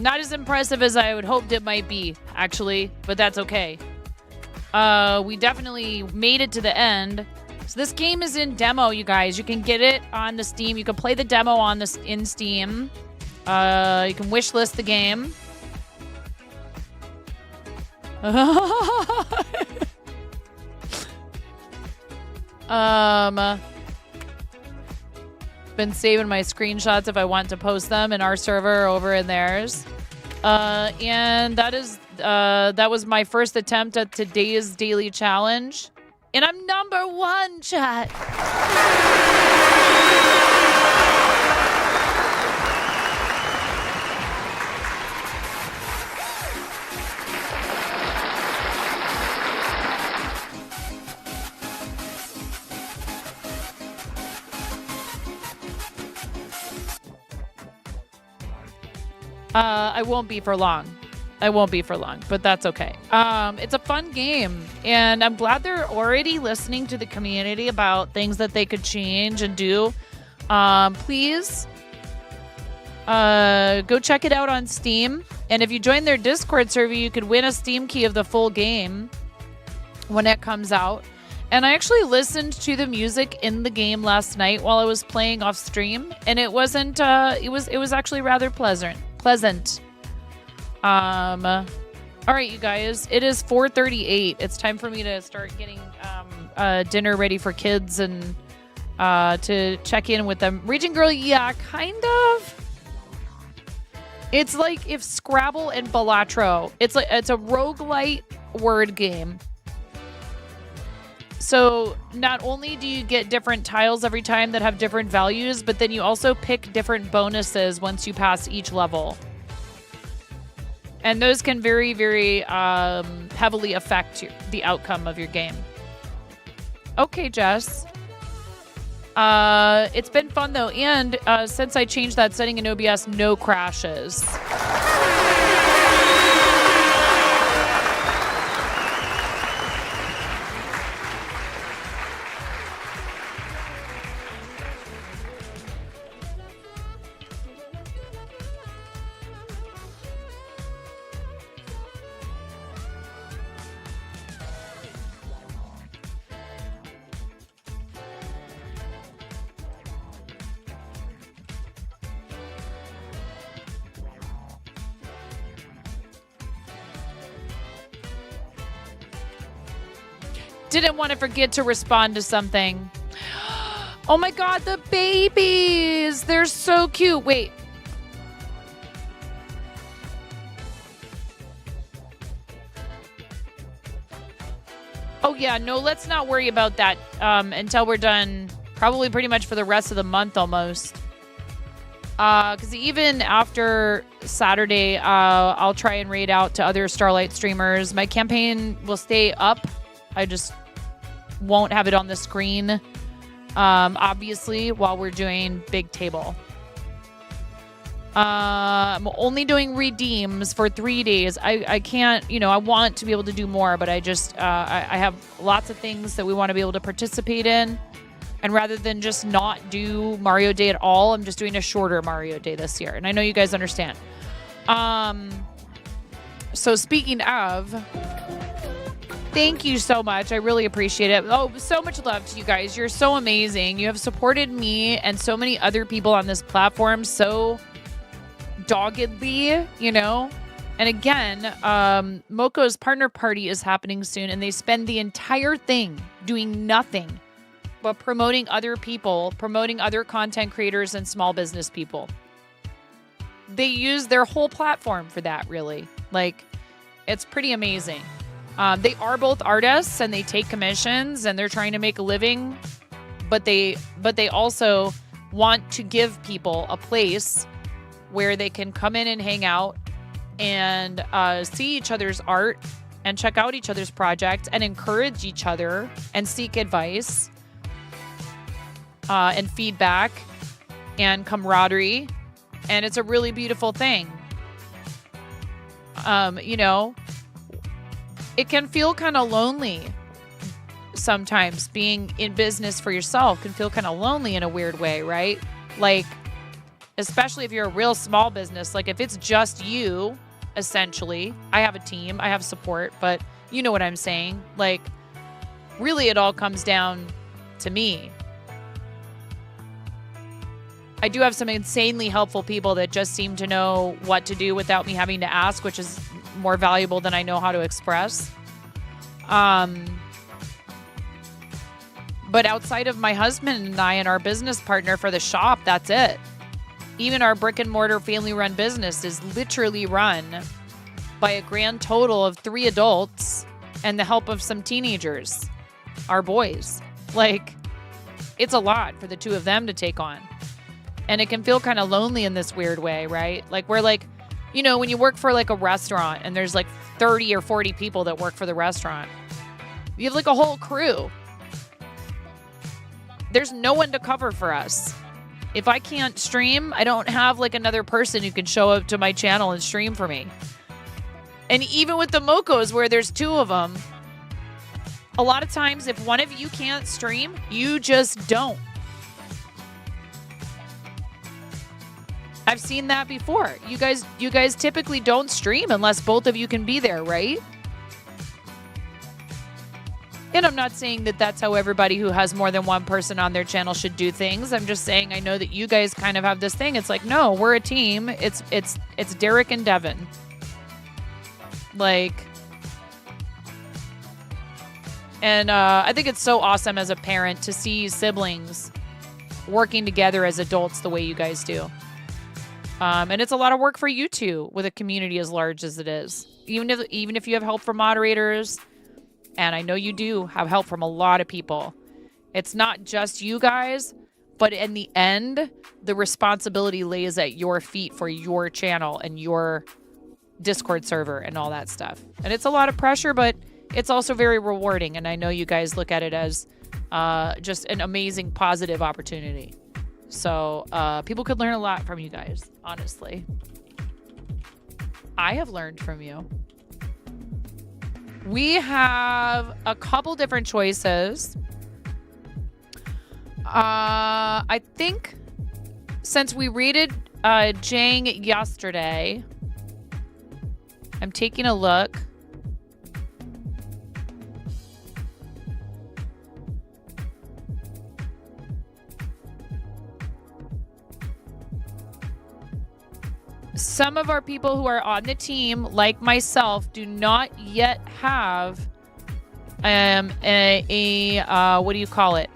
Not as impressive as I would hoped it might be, actually, but that's okay. We definitely made it to the end. So this game is in demo, you guys. You can get it on the Steam. You can play the demo on in Steam. You can wishlist the game. Been saving my screenshots if I want to post them in our server over in theirs. And that was my first attempt at today's daily challenge. And I'm number 1, chat. I won't be for long. But that's okay. It's a fun game, and I'm glad they're already listening to the community about things that they could change and do. Please go check it out on Steam, and if you join their Discord server, you could win a Steam key of the full game when it comes out. And I actually listened to the music in the game last night while I was playing off stream, and it wasn't. It was actually rather pleasant. All right, you guys. It is 4:38. It's time for me to start getting dinner ready for kids and to check in with them. Raging Girl, yeah, kind of. It's like if Scrabble and Balatro. It's a roguelite word game. So not only do you get different tiles every time that have different values, but then you also pick different bonuses once you pass each level. And those can very, very heavily affect the outcome of your game. Okay, Jess. It's been fun, though. And since I changed that setting in OBS, no crashes. Didn't want to forget to respond to something. Oh my god, the babies! They're so cute. Wait. Oh yeah, no, let's not worry about that until we're done. Probably pretty much for the rest of the month almost. Because even after Saturday, I'll try and raid out to other Starlight streamers. My campaign will stay up. I just won't have it on the screen, obviously, while we're doing Big Table. I'm only doing redeems for 3 days. I can't, I want to be able to do more, but I just, I have lots of things that we want to be able to participate in. And rather than just not do Mario Day at all, I'm just doing a shorter Mario Day this year. And I know you guys understand. So speaking of... Thank you so much. I really appreciate it. Oh, so much love to you guys. You're so amazing. You have supported me and so many other people on this platform so doggedly, And again, Moco's partner party is happening soon, and they spend the entire thing doing nothing but promoting other people, promoting other content creators and small business people. They use their whole platform for that, really. It's pretty amazing. They are both artists and they take commissions and they're trying to make a living, but they also want to give people a place where they can come in and hang out and see each other's art and check out each other's projects and encourage each other and seek advice and feedback and camaraderie. And it's a really beautiful thing. It can feel kind of lonely sometimes. Being in business for yourself can feel kind of lonely in a weird way, right? Especially if you're a real small business. If it's just you, essentially. I have a team, I have support, but you know what I'm saying. Really it all comes down to me. I do have some insanely helpful people that just seem to know what to do without me having to ask, which is more valuable than I know how to express. But outside of my husband and I and our business partner for the shop, that's it. Even our brick and mortar family run business is literally run by a grand total of 3 adults and the help of some teenagers, our boys. Like, it's a lot for the 2 of them to take on. And it can feel kind of lonely in this weird way, right? Like, we're like, you know, when you work for like a restaurant and there's like 30 or 40 people that work for the restaurant, you have like a whole crew. There's no one to cover for us. If I can't stream, I don't have like another person who can show up to my channel and stream for me. And even with the Mocos, where there's 2 of them, a lot of times if one of you can't stream, you just don't. I've seen that before. You guys typically don't stream unless both of you can be there, right? And I'm not saying that that's how everybody who has more than one person on their channel should do things. I'm just saying I know that you guys kind of have this thing. It's like, no, we're a team. It's Derek and Devin. Like, and I think it's so awesome as a parent to see siblings working together as adults the way you guys do. And it's a lot of work for you two with a community as large as it is. Even if you have help from moderators, and I know you do have help from a lot of people. It's not just you guys, but in the end, the responsibility lays at your feet for your channel and your Discord server and all that stuff. And it's a lot of pressure, but it's also very rewarding. And I know you guys look at it as just an amazing, positive opportunity. So people could learn a lot from you guys, honestly. I have learned from you. We have a couple different choices. I think since we rated Jang yesterday, I'm taking a look. Some of our people who are on the team, like myself, do not yet have a what do you call it?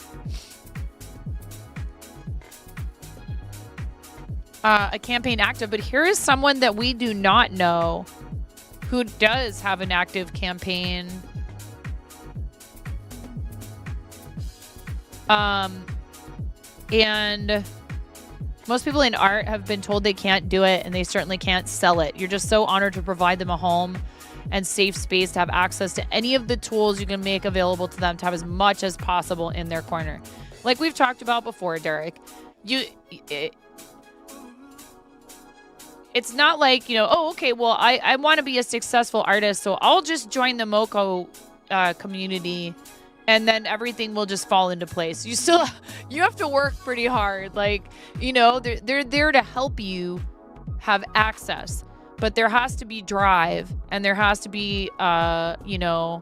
A campaign active. But here is someone that we do not know who does have an active campaign. And most people in art have been told they can't do it, and they certainly can't sell it. You're just so honored to provide them a home and safe space to have access to any of the tools you can make available to them to have as much as possible in their corner. Like we've talked about before, Derek, it's not like, you know, oh, okay, well, I want to be a successful artist, so I'll just join the Moco community and then everything will just fall into place. You have to work pretty hard. Like, you know, they're there to help you have access, but there has to be drive and there has to be, you know,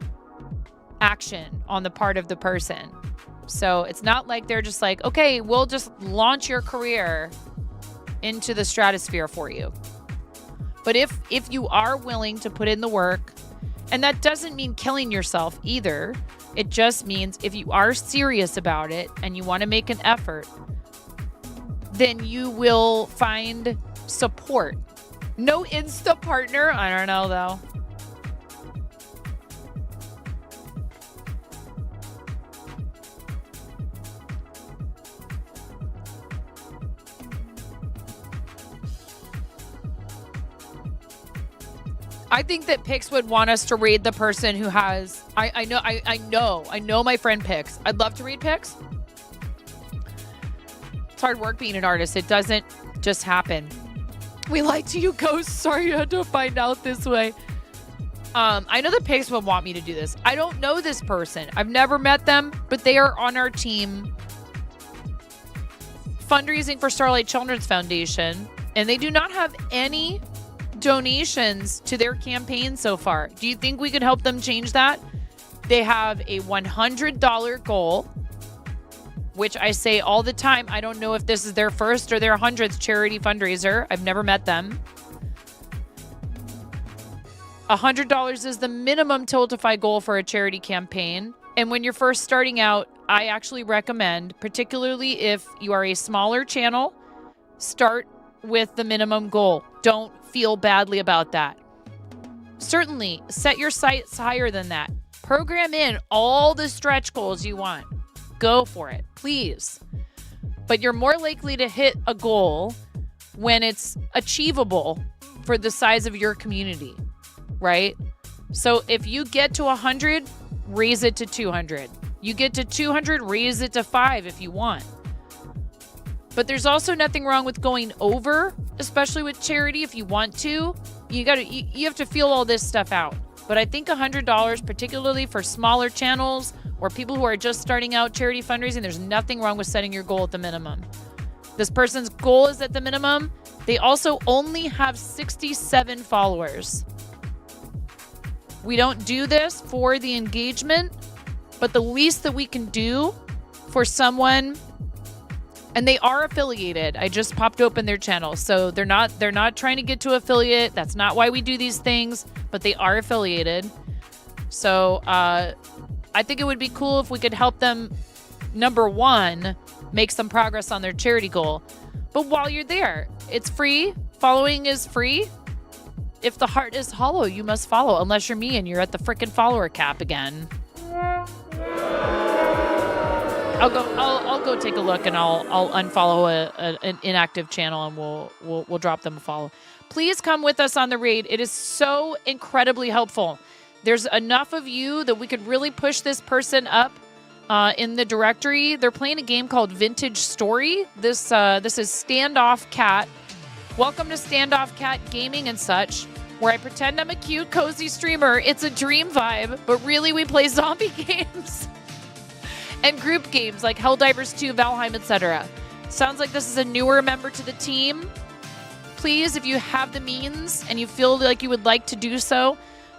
action on the part of the person. So it's not like they're just like, okay, we'll just launch your career into the stratosphere for you. But if you are willing to put in the work, and that doesn't mean killing yourself either. It just means if you are serious about it and you want to make an effort, then you will find support. No Insta partner. I don't know, though. I think that Pix would want us to raid the person who has. I know my friend Pix. I'd love to read Pix. It's hard work being an artist. It doesn't just happen. We lied to you, Ghost. Sorry you had to find out this way. I know that Pix would want me to do this. I don't know this person. I've never met them, but they are on our team fundraising for Starlight Children's Foundation, and they do not have any donations to their campaign so far. Do you think we could help them change that? They have a $100 goal, which I say all the time. I don't know if this is their first or their 100th charity fundraiser. I've never met them. $100 is the minimum Tiltify goal for a charity campaign. And when you're first starting out, I actually recommend, particularly if you are a smaller channel, start with the minimum goal. Don't feel badly about that. Certainly, set your sights higher than that. Program in all the stretch goals you want. Go for it, please. But you're more likely to hit a goal when it's achievable for the size of your community, right? So if you get to 100, raise it to 200. You get to 200, raise it to 5 if you want. But there's also nothing wrong with going over, especially with charity if you want to. You have to feel all this stuff out. But I think $100, particularly for smaller channels or people who are just starting out charity fundraising, there's nothing wrong with setting your goal at the minimum. This person's goal is at the minimum. They also only have 67 followers. We don't do this for the engagement, but the least that we can do for someone, and they are affiliated. I just popped open their channel. So they're not trying to get to affiliate. That's not why we do these things, but they are affiliated. So I think it would be cool if we could help them, number one, make some progress on their charity goal. But while you're there, it's free. Following is free. If the heart is hollow, you must follow, unless you're me and you're at the frickin' follower cap again. I'll go take a look and I'll unfollow an inactive channel and we'll drop them a follow. Please come with us on the raid. It is so incredibly helpful. There's enough of you that we could really push this person up in the directory. They're playing a game called Vintage Story. This is Standoff Cat. Welcome to Standoff Cat Gaming and such, where I pretend I'm a cute, cozy streamer. It's a dream vibe, but really we play zombie games and group games like Helldivers 2, Valheim, etc. Sounds like this is a newer member to the team. Please, if you have the means and you feel like you would like to do so,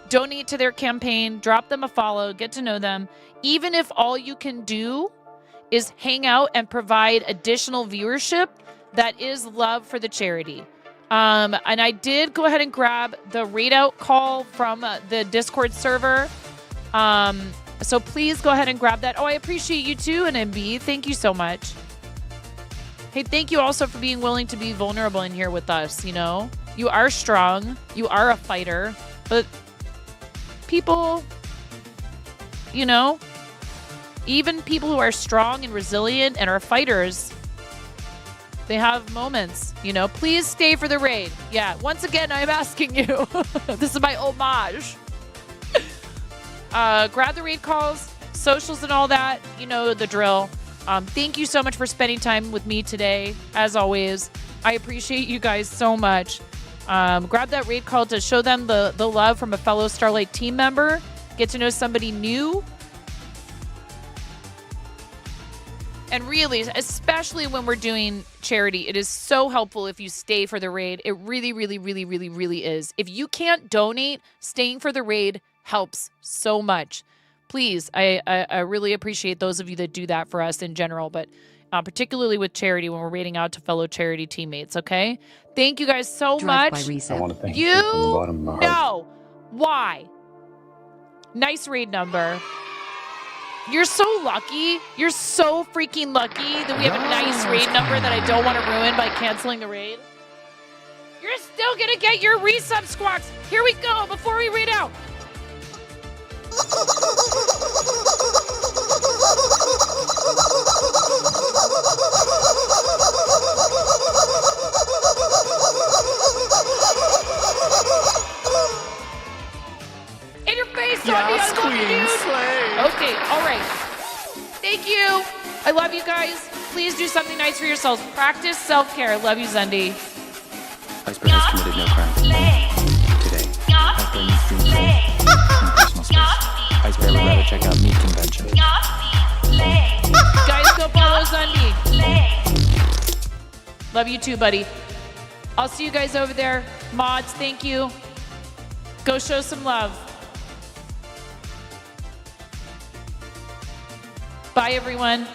donate to their campaign, drop them a follow, get to know them. Even if all you can do is hang out and provide additional viewership, that is love for the charity. And I did go ahead and grab the raid out call from the Discord server. So please go ahead and grab that. Oh, I appreciate you too, NMB. Thank you so much. Hey, thank you also for being willing to be vulnerable in here with us, you know? You are strong. You are a fighter. But people, you know, even people who are strong and resilient and are fighters, they have moments, you know? Please stay for the raid. Yeah, once again, I'm asking you. This is my homage. Grab the raid calls, socials and all that. You know the drill. Thank you so much for spending time with me today. As always, I appreciate you guys so much. Grab that raid call to show them the love from a fellow Starlight team member. Get to know somebody new. And really, especially when we're doing charity, it is so helpful if you stay for the raid. It really, really, really, really, really is. If you can't donate, staying for the raid helps so much. Please, I really appreciate those of you that do that for us in general, but particularly with charity when we're raiding out to fellow charity teammates, okay? Thank you guys so much. I want to thank you from the bottom of my heart. know why. Nice raid number. You're so lucky. You're so freaking lucky that we have a nice raid number that I don't want to ruin by canceling the raid. You're still going to get your resub squawks. Here we go before we raid out. In your face, Sophie, I love you, dude. Okay, all right. Thank you. I love you guys. Please do something nice for yourselves. Practice self-care. Love you, Zendi. Iceberg has committed no crime. Today, Iceberg needs to in personal space. Iceberg would rather check out Meat Convention. Guys, go follow Zendi. Love you too, buddy. I'll see you guys over there. Mods, thank you. Go show some love. Bye, everyone.